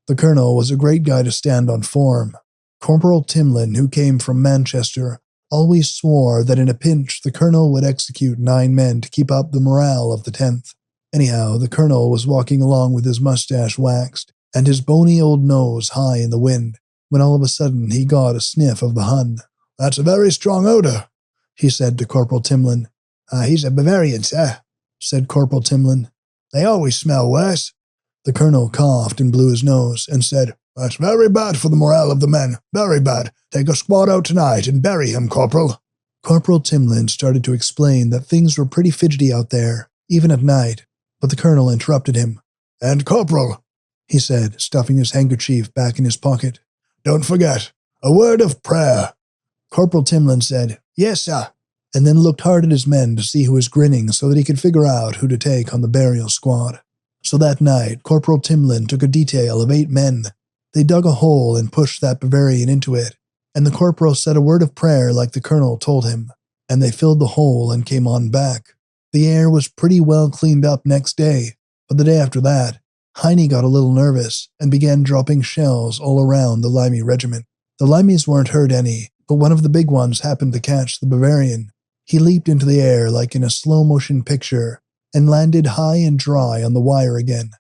The colonel was a great guy to stand on form. Corporal Timlin, who came from Manchester, always swore that in a pinch the colonel would execute 9 men to keep up the morale of the 10th. Anyhow, the colonel was walking along with his mustache waxed and his bony old nose high in the wind, when all of a sudden he got a sniff of the Hun. "That's a very strong odor," he said to Corporal Timlin. "He's a Bavarian, sir," said Corporal Timlin. "They always smell worse." The colonel coughed and blew his nose and said, "That's very bad for the morale of the men, very bad. Take a squad out tonight and bury him, Corporal." Corporal Timlin started to explain that things were pretty fidgety out there, even at night, but the colonel interrupted him. "And Corporal," he said, stuffing his handkerchief back in his pocket, "don't forget, a word of prayer." Corporal Timlin said, "Yes, sir," and then looked hard at his men to see who was grinning so that he could figure out who to take on the burial squad. So that night, Corporal Timlin took a detail of 8 men. They dug a hole and pushed that Bavarian into it, and the corporal said a word of prayer like the colonel told him, and they filled the hole and came on back. The air was pretty well cleaned up next day, but the day after that, Heine got a little nervous and began dropping shells all around the Limey regiment. The Limeys weren't hurt any, but one of the big ones happened to catch the Bavarian. He leaped into the air like in a slow-motion picture and landed high and dry on the wire again,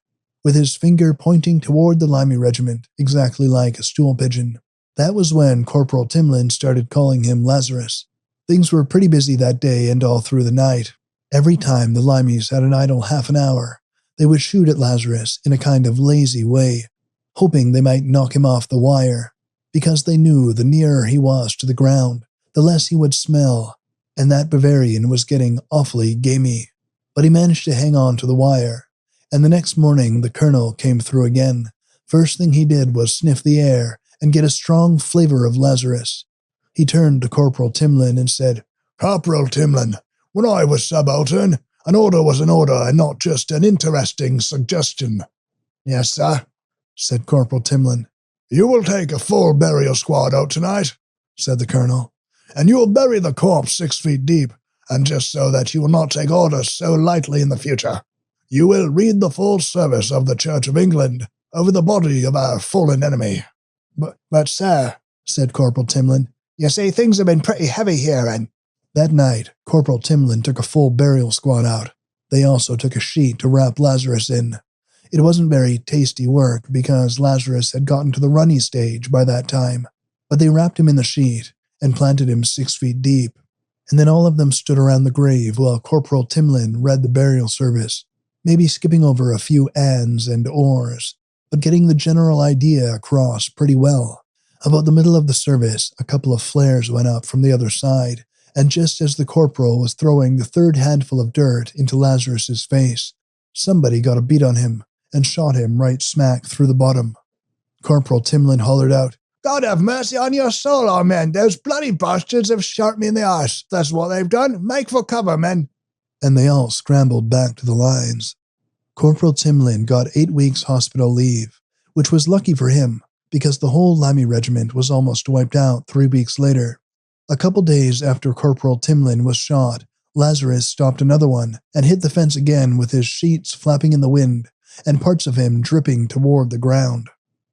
with his finger pointing toward the Limey regiment, exactly like a stool pigeon. That was when Corporal Timlin started calling him Lazarus. Things were pretty busy that day and all through the night. Every time the Limeys had an idle half an hour, they would shoot at Lazarus in a kind of lazy way, hoping they might knock him off the wire, because they knew the nearer he was to the ground, the less he would smell, and that Bavarian was getting awfully gamey. But he managed to hang on to the wire, and the next morning the colonel came through again. First thing he did was sniff the air and get a strong flavor of Lazarus. He turned to Corporal Timlin and said, "Corporal Timlin, when I was subaltern, an order was an order and not just an interesting suggestion." "Yes, sir," said Corporal Timlin. "You will take a full burial squad out tonight," said the colonel, "and you will bury the corpse 6 feet deep, and just so that you will not take orders so lightly in the future, you will read the full service of the Church of England over the body of our fallen enemy." But sir," said Corporal Timlin, "you see things have been pretty heavy here, and—" That night, Corporal Timlin took a full burial squad out. They also took a sheet to wrap Lazarus in. It wasn't very tasty work because Lazarus had gotten to the runny stage by that time, but they wrapped him in the sheet and planted him 6 feet deep, and then all of them stood around the grave while Corporal Timlin read the burial service, maybe skipping over a few ands and ors, but getting the general idea across pretty well. About the middle of the service, a couple of flares went up from the other side, and just as the corporal was throwing the 3rd handful of dirt into Lazarus's face, somebody got a beat on him and shot him right smack through the bottom. Corporal Timlin hollered out, "God have mercy on your soul, our men! Those bloody bastards have shot me in the arse. That's what they've done. Make for cover, men!" And they all scrambled back to the lines. Corporal Timlin got 8 weeks hospital leave, which was lucky for him because the whole Limey regiment was almost wiped out 3 weeks later. A couple days after Corporal Timlin was shot, Lazarus stopped another one and hit the fence again with his sheets flapping in the wind and parts of him dripping toward the ground.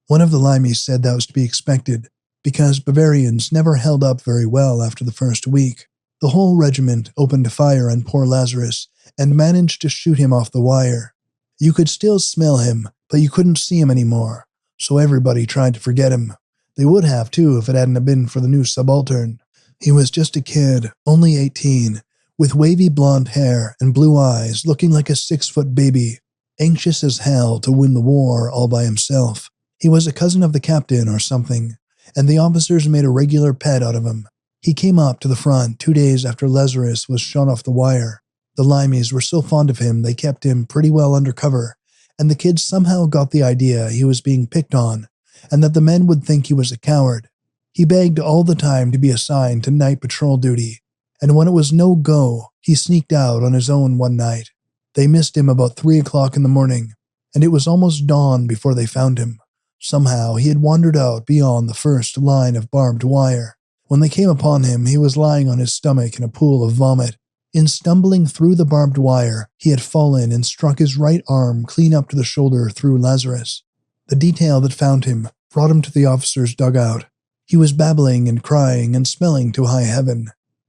One of the Limeys said that was to be expected because Bavarians never held up very well after the first week. The whole regiment opened fire on poor Lazarus and managed to shoot him off the wire. You could still smell him, but you couldn't see him anymore, so everybody tried to forget him. They would have, too, if it hadn't been for the new subaltern. He was just a kid, only 18, with wavy blonde hair and blue eyes, looking like a 6-foot baby, anxious as hell to win the war all by himself. He was a cousin of the captain or something, and the officers made a regular pet out of him. He came up to the front 2 days after Lazarus was shot off the wire. The Limeys were so fond of him they kept him pretty well under cover, and the kids somehow got the idea he was being picked on, and that the men would think he was a coward. He begged all the time to be assigned to night patrol duty, and when it was no go, he sneaked out on his own one night. They missed him about 3 o'clock in the morning, and it was almost dawn before they found him. Somehow he had wandered out beyond the first line of barbed wire. When they came upon him, he was lying on his stomach in a pool of vomit. In stumbling through the barbed wire, he had fallen and struck his right arm clean up to the shoulder through Lazarus. The detail that found him brought him to the officer's dugout. He was babbling and crying and smelling to high heaven.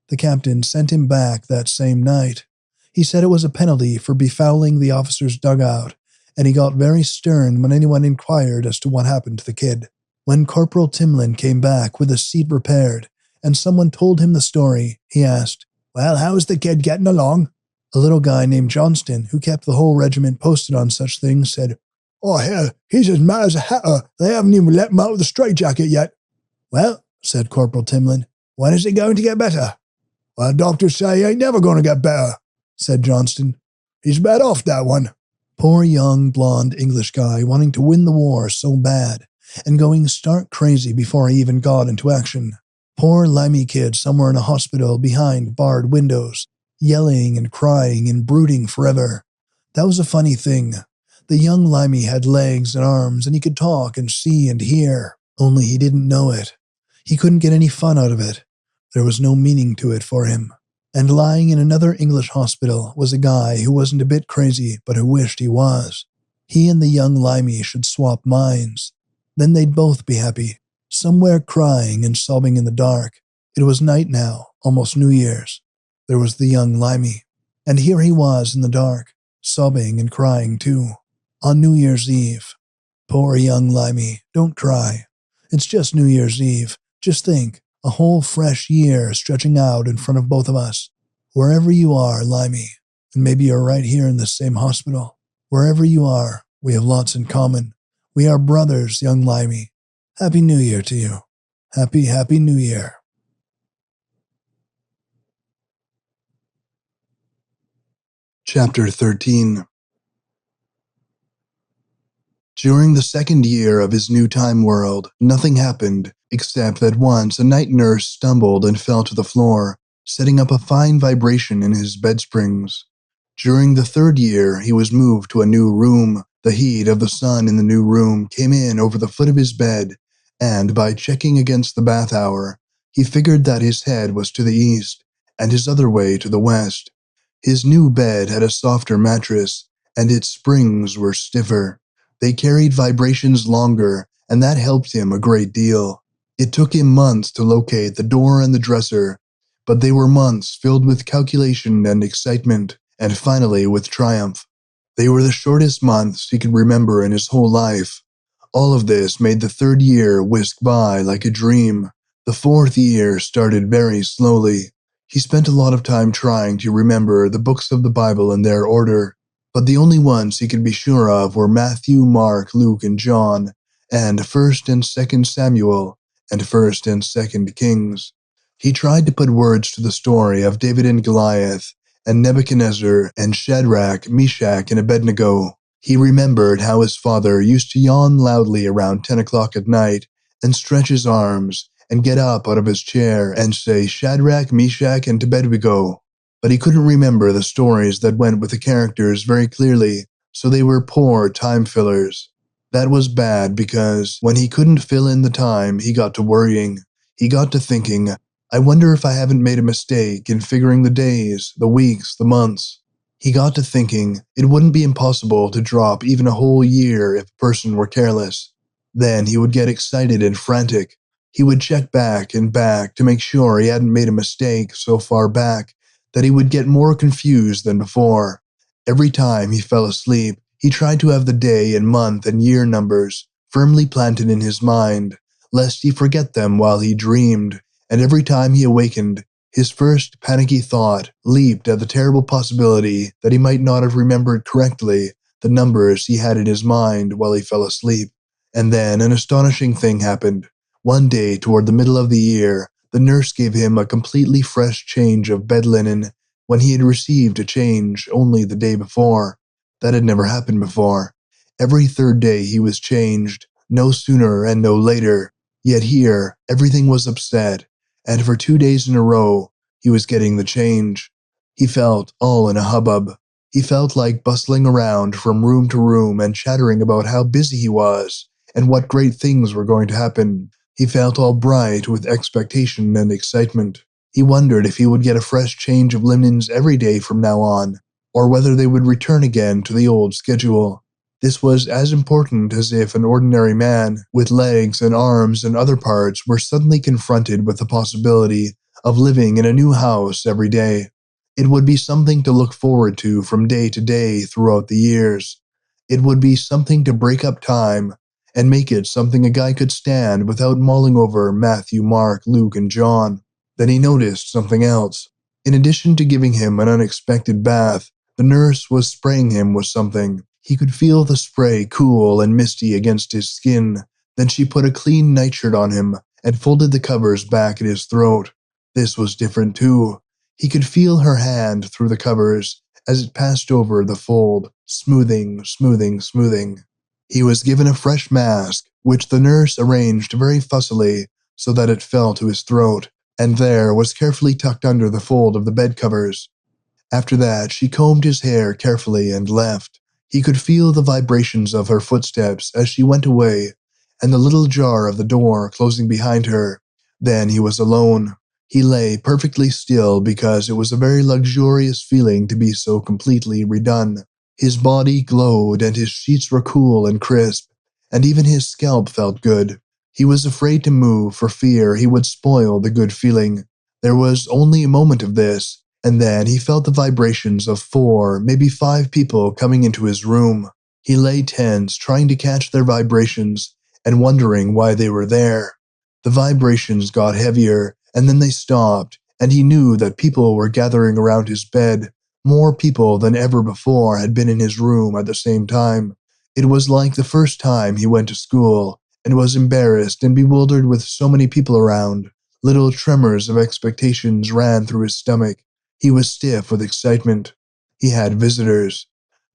The captain sent him back that same night. He said it was a penalty for befouling the officer's dugout, and he got very stern when anyone inquired as to what happened to the kid. When Corporal Timlin came back with a seat repaired, and someone told him the story, he asked, "Well, how's the kid getting along?" A little guy named Johnston, who kept the whole regiment posted on such things, said, "Oh, hell, he's as mad as a hatter. They haven't even let him out of the straitjacket yet." "Well," said Corporal Timlin, "when is he going to get better?" "Well, doctors say he ain't never going to get better," said Johnston. "He's bad off, that one." Poor young blonde English guy wanting to win the war so bad, and going stark crazy before he even got into action. Poor limey kid somewhere in a hospital behind barred windows, yelling and crying and brooding forever. That was a funny thing. The young limey had legs and arms, and he could talk and see and hear, only he didn't know it. He couldn't get any fun out of it. There was no meaning to it for him. And lying in another English hospital was a guy who wasn't a bit crazy, but who wished he was. He and the young limey should swap minds. Then they'd both be happy, somewhere crying and sobbing in the dark. It was night now, almost New Year's. There was the young limey, and here he was in the dark, sobbing and crying too, on New Year's Eve. Poor young limey, don't cry. It's just New Year's Eve. Just think, a whole fresh year stretching out in front of both of us. Wherever you are, limey, and maybe you're right here in this same hospital. Wherever you are, we have lots in common. We are brothers, young limey. Happy New Year to you. Happy, happy New Year. Chapter 13. During the second year of his new time world, nothing happened, except that once a night nurse stumbled and fell to the floor, setting up a fine vibration in his bed springs. During the third year, he was moved to a new room. The heat of the sun in the new room came in over the foot of his bed, and by checking against the bath hour, he figured that his head was to the east, and his other way to the west. His new bed had a softer mattress, and its springs were stiffer. They carried vibrations longer, and that helped him a great deal. It took him months to locate the door and the dresser, but they were months filled with calculation and excitement, and finally with triumph. They were the shortest months he could remember in his whole life. All of this made the third year whisk by like a dream. The fourth year started very slowly. He spent a lot of time trying to remember the books of the Bible in their order, but the only ones he could be sure of were Matthew, Mark, Luke, and John, and 1st and 2nd Samuel, and 1st and 2nd Kings. He tried to put words to the story of David and Goliath, and Nebuchadnezzar, and Shadrach, Meshach, and Abednego. He remembered how his father used to yawn loudly around 10 o'clock at night, and stretch his arms, and get up out of his chair, and say Shadrach, Meshach, and Abednego. But he couldn't remember the stories that went with the characters very clearly, so they were poor time fillers. That was bad because when he couldn't fill in the time, he got to worrying. He got to thinking, I wonder if I haven't made a mistake in figuring the days, the weeks, the months. He got to thinking it wouldn't be impossible to drop even a whole year if a person were careless. Then he would get excited and frantic. He would check back and back to make sure he hadn't made a mistake so far back that he would get more confused than before. Every time he fell asleep, he tried to have the day and month and year numbers firmly planted in his mind, lest he forget them while he dreamed, and every time he awakened, his first panicky thought leaped at the terrible possibility that he might not have remembered correctly the numbers he had in his mind while he fell asleep. And then an astonishing thing happened. One day toward the middle of the year, the nurse gave him a completely fresh change of bed linen when he had received a change only the day before. That had never happened before. Every third day he was changed, no sooner and no later. Yet here, everything was upset, and for 2 days in a row, he was getting the change. He felt all in a hubbub. He felt like bustling around from room to room and chattering about how busy he was and what great things were going to happen. He felt all bright with expectation and excitement. He wondered if he would get a fresh change of linens every day from now on, or whether they would return again to the old schedule. This was as important as if an ordinary man with legs and arms and other parts were suddenly confronted with the possibility of living in a new house every day. It would be something to look forward to from day to day throughout the years. It would be something to break up time and make it something a guy could stand without mulling over Matthew, Mark, Luke, and John. Then he noticed something else. In addition to giving him an unexpected bath, the nurse was spraying him with something. He could feel the spray cool and misty against his skin. Then she put a clean nightshirt on him and folded the covers back at his throat. This was different too. He could feel her hand through the covers as it passed over the fold, smoothing, smoothing, smoothing. He was given a fresh mask, which the nurse arranged very fussily so that it fell to his throat, and there was carefully tucked under the fold of the bed covers. After that, she combed his hair carefully and left. He could feel the vibrations of her footsteps as she went away, and the little jar of the door closing behind her. Then he was alone. He lay perfectly still because it was a very luxurious feeling to be so completely redone. His body glowed and his sheets were cool and crisp, and even his scalp felt good. He was afraid to move for fear he would spoil the good feeling. There was only a moment of this, and then he felt the vibrations of 4, maybe 5 people coming into his room. He lay tense, trying to catch their vibrations and wondering why they were there. The vibrations got heavier, and then they stopped, and he knew that people were gathering around his bed. More people than ever before had been in his room at the same time. It was like the first time he went to school, and was embarrassed and bewildered with so many people around. Little tremors of expectations ran through his stomach. He was stiff with excitement. He had visitors.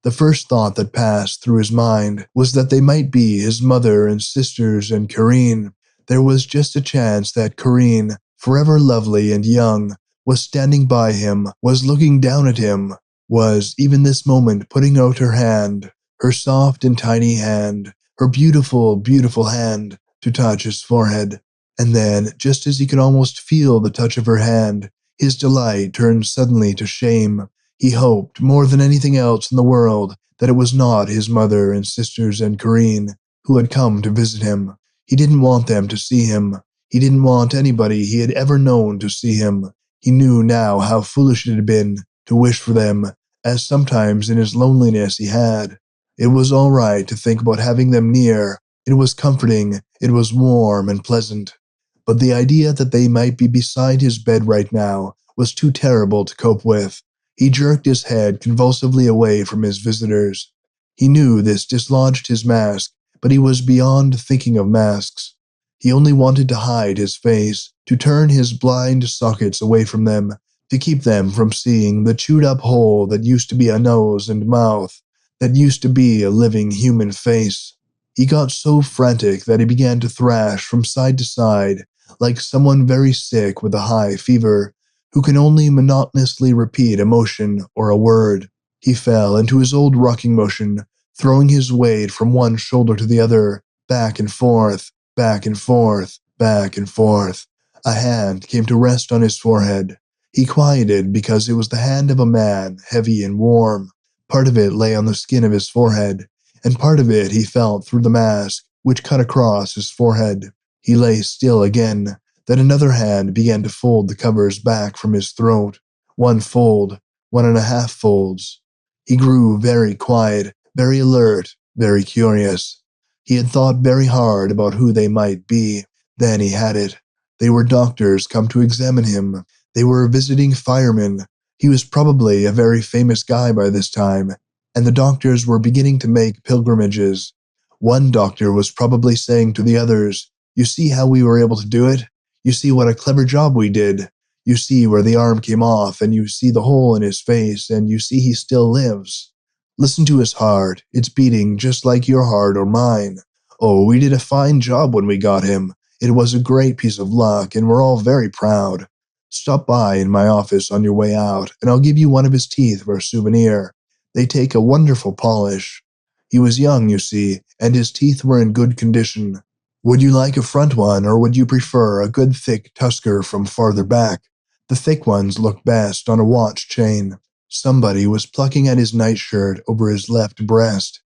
The first thought that passed through his mind was that they might be his mother and sisters and Corinne. There was just a chance that Corinne, forever lovely and young, was standing by him, was looking down at him, was, even this moment, putting out her hand, her soft and tiny hand, her beautiful, beautiful hand, to touch his forehead. And then, just as he could almost feel the touch of her hand, his delight turned suddenly to shame. He hoped, more than anything else in the world, that it was not his mother and sisters and Corinne who had come to visit him. He didn't want them to see him. He didn't want anybody he had ever known to see him. He knew now how foolish it had been to wish for them, as sometimes in his loneliness he had. It was all right to think about having them near. It was comforting, it was warm and pleasant. But the idea that they might be beside his bed right now was too terrible to cope with. He jerked his head convulsively away from his visitors. He knew this dislodged his mask, but he was beyond thinking of masks. He only wanted to hide his face, to turn his blind sockets away from them, to keep them from seeing the chewed-up hole that used to be a nose and mouth, that used to be a living human face. He got so frantic that he began to thrash from side to side, like someone very sick with a high fever, who can only monotonously repeat a motion or a word. He fell into his old rocking motion, throwing his weight from one shoulder to the other, back and forth, back and forth, back and forth. A hand came to rest on his forehead. He quieted because it was the hand of a man, heavy and warm. Part of it lay on the skin of his forehead, and part of it he felt through the mask, which cut across his forehead. He lay still again. Then another hand began to fold the covers back from his throat. 1 fold, 1.5 folds. He grew very quiet, very alert, very curious. He had thought very hard about who they might be. Then he had it. They were doctors come to examine him. They were visiting firemen. He was probably a very famous guy by this time, and the doctors were beginning to make pilgrimages. One doctor was probably saying to the others, "You see how we were able to do it? You see what a clever job we did. You see where the arm came off, and you see the hole in his face, and you see he still lives. Listen to his heart. It's beating just like your heart or mine. Oh, we did a fine job when we got him. It was a great piece of luck, and we're all very proud. Stop by in my office on your way out, and I'll give you one of his teeth for a souvenir. They take a wonderful polish. He was young, you see, and his teeth were in good condition. Would you like a front one, or would you prefer a good thick tusker from farther back? The thick ones look best on a watch chain. Somebody was plucking at his nightshirt over his left breast.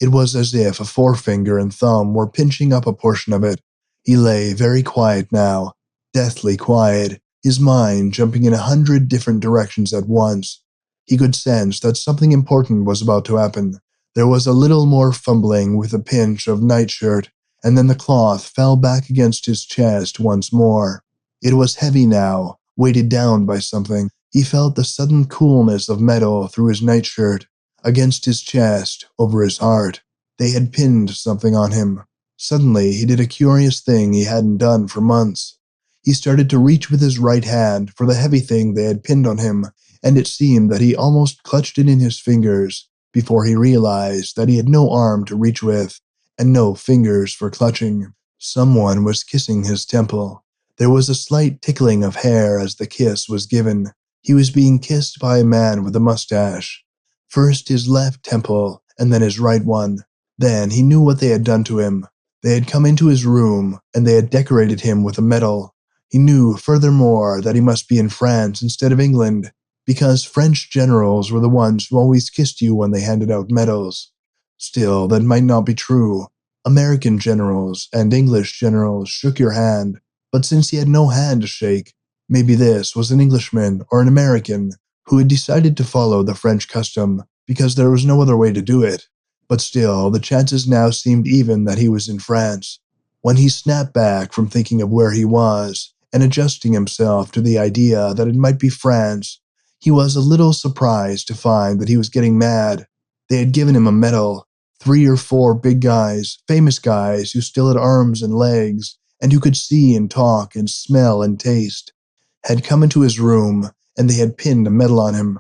It was as if a forefinger and thumb were pinching up a portion of it. He lay very quiet now, deathly quiet, his mind jumping in 100 different directions at once. He could sense that something important was about to happen. There was a little more fumbling with a pinch of nightshirt, and then the cloth fell back against his chest once more. It was heavy now, weighted down by something. He felt the sudden coolness of metal through his nightshirt, against his chest, over his heart. They had pinned something on him. Suddenly, he did a curious thing he hadn't done for months. He started to reach with his right hand for the heavy thing they had pinned on him, and it seemed that he almost clutched it in his fingers before he realized that he had no arm to reach with and no fingers for clutching. Someone was kissing his temple. There was a slight tickling of hair as the kiss was given. He was being kissed by a man with a mustache. First his left temple, and then his right one. Then he knew what they had done to him. They had come into his room, and they had decorated him with a medal. He knew, furthermore, that he must be in France instead of England, because French generals were the ones who always kissed you when they handed out medals. Still, that might not be true. American generals and English generals shook your hand, but since he had no hand to shake, maybe this was an Englishman or an American who had decided to follow the French custom because there was no other way to do it. But still, the chances now seemed even that he was in France. When he snapped back from thinking of where he was and adjusting himself to the idea that it might be France, he was a little surprised to find that he was getting mad. They had given him a medal. 3 or 4 big guys, famous guys who still had arms and legs, and who could see and talk and smell and taste, had come into his room, and they had pinned a medal on him.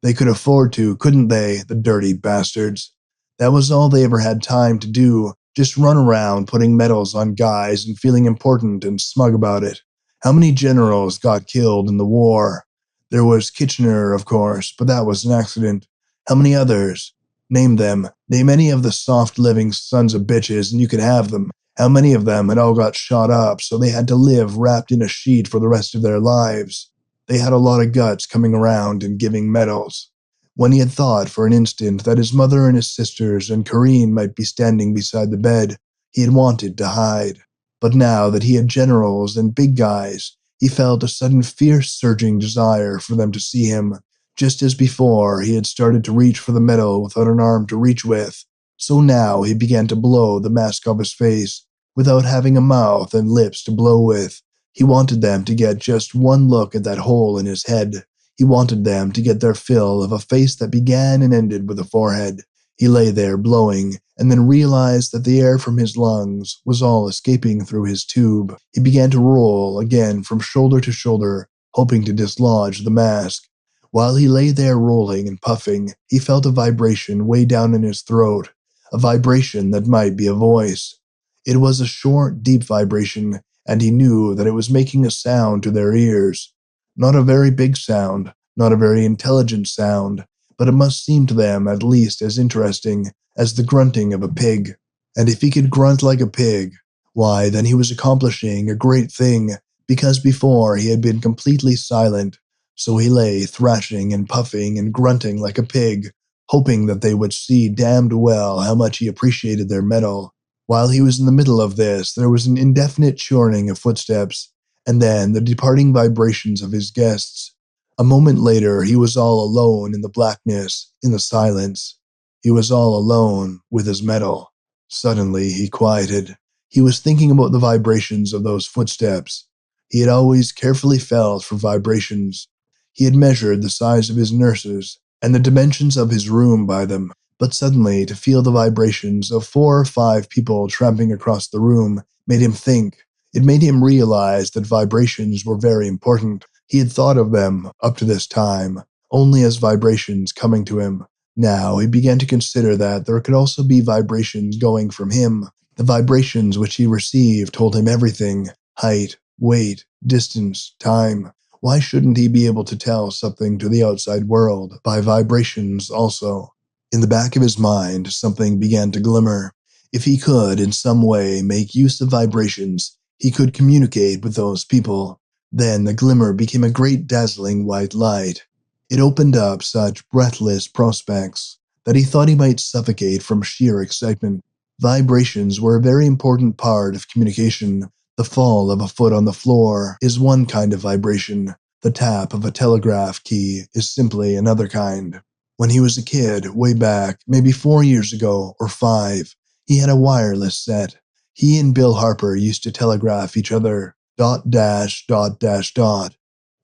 They could afford to, couldn't they, the dirty bastards? That was all they ever had time to do, just run around putting medals on guys and feeling important and smug about it. How many generals got killed in the war? There was Kitchener, of course, but that was an accident. How many others? Name them. Name any of the soft-living sons of bitches and you could have them. How many of them had all got shot up so they had to live wrapped in a sheet for the rest of their lives? They had a lot of guts coming around and giving medals. When he had thought for an instant that his mother and his sisters and Corinne might be standing beside the bed, he had wanted to hide. But now that he had generals and big guys, he felt a sudden fierce surging desire for them to see him. Just as before, he had started to reach for the medal without an arm to reach with, so now he began to blow the mask off his face without having a mouth and lips to blow with. He wanted them to get just one look at that hole in his head. He wanted them to get their fill of a face that began and ended with a forehead. He lay there blowing, and then realized that the air from his lungs was all escaping through his tube. He began to roll again from shoulder to shoulder, hoping to dislodge the mask. While he lay there rolling and puffing, he felt a vibration way down in his throat, a vibration that might be a voice. It was a short, deep vibration, and he knew that it was making a sound to their ears. Not a very big sound, not a very intelligent sound, but it must seem to them at least as interesting as the grunting of a pig. And if he could grunt like a pig, why, then he was accomplishing a great thing, because before he had been completely silent. So he lay thrashing and puffing and grunting like a pig, hoping that they would see damned well how much he appreciated their medal. While he was in the middle of this, there was an indefinite churning of footsteps, and then the departing vibrations of his guests. A moment later, he was all alone in the blackness, in the silence. He was all alone with his medal. Suddenly, he quieted. He was thinking about the vibrations of those footsteps. He had always carefully felt for vibrations. He had measured the size of his nurses and the dimensions of his room by them, but suddenly to feel the vibrations of 4 or 5 people tramping across the room made him think. It made him realize that vibrations were very important. He had thought of them, up to this time, only as vibrations coming to him. Now he began to consider that there could also be vibrations going from him, The vibrations which he received told him everything: height, weight, distance, time. Why shouldn't he be able to tell something to the outside world by vibrations also? In the back of his mind, something began to glimmer. If he could in some way make use of vibrations, he could communicate with those people. Then the glimmer became a great dazzling white light. It opened up such breathless prospects that he thought he might suffocate from sheer excitement. Vibrations were a very important part of communication. The fall of a foot on the floor is one kind of vibration. The tap of a telegraph key is simply another kind. When he was a kid, way back, maybe 4 years ago or 5, he had a wireless set. He and Bill Harper used to telegraph each other, ...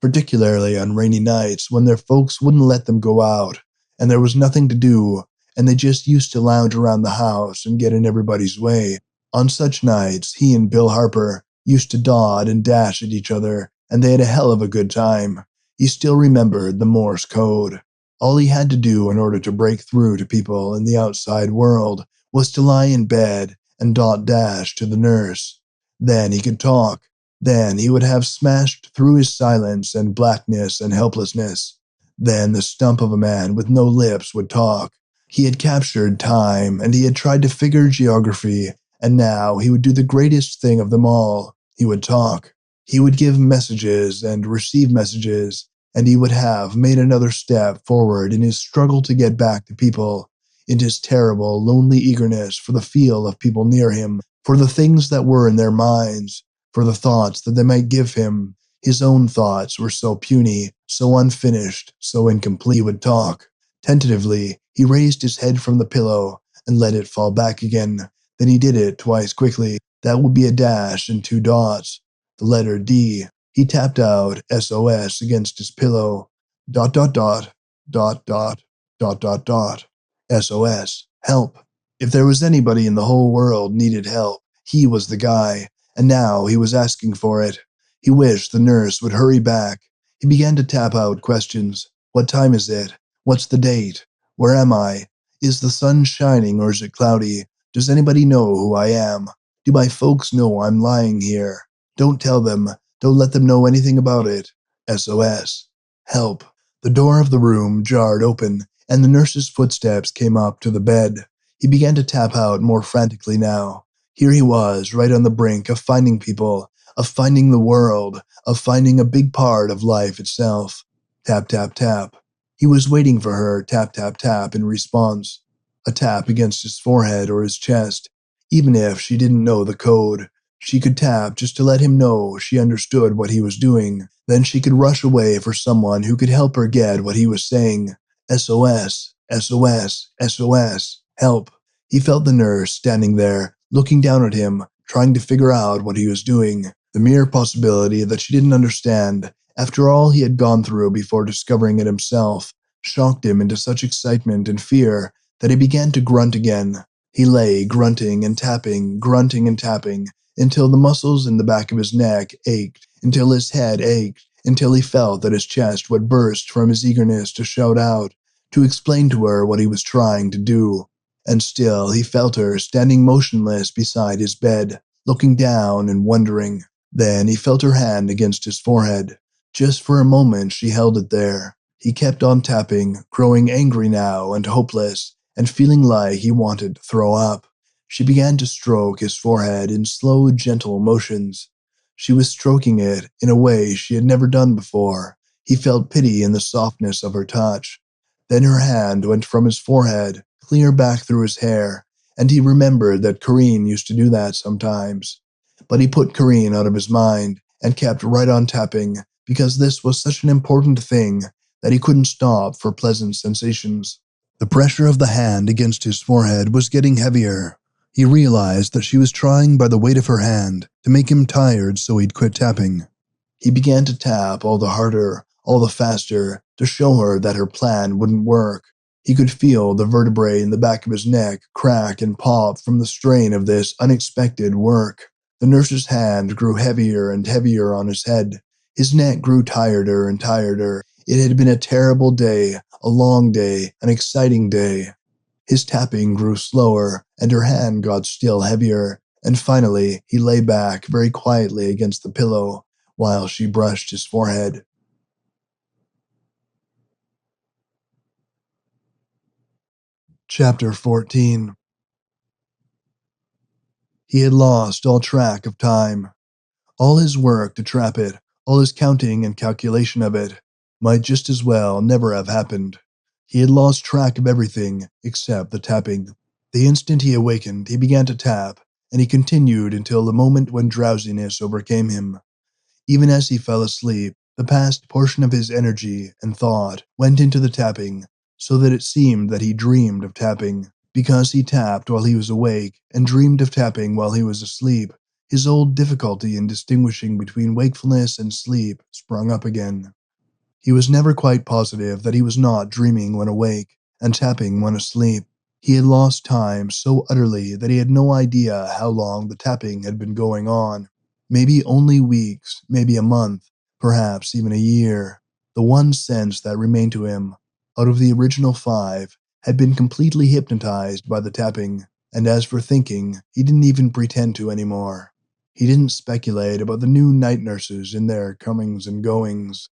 particularly on rainy nights when their folks wouldn't let them go out, and there was nothing to do, and they just used to lounge around the house and get in everybody's way. On such nights, he and Bill Harper used to dot and dash at each other, and they had a hell of a good time. He still remembered the Morse code. All he had to do in order to break through to people in the outside world was to lie in bed and dot dash to the nurse. Then he could talk. Then he would have smashed through his silence and blackness and helplessness. Then the stump of a man with no lips would talk. He had captured time, and he had tried to figure geography, and now he would do the greatest thing of them all. He would talk. He would give messages and receive messages, and he would have made another step forward in his struggle to get back to people, in his terrible, lonely eagerness for the feel of people near him, for the things that were in their minds, for the thoughts that they might give him. His own thoughts were so puny, so unfinished, so incomplete. He would talk. Tentatively, he raised his head from the pillow and let it fall back again. Then he did it twice quickly. That would be a dash and 2 dots. The letter D. He tapped out SOS against his pillow. ... SOS. Help. If there was anybody in the whole world needed help, he was the guy, and now he was asking for it. He wished the nurse would hurry back. He began to tap out questions. What time is it? What's the date? Where am I? Is the sun shining or is it cloudy? Does anybody know who I am? Do my folks know I'm lying here? Don't tell them. Don't let them know anything about it. SOS. Help. The door of the room jarred open, and the nurse's footsteps came up to the bed. He began to tap out more frantically now. Here he was, right on the brink of finding people, of finding the world, of finding a big part of life itself. Tap, tap, tap. He was waiting for her, tap, tap, tap, in response. A tap against his forehead or his chest. Even if she didn't know the code, she could tap just to let him know she understood what he was doing. Then she could rush away for someone who could help her get what he was saying. SOS, SOS, SOS, help. He felt the nurse standing there, looking down at him, trying to figure out what he was doing. The mere possibility that she didn't understand, after all he had gone through before discovering it himself, shocked him into such excitement and fear that he began to grunt again. He lay grunting and tapping, until the muscles in the back of his neck ached, until his head ached, until he felt that his chest would burst from his eagerness to shout out, to explain to her what he was trying to do. And still he felt her standing motionless beside his bed, looking down and wondering. Then he felt her hand against his forehead. Just for a moment she held it there. He kept on tapping, growing angry now and hopeless, and feeling like he wanted to throw up. She began to stroke his forehead in slow, gentle motions. She was stroking it in a way she had never done before. He felt pity in the softness of her touch. Then her hand went from his forehead, clear back through his hair, and he remembered that Corinne used to do that sometimes. But he put Corinne out of his mind and kept right on tapping, because this was such an important thing that he couldn't stop for pleasant sensations. The pressure of the hand against his forehead was getting heavier. He realized that she was trying by the weight of her hand to make him tired so he'd quit tapping. He began to tap all the harder, all the faster, to show her that her plan wouldn't work. He could feel the vertebrae in the back of his neck crack and pop from the strain of this unexpected work. The nurse's hand grew heavier and heavier on his head. His neck grew tireder and tireder. It had been a terrible day, a long day, an exciting day. His tapping grew slower, and her hand got still heavier, and finally he lay back very quietly against the pillow while she brushed his forehead. Chapter 14. He had lost all track of time. All his work to trap it, all his counting and calculation of it, might just as well never have happened. He had lost track of everything except the tapping. The instant he awakened, he began to tap, and he continued until the moment when drowsiness overcame him. Even as he fell asleep, the past portion of his energy and thought went into the tapping, so that it seemed that he dreamed of tapping. Because he tapped while he was awake and dreamed of tapping while he was asleep, his old difficulty in distinguishing between wakefulness and sleep sprung up again. He was never quite positive that he was not dreaming when awake and tapping when asleep. He had lost time so utterly that he had no idea how long the tapping had been going on. Maybe only weeks, maybe a month, perhaps even a year. The one sense that remained to him, out of the original 5, had been completely hypnotized by the tapping, and as for thinking, he didn't even pretend to anymore. He didn't speculate about the new night nurses and their comings and goings.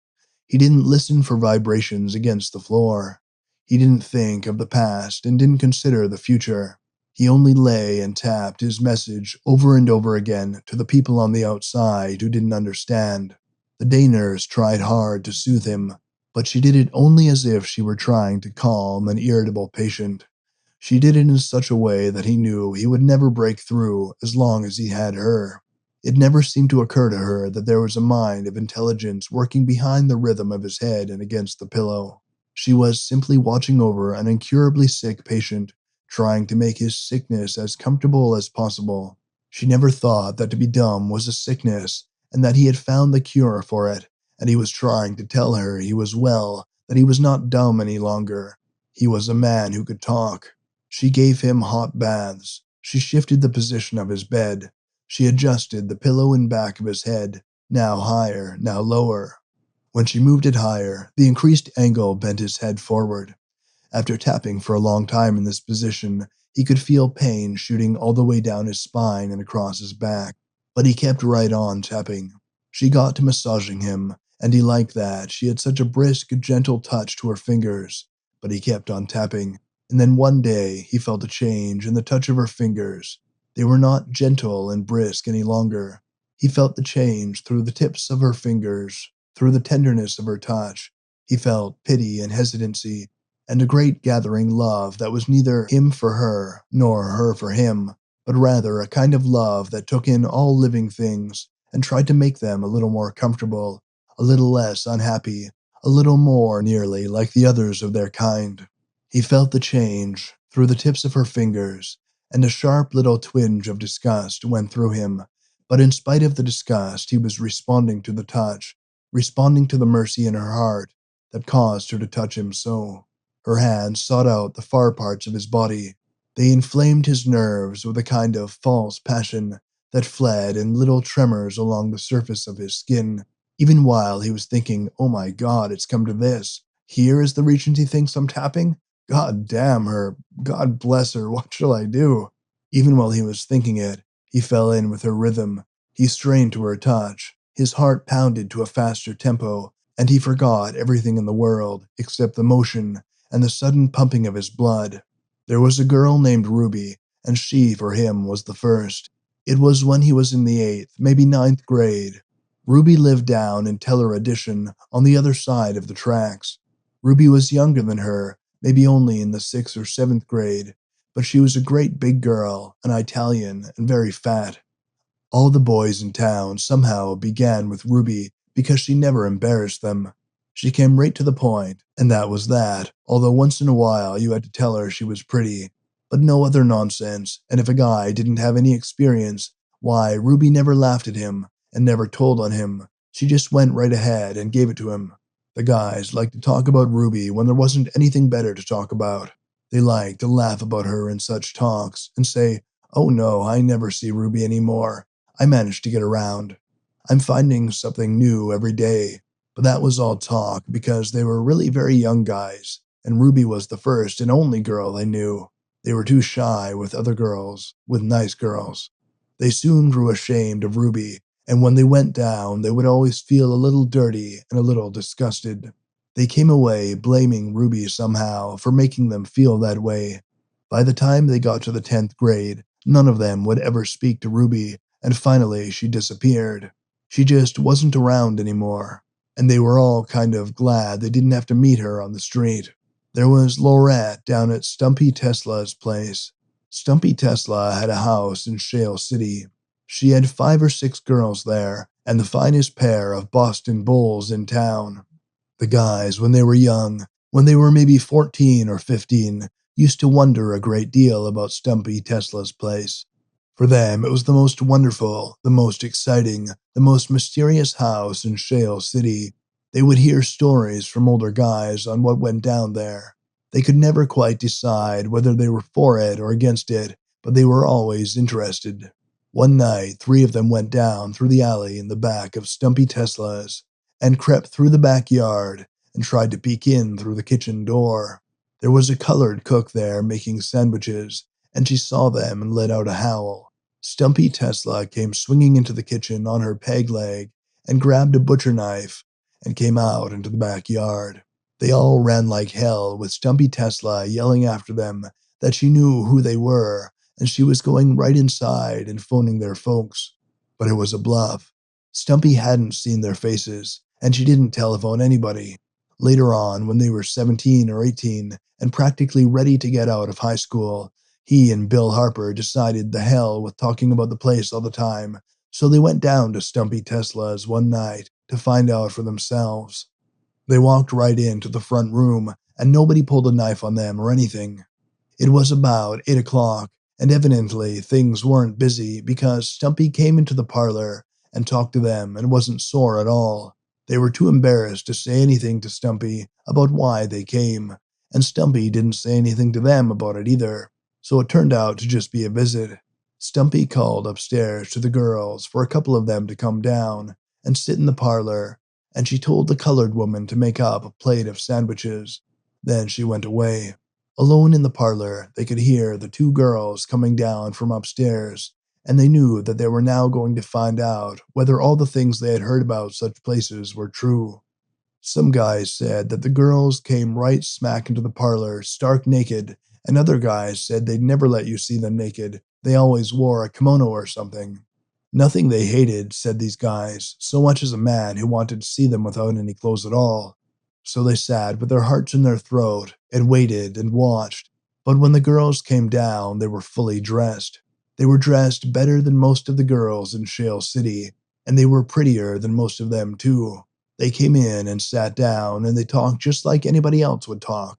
He didn't listen for vibrations against the floor. He didn't think of the past and didn't consider the future. He only lay and tapped his message over and over again to the people on the outside who didn't understand. The day nurse tried hard to soothe him, but she did it only as if she were trying to calm an irritable patient. She did it in such a way that he knew he would never break through as long as he had her. It never seemed to occur to her that there was a mind of intelligence working behind the rhythm of his head and against the pillow. She was simply watching over an incurably sick patient, trying to make his sickness as comfortable as possible. She never thought that to be dumb was a sickness, and that he had found the cure for it, and he was trying to tell her he was well, that he was not dumb any longer. He was a man who could talk. She gave him hot baths. She shifted the position of his bed. She adjusted the pillow and back of his head, now higher, now lower. When she moved it higher, the increased angle bent his head forward. After tapping for a long time in this position, he could feel pain shooting all the way down his spine and across his back, but he kept right on tapping. She got to massaging him, and he liked that. She had such a brisk, gentle touch to her fingers, but he kept on tapping. And then one day, he felt a change in the touch of her fingers. They were not gentle and brisk any longer. He felt the change through the tips of her fingers, through the tenderness of her touch. He felt pity and hesitancy, and a great gathering love that was neither him for her, nor her for him, but rather a kind of love that took in all living things and tried to make them a little more comfortable, a little less unhappy, a little more nearly like the others of their kind. He felt the change through the tips of her fingers, and a sharp little twinge of disgust went through him, but in spite of the disgust, he was responding to the touch, responding to the mercy in her heart that caused her to touch him so. Her hands sought out the far parts of his body. They inflamed his nerves with a kind of false passion that fled in little tremors along the surface of his skin, even while he was thinking, "Oh my God, it's come to this. Here is the region he thinks I'm tapping? God damn her. God bless her. What shall I do?" Even while he was thinking it, he fell in with her rhythm. He strained to her touch. His heart pounded to a faster tempo, and he forgot everything in the world except the motion and the sudden pumping of his blood. There was a girl named Ruby, and she, for him, was the first. It was when he was in the 8th, maybe 9th grade. Ruby lived down in Teller Addition on the other side of the tracks. Ruby was younger than her, maybe only in the 6th or 7th grade, but she was a great big girl, an Italian, and very fat. All the boys in town somehow began with Ruby because she never embarrassed them. She came right to the point, and that was that, although once in a while you had to tell her she was pretty, but no other nonsense, and if a guy didn't have any experience, why, Ruby never laughed at him and never told on him. She just went right ahead and gave it to him. The guys liked to talk about Ruby when there wasn't anything better to talk about. They liked to laugh about her in such talks and say, "Oh no, I never see Ruby anymore. I managed to get around. I'm finding something new every day." But that was all talk because they were really very young guys, and Ruby was the first and only girl they knew. They were too shy with other girls, with nice girls. They soon grew ashamed of Ruby, and when they went down, they would always feel a little dirty and a little disgusted. They came away blaming Ruby somehow for making them feel that way. By the time they got to the 10th grade, none of them would ever speak to Ruby, and finally she disappeared. She just wasn't around anymore, and they were all kind of glad they didn't have to meet her on the street. There was Laurette down at Stumpy Tesla's place. Stumpy Tesla had a house in Shale City. She had 5 or 6 girls there, and the finest pair of Boston bulls in town. The guys, when they were young, when they were maybe 14 or 15, used to wonder a great deal about Stumpy Tesla's place. For them, it was the most wonderful, the most exciting, the most mysterious house in Shale City. They would hear stories from older guys on what went down there. They could never quite decide whether they were for it or against it, but they were always interested. One night, 3 of them went down through the alley in the back of Stumpy Tesla's and crept through the backyard and tried to peek in through the kitchen door. There was a colored cook there making sandwiches, and she saw them and let out a howl. Stumpy Tesla came swinging into the kitchen on her peg leg and grabbed a butcher knife and came out into the backyard. They all ran like hell, with Stumpy Tesla yelling after them that she knew who they were and she was going right inside and phoning their folks. But it was a bluff. Stumpy hadn't seen their faces, and she didn't telephone anybody. Later on, when they were 17 or 18 and practically ready to get out of high school, he and Bill Harper decided the hell with talking about the place all the time, so they went down to Stumpy Tesla's one night to find out for themselves. They walked right into the front room, and nobody pulled a knife on them or anything. It was about 8 o'clock, and evidently things weren't busy because Stumpy came into the parlor and talked to them and wasn't sore at all. They were too embarrassed to say anything to Stumpy about why they came, and Stumpy didn't say anything to them about it either, so it turned out to just be a visit. Stumpy called upstairs to the girls for a couple of them to come down and sit in the parlor, and she told the colored woman to make up a plate of sandwiches. Then she went away. Alone in the parlor, they could hear the 2 girls coming down from upstairs, and they knew that they were now going to find out whether all the things they had heard about such places were true. Some guys said that the girls came right smack into the parlor, stark naked, and other guys said they'd never let you see them naked. They always wore a kimono or something. Nothing they hated, said these guys, so much as a man who wanted to see them without any clothes at all. So they sat with their hearts in their throat and waited and watched. But when the girls came down, they were fully dressed. They were dressed better than most of the girls in Shale City, and they were prettier than most of them too. They came in and sat down, and they talked just like anybody else would talk.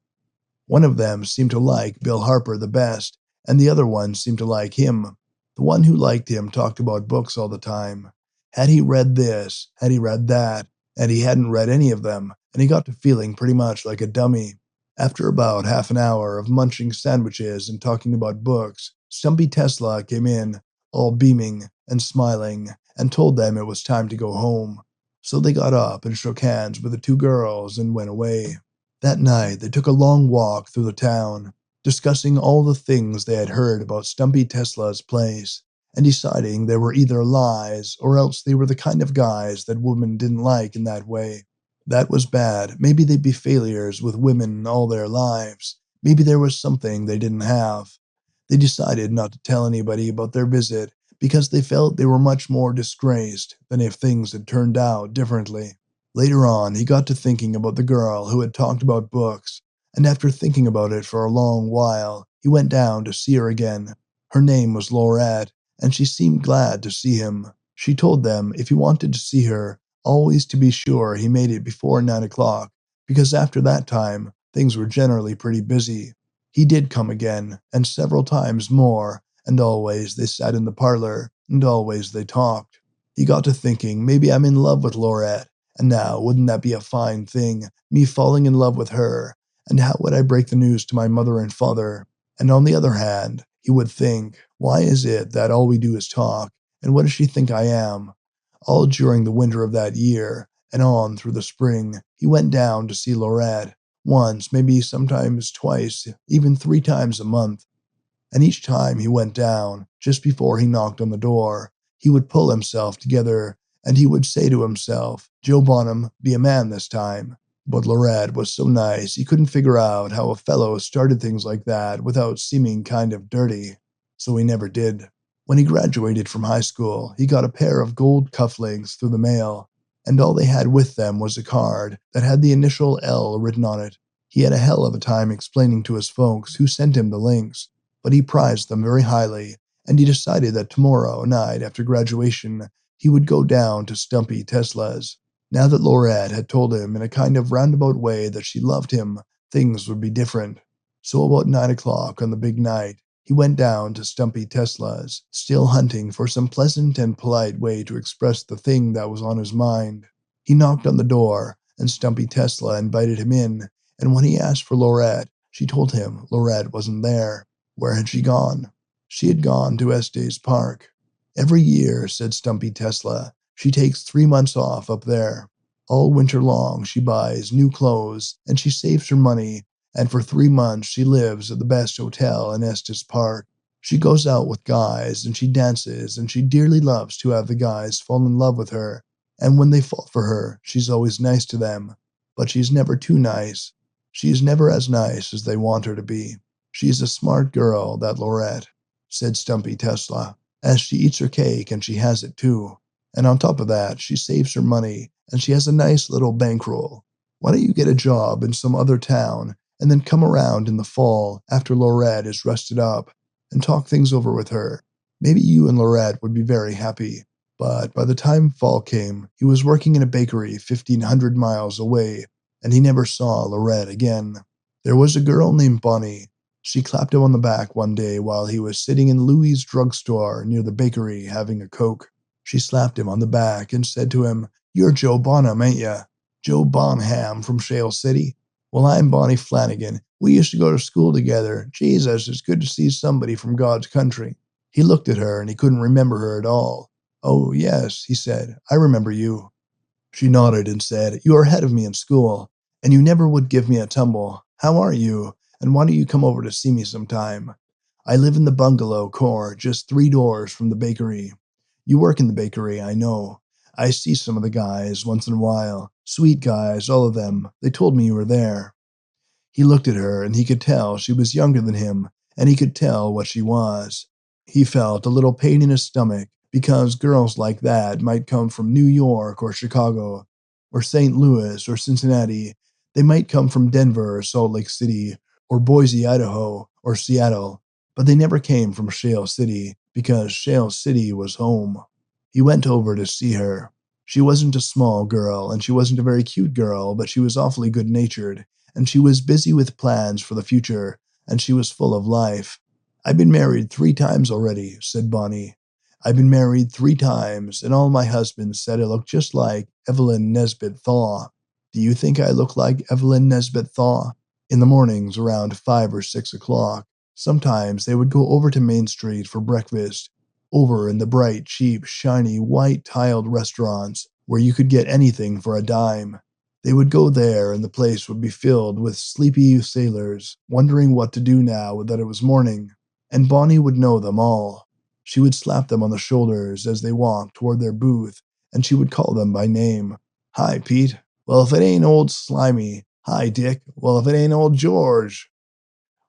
One of them seemed to like Bill Harper the best, and the other one seemed to like him. The one who liked him talked about books all the time. Had he read this? Had he read that? And he hadn't read any of them, and he got to feeling pretty much like a dummy. After about half an hour of munching sandwiches and talking about books, Stumpy Tesla came in, all beaming and smiling, and told them it was time to go home. So they got up and shook hands with the 2 girls and went away. That night, they took a long walk through the town, discussing all the things they had heard about Stumpy Tesla's place, and deciding they were either lies or else they were the kind of guys that women didn't like in that way. That was bad. Maybe they'd be failures with women all their lives. Maybe there was something they didn't have. They decided not to tell anybody about their visit because they felt they were much more disgraced than if things had turned out differently. Later on, he got to thinking about the girl who had talked about books, and after thinking about it for a long while, he went down to see her again. Her name was Laurette, and she seemed glad to see him. She told them if he wanted to see her, always to be sure he made it before 9 o'clock, because after that time, things were generally pretty busy. He did come again, and several times more, and always they sat in the parlor, and always they talked. He got to thinking, maybe I'm in love with Laurette, and now wouldn't that be a fine thing, me falling in love with her, and how would I break the news to my mother and father? And on the other hand, he would think, why is it that all we do is talk, and what does she think I am? All during the winter of that year, and on through the spring, he went down to see Laurette, once, maybe sometimes twice, even 3 times a month. and each time he went down, just before he knocked on the door, he would pull himself together, and he would say to himself, "Joe Bonham, be a man this time." But Lorette was so nice, he couldn't figure out how a fellow started things like that without seeming kind of dirty, so he never did. When he graduated from high school, he got a pair of gold cufflinks through the mail, and all they had with them was a card that had the initial L written on it. He had a hell of a time explaining to his folks who sent him the links, but he prized them very highly, and he decided that tomorrow night after graduation, he would go down to Stumpy Tesla's. Now that Lorette had told him in a kind of roundabout way that she loved him, things would be different. So about 9 o'clock on the big night, he went down to Stumpy Tesla's, still hunting for some pleasant and polite way to express the thing that was on his mind. He knocked on the door, and Stumpy Tesla invited him in, and when he asked for Lorette, she told him Lorette wasn't there. Where had she gone? She had gone to Estes Park. Every year, said Stumpy Tesla, she takes 3 months off up there. All winter long she buys new clothes, and she saves her money, and for 3 months she lives at the best hotel in Estes Park. She goes out with guys, and she dances, and she dearly loves to have the guys fall in love with her, and when they fall for her, she's always nice to them. But she's never too nice. She is never as nice as they want her to be. She's a smart girl, that Lorette, said Stumpy Tesla, as she eats her cake, and she has it too. And on top of that, she saves her money, and she has a nice little bankroll. Why don't you get a job in some other town, and then come around in the fall after Lorette is rested up, and talk things over with her? Maybe you and Lorette would be very happy. But by the time fall came, he was working in a bakery 1,500 miles away, and he never saw Lorette again. There was a girl named Bonnie. She clapped him on the back one day while he was sitting in Louie's drugstore near the bakery having a Coke. She slapped him on the back and said to him, "You're Joe Bonham, ain't ya? Joe Bonham from Shale City? Well, I'm Bonnie Flanagan. We used to go to school together. Jesus, it's good to see somebody from God's country." He looked at her and he couldn't remember her at all. "Oh, yes," he said, "I remember you." She nodded and said, "You are ahead of me in school, and you never would give me a tumble. How are you? And why don't you come over to see me sometime? I live in the bungalow core, just 3 doors from the bakery. You work in the bakery, I know. I see some of the guys once in a while. Sweet guys, all of them. They told me you were there." He looked at her, and he could tell she was younger than him, and he could tell what she was. He felt a little pain in his stomach, because girls like that might come from New York or Chicago, or St. Louis or Cincinnati. They might come from Denver or Salt Lake City, or Boise, Idaho, or Seattle, but they never came from Shale City, because Shale City was home. He went over to see her. She wasn't a small girl, and she wasn't a very cute girl, but she was awfully good-natured, and she was busy with plans for the future, and she was full of life. "I've been married 3 times already," said Bonnie. "I've been married 3 times, and all my husbands said I looked just like Evelyn Nesbit Thaw. Do you think I look like Evelyn Nesbit Thaw?" In the mornings around 5 or 6 o'clock, sometimes they would go over to Main Street for breakfast, over in the bright, cheap, shiny, white-tiled restaurants where you could get anything for a dime. They would go there, and the place would be filled with sleepy sailors, wondering what to do now that it was morning, and Bonnie would know them all. She would slap them on the shoulders as they walked toward their booth, and she would call them by name. "Hi, Pete. Well, if it ain't old Slimy. Hi, Dick. Well, if it ain't old George."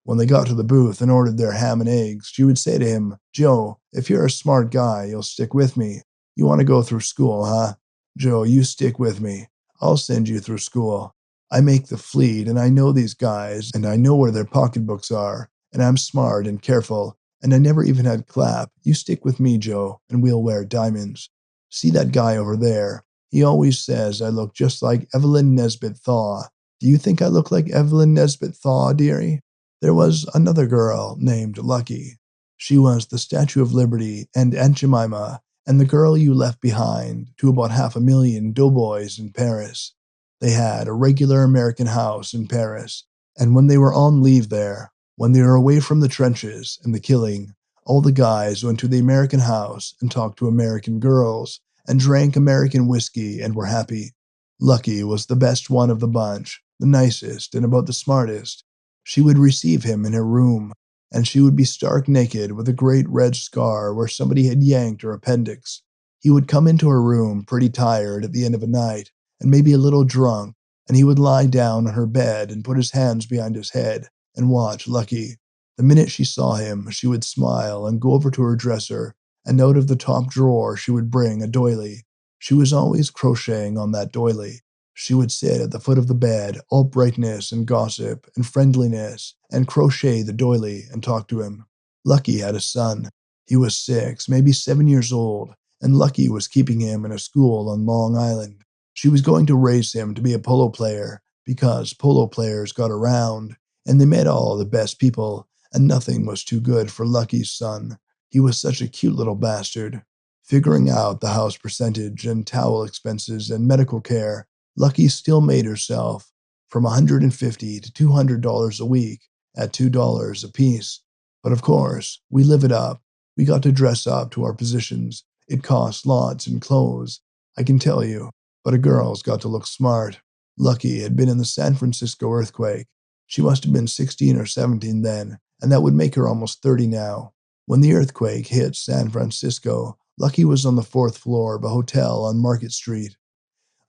When they got to the booth and ordered their ham and eggs, she would say to him, "Joe, if you're a smart guy, you'll stick with me. You want to go through school, huh? Joe, you stick with me. I'll send you through school. I make the fleet, and I know these guys, and I know where their pocketbooks are, and I'm smart and careful, and I never even had clap. You stick with me, Joe, and we'll wear diamonds. See that guy over there? He always says I look just like Evelyn Nesbit Thaw. Do you think I look like Evelyn Nesbit Thaw, dearie?" There was another girl named Lucky. She was the Statue of Liberty and Aunt Jemima, and the girl you left behind to about 500,000 doughboys in Paris. They had a regular American house in Paris, and when they were on leave there, when they were away from the trenches and the killing, all the guys went to the American house and talked to American girls and drank American whiskey and were happy. Lucky was the best one of the bunch, the nicest and about the smartest. She would receive him in her room. and she would be stark naked with a great red scar where somebody had yanked her appendix. He would come into her room pretty tired at the end of a night, and maybe a little drunk, and he would lie down on her bed and put his hands behind his head and watch Lucky. The minute she saw him, she would smile and go over to her dresser, and out of the top drawer she would bring a doily. She was always crocheting on that doily. She would sit at the foot of the bed, all brightness and gossip and friendliness, and crochet the doily and talk to him. Lucky had a son. He was 6, maybe 7 years old, and Lucky was keeping him in a school on Long Island. She was going to raise him to be a polo player, because polo players got around, and they met all the best people, and nothing was too good for Lucky's son. He was such a cute little bastard. Figuring out the house percentage and towel expenses and medical care, Lucky still made herself from $150 to $200 a week at $2 apiece. But of course, we live it up. We got to dress up to our positions. It costs lots in clothes, I can tell you, but a girl's got to look smart. Lucky had been in the San Francisco earthquake. She must have been 16 or 17 then, and that would make her almost 30 now. When the earthquake hit San Francisco, Lucky was on the 4th floor of a hotel on Market Street.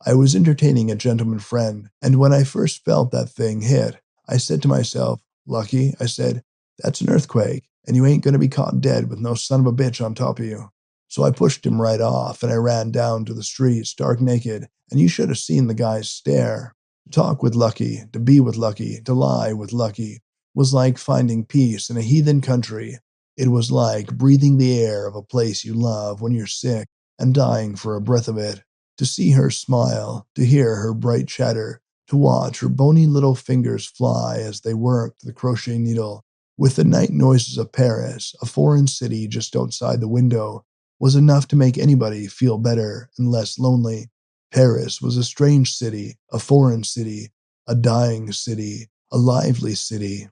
I was entertaining a gentleman friend, and when I first felt that thing hit, I said to myself, "Lucky," I said, "that's an earthquake, and you ain't going to be caught dead with no son of a bitch on top of you." So I pushed him right off, and I ran down to the street, stark naked, and you should have seen the guys stare. To talk with Lucky, to be with Lucky, to lie with Lucky, was like finding peace in a heathen country. It was like breathing the air of a place you love when you're sick and dying for a breath of it. To see her smile, to hear her bright chatter, to watch her bony little fingers fly as they worked the crochet needle, with the night noises of Paris, a foreign city just outside the window, was enough to make anybody feel better and less lonely. Paris was a strange city, a foreign city, a dying city, a lively city.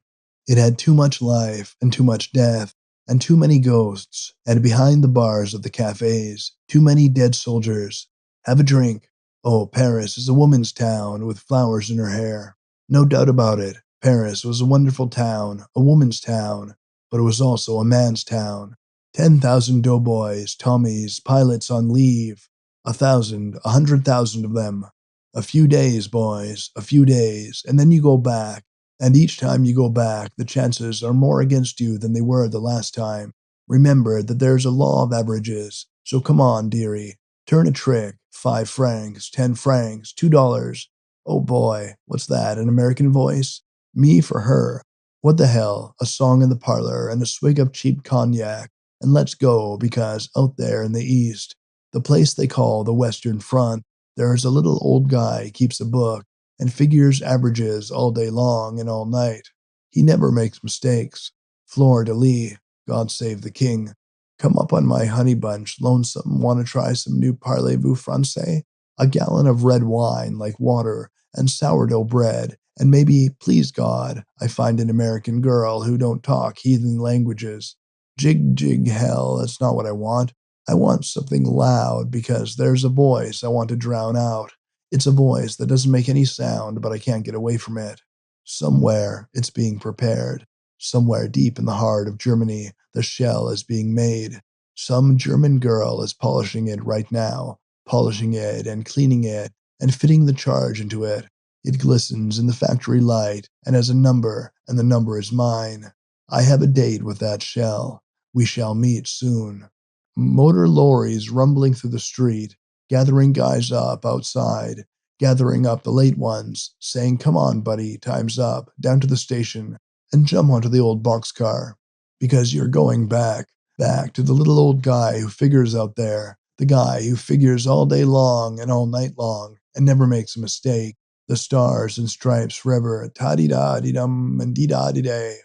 It had too much life and too much death, and too many ghosts, and behind the bars of the cafes, too many dead soldiers. Have a drink. Oh, Paris is a woman's town with flowers in her hair. No doubt about it, Paris was a wonderful town, a woman's town, but it was also a man's town. 10,000 doughboys, Tommies, pilots on leave. 1,000, 100,000 of them. A few days, boys, a few days, and then you go back. And each time you go back, the chances are more against you than they were the last time. Remember that there's a law of averages, so come on, dearie. Turn a trick. 5 francs, 10 francs, $2. Oh boy, what's that, an American voice? Me for her. What the hell, a song in the parlor and a swig of cheap cognac, and let's go, because out there in the east, the place they call the Western Front, there's a little old guy keeps a book and figures averages all day long and all night. He never makes mistakes. Fleur de lis, God save the king. Come up on my honey bunch, lonesome, want to try some new parlez-vous français? A gallon of red wine like water, and sourdough bread, and maybe, please God, I find an American girl who don't talk heathen languages. Jig, jig, hell, that's not what I want. I want something loud, because there's a voice I want to drown out. It's a voice that doesn't make any sound, but I can't get away from it. Somewhere, it's being prepared. Somewhere deep in the heart of Germany, the shell is being made. Some German girl is polishing it right now, polishing it and cleaning it and fitting the charge into it. It glistens in the factory light and has a number, and the number is mine. I have a date with that shell. We shall meet soon. Motor lorries rumbling through the street, gathering guys up outside, gathering up the late ones, saying, "Come on, buddy, time's up, down to the station, and jump onto the old boxcar, because you're going back to the little old guy who figures out there, the guy who figures all day long and all night long and never makes a mistake. The stars and stripes forever, ta-dee-da-dee-dum and dee-da-dee-day.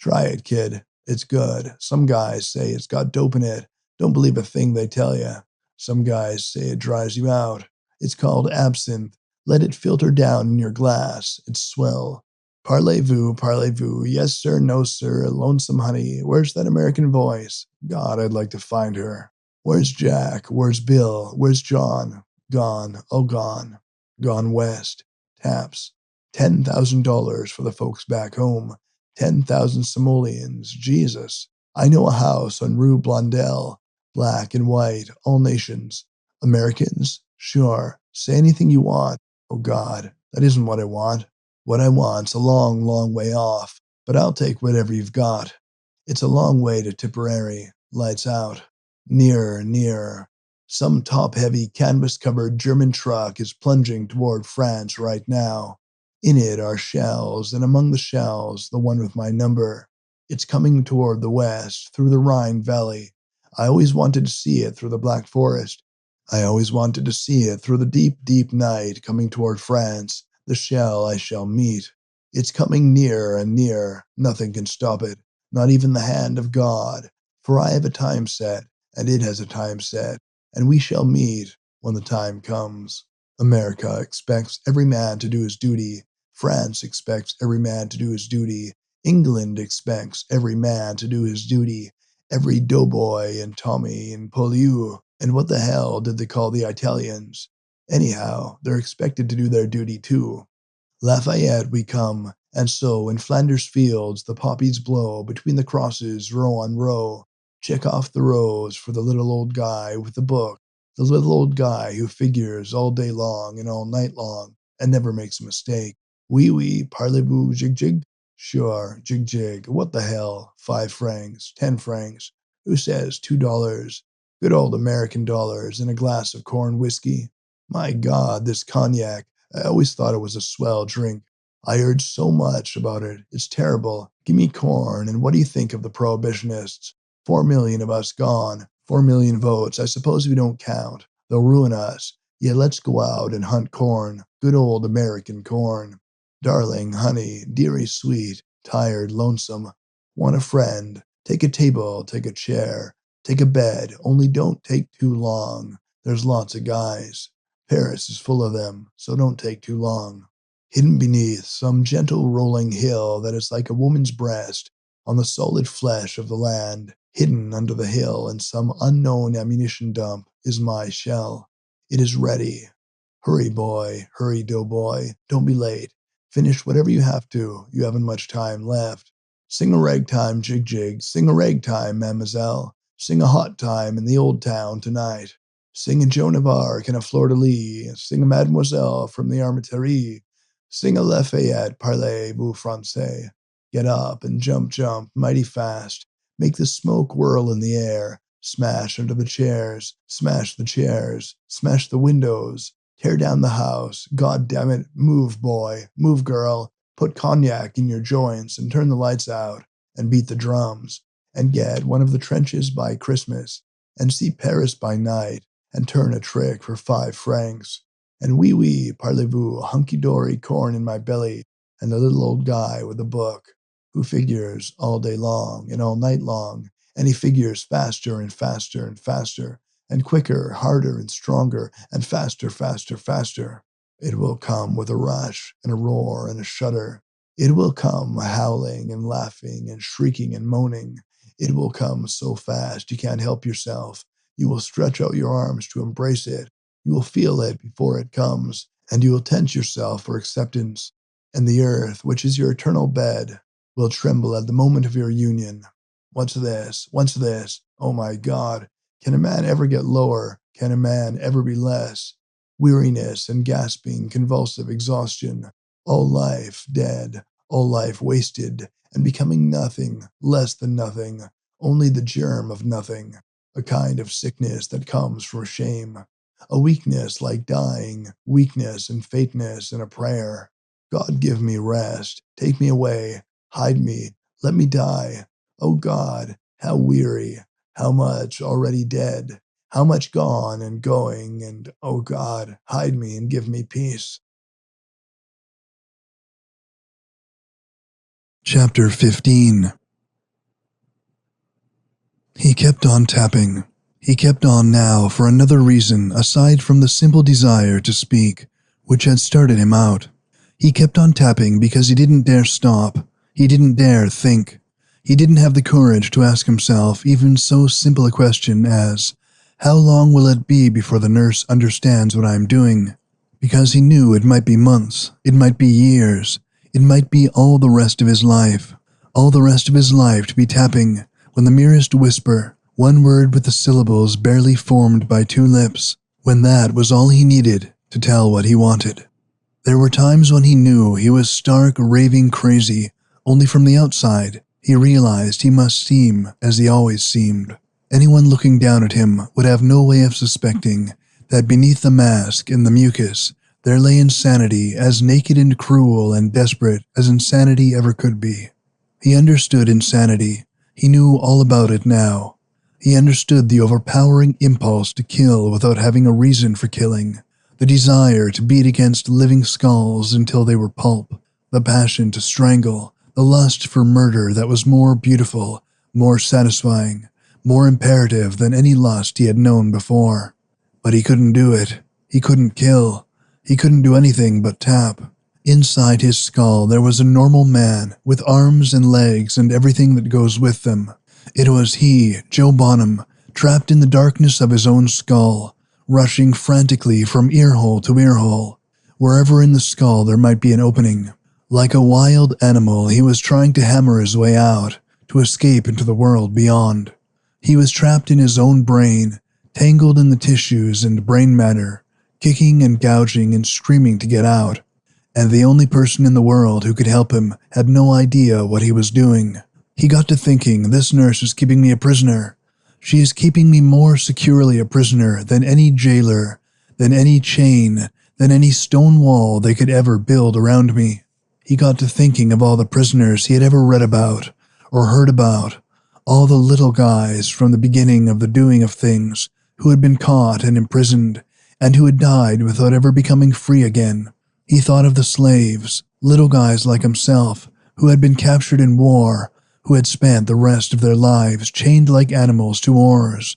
Try it, kid. It's good. Some guys say it's got dope in it. Don't believe a thing they tell you. Some guys say it dries you out. It's called absinthe. Let it filter down in your glass. It's swell. Parlez-vous, parlez-vous, yes sir, no sir, lonesome honey, where's that American voice? God, I'd like to find her. Where's Jack? Where's Bill? Where's John? Gone, oh gone. Gone west. Taps. $10,000 for the folks back home. 10,000 simoleons, Jesus. I know a house on Rue Blondel, black and white, all nations. Americans? Sure, say anything you want. Oh God, that isn't what I want. What I want's a long, long way off, but I'll take whatever you've got. It's a long way to Tipperary, lights out. Nearer, nearer. Some top-heavy, canvas-covered German truck is plunging toward France right now. In it are shells, and among the shells, the one with my number. It's coming toward the west, through the Rhine Valley. I always wanted to see it through the Black Forest. I always wanted to see it through the deep, deep night, coming toward France, the shell I shall meet. It's coming nearer and nearer. Nothing can stop it, not even the hand of God. For I have a time set, and it has a time set, and we shall meet when the time comes. America expects every man to do his duty. France expects every man to do his duty. England expects every man to do his duty. Every doughboy and Tommy and Poliu. And what the hell did they call the Italians? Anyhow, they're expected to do their duty too. Lafayette we come, and so in Flanders fields the poppies blow between the crosses row on row. Check off the rows for the little old guy with the book, the little old guy who figures all day long and all night long and never makes a mistake. Oui, oui, parlez-vous jig jig? Sure, jig jig, what the hell, 5 francs, 10 francs, who says $2? Good old American dollars and a glass of corn whiskey. My God, this cognac, I always thought it was a swell drink. I heard so much about it, it's terrible. Give me corn, and what do you think of the prohibitionists? 4 million of us gone, 4 million votes, I suppose we don't count. They'll ruin us. Yeah, let's go out and hunt corn, good old American corn. Darling, honey, dearie sweet, tired, lonesome. Want a friend? Take a table, take a chair, take a bed, only don't take too long. There's lots of guys. Paris is full of them, so don't take too long. Hidden beneath some gentle rolling hill that is like a woman's breast, on the solid flesh of the land, hidden under the hill in some unknown ammunition dump, is my shell. It is ready. Hurry, boy, hurry, doughboy, don't be late. Finish whatever you have to, you haven't much time left. Sing a ragtime jig jig, sing a ragtime, mademoiselle. Sing a hot time in the old town tonight. Sing a Joan of Arc and a fleur-de-lis, sing a mademoiselle from the Armiterie. Sing a Lafayette, parlez-vous français. Get up and jump, jump, mighty fast. Make the smoke whirl in the air. Smash under the chairs, smash the chairs, smash the windows. Tear down the house. God damn it, move, boy, move, girl. Put cognac in your joints and turn the lights out and beat the drums and get one of the trenches by Christmas and see Paris by night and turn a trick for 5 francs. And oui, oui, parlez-vous, hunky-dory corn in my belly and the little old guy with a book who figures all day long and all night long, and he figures faster and faster and faster and quicker, harder and stronger and faster, faster, faster. It will come with a rush and a roar and a shudder. It will come howling and laughing and shrieking and moaning. It will come so fast you can't help yourself. You will stretch out your arms to embrace it. You will feel it before it comes, and you will tense yourself for acceptance. And the earth, which is your eternal bed, will tremble at the moment of your union. What's this? What's this? Oh my God. Can a man ever get lower? Can a man ever be less? Weariness and gasping, convulsive exhaustion. All life dead, all life wasted, and becoming nothing, less than nothing, only the germ of nothing. A kind of sickness that comes from shame. A weakness like dying, weakness and faintness and a prayer. God, give me rest. Take me away. Hide me. Let me die. Oh God, how weary. How much already dead. How much gone and going, and oh God, hide me and give me peace. Chapter 15. He kept on tapping. He kept on now for another reason aside from the simple desire to speak, which had started him out. He kept on tapping because he didn't dare stop. He didn't dare think. He didn't have the courage to ask himself even so simple a question as, how long will it be before the nurse understands what I am doing? Because he knew it might be months, it might be years, it might be all the rest of his life. all the rest of his life to be tapping when the merest whisper, one word with the syllables barely formed by two lips, when that was all he needed to tell what he wanted. There were times when he knew he was stark, raving crazy, only from the outside, he realized he must seem as he always seemed. Anyone looking down at him would have no way of suspecting that beneath the mask and the mucus there lay insanity as naked and cruel and desperate as insanity ever could be. He understood insanity. He knew all about it now. He understood the overpowering impulse to kill without having a reason for killing, the desire to beat against living skulls until they were pulp, the passion to strangle, the lust for murder that was more beautiful, more satisfying, more imperative than any lust he had known before. But he couldn't do it. He couldn't kill. He couldn't do anything but tap. Inside his skull there was a normal man with arms and legs and everything that goes with them. It was he, Joe Bonham, trapped in the darkness of his own skull, rushing frantically from earhole to earhole. Wherever in the skull there might be an opening. Like a wild animal, he was trying to hammer his way out, to escape into the world beyond. He was trapped in his own brain, tangled in the tissues and brain matter, kicking and gouging and screaming to get out. And the only person in the world who could help him had no idea what he was doing. He got to thinking, this nurse is keeping me a prisoner. She is keeping me more securely a prisoner than any jailer, than any chain, than any stone wall they could ever build around me. He got to thinking of all the prisoners he had ever read about or heard about, all the little guys from the beginning of the doing of things who had been caught and imprisoned and who had died without ever becoming free again. He thought of the slaves, little guys like himself, who had been captured in war, who had spent the rest of their lives chained like animals to oars,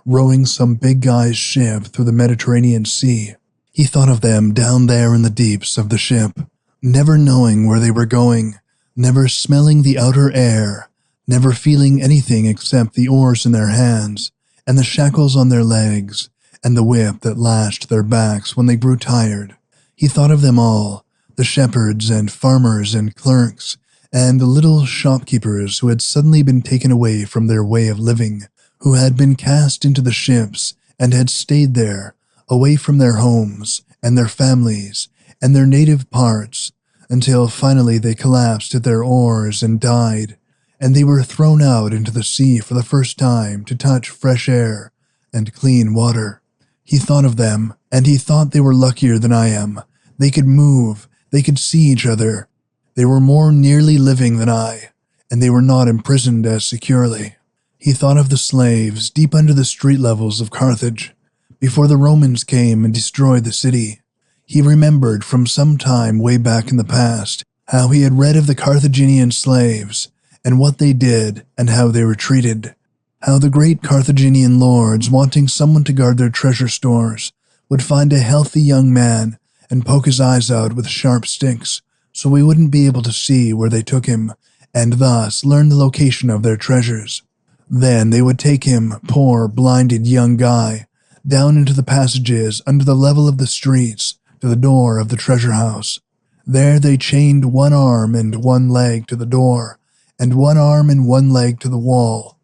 rowing some big guy's ship through the Mediterranean Sea. He thought of them down there in the deeps of the ship, never knowing where they were going, never smelling the outer air, never feeling anything except the oars in their hands, and the shackles on their legs, and the whip that lashed their backs when they grew tired. He thought of them all, the shepherds and farmers and clerks, and the little shopkeepers who had suddenly been taken away from their way of living, who had been cast into the ships and had stayed there, away from their homes and their families and their native parts, until finally they collapsed at their oars and died, and they were thrown out into the sea for the first time to touch fresh air and clean water. He thought of them, and he thought they were luckier than I am. They could move, they could see each other. They were more nearly living than I, and they were not imprisoned as securely. He thought of the slaves deep under the street levels of Carthage, before the Romans came and destroyed the city. He remembered from some time way back in the past how he had read of the Carthaginian slaves, and what they did and how they were treated. How the great Carthaginian lords, wanting someone to guard their treasure stores, would find a healthy young man and poke his eyes out with sharp sticks so he wouldn't be able to see where they took him, and thus learn the location of their treasures. Then they would take him, poor, blinded young guy, down into the passages under the level of the streets to the door of the treasure house. There they chained one arm and one leg to the door, and one arm and one leg to the wall,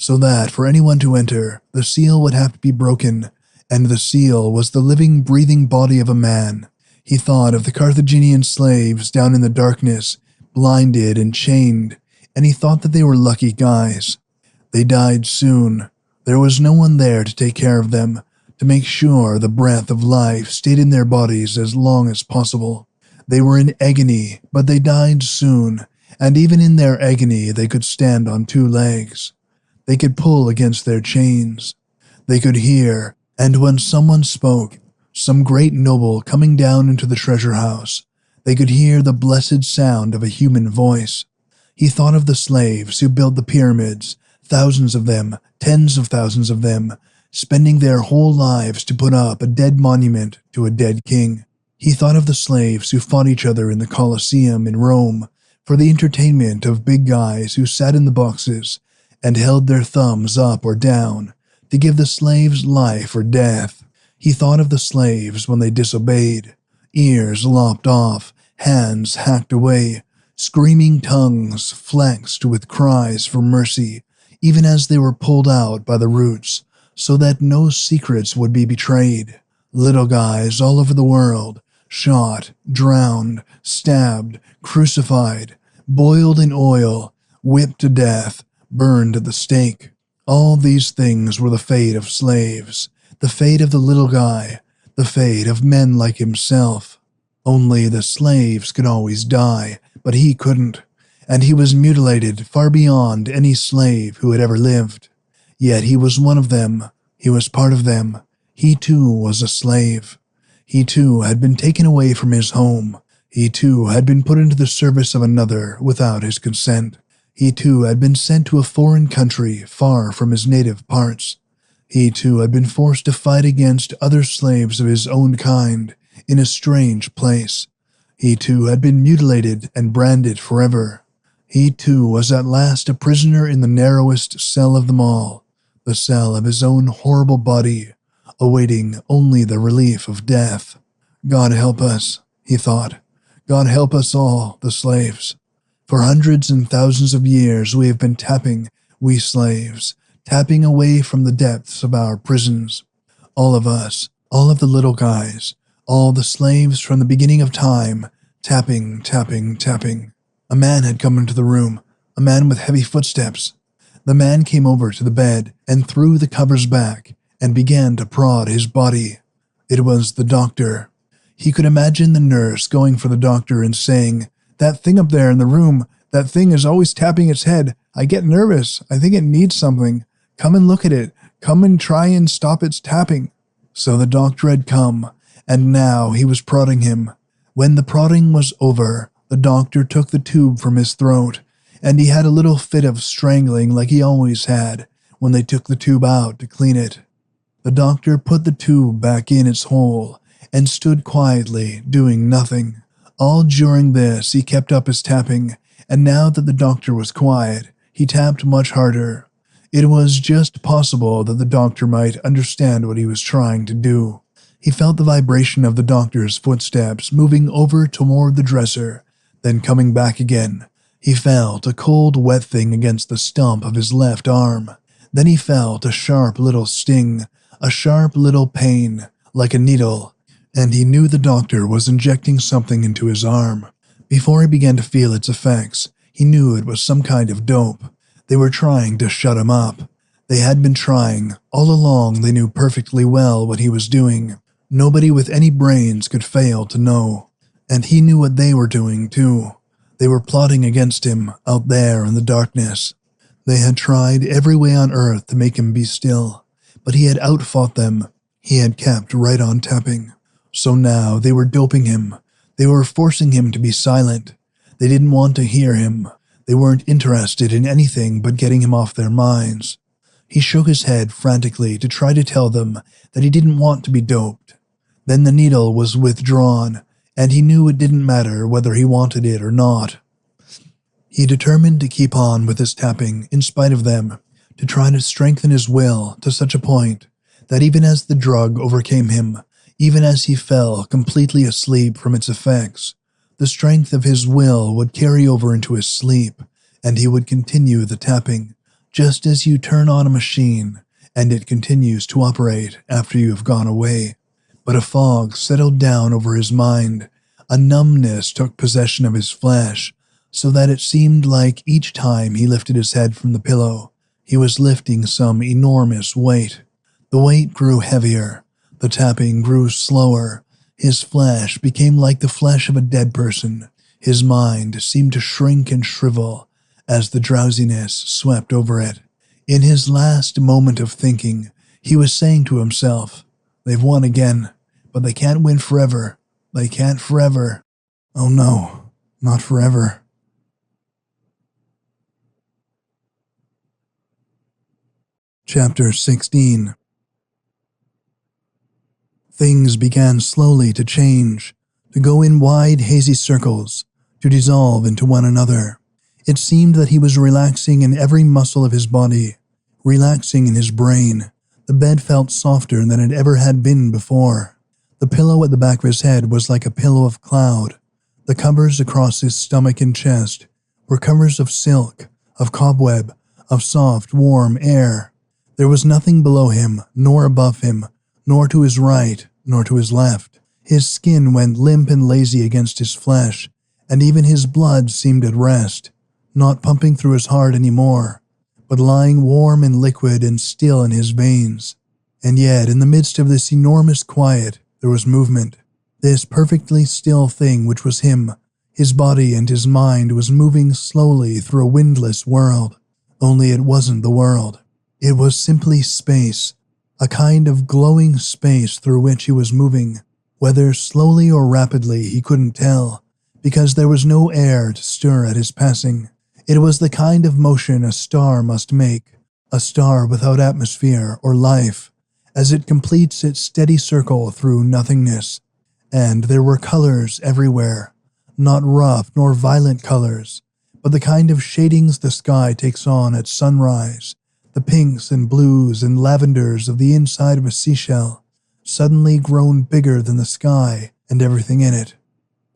so that for anyone to enter, the seal would have to be broken, and the seal was the living, breathing body of a man. He thought of the Carthaginian slaves down in the darkness, blinded and chained, and he thought that they were lucky guys. They died soon. There was no one there to take care of them, to make sure the breath of life stayed in their bodies as long as possible. They were in agony, but they died soon, and even in their agony they could stand on two legs. They could pull against their chains. They could hear, and when someone spoke, some great noble coming down into the treasure house, they could hear the blessed sound of a human voice. He thought of the slaves who built the pyramids, thousands of them, tens of thousands of them, spending their whole lives to put up a dead monument to a dead king. He thought of the slaves who fought each other in the Colosseum in Rome for the entertainment of big guys who sat in the boxes and held their thumbs up or down to give the slaves life or death. He thought of the slaves when they disobeyed, ears lopped off, hands hacked away, Screaming tongues flexed with cries for mercy, even as they were pulled out by the roots, so that no secrets would be betrayed. Little guys all over the world, shot, drowned, stabbed, crucified, boiled in oil, whipped to death, burned at the stake. All these things were the fate of slaves, the fate of the little guy, the fate of men like himself. Only the slaves could always die, but he couldn't, and he was mutilated far beyond any slave who had ever lived. Yet he was one of them. He was part of them. He too was a slave. He too had been taken away from his home. He too had been put into the service of another without his consent. He too had been sent to a foreign country far from his native parts. He too had been forced to fight against other slaves of his own kind in a strange place. He too had been mutilated and branded forever. He too was at last a prisoner in the narrowest cell of them all, the cell of his own horrible body, awaiting only the relief of death. God help us, he thought. God help us all, the slaves. For hundreds and thousands of years we have been tapping, we slaves, tapping away from the depths of our prisons. All of us, all of the little guys, all the slaves from the beginning of time, tapping, tapping, tapping. A man had come into the room, a man with heavy footsteps. The man came over to the bed and threw the covers back and began to prod his body. It was the doctor. He could imagine the nurse going for the doctor and saying, "That thing up there in the room, that thing is always tapping its head. I get nervous. I think it needs something. Come and look at it. Come and try and stop its tapping." So the doctor had come, and now he was prodding him. When the prodding was over, the doctor took the tube from his throat, and he had a little fit of strangling like he always had when they took the tube out to clean it. The doctor put the tube back in its hole and stood quietly, doing nothing. All during this he kept up his tapping, and now that the doctor was quiet, he tapped much harder. It was just possible that the doctor might understand what he was trying to do. He felt the vibration of the doctor's footsteps moving over toward the dresser, then coming back again. He felt a cold, wet thing against the stump of his left arm. Then he felt a sharp little sting, a sharp little pain, like a needle, and he knew the doctor was injecting something into his arm. Before he began to feel its effects, he knew it was some kind of dope. They were trying to shut him up. They had been trying. All along they knew perfectly well what he was doing. Nobody with any brains could fail to know. And he knew what they were doing, too. They were plotting against him, out there in the darkness. They had tried every way on earth to make him be still, but he had outfought them. He had kept right on tapping. So now they were doping him. They were forcing him to be silent. They didn't want to hear him. They weren't interested in anything but getting him off their minds. He shook his head frantically to try to tell them that he didn't want to be doped. Then the needle was withdrawn, and he knew it didn't matter whether he wanted it or not. He determined to keep on with his tapping in spite of them, to try to strengthen his will to such a point that even as the drug overcame him, even as he fell completely asleep from its effects, the strength of his will would carry over into his sleep, and he would continue the tapping, just as you turn on a machine, and it continues to operate after you have gone away. But a fog settled down over his mind. A numbness took possession of his flesh, so that it seemed like each time he lifted his head from the pillow, he was lifting some enormous weight. The weight grew heavier. The tapping grew slower. His flesh became like the flesh of a dead person. His mind seemed to shrink and shrivel as the drowsiness swept over it. In his last moment of thinking, he was saying to himself, "They've won again, but they can't win forever. They can't forever. Oh no, not forever." Chapter 16. Things began slowly to change, to go in wide, hazy circles, to dissolve into one another. It seemed that he was relaxing in every muscle of his body, relaxing in his brain. The bed felt softer than it ever had been before. The pillow at the back of his head was like a pillow of cloud. The covers across his stomach and chest were covers of silk, of cobweb, of soft, warm air. There was nothing below him, nor above him, nor to his right, nor to his left. His skin went limp and lazy against his flesh, and even his blood seemed at rest, not pumping through his heart anymore, but lying warm and liquid and still in his veins. And yet, in the midst of this enormous quiet, there was movement. This perfectly still thing which was him, his body and his mind, was moving slowly through a windless world. Only it wasn't the world. It was simply space, a kind of glowing space through which he was moving. Whether slowly or rapidly, he couldn't tell, because there was no air to stir at his passing. It was the kind of motion a star must make, a star without atmosphere or life, as it completes its steady circle through nothingness. And there were colors everywhere, not rough nor violent colors, but the kind of shadings the sky takes on at sunrise, the pinks and blues and lavenders of the inside of a seashell, suddenly grown bigger than the sky and everything in it.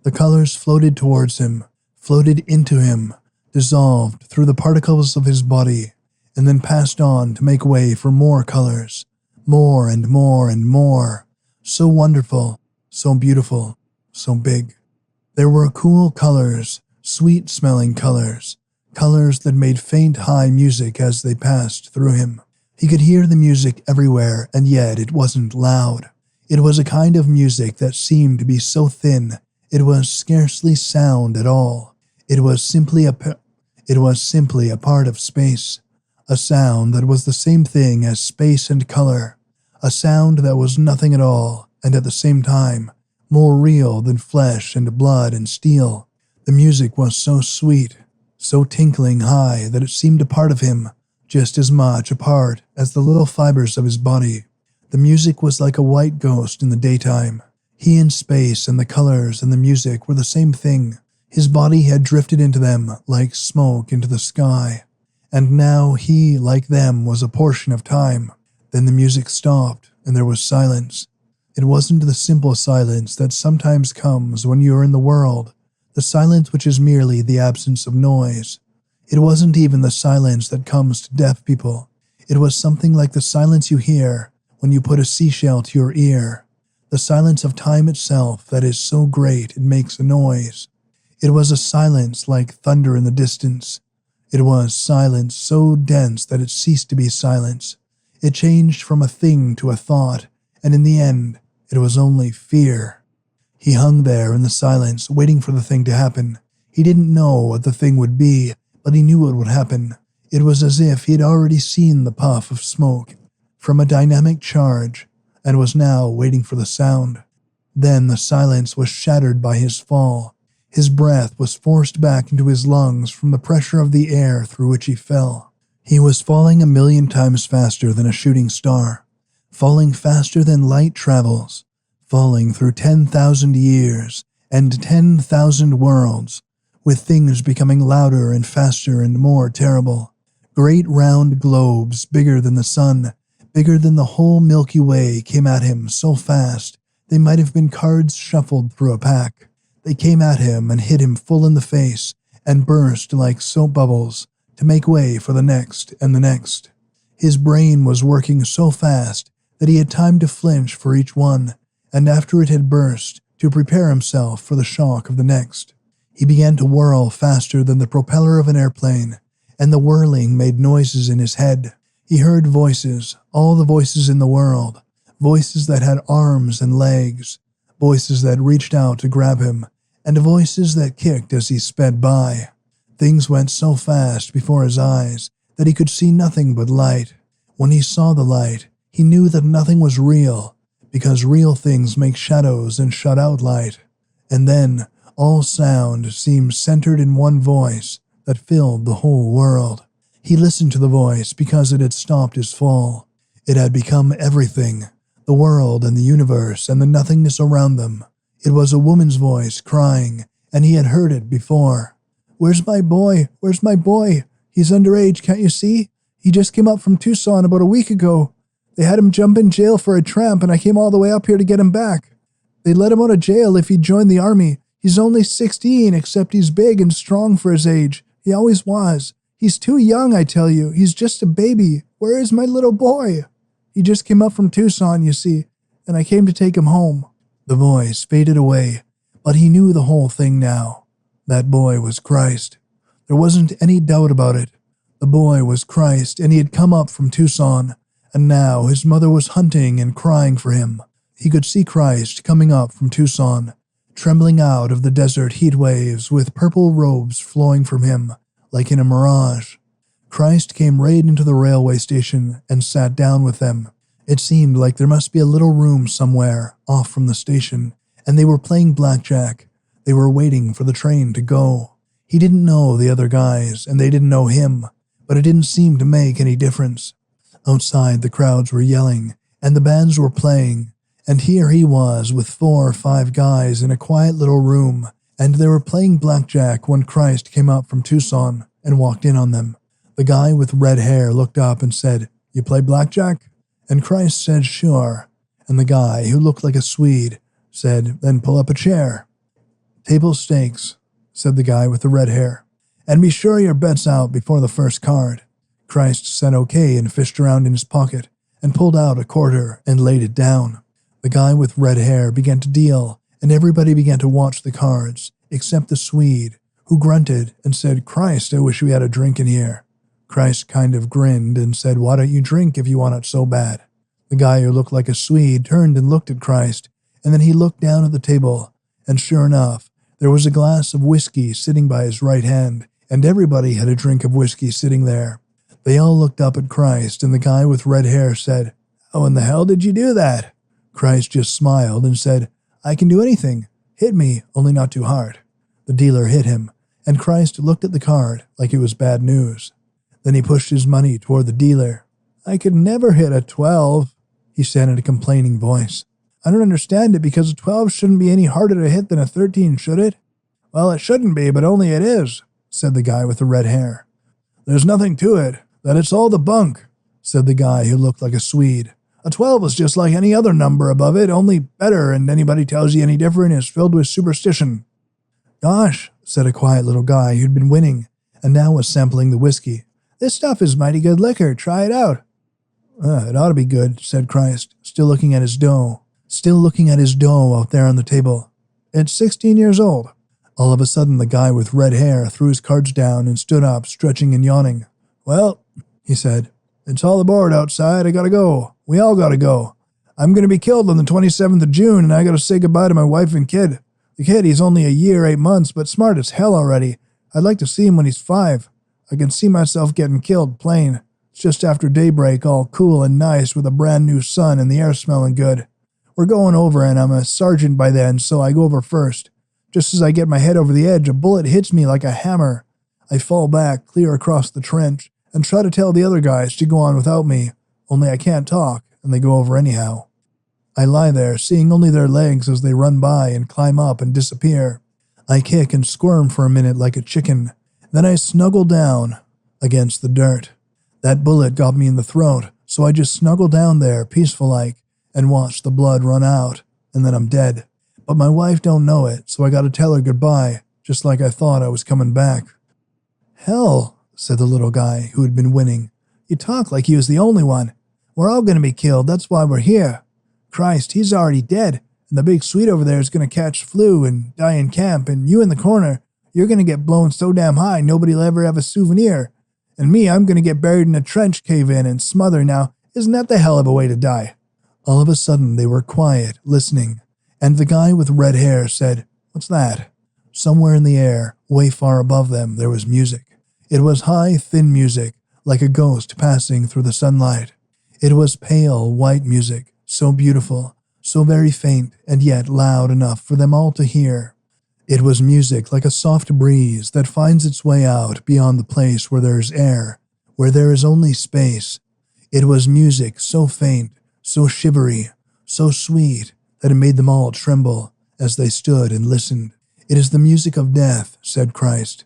The colors floated towards him, floated into him, dissolved through the particles of his body, and then passed on to make way for more colors, more and more and more, so wonderful, so beautiful, so big. There were cool colors, sweet-smelling colors, colors that made faint high music as they passed through him. He could hear the music everywhere, and yet it wasn't loud. It was a kind of music that seemed to be so thin, it was scarcely sound at all. It was simply a part of space, a sound that was the same thing as space and color, a sound that was nothing at all, and at the same time, more real than flesh and blood and steel. The music was so sweet, so tinkling high that it seemed a part of him, just as much a part as the little fibers of his body. The music was like a white ghost in the daytime. He and space and the colors and the music were the same thing. His body had drifted into them like smoke into the sky, and now he, like them, was a portion of time. Then the music stopped, and there was silence. It wasn't the simple silence that sometimes comes when you are in the world, the silence which is merely the absence of noise. It wasn't even the silence that comes to deaf people. It was something like the silence you hear when you put a seashell to your ear, the silence of time itself that is so great it makes a noise. It was a silence like thunder in the distance. It was silence so dense that it ceased to be silence. It changed from a thing to a thought, and in the end, it was only fear. He hung there in the silence, waiting for the thing to happen. He didn't know what the thing would be, but he knew it would happen. It was as if he had already seen the puff of smoke from a dynamic charge, and was now waiting for the sound. Then the silence was shattered by his fall. His breath was forced back into his lungs from the pressure of the air through which he fell. He was falling 1,000,000 times faster than a shooting star, falling faster than light travels, falling through 10,000 years and 10,000 worlds, with things becoming louder and faster and more terrible. Great round globes, bigger than the sun, bigger than the whole Milky Way, came at him so fast they might have been cards shuffled through a pack. They came at him and hit him full in the face and burst like soap bubbles to make way for the next and the next. His brain was working so fast that he had time to flinch for each one, and after it had burst, to prepare himself for the shock of the next. He began to whirl faster than the propeller of an airplane, and the whirling made noises in his head. He heard voices, all the voices in the world, voices that had arms and legs, voices that reached out to grab him, and voices that kicked as he sped by. Things went so fast before his eyes that he could see nothing but light. When he saw the light, he knew that nothing was real, because real things make shadows and shut out light. And then all sound seemed centered in one voice that filled the whole world. He listened to the voice because it had stopped his fall. It had become everything, the world and the universe and the nothingness around them. It was a woman's voice crying, and he had heard it before. "Where's my boy? Where's my boy? He's underage, can't you see? He just came up from Tucson about a week ago. They had him jump in jail for a tramp, and I came all the way up here to get him back. They let him out of jail if he'd joined the army. He's only 16, except he's big and strong for his age. He always was. He's too young, I tell you. He's just a baby. Where is my little boy? He just came up from Tucson, you see, and I came to take him home." The voice faded away, but he knew the whole thing now. That boy was Christ. There wasn't any doubt about it. The boy was Christ, and he had come up from Tucson, and now his mother was hunting and crying for him. He could see Christ coming up from Tucson, trembling out of the desert heat waves with purple robes flowing from him, like in a mirage. Christ came right into the railway station and sat down with them. It seemed like there must be a little room somewhere off from the station, and they were playing blackjack. They were waiting for the train to go. He didn't know the other guys, and they didn't know him, but it didn't seem to make any difference. Outside, the crowds were yelling, and the bands were playing, and here he was with 4 or 5 guys in a quiet little room, and they were playing blackjack when Christ came up from Tucson and walked in on them. The guy with red hair looked up and said, "You play blackjack?" And Christ said, "Sure." And the guy, who looked like a Swede, said, "Then pull up a chair." "Table stakes," said the guy with the red hair. "And be sure your bet's out before the first card." Christ said okay and fished around in his pocket and pulled out a quarter and laid it down. The guy with red hair began to deal, and everybody began to watch the cards, except the Swede, who grunted and said, "Christ, I wish we had a drink in here." Christ kind of grinned and said, "Why don't you drink if you want it so bad?" The guy who looked like a Swede turned and looked at Christ, and then he looked down at the table, and sure enough, there was a glass of whiskey sitting by his right hand, and everybody had a drink of whiskey sitting there. They all looked up at Christ, and the guy with red hair said, "How in the hell did you do that?" Christ just smiled and said, "I can do anything. Hit me, only not too hard." The dealer hit him, and Christ looked at the card like it was bad news. Then he pushed his money toward the dealer. "I could never hit a 12, he said in a complaining voice. "I don't understand it, because a 12 shouldn't be any harder to hit than a 13, should it?" "Well, it shouldn't be, but only it is," said the guy with the red hair. "There's nothing to it, that it's all the bunk," said the guy who looked like a Swede. "A 12 is just like any other number above it, only better, and anybody tells you any different is filled with superstition." "Gosh," said a quiet little guy who'd been winning, and now was sampling the whiskey. "This stuff is mighty good liquor. Try it out." It ought to be good," said Christ, still looking at his dough out there on the table. "It's 16 years old." All of a sudden, the guy with red hair threw his cards down and stood up, stretching and yawning. "Well," he said, "it's all aboard outside. I gotta go. We all gotta go. I'm gonna be killed on the 27th of June, and I gotta say goodbye to my wife and kid. The kid, he's only a year, 8 months, but smart as hell already. I'd like to see him when he's 5. I can see myself getting killed, plain. It's just after daybreak, all cool and nice with a brand new sun and the air smelling good. We're going over, and I'm a sergeant by then, so I go over first. Just as I get my head over the edge, a bullet hits me like a hammer. I fall back, clear across the trench, and try to tell the other guys to go on without me, only I can't talk, and they go over anyhow. I lie there, seeing only their legs as they run by and climb up and disappear. I kick and squirm for a minute like a chicken. Then I snuggle down against the dirt. That bullet got me in the throat, so I just snuggle down there, peaceful-like, and watch the blood run out, and then I'm dead. But my wife don't know it, so I gotta tell her goodbye, just like I thought I was coming back." "Hell," said the little guy who had been winning. "You talk like he was the only one. We're all gonna be killed, that's why we're here. Christ, he's already dead, and the big Swede over there is gonna catch flu and die in camp, and you in the corner, you're gonna get blown so damn high nobody'll ever have a souvenir. And me, I'm gonna get buried in a trench cave-in and smother now. Isn't that the hell of a way to die?" All of a sudden, they were quiet, listening, and the guy with red hair said, "What's that?" Somewhere in the air, way far above them, there was music. It was high, thin music, like a ghost passing through the sunlight. It was pale, white music, so beautiful, so very faint, and yet loud enough for them all to hear. It was music like a soft breeze that finds its way out beyond the place where there is air, where there is only space. It was music so faint, so shivery, so sweet, that it made them all tremble as they stood and listened. "It is the music of death," said Christ.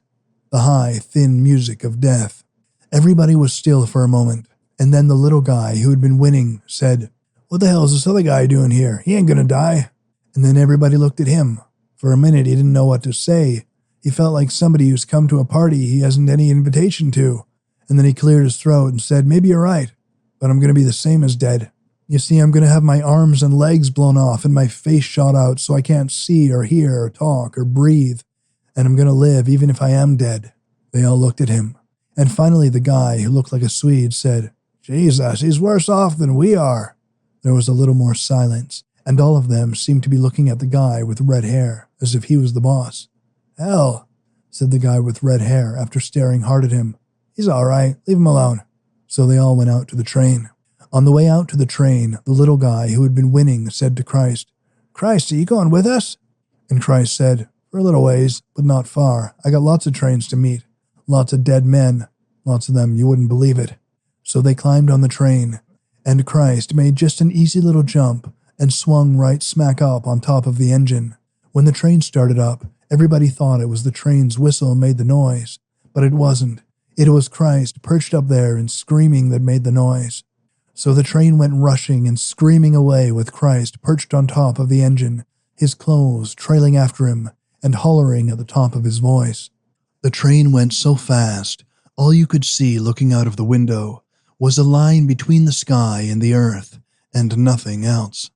"The high, thin music of death." Everybody was still for a moment, and then the little guy who had been winning said, "What the hell is this other guy doing here? He ain't gonna die." And then everybody looked at him. For a minute, he didn't know what to say. He felt like somebody who's come to a party he hasn't any invitation to. And then he cleared his throat and said, "Maybe you're right, but I'm going to be the same as dead. You see, I'm going to have my arms and legs blown off and my face shot out so I can't see or hear or talk or breathe. And I'm going to live even if I am dead." They all looked at him. And finally the guy, who looked like a Swede, said, "Jesus, he's worse off than we are." There was a little more silence, and all of them seemed to be looking at the guy with red hair, as if he was the boss. "Hell," said the guy with red hair after staring hard at him. "He's all right. Leave him alone." So they all went out to the train. On the way out to the train, the little guy who had been winning said to Christ, "Christ, are you going with us?" And Christ said, "For a little ways, but not far. I got lots of trains to meet. Lots of dead men. Lots of them, you wouldn't believe it." So they climbed on the train, and Christ made just an easy little jump and swung right smack up on top of the engine. When the train started up, everybody thought it was the train's whistle made the noise, but it wasn't. It was Christ perched up there and screaming that made the noise. So the train went rushing and screaming away with Christ perched on top of the engine, his clothes trailing after him and hollering at the top of his voice. The train went so fast, all you could see looking out of the window was a line between the sky and the earth, and nothing else.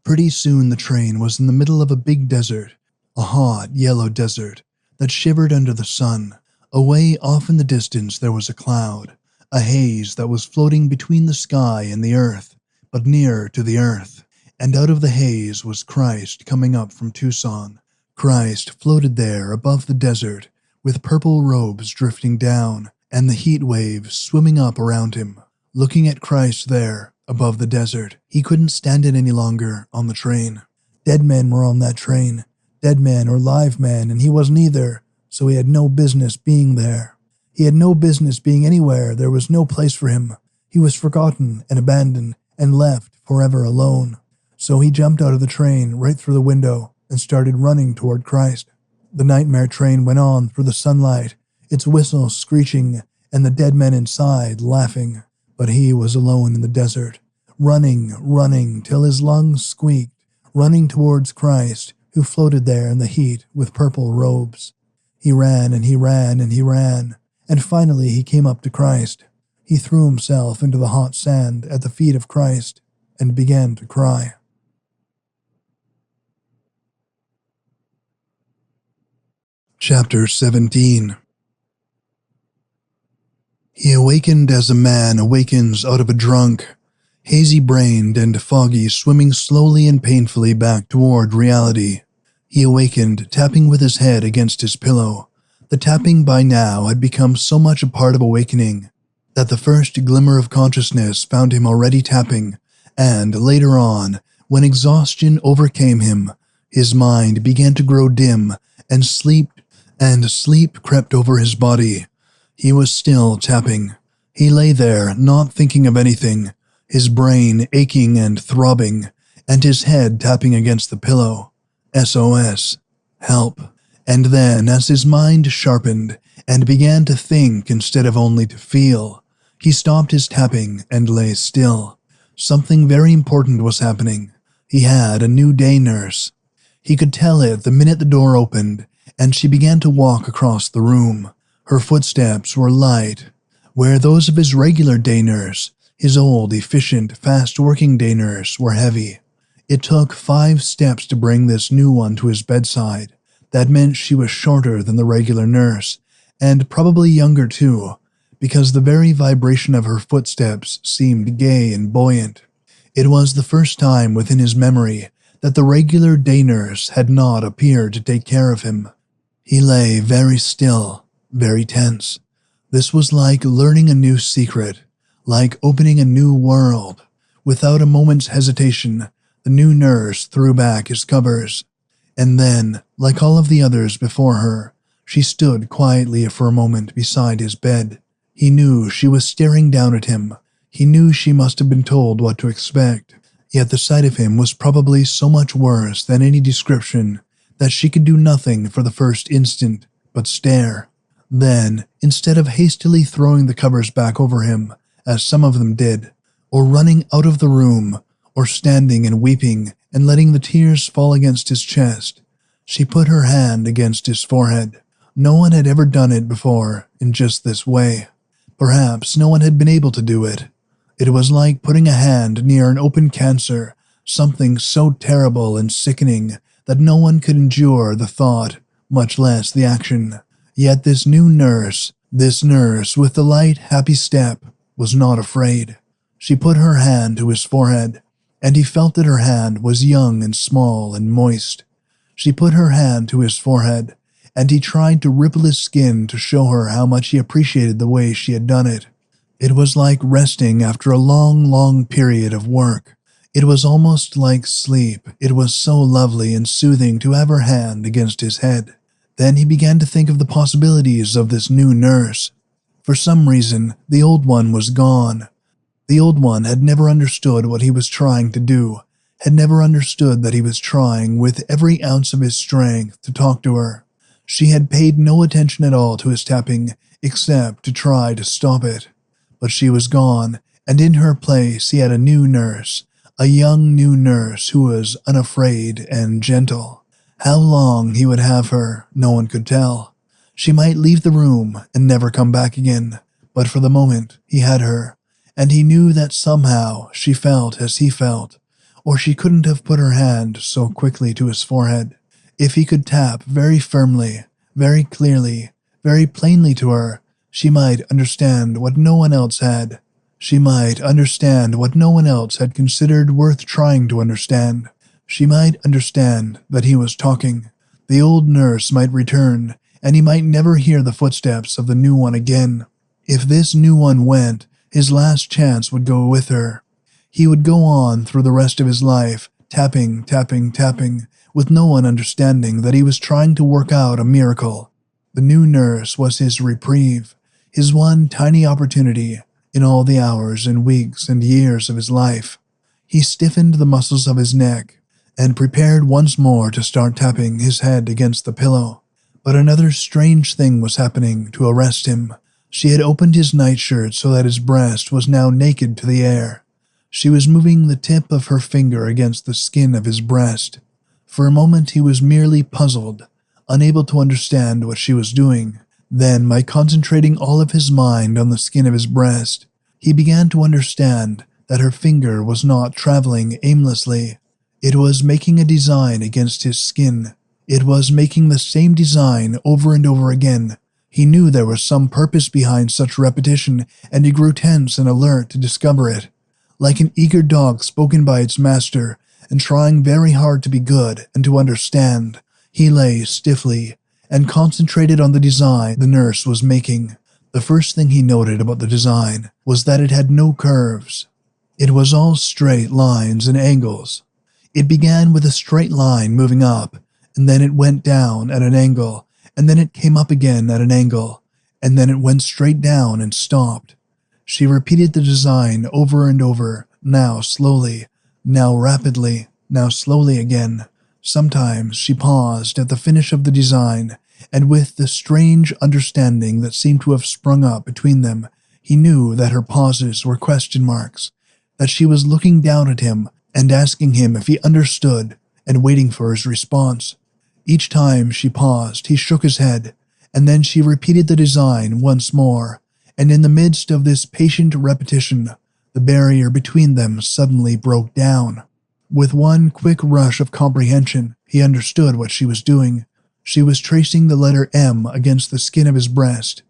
Pretty soon the train was in the middle of a big desert, a hot, yellow desert that shivered under the sun. Away off in the distance there was a cloud, a haze that was floating between the sky and the earth, but nearer to the earth. And out of the haze was Christ coming up from Tucson. Christ floated there above the desert, with purple robes drifting down, and the heat waves swimming up around him. Looking at Christ there, above the desert, he couldn't stand it any longer on the train. Dead men were on that train, dead men or live men, and he wasn't either, so he had no business being there. He had no business being anywhere. There was no place for him. He was forgotten and abandoned and left forever alone. So he jumped out of the train right through the window and started running toward Christ. The nightmare train went on through the sunlight, its whistle screeching and the dead men inside laughing. But he was alone in the desert, running till his lungs squeaked, running towards Christ, who floated there in the heat with purple robes. He ran and he ran and he ran, and finally he came up to Christ. He threw himself into the hot sand at the feet of Christ and began to cry. Chapter 17. He awakened as a man awakens out of a drunk, hazy-brained and foggy, swimming slowly and painfully back toward reality. He awakened, tapping with his head against his pillow. The tapping by now had become so much a part of awakening that the first glimmer of consciousness found him already tapping, and later on, when exhaustion overcame him, his mind began to grow dim, and sleep crept over his body. He was still tapping. He lay there, not thinking of anything, his brain aching and throbbing, and his head tapping against the pillow. SOS. Help. And then, as his mind sharpened and began to think instead of only to feel, he stopped his tapping and lay still. Something very important was happening. He had a new day nurse. He could tell it the minute the door opened, and she began to walk across the room. Her footsteps were light, where those of his regular day nurse, his old, efficient, fast-working day nurse, were heavy. It took 5 steps to bring this new one to his bedside. That meant she was shorter than the regular nurse, and probably younger too, because the very vibration of her footsteps seemed gay and buoyant. It was the first time within his memory that the regular day nurse had not appeared to take care of him. He lay very still, very tense. This was like learning a new secret, like opening a new world. Without a moment's hesitation, the new nurse threw back his covers. And then, like all of the others before her, she stood quietly for a moment beside his bed. He knew she was staring down at him. He knew she must have been told what to expect. Yet the sight of him was probably so much worse than any description that she could do nothing for the first instant but stare. Then, instead of hastily throwing the covers back over him, as some of them did, or running out of the room, or standing and weeping and letting the tears fall against his chest, She put her hand against his forehead. No one had ever done it before in just this way. Perhaps no one had been able to do it. It was like putting a hand near an open cancer, something so terrible and sickening that no one could endure the thought, much less the action. Yet this new nurse, this nurse with the light, happy step, was not afraid. She put her hand to his forehead, and he felt that her hand was young and small and moist. She put her hand to his forehead, and he tried to ripple his skin to show her how much he appreciated the way she had done it. It was like resting after a long, long period of work. It was almost like sleep. It was so lovely and soothing to have her hand against his head. Then he began to think of the possibilities of this new nurse. For some reason, the old one was gone. The old one had never understood what he was trying to do, had never understood that he was trying with every ounce of his strength to talk to her. She had paid no attention at all to his tapping, except to try to stop it. But she was gone, and in her place he had a new nurse, a young new nurse who was unafraid and gentle. How long he would have her, no one could tell. She might leave the room and never come back again, but for the moment he had her, and he knew that somehow she felt as he felt, or she couldn't have put her hand so quickly to his forehead. If he could tap very firmly, very clearly, very plainly to her, she might understand what no one else had. She might understand what no one else had considered worth trying to understand. She might understand that he was talking. The old nurse might return, and he might never hear the footsteps of the new one again. If this new one went, his last chance would go with her. He would go on through the rest of his life, tapping, tapping, tapping, with no one understanding that he was trying to work out a miracle. The new nurse was his reprieve, his one tiny opportunity in all the hours and weeks and years of his life. He stiffened the muscles of his neck and prepared once more to start tapping his head against the pillow. But another strange thing was happening to arrest him. She had opened his nightshirt so that his breast was now naked to the air. She was moving the tip of her finger against the skin of his breast. For a moment he was merely puzzled, unable to understand what she was doing. Then, by concentrating all of his mind on the skin of his breast, he began to understand that her finger was not traveling aimlessly. It was making a design against his skin. It was making the same design over and over again. He knew there was some purpose behind such repetition, and he grew tense and alert to discover it. Like an eager dog spoken by its master, and trying very hard to be good and to understand, he lay stiffly and concentrated on the design the nurse was making. The first thing he noted about the design was that it had no curves. It was all straight lines and angles. It began with a straight line moving up, and then it went down at an angle, and then it came up again at an angle, and then it went straight down and stopped. She repeated the design over and over, now slowly, now rapidly, now slowly again. Sometimes she paused at the finish of the design, and with the strange understanding that seemed to have sprung up between them, he knew that her pauses were question marks, that she was looking down at him and asking him if he understood and waiting for his response. Each time she paused, he shook his head, and then she repeated the design once more, and in the midst of this patient repetition, the barrier between them suddenly broke down. With one quick rush of comprehension, he understood what she was doing. She was tracing the letter M against the skin of his breast.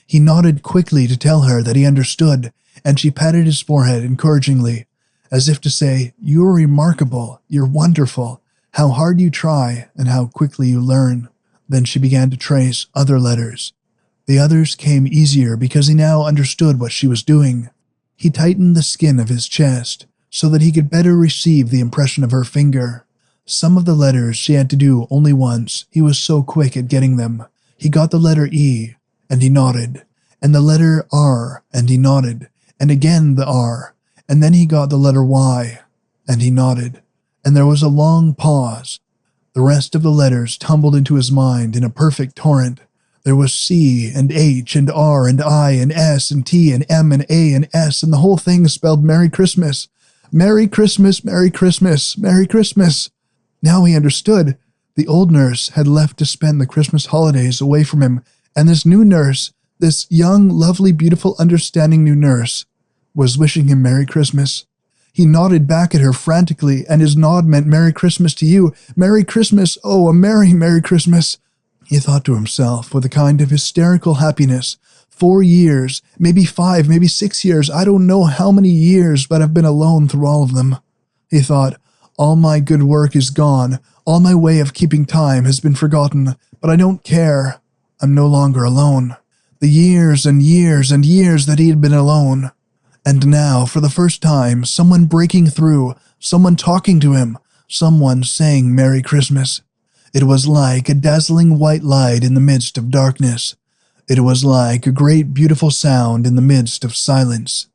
He nodded quickly to tell her that he understood, and she patted his forehead encouragingly, as if to say, "You are remarkable, you're wonderful, how hard you try, and how quickly you learn." Then she began to trace other letters. The others came easier because he now understood what she was doing. He tightened the skin of his chest so that he could better receive the impression of her finger. Some of the letters she had to do only once. He was so quick at getting them. He got the letter E, and he nodded, and the letter R, and he nodded, and again the R, and then he got the letter Y, and he nodded, and there was a long pause. The rest of the letters tumbled into his mind in a perfect torrent. There was C and H and R and I and S and T and M and A and S, and the whole thing spelled Merry Christmas. Merry Christmas, Merry Christmas, Merry Christmas. Now he understood. The old nurse had left to spend the Christmas holidays away from him, and this new nurse, this young, lovely, beautiful, understanding new nurse, was wishing him Merry Christmas. He nodded back at her frantically, and his nod meant Merry Christmas to you. Merry Christmas, oh, a Merry, Merry Christmas, he thought to himself with a kind of hysterical happiness. 4 years, maybe 5, maybe 6 years, I don't know how many years, but I've been alone through all of them. He thought, all my good work is gone, all my way of keeping time has been forgotten, but I don't care. I'm no longer alone. The years and years and years that he had been alone. And now, for the first time, someone breaking through, someone talking to him, someone saying Merry Christmas. It was like a dazzling white light in the midst of darkness. It was like a great beautiful sound in the midst of silence.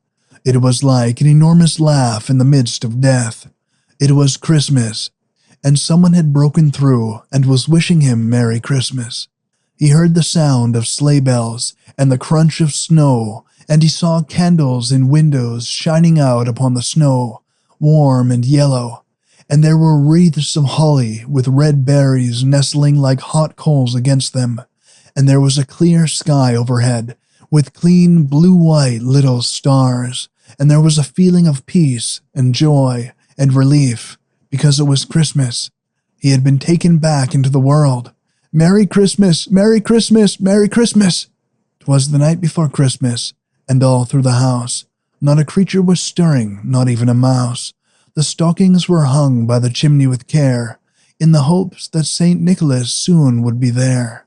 It was like an enormous laugh in the midst of death. It was Christmas, and someone had broken through and was wishing him Merry Christmas. He heard the sound of sleigh bells and the crunch of snow, and he saw candles in windows shining out upon the snow, warm and yellow, and there were wreaths of holly with red berries nestling like hot coals against them, and there was a clear sky overhead with clean blue-white little stars, and there was a feeling of peace and joy and relief because it was Christmas. He had been taken back into the world. Merry Christmas, Merry Christmas, Merry Christmas. 'Twas the night before Christmas, and all through the house, not a creature was stirring, not even a mouse. The stockings were hung by the chimney with care, in the hopes that St. Nicholas soon would be there.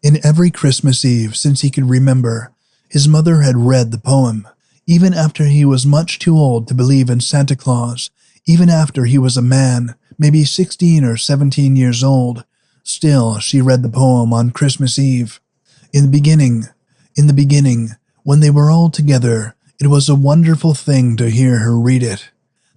In every Christmas Eve since he could remember, his mother had read the poem, even after he was much too old to believe in Santa Claus, even after he was a man, maybe 16 or 17 years old. Still, she read the poem on Christmas Eve. In the beginning, when they were all together, it was a wonderful thing to hear her read it.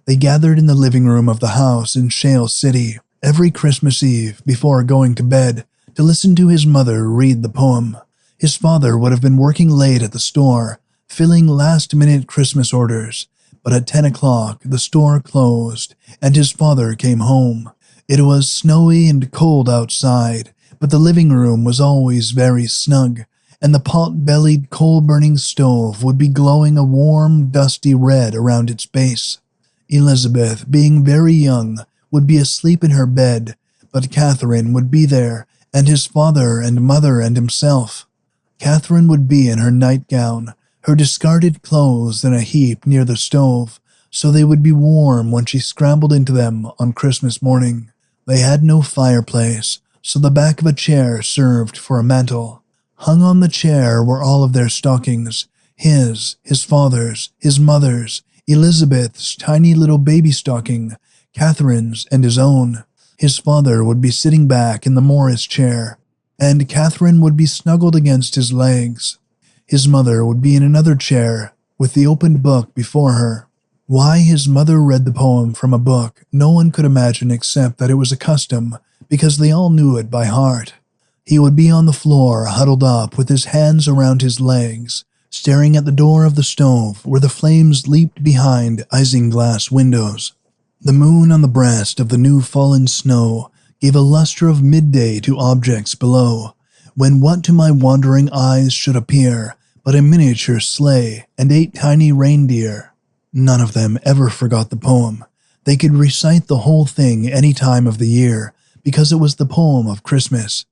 They gathered in the living room of the house in Shale City every Christmas Eve before going to bed to listen to his mother read the poem. His father would have been working late at the store, filling last-minute Christmas orders, but at 10 o'clock the store closed, and his father came home. It was snowy and cold outside, but the living room was always very snug, and the pot-bellied coal-burning stove would be glowing a warm, dusty red around its base. Elizabeth, being very young, would be asleep in her bed, but Catherine would be there, and his father and mother and himself. Catherine would be in her nightgown, her discarded clothes in a heap near the stove, so they would be warm when she scrambled into them on Christmas morning. They had no fireplace, so the back of a chair served for a mantel. Hung on the chair were all of their stockings, his father's, his mother's, Elizabeth's tiny little baby stocking, Catherine's, and his own. His father would be sitting back in the Morris chair, and Catherine would be snuggled against his legs. His mother would be in another chair, with the opened book before her. Why his mother read the poem from a book, no one could imagine except that it was a custom, because they all knew it by heart. He would be on the floor, huddled up, with his hands around his legs, staring at the door of the stove, where the flames leaped behind isinglass windows. The moon on the breast of the new-fallen snow gave a luster of midday to objects below, when what to my wandering eyes should appear but a miniature sleigh and 8 tiny reindeer. None of them ever forgot the poem. They could recite the whole thing any time of the year, because it was the poem of Christmas.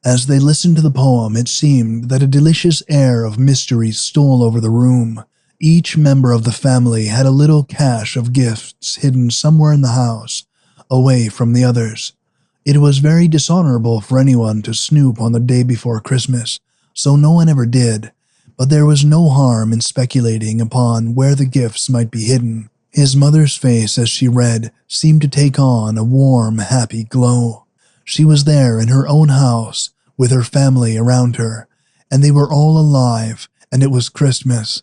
As they listened to the poem, it seemed that a delicious air of mystery stole over the room. Each member of the family had a little cache of gifts hidden somewhere in the house, away from the others. It was very dishonorable for anyone to snoop on the day before Christmas, so no one ever did, but there was no harm in speculating upon where the gifts might be hidden. His mother's face as she read seemed to take on a warm, happy glow. She was there in her own house, with her family around her, and they were all alive, and it was Christmas.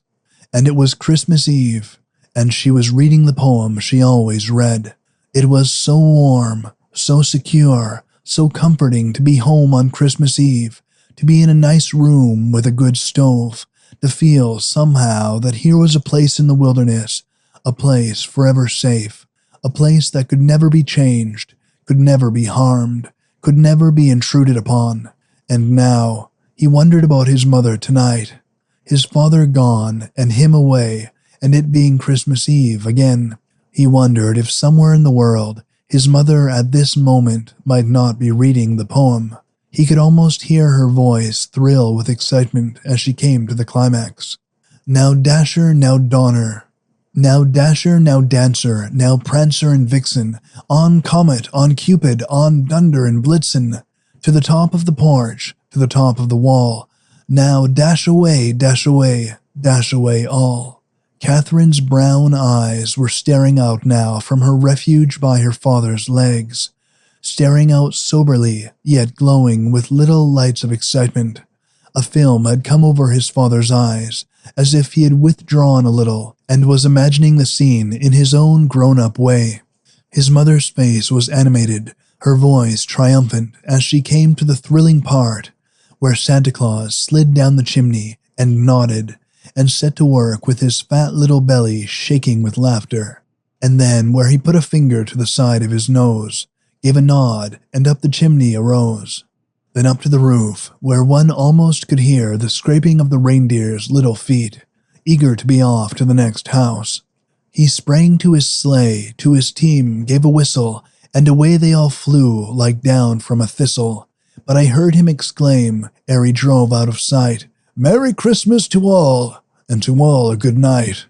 And it was Christmas Eve, and she was reading the poem she always read. It was so warm, so secure, so comforting to be home on Christmas Eve, to be in a nice room with a good stove, to feel somehow that here was a place in the wilderness, a place forever safe, a place that could never be changed, could never be harmed, could never be intruded upon. And now, he wondered about his mother tonight. His father gone, and him away, and it being Christmas Eve again. He wondered if somewhere in the world, his mother at this moment might not be reading the poem. He could almost hear her voice thrill with excitement as she came to the climax. Now Dasher, now Donner. Now Dasher, now Dancer, now Prancer and Vixen, on Comet, on Cupid, on Dunder and Blitzen, to the top of the porch, to the top of the wall. Now dash away, dash away, dash away all. Catherine's brown eyes were staring out now from her refuge by her father's legs, staring out soberly, yet glowing with little lights of excitement. A film had come over his father's eyes, as if he had withdrawn a little and was imagining the scene in his own grown-up way. His mother's face was animated, her voice triumphant as she came to the thrilling part where Santa Claus slid down the chimney and nodded and set to work with his fat little belly shaking with laughter, and then where he put a finger to the side of his nose, gave a nod, and up the chimney arose. Then up to the roof, where one almost could hear the scraping of the reindeer's little feet, eager to be off to the next house. He sprang to his sleigh, to his team, gave a whistle, and away they all flew like down from a thistle. But I heard him exclaim, ere he drove out of sight, "Merry Christmas to all, and to all a good night."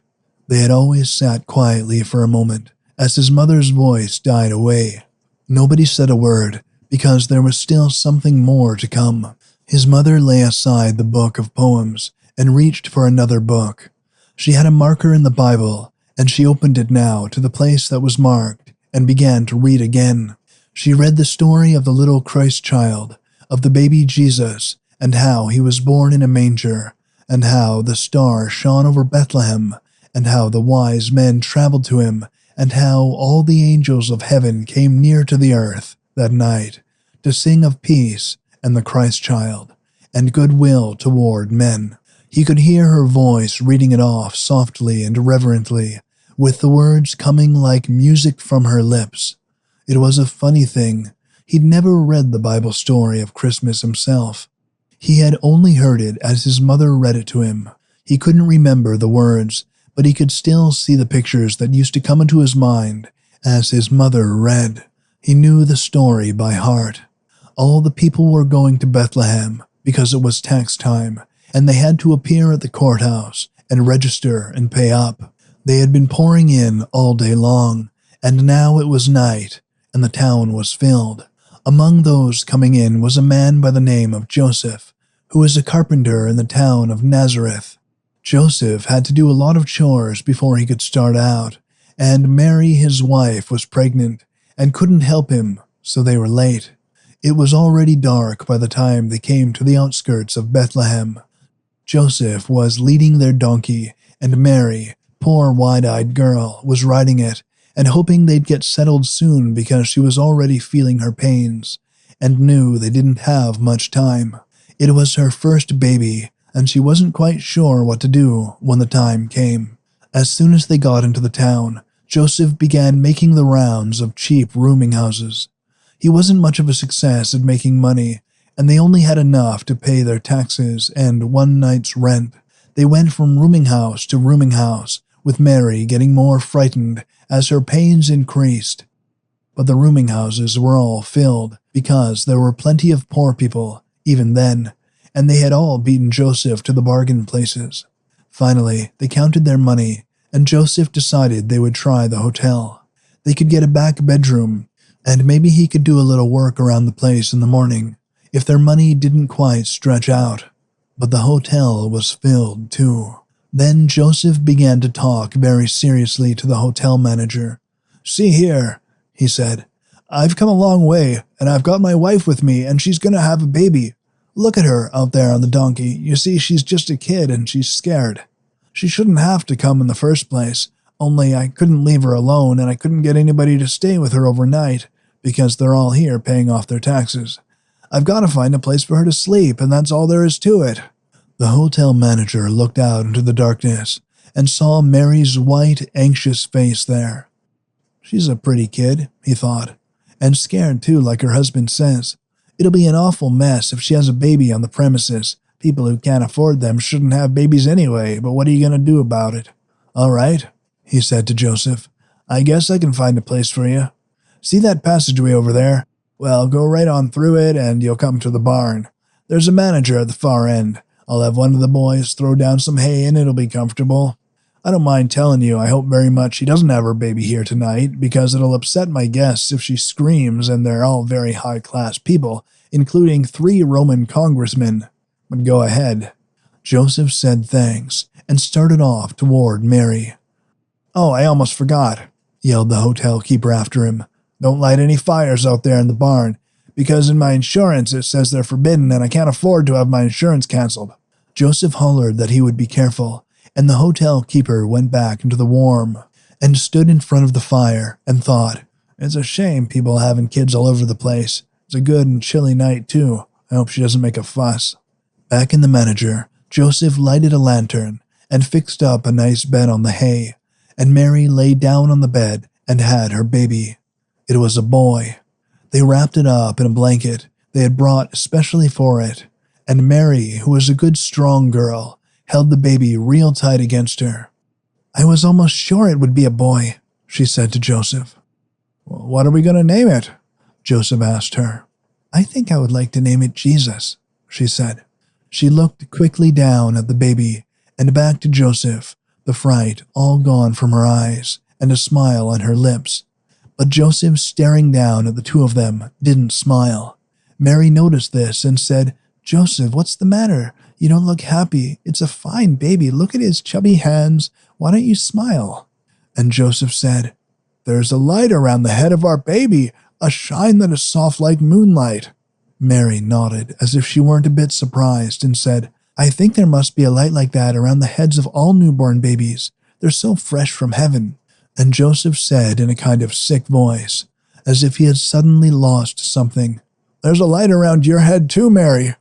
They had always sat quietly for a moment, as his mother's voice died away. Nobody said a word, because there was still something more to come. His mother lay aside the book of poems and reached for another book. She had a marker in the Bible, and she opened it now to the place that was marked and began to read again. She read the story of the little Christ child, of the baby Jesus, and how he was born in a manger, and how the star shone over Bethlehem, and how the wise men traveled to him, and how all the angels of heaven came near to the earth that night to sing of peace and the Christ child, and goodwill toward men. He could hear her voice reading it off softly and reverently, with the words coming like music from her lips. It was a funny thing. He'd never read the Bible story of Christmas himself. He had only heard it as his mother read it to him. He couldn't remember the words, but he could still see the pictures that used to come into his mind as his mother read. He knew the story by heart. All the people were going to Bethlehem because it was tax time, and they had to appear at the courthouse and register and pay up. They had been pouring in all day long, and now it was night, and the town was filled. Among those coming in was a man by the name of Joseph, who was a carpenter in the town of Nazareth. Joseph had to do a lot of chores before he could start out, and Mary, his wife, was pregnant and couldn't help him, so they were late. It was already dark by the time they came to the outskirts of Bethlehem. Joseph was leading their donkey, and Mary, poor wide-eyed girl, was riding it, and hoping they'd get settled soon because she was already feeling her pains, and knew they didn't have much time. It was her first baby, and she wasn't quite sure what to do when the time came. As soon as they got into the town, Joseph began making the rounds of cheap rooming houses. He wasn't much of a success at making money, and they only had enough to pay their taxes and one night's rent. They went from rooming house to rooming house, with Mary getting more frightened as her pains increased. But the rooming houses were all filled, because there were plenty of poor people, even then, and they had all beaten Joseph to the bargain places. Finally, they counted their money, and Joseph decided they would try the hotel. They could get a back bedroom, and maybe he could do a little work around the place in the morning, if their money didn't quite stretch out. But the hotel was filled, too. Then Joseph began to talk very seriously to the hotel manager. "See here," he said, "I've come a long way, and I've got my wife with me, and she's going to have a baby. Look at her out there on the donkey. You see, she's just a kid, and she's scared. She shouldn't have to come in the first place, only I couldn't leave her alone, and I couldn't get anybody to stay with her overnight, because they're all here paying off their taxes. I've got to find a place for her to sleep, and that's all there is to it." The hotel manager looked out into the darkness and saw Mary's white, anxious face there. "She's a pretty kid," he thought, "and scared too, like her husband says. It'll be an awful mess if she has a baby on the premises. People who can't afford them shouldn't have babies anyway, but what are you going to do about it? All right, he said to Joseph. I guess I can find a place for you. See that passageway over there? Well, go right on through it and you'll come to the barn. There's a manager at the far end. I'll have one of the boys throw down some hay and it'll be comfortable. I don't mind telling you, I hope very much she doesn't have her baby here tonight, because it'll upset my guests if she screams, and they're all very high-class people, including 3 Roman congressmen. But go ahead. Joseph said thanks and started off toward Mary. Oh, I almost forgot, yelled the hotel keeper after him. Don't light any fires out there in the barn, because in my insurance it says they're forbidden and I can't afford to have my insurance canceled. Joseph hollered that he would be careful, and the hotel keeper went back into the warm and stood in front of the fire and thought, it's a shame people having kids all over the place. It's a good and chilly night too. I hope she doesn't make a fuss. Back in the manager, Joseph lighted a lantern and fixed up a nice bed on the hay, and Mary lay down on the bed and had her baby. It was a boy. They wrapped it up in a blanket they had brought especially for it, and Mary, who was a good strong girl, held the baby real tight against her. I was almost sure it would be a boy, she said to Joseph. Well, what are we going to name it? Joseph asked her. I think I would like to name it Jesus, she said. She looked quickly down at the baby and back to Joseph, the fright all gone from her eyes and a smile on her lips. But Joseph, staring down at the two of them, didn't smile. Mary noticed this and said, Joseph, what's the matter? You don't look happy. It's a fine baby. Look at his chubby hands. Why don't you smile? And Joseph said, There's a light around the head of our baby, a shine that is soft like moonlight. Mary nodded as if she weren't a bit surprised and said, I think there must be a light like that around the heads of all newborn babies. They're so fresh from heaven. And Joseph said in a kind of sick voice, as if he had suddenly lost something, There's a light around your head too, Mary.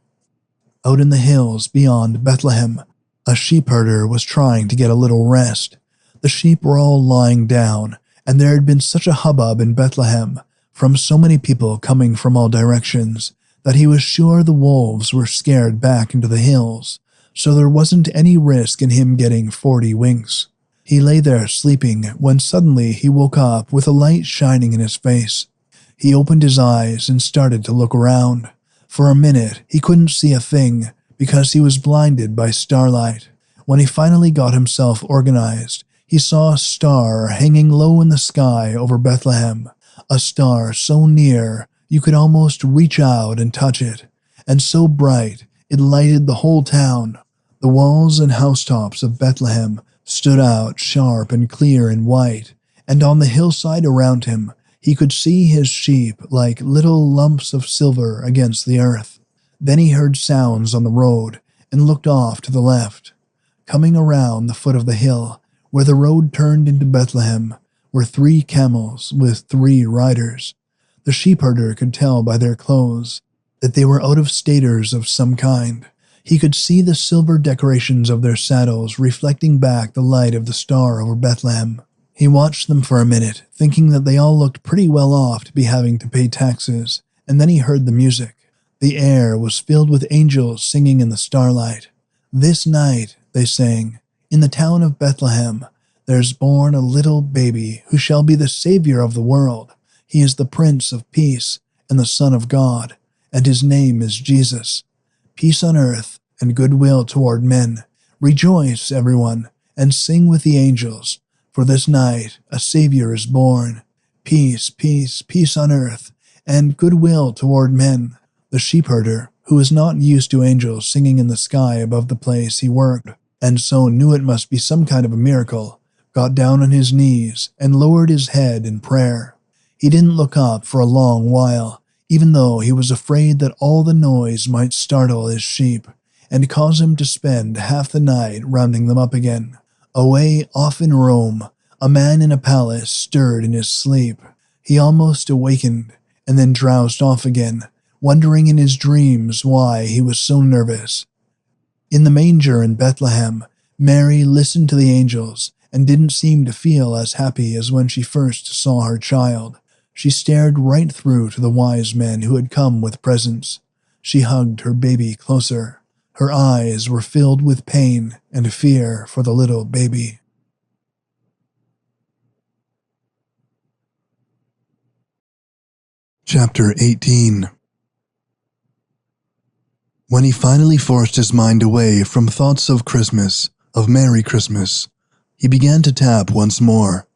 Out in the hills beyond Bethlehem, a sheepherder was trying to get a little rest. The sheep were all lying down, and there had been such a hubbub in Bethlehem, from so many people coming from all directions, that he was sure the wolves were scared back into the hills, so there wasn't any risk in him getting 40 winks. He lay there sleeping when suddenly he woke up with a light shining in his face. He opened his eyes and started to look around. For a minute, he couldn't see a thing because he was blinded by starlight. When he finally got himself organized, he saw a star hanging low in the sky over Bethlehem, a star so near you could almost reach out and touch it, and so bright it lighted the whole town. The walls and housetops of Bethlehem stood out sharp and clear and white, and on the hillside around him he could see his sheep like little lumps of silver against the earth. Then he heard sounds on the road and looked off to the left. Coming around the foot of the hill, where the road turned into Bethlehem, were 3 camels with 3 riders. The sheepherder could tell by their clothes that they were out-of-staters of some kind. He could see the silver decorations of their saddles reflecting back the light of the star over Bethlehem. He watched them for a minute, thinking that they all looked pretty well off to be having to pay taxes, and then he heard the music. The air was filled with angels singing in the starlight. This night, they sang, in the town of Bethlehem, there's born a little baby who shall be the Savior of the world. He is the Prince of Peace and the Son of God, and his name is Jesus. Peace on earth and goodwill toward men. Rejoice, everyone, and sing with the angels. For this night a Savior is born. Peace, peace, peace on earth, and goodwill toward men. The sheepherder, who was not used to angels singing in the sky above the place he worked, and so knew it must be some kind of a miracle, got down on his knees and lowered his head in prayer. He didn't look up for a long while, even though he was afraid that all the noise might startle his sheep and cause him to spend half the night rounding them up again. Away off in Rome, a man in a palace stirred in his sleep. He almost awakened and then drowsed off again, wondering in his dreams why he was so nervous. In the manger in Bethlehem, Mary listened to the angels and didn't seem to feel as happy as when she first saw her child. She stared right through to the wise men who had come with presents. She hugged her baby closer. Her eyes were filled with pain and fear for the little baby. Chapter 18. When he finally forced his mind away from thoughts of Christmas, of Merry Christmas, he began to tap once more.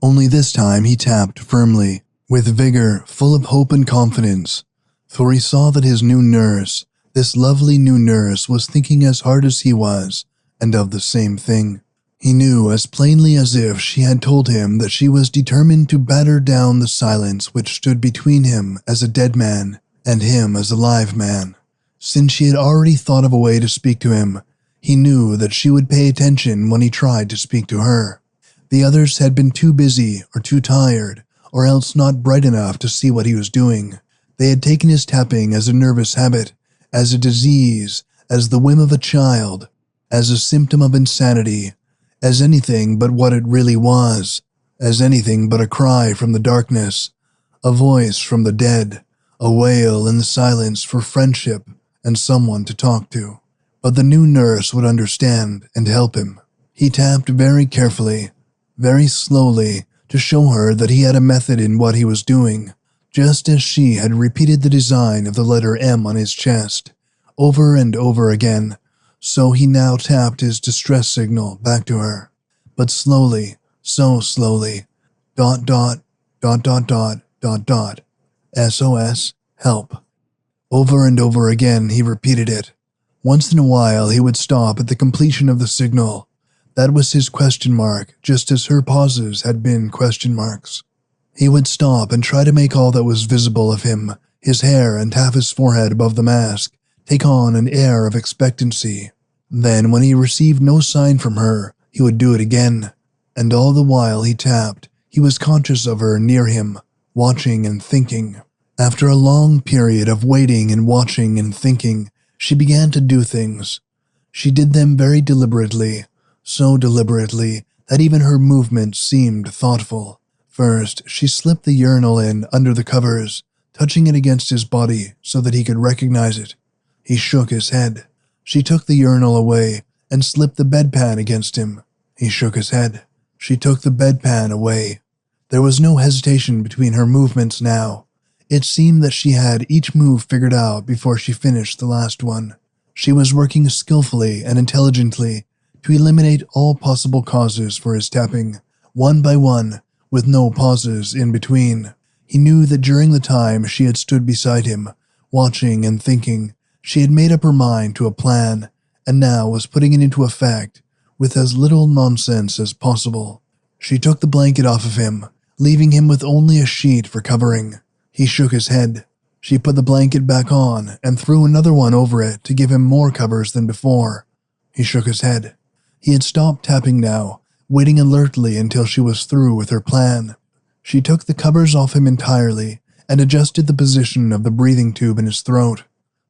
Only this time he tapped firmly, with vigor, full of hope and confidence, for he saw that his new nurse, this lovely new nurse, was thinking as hard as he was, and of the same thing. He knew as plainly as if she had told him that she was determined to batter down the silence which stood between him as a dead man and him as a live man. Since she had already thought of a way to speak to him, he knew that she would pay attention when he tried to speak to her. The others had been too busy or too tired, or else not bright enough to see what he was doing. They had taken his tapping as a nervous habit, as a disease, as the whim of a child, as a symptom of insanity, as anything but what it really was, as anything but a cry from the darkness, a voice from the dead, a wail in the silence for friendship and someone to talk to. But the new nurse would understand and help him. He tapped very carefully, very slowly, to show her that he had a method in what he was doing, just as she had repeated the design of the letter M on his chest, over and over again. So he now tapped his distress signal back to her, but slowly, so slowly, ... SOS, help. Over and over again he repeated it. Once in a while he would stop at the completion of the signal. That was his question mark, just as her pauses had been question marks. He would stop and try to make all that was visible of him, his hair and half his forehead above the mask, take on an air of expectancy. Then, when he received no sign from her, he would do it again. And all the while he tapped, he was conscious of her near him, watching and thinking. After a long period of waiting and watching and thinking, she began to do things. She did them very deliberately, so deliberately that even her movements seemed thoughtful. First, she slipped the urinal in under the covers, touching it against his body so that he could recognize it. He shook his head. She took the urinal away and slipped the bedpan against him. He shook his head. She took the bedpan away. There was no hesitation between her movements now. It seemed that she had each move figured out before she finished the last one. She was working skillfully and intelligently to eliminate all possible causes for his tapping, one by one, with no pauses in between. He knew that during the time she had stood beside him, watching and thinking, she had made up her mind to a plan, and now was putting it into effect with as little nonsense as possible. She took the blanket off of him, leaving him with only a sheet for covering. He shook his head. She put the blanket back on and threw another one over it to give him more covers than before. He shook his head. He had stopped tapping now, waiting alertly until she was through with her plan. She took the covers off him entirely and adjusted the position of the breathing tube in his throat.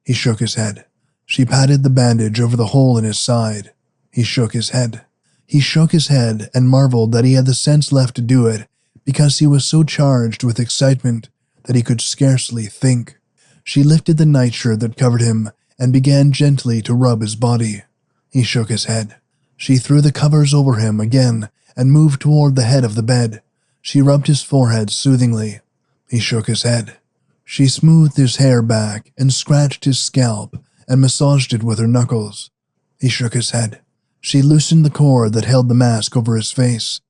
He shook his head. She patted the bandage over the hole in his side. He shook his head. He shook his head and marveled that he had the sense left to do it, because he was so charged with excitement that he could scarcely think. She lifted the nightshirt that covered him and began gently to rub his body. He shook his head. She threw the covers over him again and moved toward the head of the bed. She rubbed his forehead soothingly. He shook his head. She smoothed his hair back and scratched his scalp and massaged it with her knuckles. He shook his head. She loosened the cord that held the mask over his face.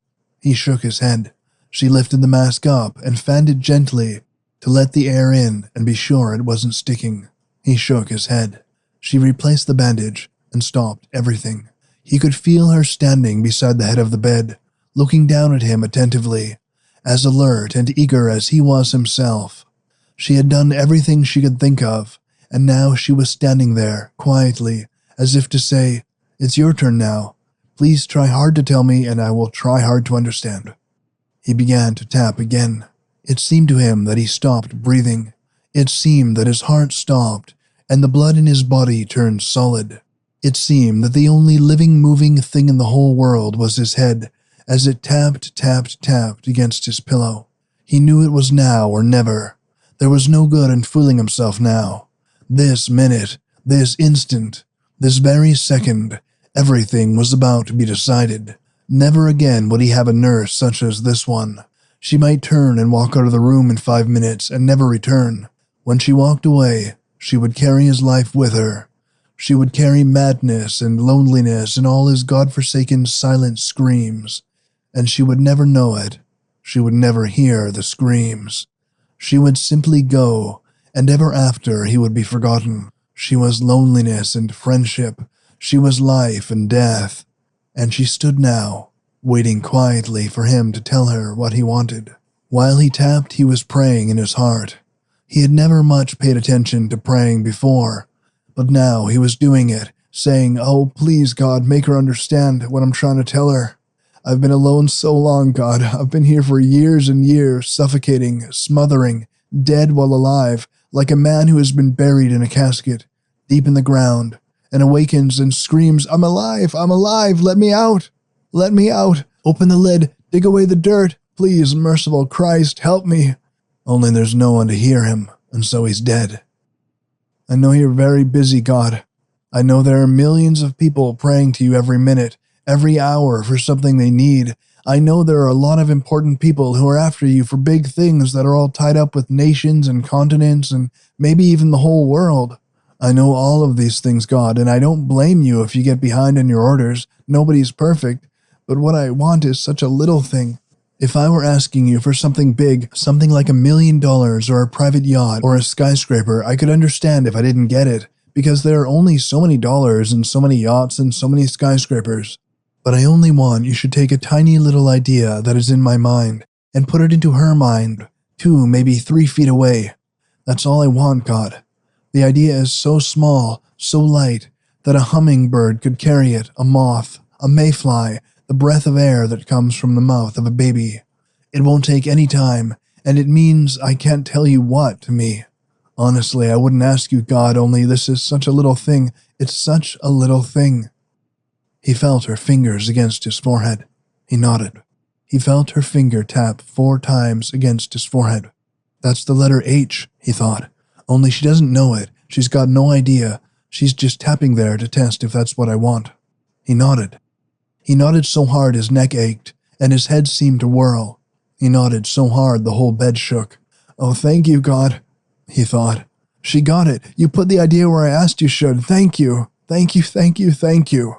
He shook his head. She lifted the mask up and fanned it gently to let the air in and be sure it wasn't sticking. He shook his head. She replaced the bandage and stopped everything. He could feel her standing beside the head of the bed, looking down at him attentively, as alert and eager as he was himself. She had done everything she could think of, and now she was standing there, quietly, as if to say, "It's your turn now. Please try hard to tell me, and I will try hard to understand." He began to tap again. It seemed to him that he stopped breathing. It seemed that his heart stopped, and the blood in his body turned solid. It seemed that the only living, moving thing in the whole world was his head, as it tapped, tapped, tapped against his pillow. He knew it was now or never. There was no good in fooling himself now. This minute, this instant, this very second, everything was about to be decided. Never again would he have a nurse such as this one. She might turn and walk out of the room in 5 minutes and never return. When she walked away, she would carry his life with her. She would carry madness and loneliness and all his God-forsaken silent screams. And she would never know it. She would never hear the screams. She would simply go, and ever after he would be forgotten. She was loneliness and friendship. She was life and death. And she stood now, waiting quietly for him to tell her what he wanted. While he tapped, he was praying in his heart. He had never much paid attention to praying before, but now he was doing it, saying, "Oh, please, God, make her understand what I'm trying to tell her. I've been alone so long, God. I've been here for years and years, suffocating, smothering, dead while alive, like a man who has been buried in a casket, deep in the ground, and awakens and screams, 'I'm alive! I'm alive! Let me out! Let me out! Open the lid! Dig away the dirt! Please, merciful Christ, help me!' Only there's no one to hear him, and so he's dead. I know you're very busy, God. I know there are millions of people praying to you every minute, every hour for something they need. I know there are a lot of important people who are after you for big things that are all tied up with nations and continents and maybe even the whole world. I know all of these things, God, and I don't blame you if you get behind in your orders. Nobody's perfect, but what I want is such a little thing. If I were asking you for something big, something like $1 million or a private yacht or a skyscraper, I could understand if I didn't get it, because there are only so many dollars and so many yachts and so many skyscrapers. But I only want you should take a tiny little idea that is in my mind and put it into her mind, 2, maybe 3 feet away. That's all I want, God. The idea is so small, so light, that a hummingbird could carry it, a moth, a mayfly, the breath of air that comes from the mouth of a baby. It won't take any time, and it means I can't tell you what to me. Honestly, I wouldn't ask you, God, only this is such a little thing. It's such a little thing." He felt her fingers against his forehead. He nodded. He felt her finger tap 4 times against his forehead. "That's the letter H," he thought. "Only she doesn't know it. She's got no idea. She's just tapping there to test if that's what I want." He nodded. He nodded so hard his neck ached, and his head seemed to whirl. He nodded so hard the whole bed shook. "Oh, thank you, God," he thought. "She got it. You put the idea where I asked you should. Thank you. Thank you, thank you, thank you."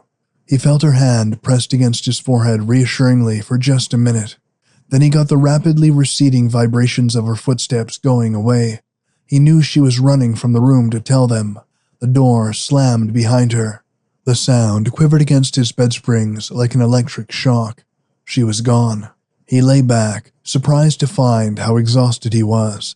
He felt her hand pressed against his forehead reassuringly for just a minute. Then he got the rapidly receding vibrations of her footsteps going away. He knew she was running from the room to tell them. The door slammed behind her. The sound quivered against his bed springs like an electric shock. She was gone. He lay back, surprised to find how exhausted he was.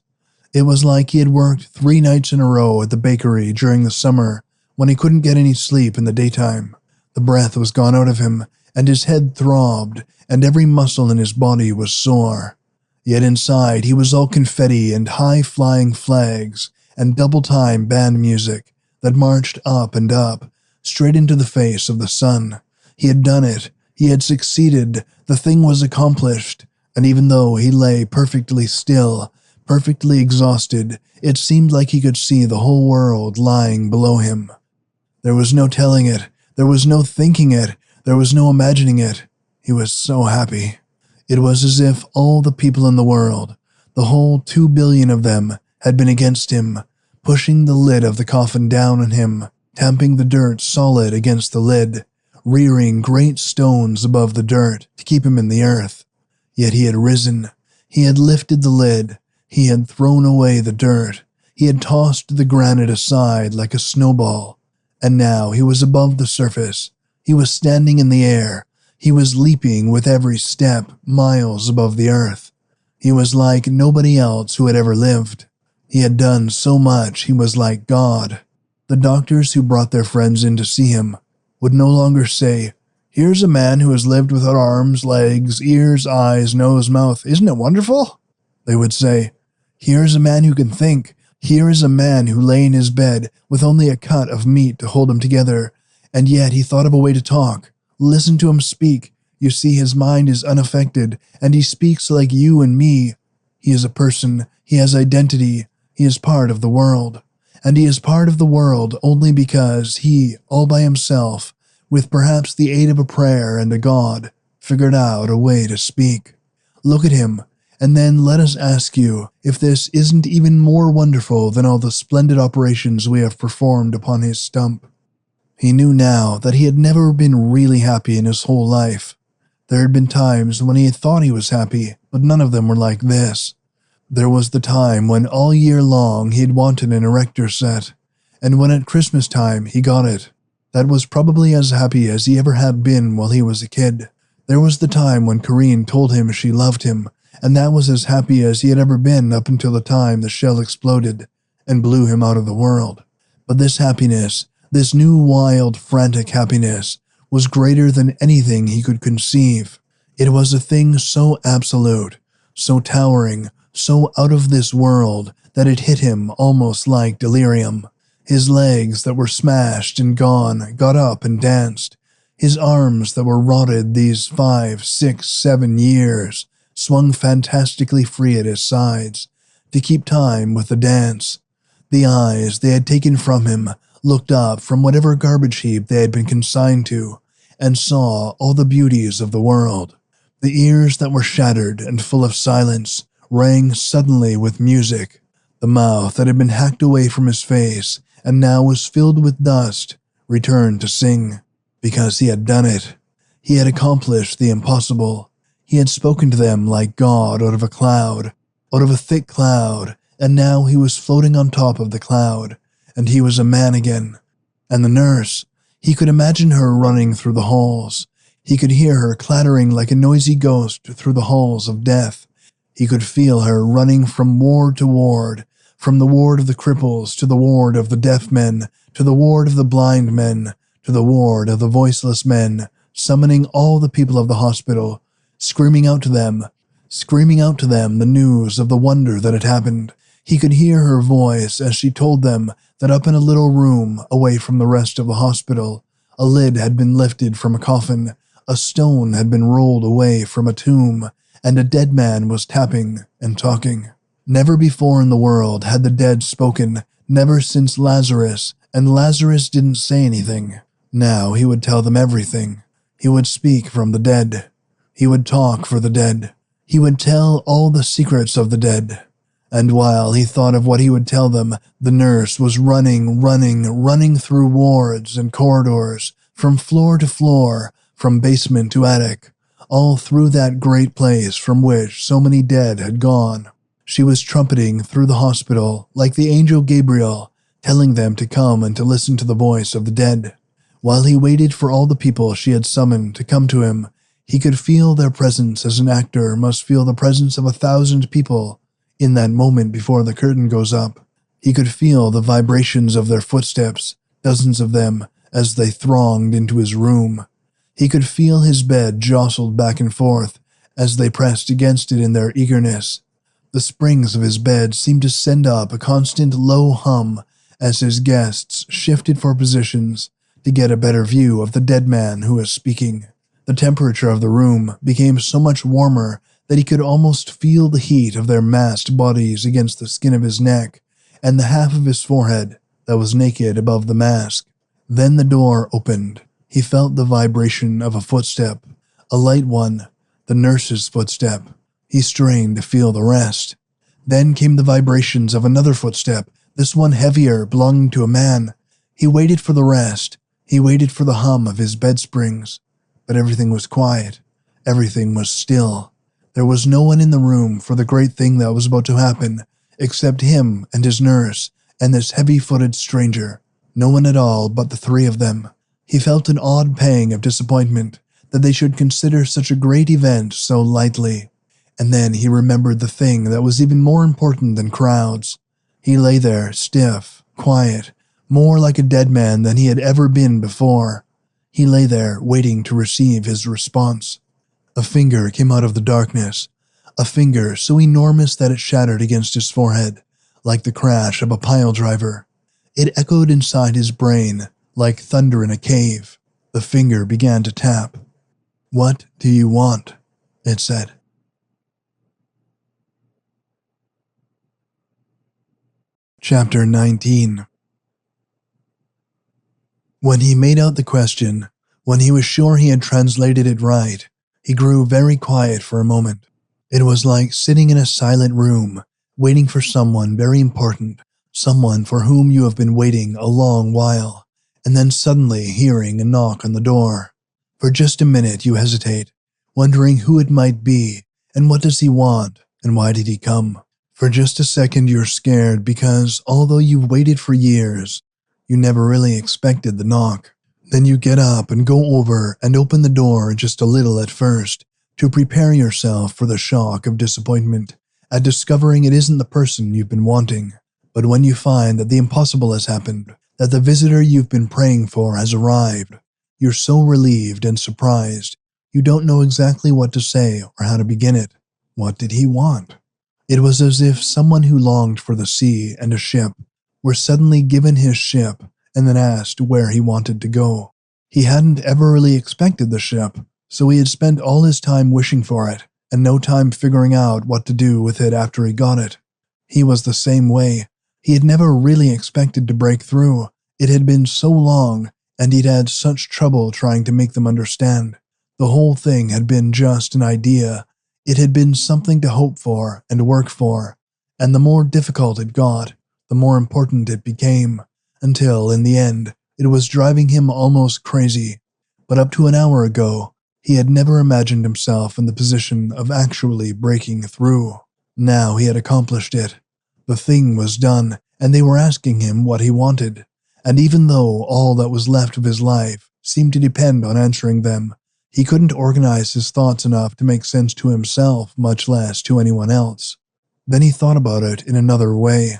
It was like he had worked 3 nights in a row at the bakery during the summer when he couldn't get any sleep in the daytime. The breath was gone out of him, and his head throbbed, and every muscle in his body was sore. Yet inside he was all confetti and high-flying flags and double-time band music that marched up and up, straight into the face of the sun. He had done it. He had succeeded. The thing was accomplished. And even though he lay perfectly still, perfectly exhausted, it seemed like he could see the whole world lying below him. There was no telling it. There was no thinking it. There was no imagining it. He was so happy. It was as if all the people in the world, the whole 2 billion of them, had been against him, pushing the lid of the coffin down on him, tamping the dirt solid against the lid, rearing great stones above the dirt to keep him in the earth. Yet he had risen. He had lifted the lid. He had thrown away the dirt. He had tossed the granite aside like a snowball. And now he was above the surface. He was standing in the air. He was leaping with every step miles above the earth. He was like nobody else who had ever lived. He had done so much he was like God. The doctors who brought their friends in to see him would no longer say, "Here's a man who has lived without arms, legs, ears, eyes, nose, mouth. Isn't it wonderful?" They would say, "Here's a man who can think. Here is a man who lay in his bed with only a cut of meat to hold him together, and yet he thought of a way to talk. Listen to him speak. You see, his mind is unaffected, and he speaks like you and me. He is a person, he has identity, he is part of the world. And he is part of the world only because he, all by himself, with perhaps the aid of a prayer and a god, figured out a way to speak. Look at him, and then let us ask you if this isn't even more wonderful than all the splendid operations we have performed upon his stump. He knew now that he had never been really happy in his whole life. There had been times when he had thought he was happy, but none of them were like this. There was the time when all year long he had wanted an erector set, and when at Christmas time he got it. That was probably as happy as he ever had been while he was a kid. There was the time when Corinne told him she loved him, and that was as happy as he had ever been up until the time the shell exploded and blew him out of the world. But this happiness, this new wild, frantic happiness, was greater than anything he could conceive. It was a thing so absolute, so towering, so out of this world that it hit him almost like delirium. His legs that were smashed and gone got up and danced. His arms that were rotted these 5, 6, 7 years swung fantastically free at his sides to keep time with the dance. The eyes they had taken from him looked up from whatever garbage heap they had been consigned to and saw all the beauties of the world. The ears that were shattered and full of silence rang suddenly with music. The mouth that had been hacked away from his face and now was filled with dust returned to sing, because he had done it. He had accomplished the impossible. He had spoken to them like God out of a cloud, out of a thick cloud, and now he was floating on top of the cloud, and he was a man again. And the nurse, he could imagine her running through the halls. He could hear her clattering like a noisy ghost through the halls of death. He could feel her running from ward to ward, from the ward of the cripples to the ward of the deaf men, to the ward of the blind men, to the ward of the voiceless men, summoning all the people of the hospital, screaming out to them the news of the wonder that had happened. He could hear her voice as she told them that up in a little room away from the rest of the hospital, a lid had been lifted from a coffin, a stone had been rolled away from a tomb, and a dead man was tapping and talking. Never before in the world had the dead spoken, never since Lazarus, and Lazarus didn't say anything. Now he would tell them everything. He would speak from the dead. He would talk for the dead. He would tell all the secrets of the dead. And while he thought of what he would tell them, the nurse was running through wards and corridors, from floor to floor, from basement to attic, all through that great place from which so many dead had gone. She was trumpeting through the hospital like the angel Gabriel, telling them to come and to listen to the voice of the dead. While he waited for all the people she had summoned to come to him, he could feel their presence as an actor must feel the presence of 1,000 people in that moment before the curtain goes up. He could feel the vibrations of their footsteps, dozens of them, as they thronged into his room. He could feel his bed jostled back and forth as they pressed against it in their eagerness. The springs of his bed seemed to send up a constant low hum as his guests shifted for positions to get a better view of the dead man who was speaking. The temperature of the room became so much warmer that he could almost feel the heat of their massed bodies against the skin of his neck and the half of his forehead that was naked above the mask. Then the door opened. He felt the vibration of a footstep, a light one, the nurse's footstep. He strained to feel the rest. Then came the vibrations of another footstep, this one heavier, belonging to a man. He waited for the rest. He waited for the hum of his bed springs. But everything was quiet. Everything was still. There was no one in the room for the great thing that was about to happen, except him and his nurse and this heavy-footed stranger. No one at all but the three of them. He felt an odd pang of disappointment that they should consider such a great event so lightly. And then he remembered the thing that was even more important than crowds. He lay there, stiff, quiet, more like a dead man than he had ever been before. He lay there, waiting to receive his response. A finger came out of the darkness, a finger so enormous that it shattered against his forehead, like the crash of a pile driver. It echoed inside his brain, like thunder in a cave. The finger began to tap. "What do you want?" it said. Chapter 19. When he made out the question, when he was sure he had translated it right, he grew very quiet for a moment. It was like sitting in a silent room, waiting for someone very important, someone for whom you have been waiting a long while, and then suddenly hearing a knock on the door. For just a minute you hesitate, wondering who it might be, and what does he want, and why did he come? For just a second you're scared because, although you've waited for years, you never really expected the knock. Then you get up and go over and open the door just a little at first, to prepare yourself for the shock of disappointment at discovering it isn't the person you've been wanting. But when you find that the impossible has happened, that the visitor you've been praying for has arrived, you're so relieved and surprised, you don't know exactly what to say or how to begin it. What did he want? It was as if someone who longed for the sea and a ship were suddenly given his ship and then asked where he wanted to go. He hadn't ever really expected the ship, so he had spent all his time wishing for it and no time figuring out what to do with it after he got it. He was the same way. He had never really expected to break through. It had been so long, and he'd had such trouble trying to make them understand. The whole thing had been just an idea. It had been something to hope for and work for, and the more difficult it got, the more important it became, until, in the end, it was driving him almost crazy. But up to an hour ago, he had never imagined himself in the position of actually breaking through. Now he had accomplished it. The thing was done, and they were asking him what he wanted. And even though all that was left of his life seemed to depend on answering them, he couldn't organize his thoughts enough to make sense to himself, much less to anyone else. Then he thought about it in another way.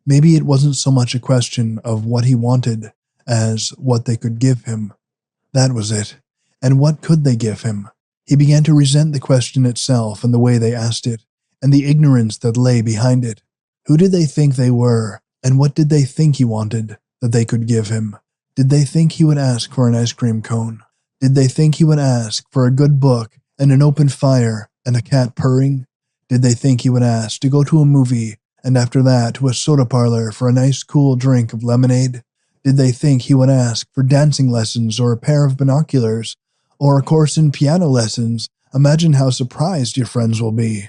Maybe it wasn't so much a question of what he wanted as what they could give him. That was it. And what could they give him? He began to resent the question itself and the way they asked it, and the ignorance that lay behind it. Who did they think they were, and what did they think he wanted that they could give him? Did they think he would ask for an ice cream cone? Did they think he would ask for a good book and an open fire and a cat purring? Did they think he would ask to go to a movie and after that to a soda parlor for a nice cool drink of lemonade? Did they think he would ask for dancing lessons or a pair of binoculars or a course in piano lessons? Imagine how surprised your friends will be.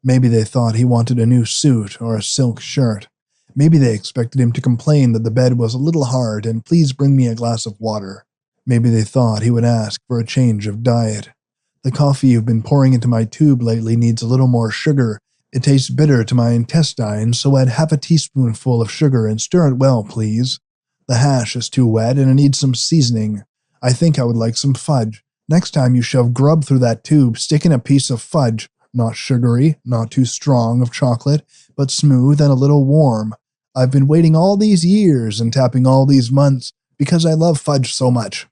Maybe they thought he wanted a new suit or a silk shirt. Maybe they expected him to complain that the bed was a little hard and please bring me a glass of water. Maybe they thought he would ask for a change of diet. The coffee you've been pouring into my tube lately needs a little more sugar. It tastes bitter to my intestines, so add half a teaspoonful of sugar and stir it well, please. The hash is too wet and it needs some seasoning. I think I would like some fudge. Next time you shove grub through that tube, stick in a piece of fudge. Not sugary, not too strong of chocolate, but smooth and a little warm. I've been waiting all these years and tapping all these months because I love fudge so much.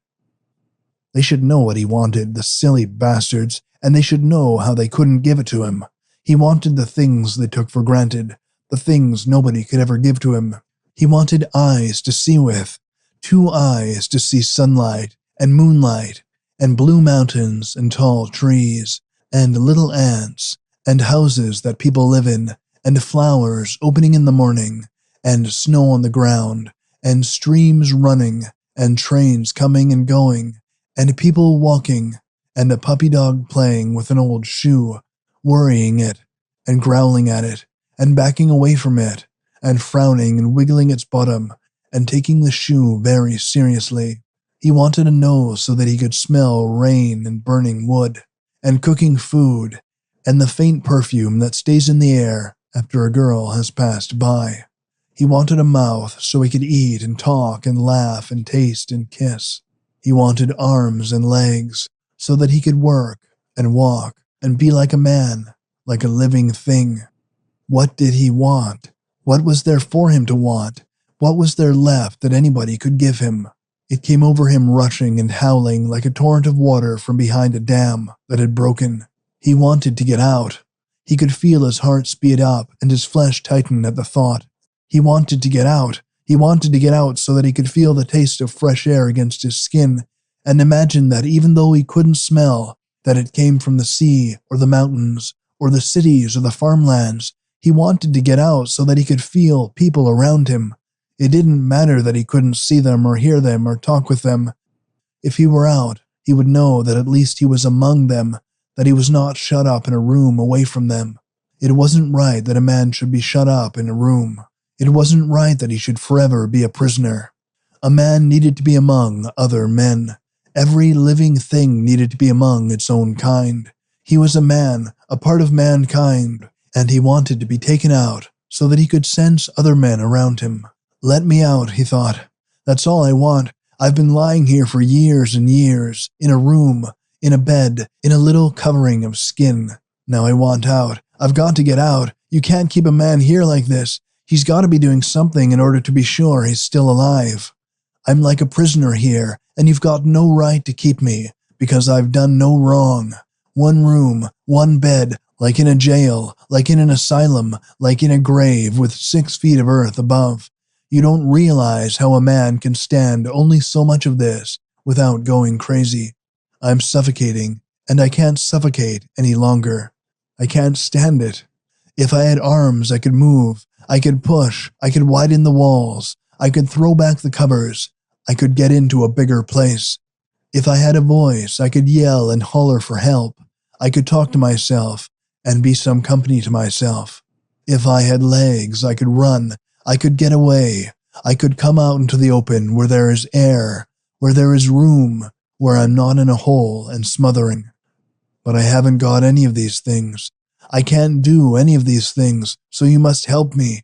They should know what he wanted, the silly bastards, and they should know how they couldn't give it to him. He wanted the things they took for granted, the things nobody could ever give to him. He wanted eyes to see with, 2 eyes to see sunlight and moonlight and blue mountains and tall trees and little ants and houses that people live in and flowers opening in the morning and snow on the ground and streams running and trains coming and going and people walking and a puppy dog playing with an old shoe, worrying it and growling at it and backing away from it and frowning and wiggling its bottom and taking the shoe very seriously. He wanted a nose so that he could smell rain and burning wood and cooking food and the faint perfume that stays in the air after a girl has passed by. He wanted a mouth so he could eat and talk and laugh and taste and kiss. He wanted arms and legs so that he could work and walk and be like a man, like a living thing. What did he want? What was there for him to want? What was there left that anybody could give him? It came over him rushing and howling like a torrent of water from behind a dam that had broken. He wanted to get out. He could feel his heart speed up and his flesh tighten at the thought. He wanted to get out. He wanted to get out so that he could feel the taste of fresh air against his skin and imagine that even though he couldn't smell that it came from the sea or the mountains or the cities or the farmlands, He wanted to get out so that he could feel people around him. It didn't matter that he couldn't see them or hear them or talk with them. If he were out, he would know that at least he was among them, that he was not shut up in a room away from them. It wasn't right that a man should be shut up in a room. It wasn't right that he should forever be a prisoner. A man needed to be among other men. Every living thing needed to be among its own kind. He was a man, a part of mankind, and he wanted to be taken out so that he could sense other men around him. Let me out, he thought. That's all I want. I've been lying here for years and years, in a room, in a bed, in a little covering of skin. Now I want out. I've got to get out. You can't keep a man here like this. He's got to be doing something in order to be sure he's still alive. I'm like a prisoner here, and you've got no right to keep me, because I've done no wrong. One room, one bed, like in a jail, like in an asylum, like in a grave with 6 feet of earth above. You don't realize how a man can stand only so much of this without going crazy. I'm suffocating, and I can't suffocate any longer. I can't stand it. If I had arms, I could move, I could push, I could widen the walls, I could throw back the covers, I could get into a bigger place. If I had a voice, I could yell and holler for help. I could talk to myself and be some company to myself. If I had legs, I could run, I could get away, I could come out into the open where there is air, where there is room, where I'm not in a hole and smothering. But I haven't got any of these things. I can't do any of these things, so you must help me.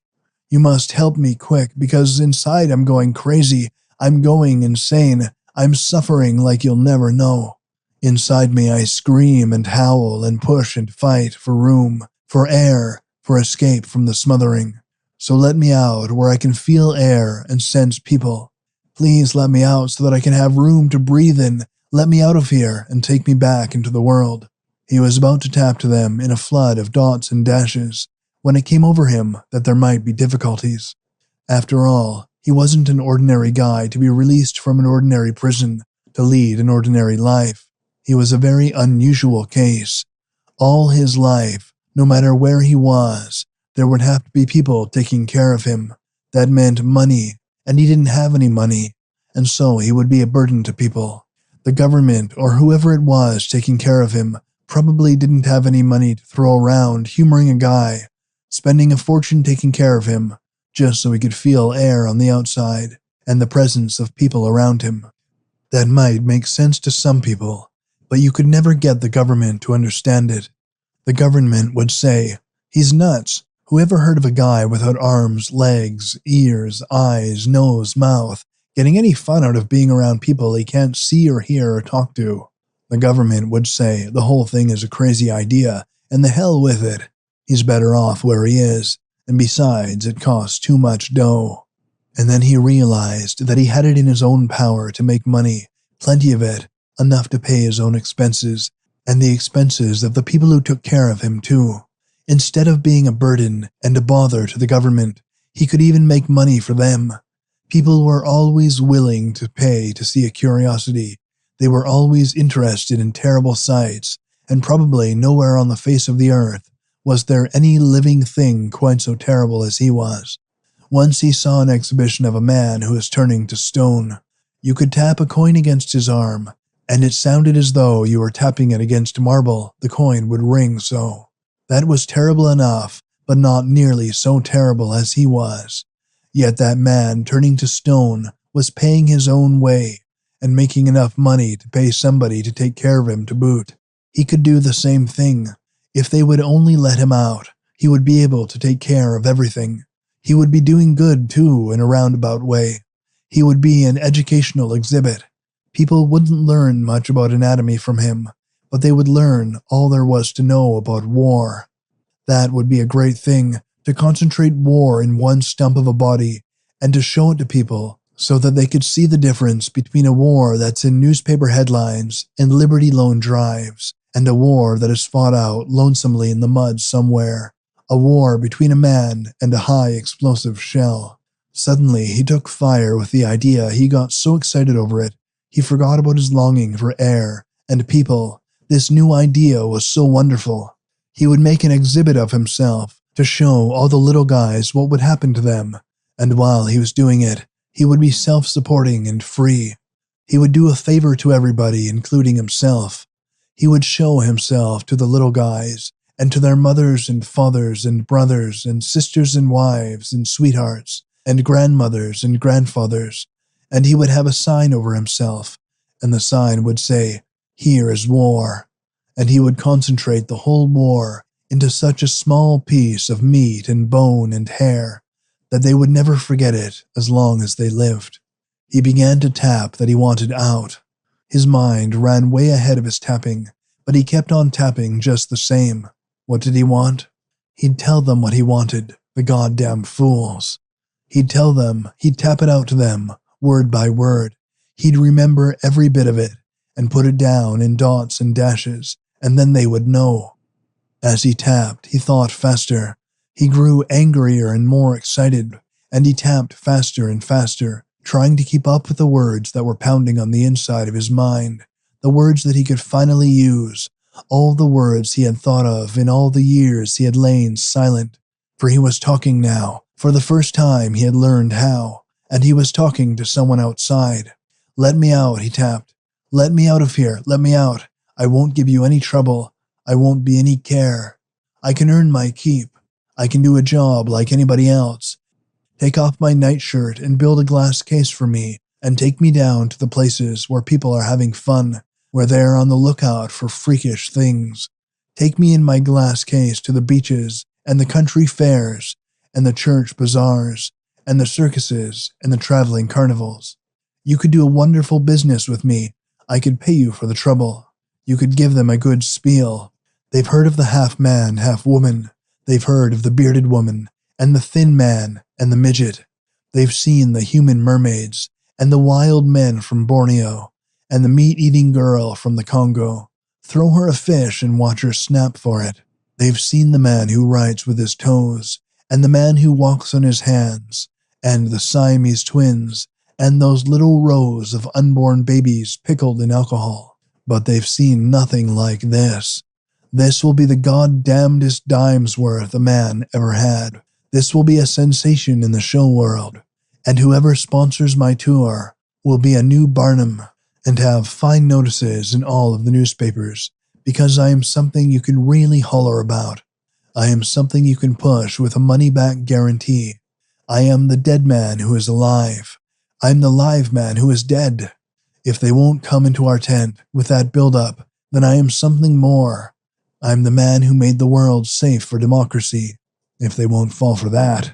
You must help me quick, because inside I'm going crazy. I'm going insane. I'm suffering like you'll never know. Inside me I scream and howl and push and fight for room, for air, for escape from the smothering. So let me out where I can feel air and sense people. Please let me out so that I can have room to breathe in. Let me out of here and take me back into the world. He was about to tap to them in a flood of dots and dashes when it came over him that there might be difficulties. After all, he wasn't an ordinary guy to be released from an ordinary prison to lead an ordinary life. He was a very unusual case. All his life, no matter where he was, there would have to be people taking care of him. That meant money, and he didn't have any money, and so he would be a burden to people. The government, or whoever it was taking care of him, probably didn't have any money to throw around humoring a guy, spending a fortune taking care of him, just so he could feel air on the outside and the presence of people around him. That might make sense to some people, but you could never get the government to understand it. The government would say, "He's nuts. Whoever heard of a guy without arms, legs, ears, eyes, nose, mouth, getting any fun out of being around people he can't see or hear or talk to?" The government would say the whole thing is a crazy idea, and the hell with it. He's better off where he is, and besides, it costs too much dough. And then he realized that he had it in his own power to make money, plenty of it, enough to pay his own expenses, and the expenses of the people who took care of him too. Instead of being a burden and a bother to the government, he could even make money for them. People were always willing to pay to see a curiosity. They were always interested in terrible sights, and probably nowhere on the face of the earth was there any living thing quite so terrible as he was. Once he saw an exhibition of a man who was turning to stone. You could tap a coin against his arm, and it sounded as though you were tapping it against marble. The coin would ring so. That was terrible enough, but not nearly so terrible as he was. Yet that man turning to stone was paying his own way, and making enough money to pay somebody to take care of him to boot. He could do the same thing. If they would only let him out, he would be able to take care of everything. He would be doing good too in a roundabout way. He would be an educational exhibit. People wouldn't learn much about anatomy from him, but they would learn all there was to know about war. That would be a great thing, to concentrate war in one stump of a body and to show it to people so that they could see the difference between a war that's in newspaper headlines and Liberty Loan drives and a war that is fought out lonesomely in the mud somewhere. A war between a man and a high explosive shell. Suddenly he took fire with the idea. He got so excited over it, he forgot about his longing for air and people. This new idea was so wonderful. He would make an exhibit of himself to show all the little guys what would happen to them, and while he was doing it, he would be self-supporting and free. He would do a favor to everybody, including himself. He would show himself to the little guys, and to their mothers and fathers and brothers and sisters and wives and sweethearts and grandmothers and grandfathers, and he would have a sign over himself, and the sign would say, "Here is war," and he would concentrate the whole war into such a small piece of meat and bone and hair that they would never forget it as long as they lived. He began to tap that he wanted out. His mind ran way ahead of his tapping, but he kept on tapping just the same. What did he want? He'd tell them what he wanted, the goddamn fools. He'd tell them, he'd tap it out to them, word by word. He'd remember every bit of it, and put it down in dots and dashes, and then they would know. As he tapped, he thought faster. He grew angrier and more excited, and he tapped faster and faster, trying to keep up with the words that were pounding on the inside of his mind, the words that he could finally use, all the words he had thought of in all the years he had lain silent, for he was talking now. For the first time he had learned how, and he was talking to someone outside. "Let me out," he tapped. "Let me out of here, let me out. I won't give you any trouble. I won't be any care. I can earn my keep. I can do a job like anybody else. Take off my nightshirt and build a glass case for me, and take me down to the places where people are having fun, where they are on the lookout for freakish things. Take me in my glass case to the beaches and the country fairs and the church bazaars and the circuses and the traveling carnivals. You could do a wonderful business with me. I could pay you for the trouble. You could give them a good spiel. They've heard of the half-man, half-woman. They've heard of the bearded woman and the thin man and the midget. They've seen the human mermaids and the wild men from Borneo and the meat-eating girl from the Congo. Throw her a fish and watch her snap for it. They've seen the man who writes with his toes and the man who walks on his hands and the Siamese twins and those little rows of unborn babies pickled in alcohol. But they've seen nothing like this. This will be the goddamnedest dime's worth a man ever had. This will be a sensation in the show world, and whoever sponsors my tour will be a new Barnum and have fine notices in all of the newspapers, because I am something you can really holler about. I am something you can push with a money-back guarantee. I am the dead man who is alive. I am the live man who is dead. If they won't come into our tent with that build-up, then I am something more. I am the man who made the world safe for democracy. If they won't fall for that,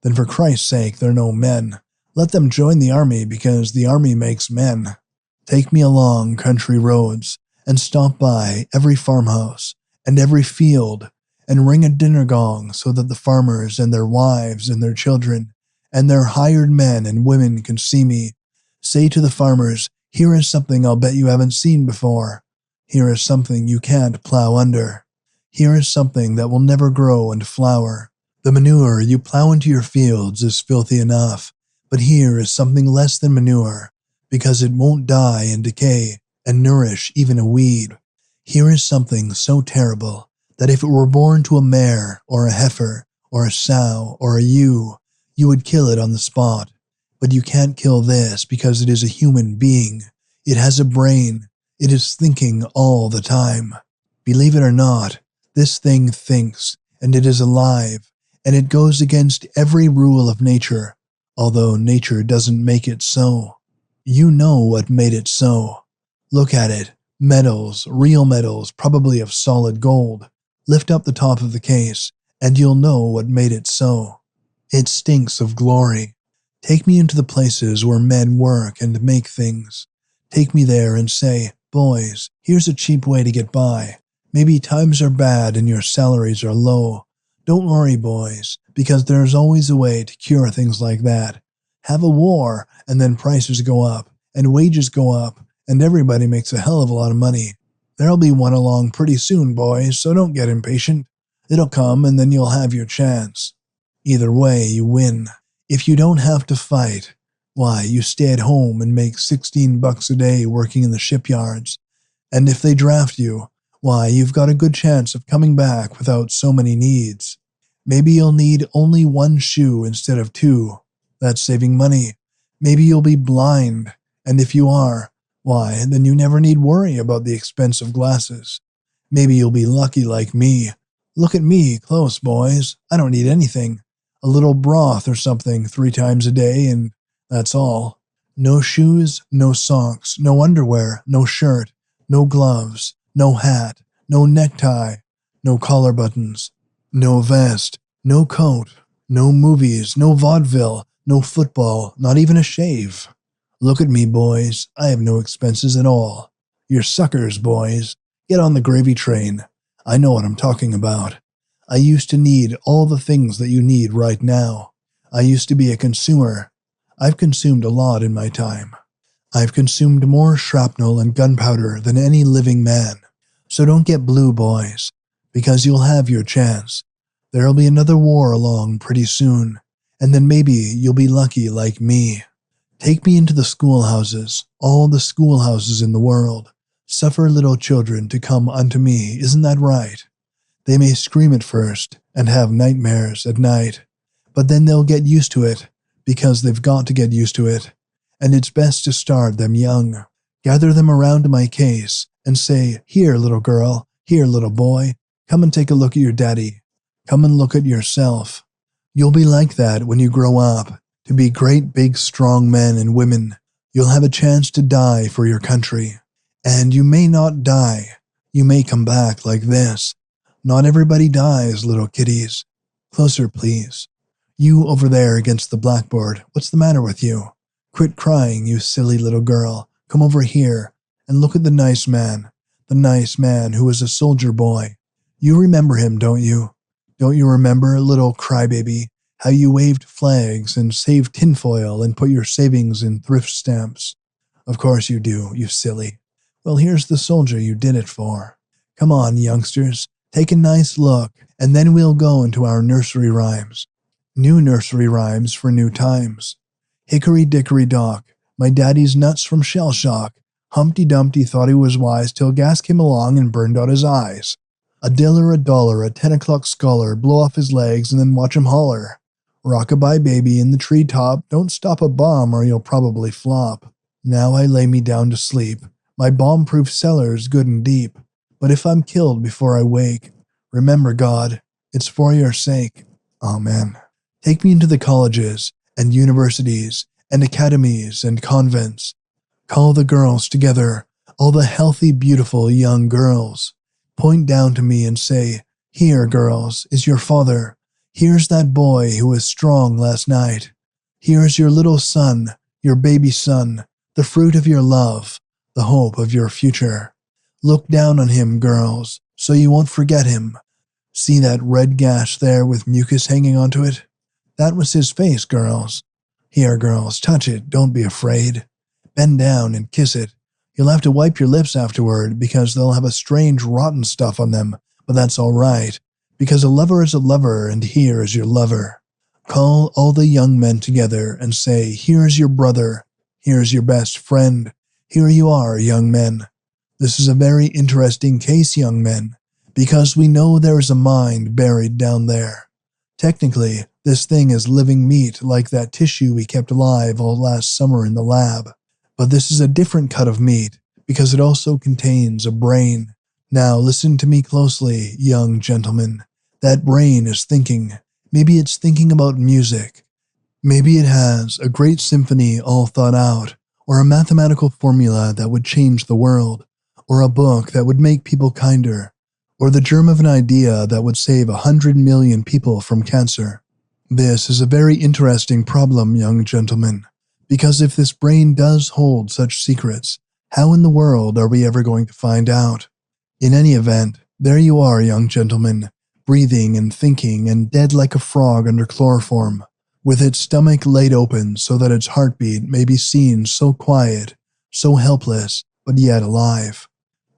then for Christ's sake, they're no men. Let them join the army, because the army makes men. Take me along country roads and stop by every farmhouse and every field and ring a dinner gong so that the farmers and their wives and their children and their hired men and women can see me. Say to the farmers, "Here is something I'll bet you haven't seen before. Here is something you can't plow under. Here is something that will never grow and flower. The manure you plow into your fields is filthy enough, but here is something less than manure, because it won't die and decay and nourish even a weed. Here is something so terrible that if it were born to a mare or a heifer or a sow or a ewe, you would kill it on the spot. But you can't kill this because it is a human being. It has a brain. It is thinking all the time. Believe it or not, this thing thinks, and it is alive, and it goes against every rule of nature, although nature doesn't make it so. You know what made it so. Look at it. Metals, real metals, probably of solid gold. Lift up the top of the case, and you'll know what made it so. It stinks of glory. Take me into the places where men work and make things. Take me there and say, "Boys, here's a cheap way to get by. Maybe times are bad and your salaries are low. Don't worry, boys, because there's always a way to cure things like that. Have a war, and then prices go up, and wages go up, and everybody makes a hell of a lot of money. There'll be one along pretty soon, boys, so don't get impatient. It'll come, and then you'll have your chance. Either way, you win. If you don't have to fight, why, you stay at home and make $16 a day working in the shipyards. And if they draft you, why, you've got a good chance of coming back without so many needs. Maybe you'll need only one shoe instead of two. That's saving money. Maybe you'll be blind, and if you are, why, then you never need worry about the expense of glasses. Maybe you'll be lucky like me. Look at me, close, boys. I don't need anything. A little broth or something 3 times a day, and that's all. No shoes, no socks, no underwear, no shirt, no gloves, no hat, no necktie, no collar buttons, no vest, no coat, no movies, no vaudeville, no football, not even a shave. Look at me, boys. I have no expenses at all. You're suckers, boys. Get on the gravy train. I know what I'm talking about. I used to need all the things that you need right now. I used to be a consumer. I've consumed a lot in my time. I've consumed more shrapnel and gunpowder than any living man. So don't get blue, boys, because you'll have your chance. There'll be another war along pretty soon, and then maybe you'll be lucky like me. Take me into the schoolhouses, all the schoolhouses in the world. Suffer little children to come unto me, isn't that right? They may scream at first and have nightmares at night, but then they'll get used to it, because they've got to get used to it, and it's best to start them young. Gather them around my case and say, here, little girl, here, little boy, come and take a look at your daddy. Come and look at yourself. You'll be like that when you grow up, to be great big strong men and women. You'll have a chance to die for your country. And you may not die. You may come back like this. Not everybody dies, little kiddies. Closer, please. You over there against the blackboard, what's the matter with you? Quit crying, you silly little girl. Come over here and look at the nice man who was a soldier boy. You remember him, don't you? Don't you remember, little crybaby, how you waved flags and saved tinfoil and put your savings in thrift stamps? Of course you do, you silly. Well, here's the soldier you did it for. Come on, youngsters, take a nice look, and then we'll go into our nursery rhymes. New nursery rhymes for new times. Hickory dickory dock, my daddy's nuts from shell shock. Humpty Dumpty thought he was wise till gas came along and burned out his eyes. A diller, a dollar, a 10 o'clock scholar, blow off his legs and then watch him holler. Rock-a-bye baby in the treetop, don't stop a bomb or you'll probably flop. Now I lay me down to sleep, my bomb-proof cellar's good and deep. But if I'm killed before I wake, remember God, it's for your sake. Amen. Take me into the colleges and universities and academies and convents. Call the girls together, all the healthy, beautiful young girls. Point down to me and say, here, girls, is your father. Here's that boy who was strong last night. Here's your little son, your baby son, the fruit of your love, the hope of your future. Look down on him, girls, so you won't forget him. See that red gash there with mucus hanging onto it? That was his face, girls. Here, girls, touch it, don't be afraid. Bend down and kiss it. You'll have to wipe your lips afterward because they'll have a strange rotten stuff on them, but that's all right, because a lover is a lover and here is your lover. Call all the young men together and say, here's your brother, here's your best friend, here you are, young men. This is a very interesting case, young men, because we know there is a mind buried down there. Technically, this thing is living meat like that tissue we kept alive all last summer in the lab. But this is a different cut of meat, because it also contains a brain. Now listen to me closely, young gentlemen. That brain is thinking. Maybe it's thinking about music. Maybe it has a great symphony all thought out, or a mathematical formula that would change the world, or a book that would make people kinder, or the germ of an idea that would save 100 million people from cancer. This is a very interesting problem, young gentlemen. Because if this brain does hold such secrets, how in the world are we ever going to find out? In any event, there you are, young gentlemen, breathing and thinking and dead like a frog under chloroform, with its stomach laid open so that its heartbeat may be seen so quiet, so helpless, but yet alive.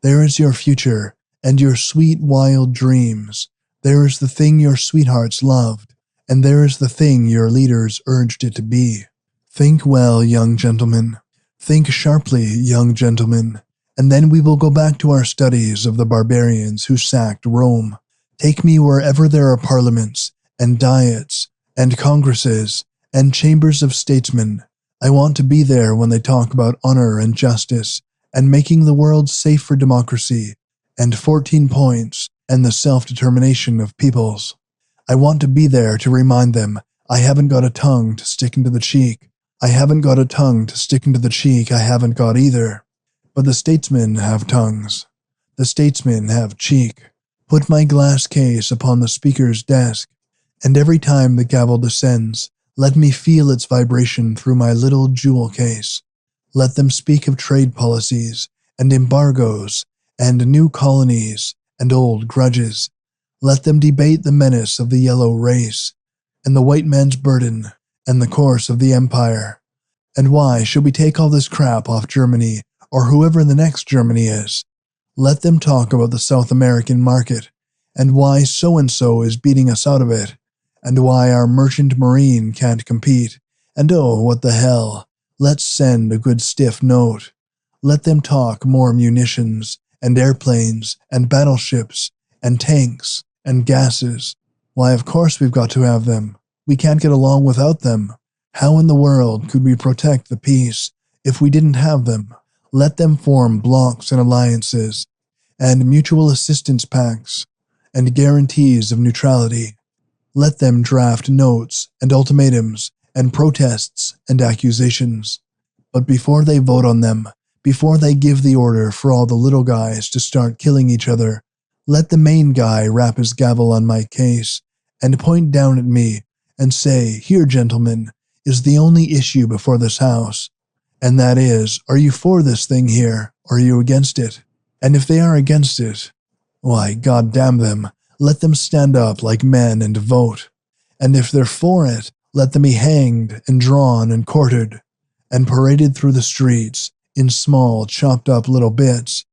There is your future and your sweet wild dreams. There is the thing your sweethearts loved, and there is the thing your leaders urged it to be. Think well, young gentlemen. Think sharply, young gentlemen, and then we will go back to our studies of the barbarians who sacked Rome. Take me wherever there are parliaments, and diets, and congresses, and chambers of statesmen. I want to be there when they talk about honor and justice, and making the world safe for democracy, and 14 points, and the self-determination of peoples. I want to be there to remind them I haven't got a tongue to stick into the cheek. I haven't got a tongue to stick into the cheek I haven't got either. But the statesmen have tongues. The statesmen have cheek. Put my glass case upon the speaker's desk, and every time the gavel descends, let me feel its vibration through my little jewel case. Let them speak of trade policies, and embargoes, and new colonies, and old grudges. Let them debate the menace of the yellow race, and the white man's burden, and the course of the empire. And why should we take all this crap off Germany, or whoever the next Germany is? Let them talk about the South American market, and why so-and-so is beating us out of it, and why our merchant marine can't compete, and oh, what the hell, let's send a good stiff note. Let them talk more munitions, and airplanes, and battleships, and tanks, and gases. Why, of course we've got to have them. We can't get along without them. How in the world could we protect the peace if we didn't have them? Let them form blocs and alliances, and mutual assistance pacts, and guarantees of neutrality. Let them draft notes, and ultimatums, and protests, and accusations. But before they vote on them, before they give the order for all the little guys to start killing each other, let the main guy rap his gavel on my case, and point down at me, and say, "Here, gentlemen, is the only issue before this house. And that is, are you for this thing here, or are you against it? And if they are against it, why, God damn them, let them stand up like men and vote. And if they're for it, let them be hanged and drawn and quartered, and paraded through the streets in small, chopped-up little bits,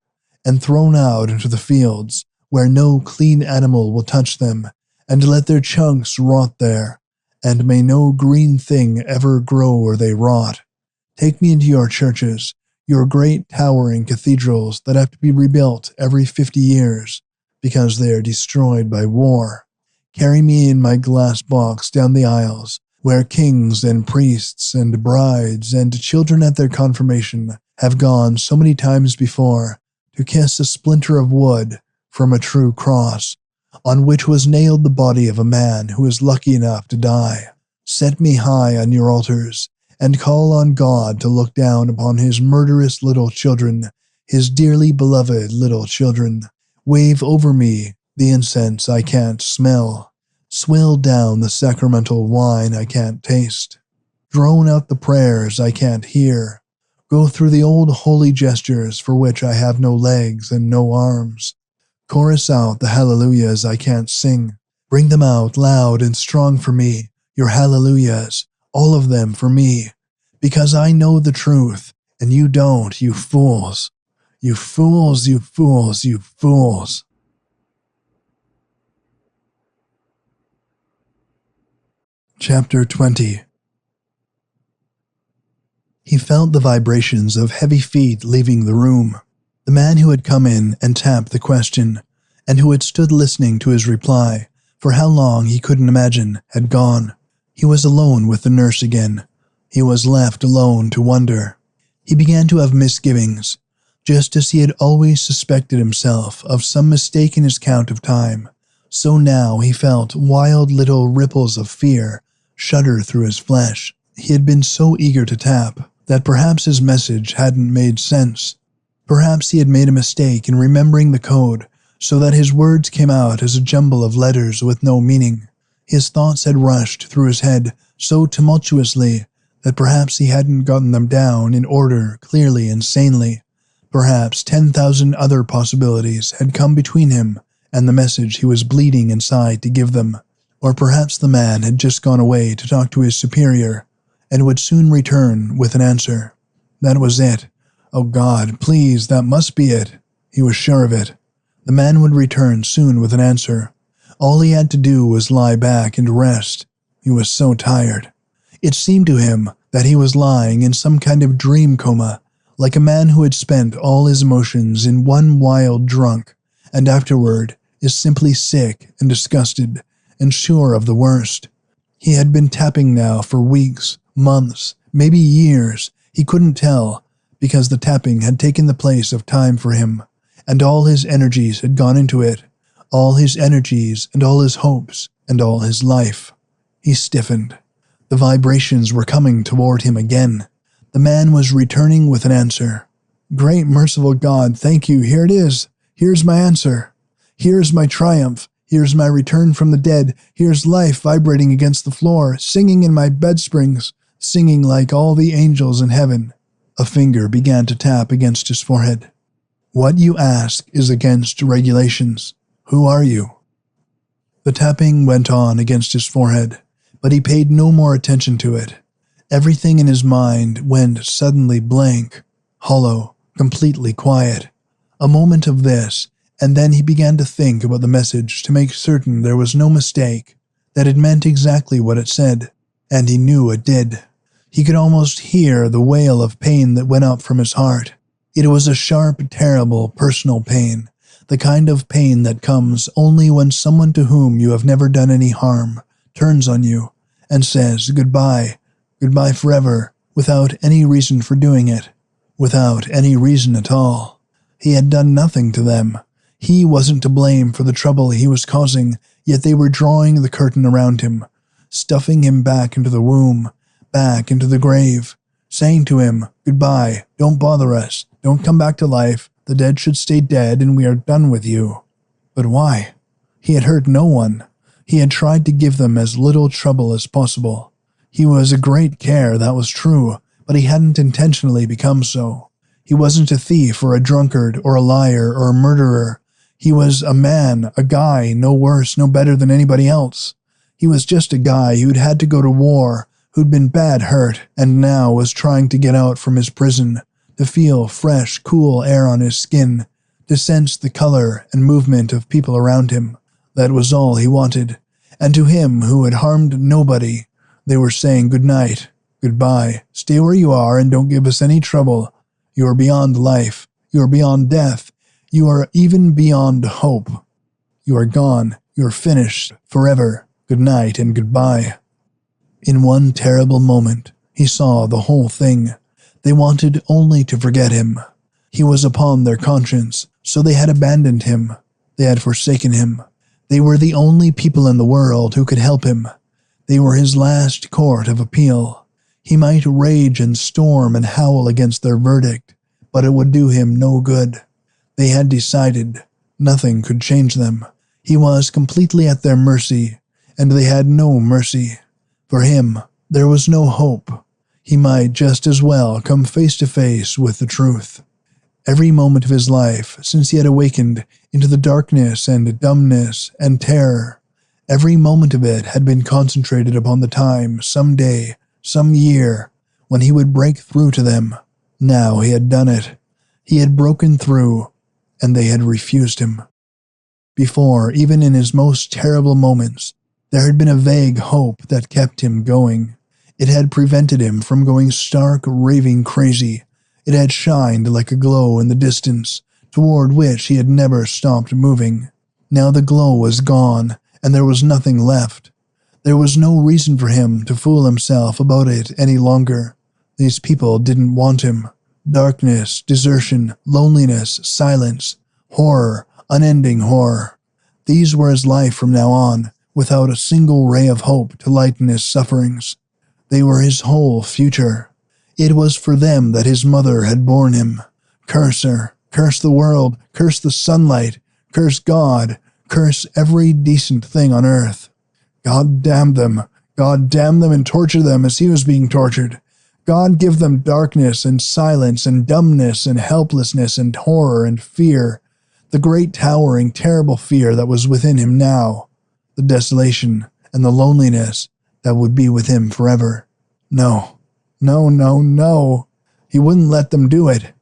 and thrown out into the fields where no clean animal will touch them, and let their chunks rot there, and may no green thing ever grow where they rot. Take me into your churches, your great towering cathedrals that have to be rebuilt every 50 years because they are destroyed by war. Carry me in my glass box down the aisles where kings and priests and brides and children at their confirmation have gone so many times before to kiss a splinter of wood from a true cross, on which was nailed the body of a man who was lucky enough to die. Set me high on your altars, and call on God to look down upon his murderous little children, his dearly beloved little children. Wave over me the incense I can't smell. Swill down the sacramental wine I can't taste. Drone out the prayers I can't hear. Go through the old holy gestures for which I have no legs and no arms. Chorus out the hallelujahs I can't sing. Bring them out loud and strong for me, your hallelujahs, all of them for me, because I know the truth, and you don't, you fools. You fools, you fools, you fools. Chapter 20. He felt the vibrations of heavy feet leaving the room. The man who had come in and tapped the question, and who had stood listening to his reply for how long he couldn't imagine, had gone. He was alone with the nurse again. He was left alone to wonder. He began to have misgivings, just as he had always suspected himself of some mistake in his count of time. So now he felt wild little ripples of fear shudder through his flesh. He had been so eager to tap that perhaps his message hadn't made sense. Perhaps he had made a mistake in remembering the code so that his words came out as a jumble of letters with no meaning. His thoughts had rushed through his head so tumultuously that perhaps he hadn't gotten them down in order clearly and sanely. Perhaps 10,000 other possibilities had come between him and the message he was bleeding inside to give them. Or perhaps the man had just gone away to talk to his superior and would soon return with an answer. That was it. Oh God, please, that must be it. He was sure of it. The man would return soon with an answer. All he had to do was lie back and rest. He was so tired. It seemed to him that he was lying in some kind of dream coma, like a man who had spent all his emotions in one wild drunk, and afterward is simply sick and disgusted, and sure of the worst. He had been tapping now for weeks, months, maybe years. He couldn't tell, because the tapping had taken the place of time for him, and all his energies had gone into it, all his energies and all his hopes and all his life. He stiffened. The vibrations were coming toward him again. The man was returning with an answer. Great merciful God, thank you, here it is. Here's my answer. Here's my triumph. Here's my return from the dead. Here's life vibrating against the floor, singing in my bed springs, singing like all the angels in heaven. A finger began to tap against his forehead. What you ask is against regulations. Who are you? The tapping went on against his forehead, but he paid no more attention to it. Everything in his mind went suddenly blank, hollow, completely quiet. A moment of this, and then he began to think about the message to make certain there was no mistake, that it meant exactly what it said, and he knew it did. He could almost hear the wail of pain that went up from his heart. It was a sharp, terrible, personal pain, the kind of pain that comes only when someone to whom you have never done any harm turns on you and says goodbye, goodbye forever, without any reason for doing it, without any reason at all. He had done nothing to them. He wasn't to blame for the trouble he was causing, yet they were drawing the curtain around him, stuffing him back into the womb, back into the grave, saying to him, goodbye, don't bother us, don't come back to life, the dead should stay dead and we are done with you. But why? He had hurt no one. He had tried to give them as little trouble as possible. He was a great care, that was true, but he hadn't intentionally become so. He wasn't a thief or a drunkard or a liar or a murderer. He was a man, a guy, no worse, no better than anybody else. He was just a guy who'd had to go to war, who'd been bad hurt, and now was trying to get out from his prison, to feel fresh, cool air on his skin, to sense the color and movement of people around him. That was all he wanted. And to him who had harmed nobody, they were saying good night, goodbye, stay where you are and don't give us any trouble. You are beyond life. You are beyond death. You are even beyond hope. You are gone. You are finished forever. Good night and goodbye. In one terrible moment, he saw the whole thing. They wanted only to forget him. He was upon their conscience, so they had abandoned him. They had forsaken him. They were the only people in the world who could help him. They were his last court of appeal. He might rage and storm and howl against their verdict, but it would do him no good. They had decided. Nothing could change them. He was completely at their mercy, and they had no mercy. For him, there was no hope. He might just as well come face to face with the truth. Every moment of his life, since he had awakened into the darkness and dumbness and terror, every moment of it had been concentrated upon the time, some day, some year, when he would break through to them. Now he had done it. He had broken through, and they had refused him. Before, even in his most terrible moments, there had been a vague hope that kept him going. It had prevented him from going stark, raving crazy. It had shined like a glow in the distance, toward which he had never stopped moving. Now the glow was gone, and there was nothing left. There was no reason for him to fool himself about it any longer. These people didn't want him. Darkness, desertion, loneliness, silence, horror, unending horror. These were his life from now on, without a single ray of hope to lighten his sufferings. They were his whole future. It was for them that his mother had borne him. Curse her, curse the world, curse the sunlight, curse God, curse every decent thing on earth. God damn them and torture them as he was being tortured. God give them darkness and silence and dumbness and helplessness and horror and fear, the great towering terrible fear that was within him now, the desolation and the loneliness that would be with him forever. No. He wouldn't let them do it.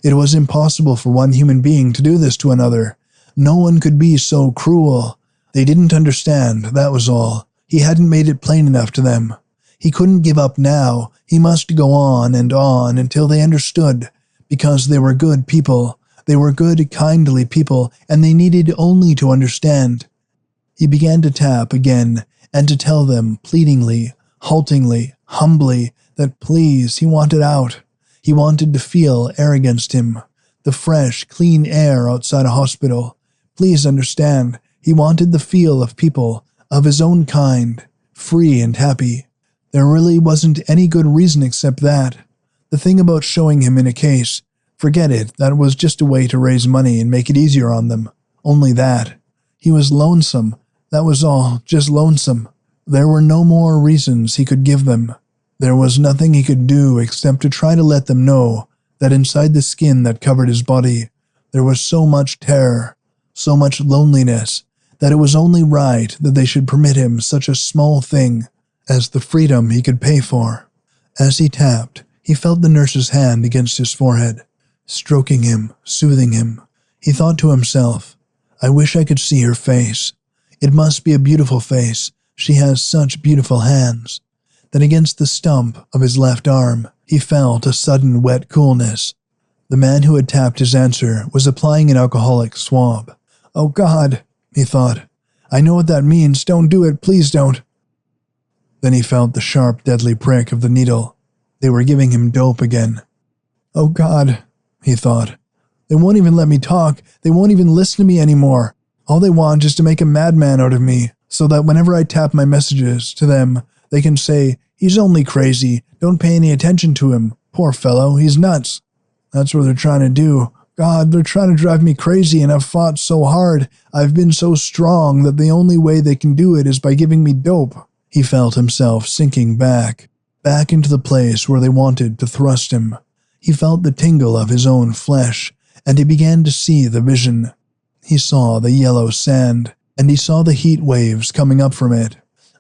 It was impossible for one human being to do this to another. No one could be so cruel. They didn't understand, that was all. He hadn't made it plain enough to them. He couldn't give up now. He must go on until they understood, because they were good people. They were good, kindly people, and they needed only to understand. He began to tap again and to tell them pleadingly, haltingly, humbly, that please, he wanted out. He wanted to feel air against him, the fresh, clean air outside a hospital. Please understand, he wanted the feel of people, of his own kind, free and happy. There really wasn't any good reason except that. The thing about showing him in a case, forget it, that was just a way to raise money and make it easier on them. Only that. He was lonesome. That was all, just lonesome. There were no more reasons he could give them. There was nothing he could do except to try to let them know that inside the skin that covered his body, there was so much terror, so much loneliness, that it was only right that they should permit him such a small thing as the freedom he could pay for. As he tapped, he felt the nurse's hand against his forehead, stroking him, soothing him. He thought to himself, I wish I could see her face. It must be a beautiful face. She has such beautiful hands. Then against the stump of his left arm, he felt a sudden wet coolness. The man who had tapped his answer was applying an alcoholic swab. Oh God, he thought. I know what that means. Don't do it. Please don't. Then he felt the sharp, deadly prick of the needle. They were giving him dope again. Oh God, he thought. They won't even let me talk. They won't even listen to me anymore. All they want is to make a madman out of me, so that whenever I tap my messages to them, they can say, he's only crazy. Don't pay any attention to him. Poor fellow, he's nuts. That's what they're trying to do. God, they're trying to drive me crazy, and I've fought so hard. I've been so strong that the only way they can do it is by giving me dope. He felt himself sinking back into the place where they wanted to thrust him. He felt the tingle of his own flesh, and he began to see the vision. He saw the yellow sand, and he saw the heat waves coming up from it.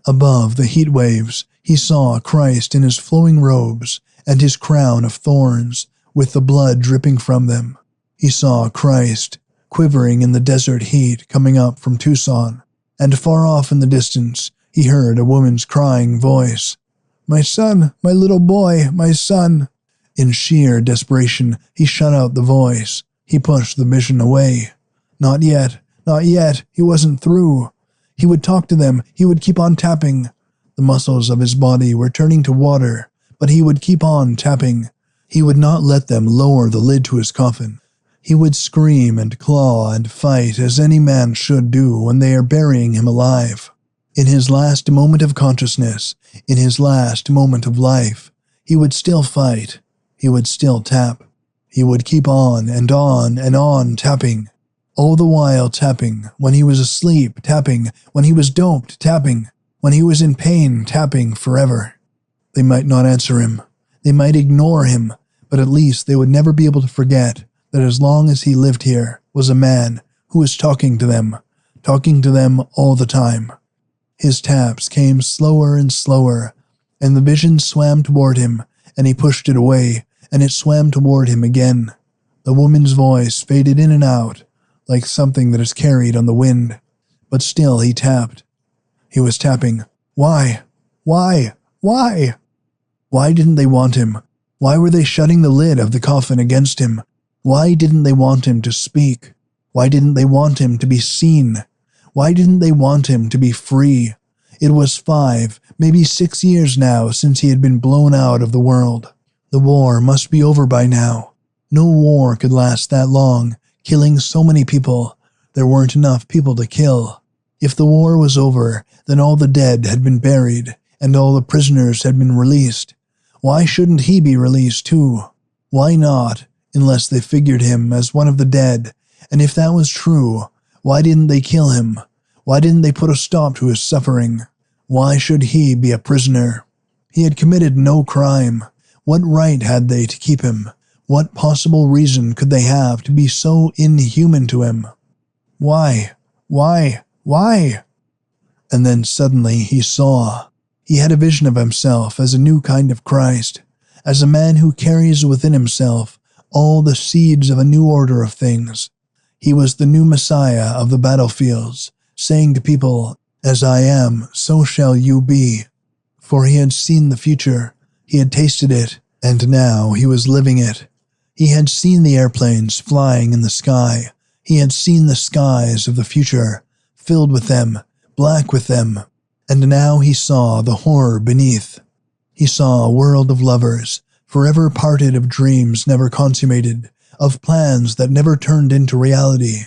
Above the heat waves, he saw Christ in his flowing robes and his crown of thorns, with the blood dripping from them. He saw Christ quivering in the desert heat coming up from Tucson, and far off in the distance, he heard a woman's crying voice. My son, my little boy, my son. In sheer desperation, he shut out the voice. He pushed the vision away. Not yet, not yet, he wasn't through. He would talk to them, he would keep on tapping. The muscles of his body were turning to water, but he would keep on tapping. He would not let them lower the lid to his coffin. He would scream and claw and fight as any man should do when they are burying him alive. In his last moment of consciousness, in his last moment of life, he would still fight. He would still tap. He would keep on and on and on tapping. All the while tapping, when he was asleep tapping, when he was doped tapping, when he was in pain tapping forever. They might not answer him. They might ignore him, but at least they would never be able to forget that as long as he lived here was a man who was talking to them all the time. His taps came slower and slower, and the vision swam toward him, and he pushed it away, and it swam toward him again. The woman's voice faded in and out, like something that is carried on the wind, but still he tapped. He was tapping. Why? Why? Why? Why didn't they want him? Why were they shutting the lid of the coffin against him? Why didn't they want him to speak? Why didn't they want him to be seen? Why didn't they want him to be free? It was 5, maybe 6 years now since he had been blown out of the world. The war must be over by now. No war could last that long, killing so many people. There weren't enough people to kill. If the war was over, then all the dead had been buried, and all the prisoners had been released. Why shouldn't he be released too? Why not, unless they figured him as one of the dead? And if that was true, why didn't they kill him? Why didn't they put a stop to his suffering? Why should he be a prisoner? He had committed no crime. What right had they to keep him? What possible reason could they have to be so inhuman to him? Why? Why? Why? And then suddenly he saw. He had a vision of himself as a new kind of Christ, as a man who carries within himself all the seeds of a new order of things. He was the new Messiah of the battlefields, saying to people, "As I am, so shall you be." For he had seen the future, he had tasted it, and now he was living it. He had seen the airplanes flying in the sky. He had seen the skies of the future, filled with them, black with them. And now he saw the horror beneath. He saw a world of lovers, forever parted, of dreams never consummated, of plans that never turned into reality.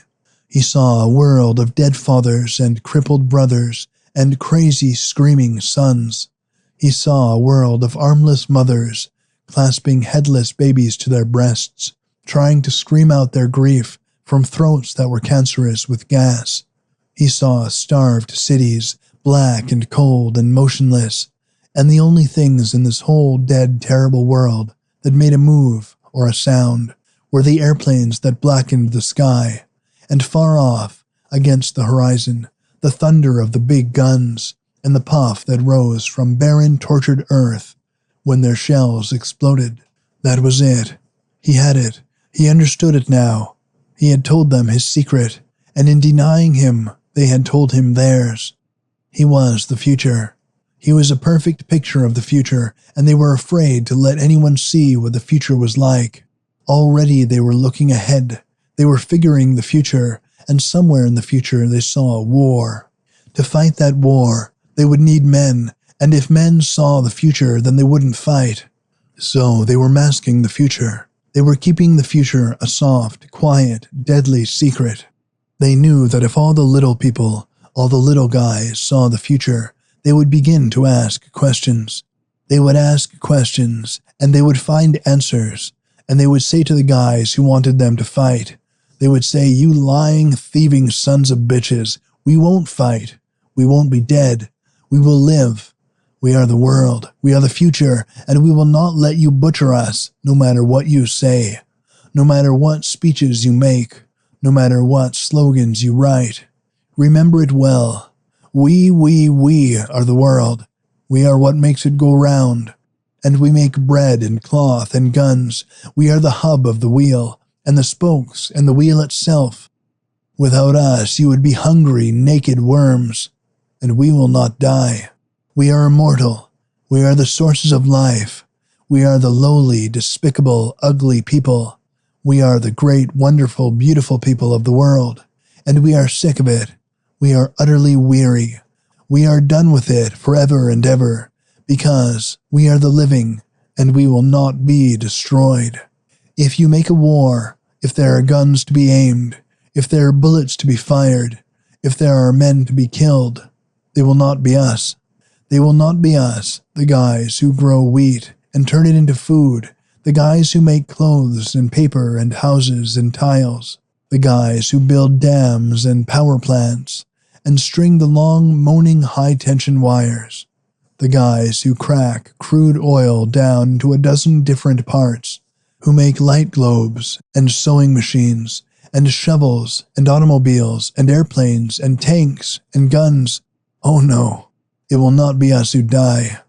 He saw a world of dead fathers and crippled brothers and crazy screaming sons. He saw a world of armless mothers, clasping headless babies to their breasts, trying to scream out their grief from throats that were cancerous with gas. He saw starved cities, black and cold and motionless, and the only things in this whole dead, terrible world that made a move or a sound were the airplanes that blackened the sky, and far off, against the horizon, the thunder of the big guns, and the puff that rose from barren, tortured earth when their shells exploded. That was it. He had it. He understood it now. He had told them his secret, and in denying him, they had told him theirs. He was the future. He was a perfect picture of the future, and they were afraid to let anyone see what the future was like. Already they were looking ahead. They were figuring the future, and somewhere in the future they saw a war. To fight that war, they would need men, and if men saw the future, then they wouldn't fight. So they were masking the future. They were keeping the future a soft, quiet, deadly secret. They knew that if all the little people, all the little guys saw the future, they would begin to ask questions. They would ask questions, and they would find answers, and they would say to the guys who wanted them to fight, they would say, "You lying, thieving sons of bitches, we won't fight. We won't be dead. We will live. We are the world. We are the future, and we will not let you butcher us, no matter what you say, no matter what speeches you make, no matter what slogans you write. Remember it well. We are the world. We are what makes it go round. And we make bread and cloth and guns. We are the hub of the wheel, and the spokes and the wheel itself. Without us, you would be hungry, naked worms, and we will not die. We are immortal. We are the sources of life. We are the lowly, despicable, ugly people. We are the great, wonderful, beautiful people of the world, and we are sick of it. We are utterly weary. We are done with it forever and ever, because we are the living, and we will not be destroyed. If you make a war, if there are guns to be aimed, if there are bullets to be fired, if there are men to be killed, they will not be us. They will not be us, the guys who grow wheat and turn it into food, the guys who make clothes and paper and houses and tiles, the guys who build dams and power plants and string the long, moaning high-tension wires, the guys who crack crude oil down into a dozen different parts, who make light globes and sewing machines and shovels and automobiles and airplanes and tanks and guns. Oh no, it will not be us who die.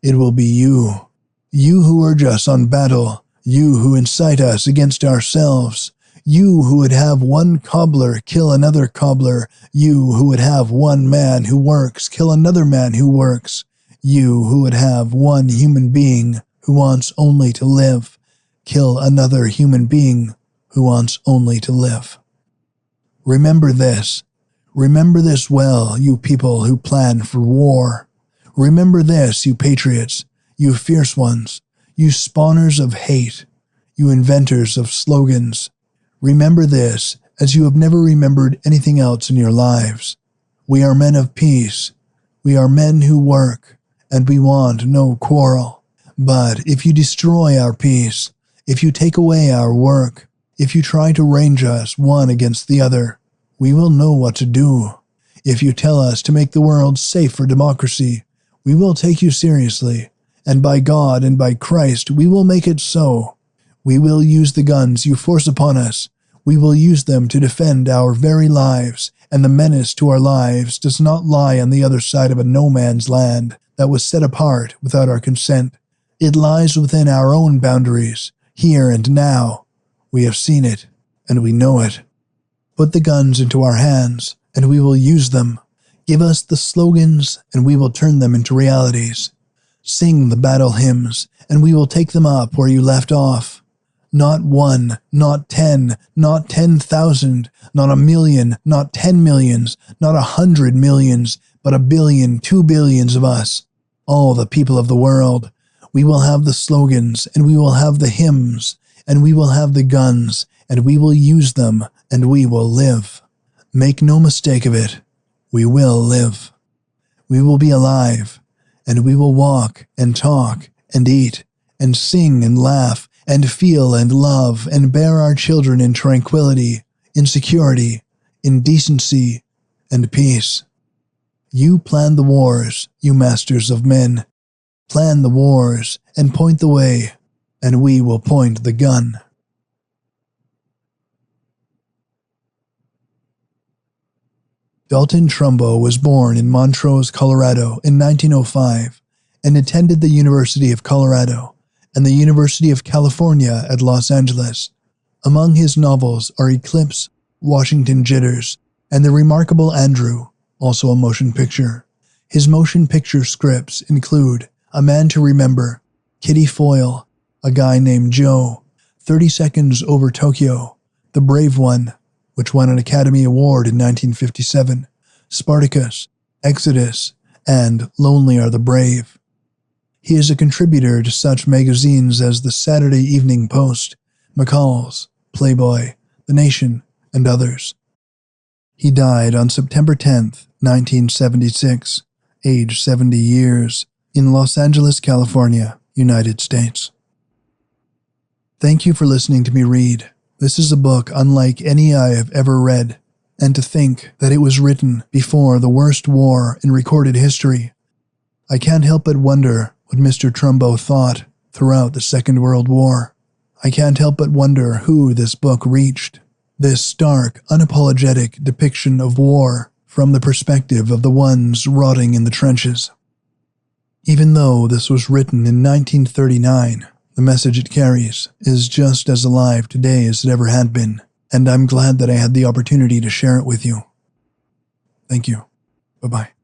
It will be you. You who urge us on battle. You who incite us against ourselves. You who would have one cobbler kill another cobbler. You who would have one man who works kill another man who works. You who would have one human being who wants only to live kill another human being who wants only to live. Remember this. Remember this well, you people who plan for war. Remember this, you patriots, you fierce ones, you spawners of hate, you inventors of slogans. Remember this, as you have never remembered anything else in your lives. We are men of peace. We are men who work, and we want no quarrel. But if you destroy our peace, if you take away our work, if you try to range us one against the other, we will know what to do. If you tell us to make the world safe for democracy, we will take you seriously, and by God and by Christ, we will make it so. We will use the guns you force upon us. We will use them to defend our very lives, and the menace to our lives does not lie on the other side of a no-man's land that was set apart without our consent. It lies within our own boundaries, here and now. We have seen it, and we know it. Put the guns into our hands, and we will use them. Give us the slogans, and we will turn them into realities. Sing the battle hymns, and we will take them up where you left off. Not 1, not 10, not 10,000, not 1 million, not 10 millions, not 100 millions, but 1 billion, 2 billions of us, all the people of the world. We will have the slogans, and we will have the hymns, and we will have the guns, and we will use them, and we will live. Make no mistake of it, we will live. We will be alive, and we will walk and talk and eat and sing and laugh and feel and love and bear our children in tranquility, in security, in decency and peace. You plan the wars, you masters of men. Plan the wars and point the way, and we will point the gun. Dalton Trumbo was born in Montrose, Colorado in 1905 and attended the University of Colorado and the University of California at Los Angeles. Among his novels are Eclipse, Washington Jitters, and The Remarkable Andrew, also a motion picture. His motion picture scripts include A Man to Remember, Kitty Foyle, A Guy Named Joe, 30 Seconds Over Tokyo, The Brave One, which won an Academy Award in 1957, Spartacus, Exodus, and Lonely Are the Brave. He is a contributor to such magazines as the Saturday Evening Post, McCall's, Playboy, The Nation, and others. He died on September 10th, 1976, age 70 years, in Los Angeles, California, United States. Thank you for listening to me read. This is a book unlike any I have ever read, and to think that it was written before the worst war in recorded history. I can't help but wonder what Mr. Trumbo thought throughout the Second World War. I can't help but wonder who this book reached. This stark, unapologetic depiction of war from the perspective of the ones rotting in the trenches. Even though this was written in 1939, the message it carries is just as alive today as it ever had been, and I'm glad that I had the opportunity to share it with you. Thank you. Bye-bye.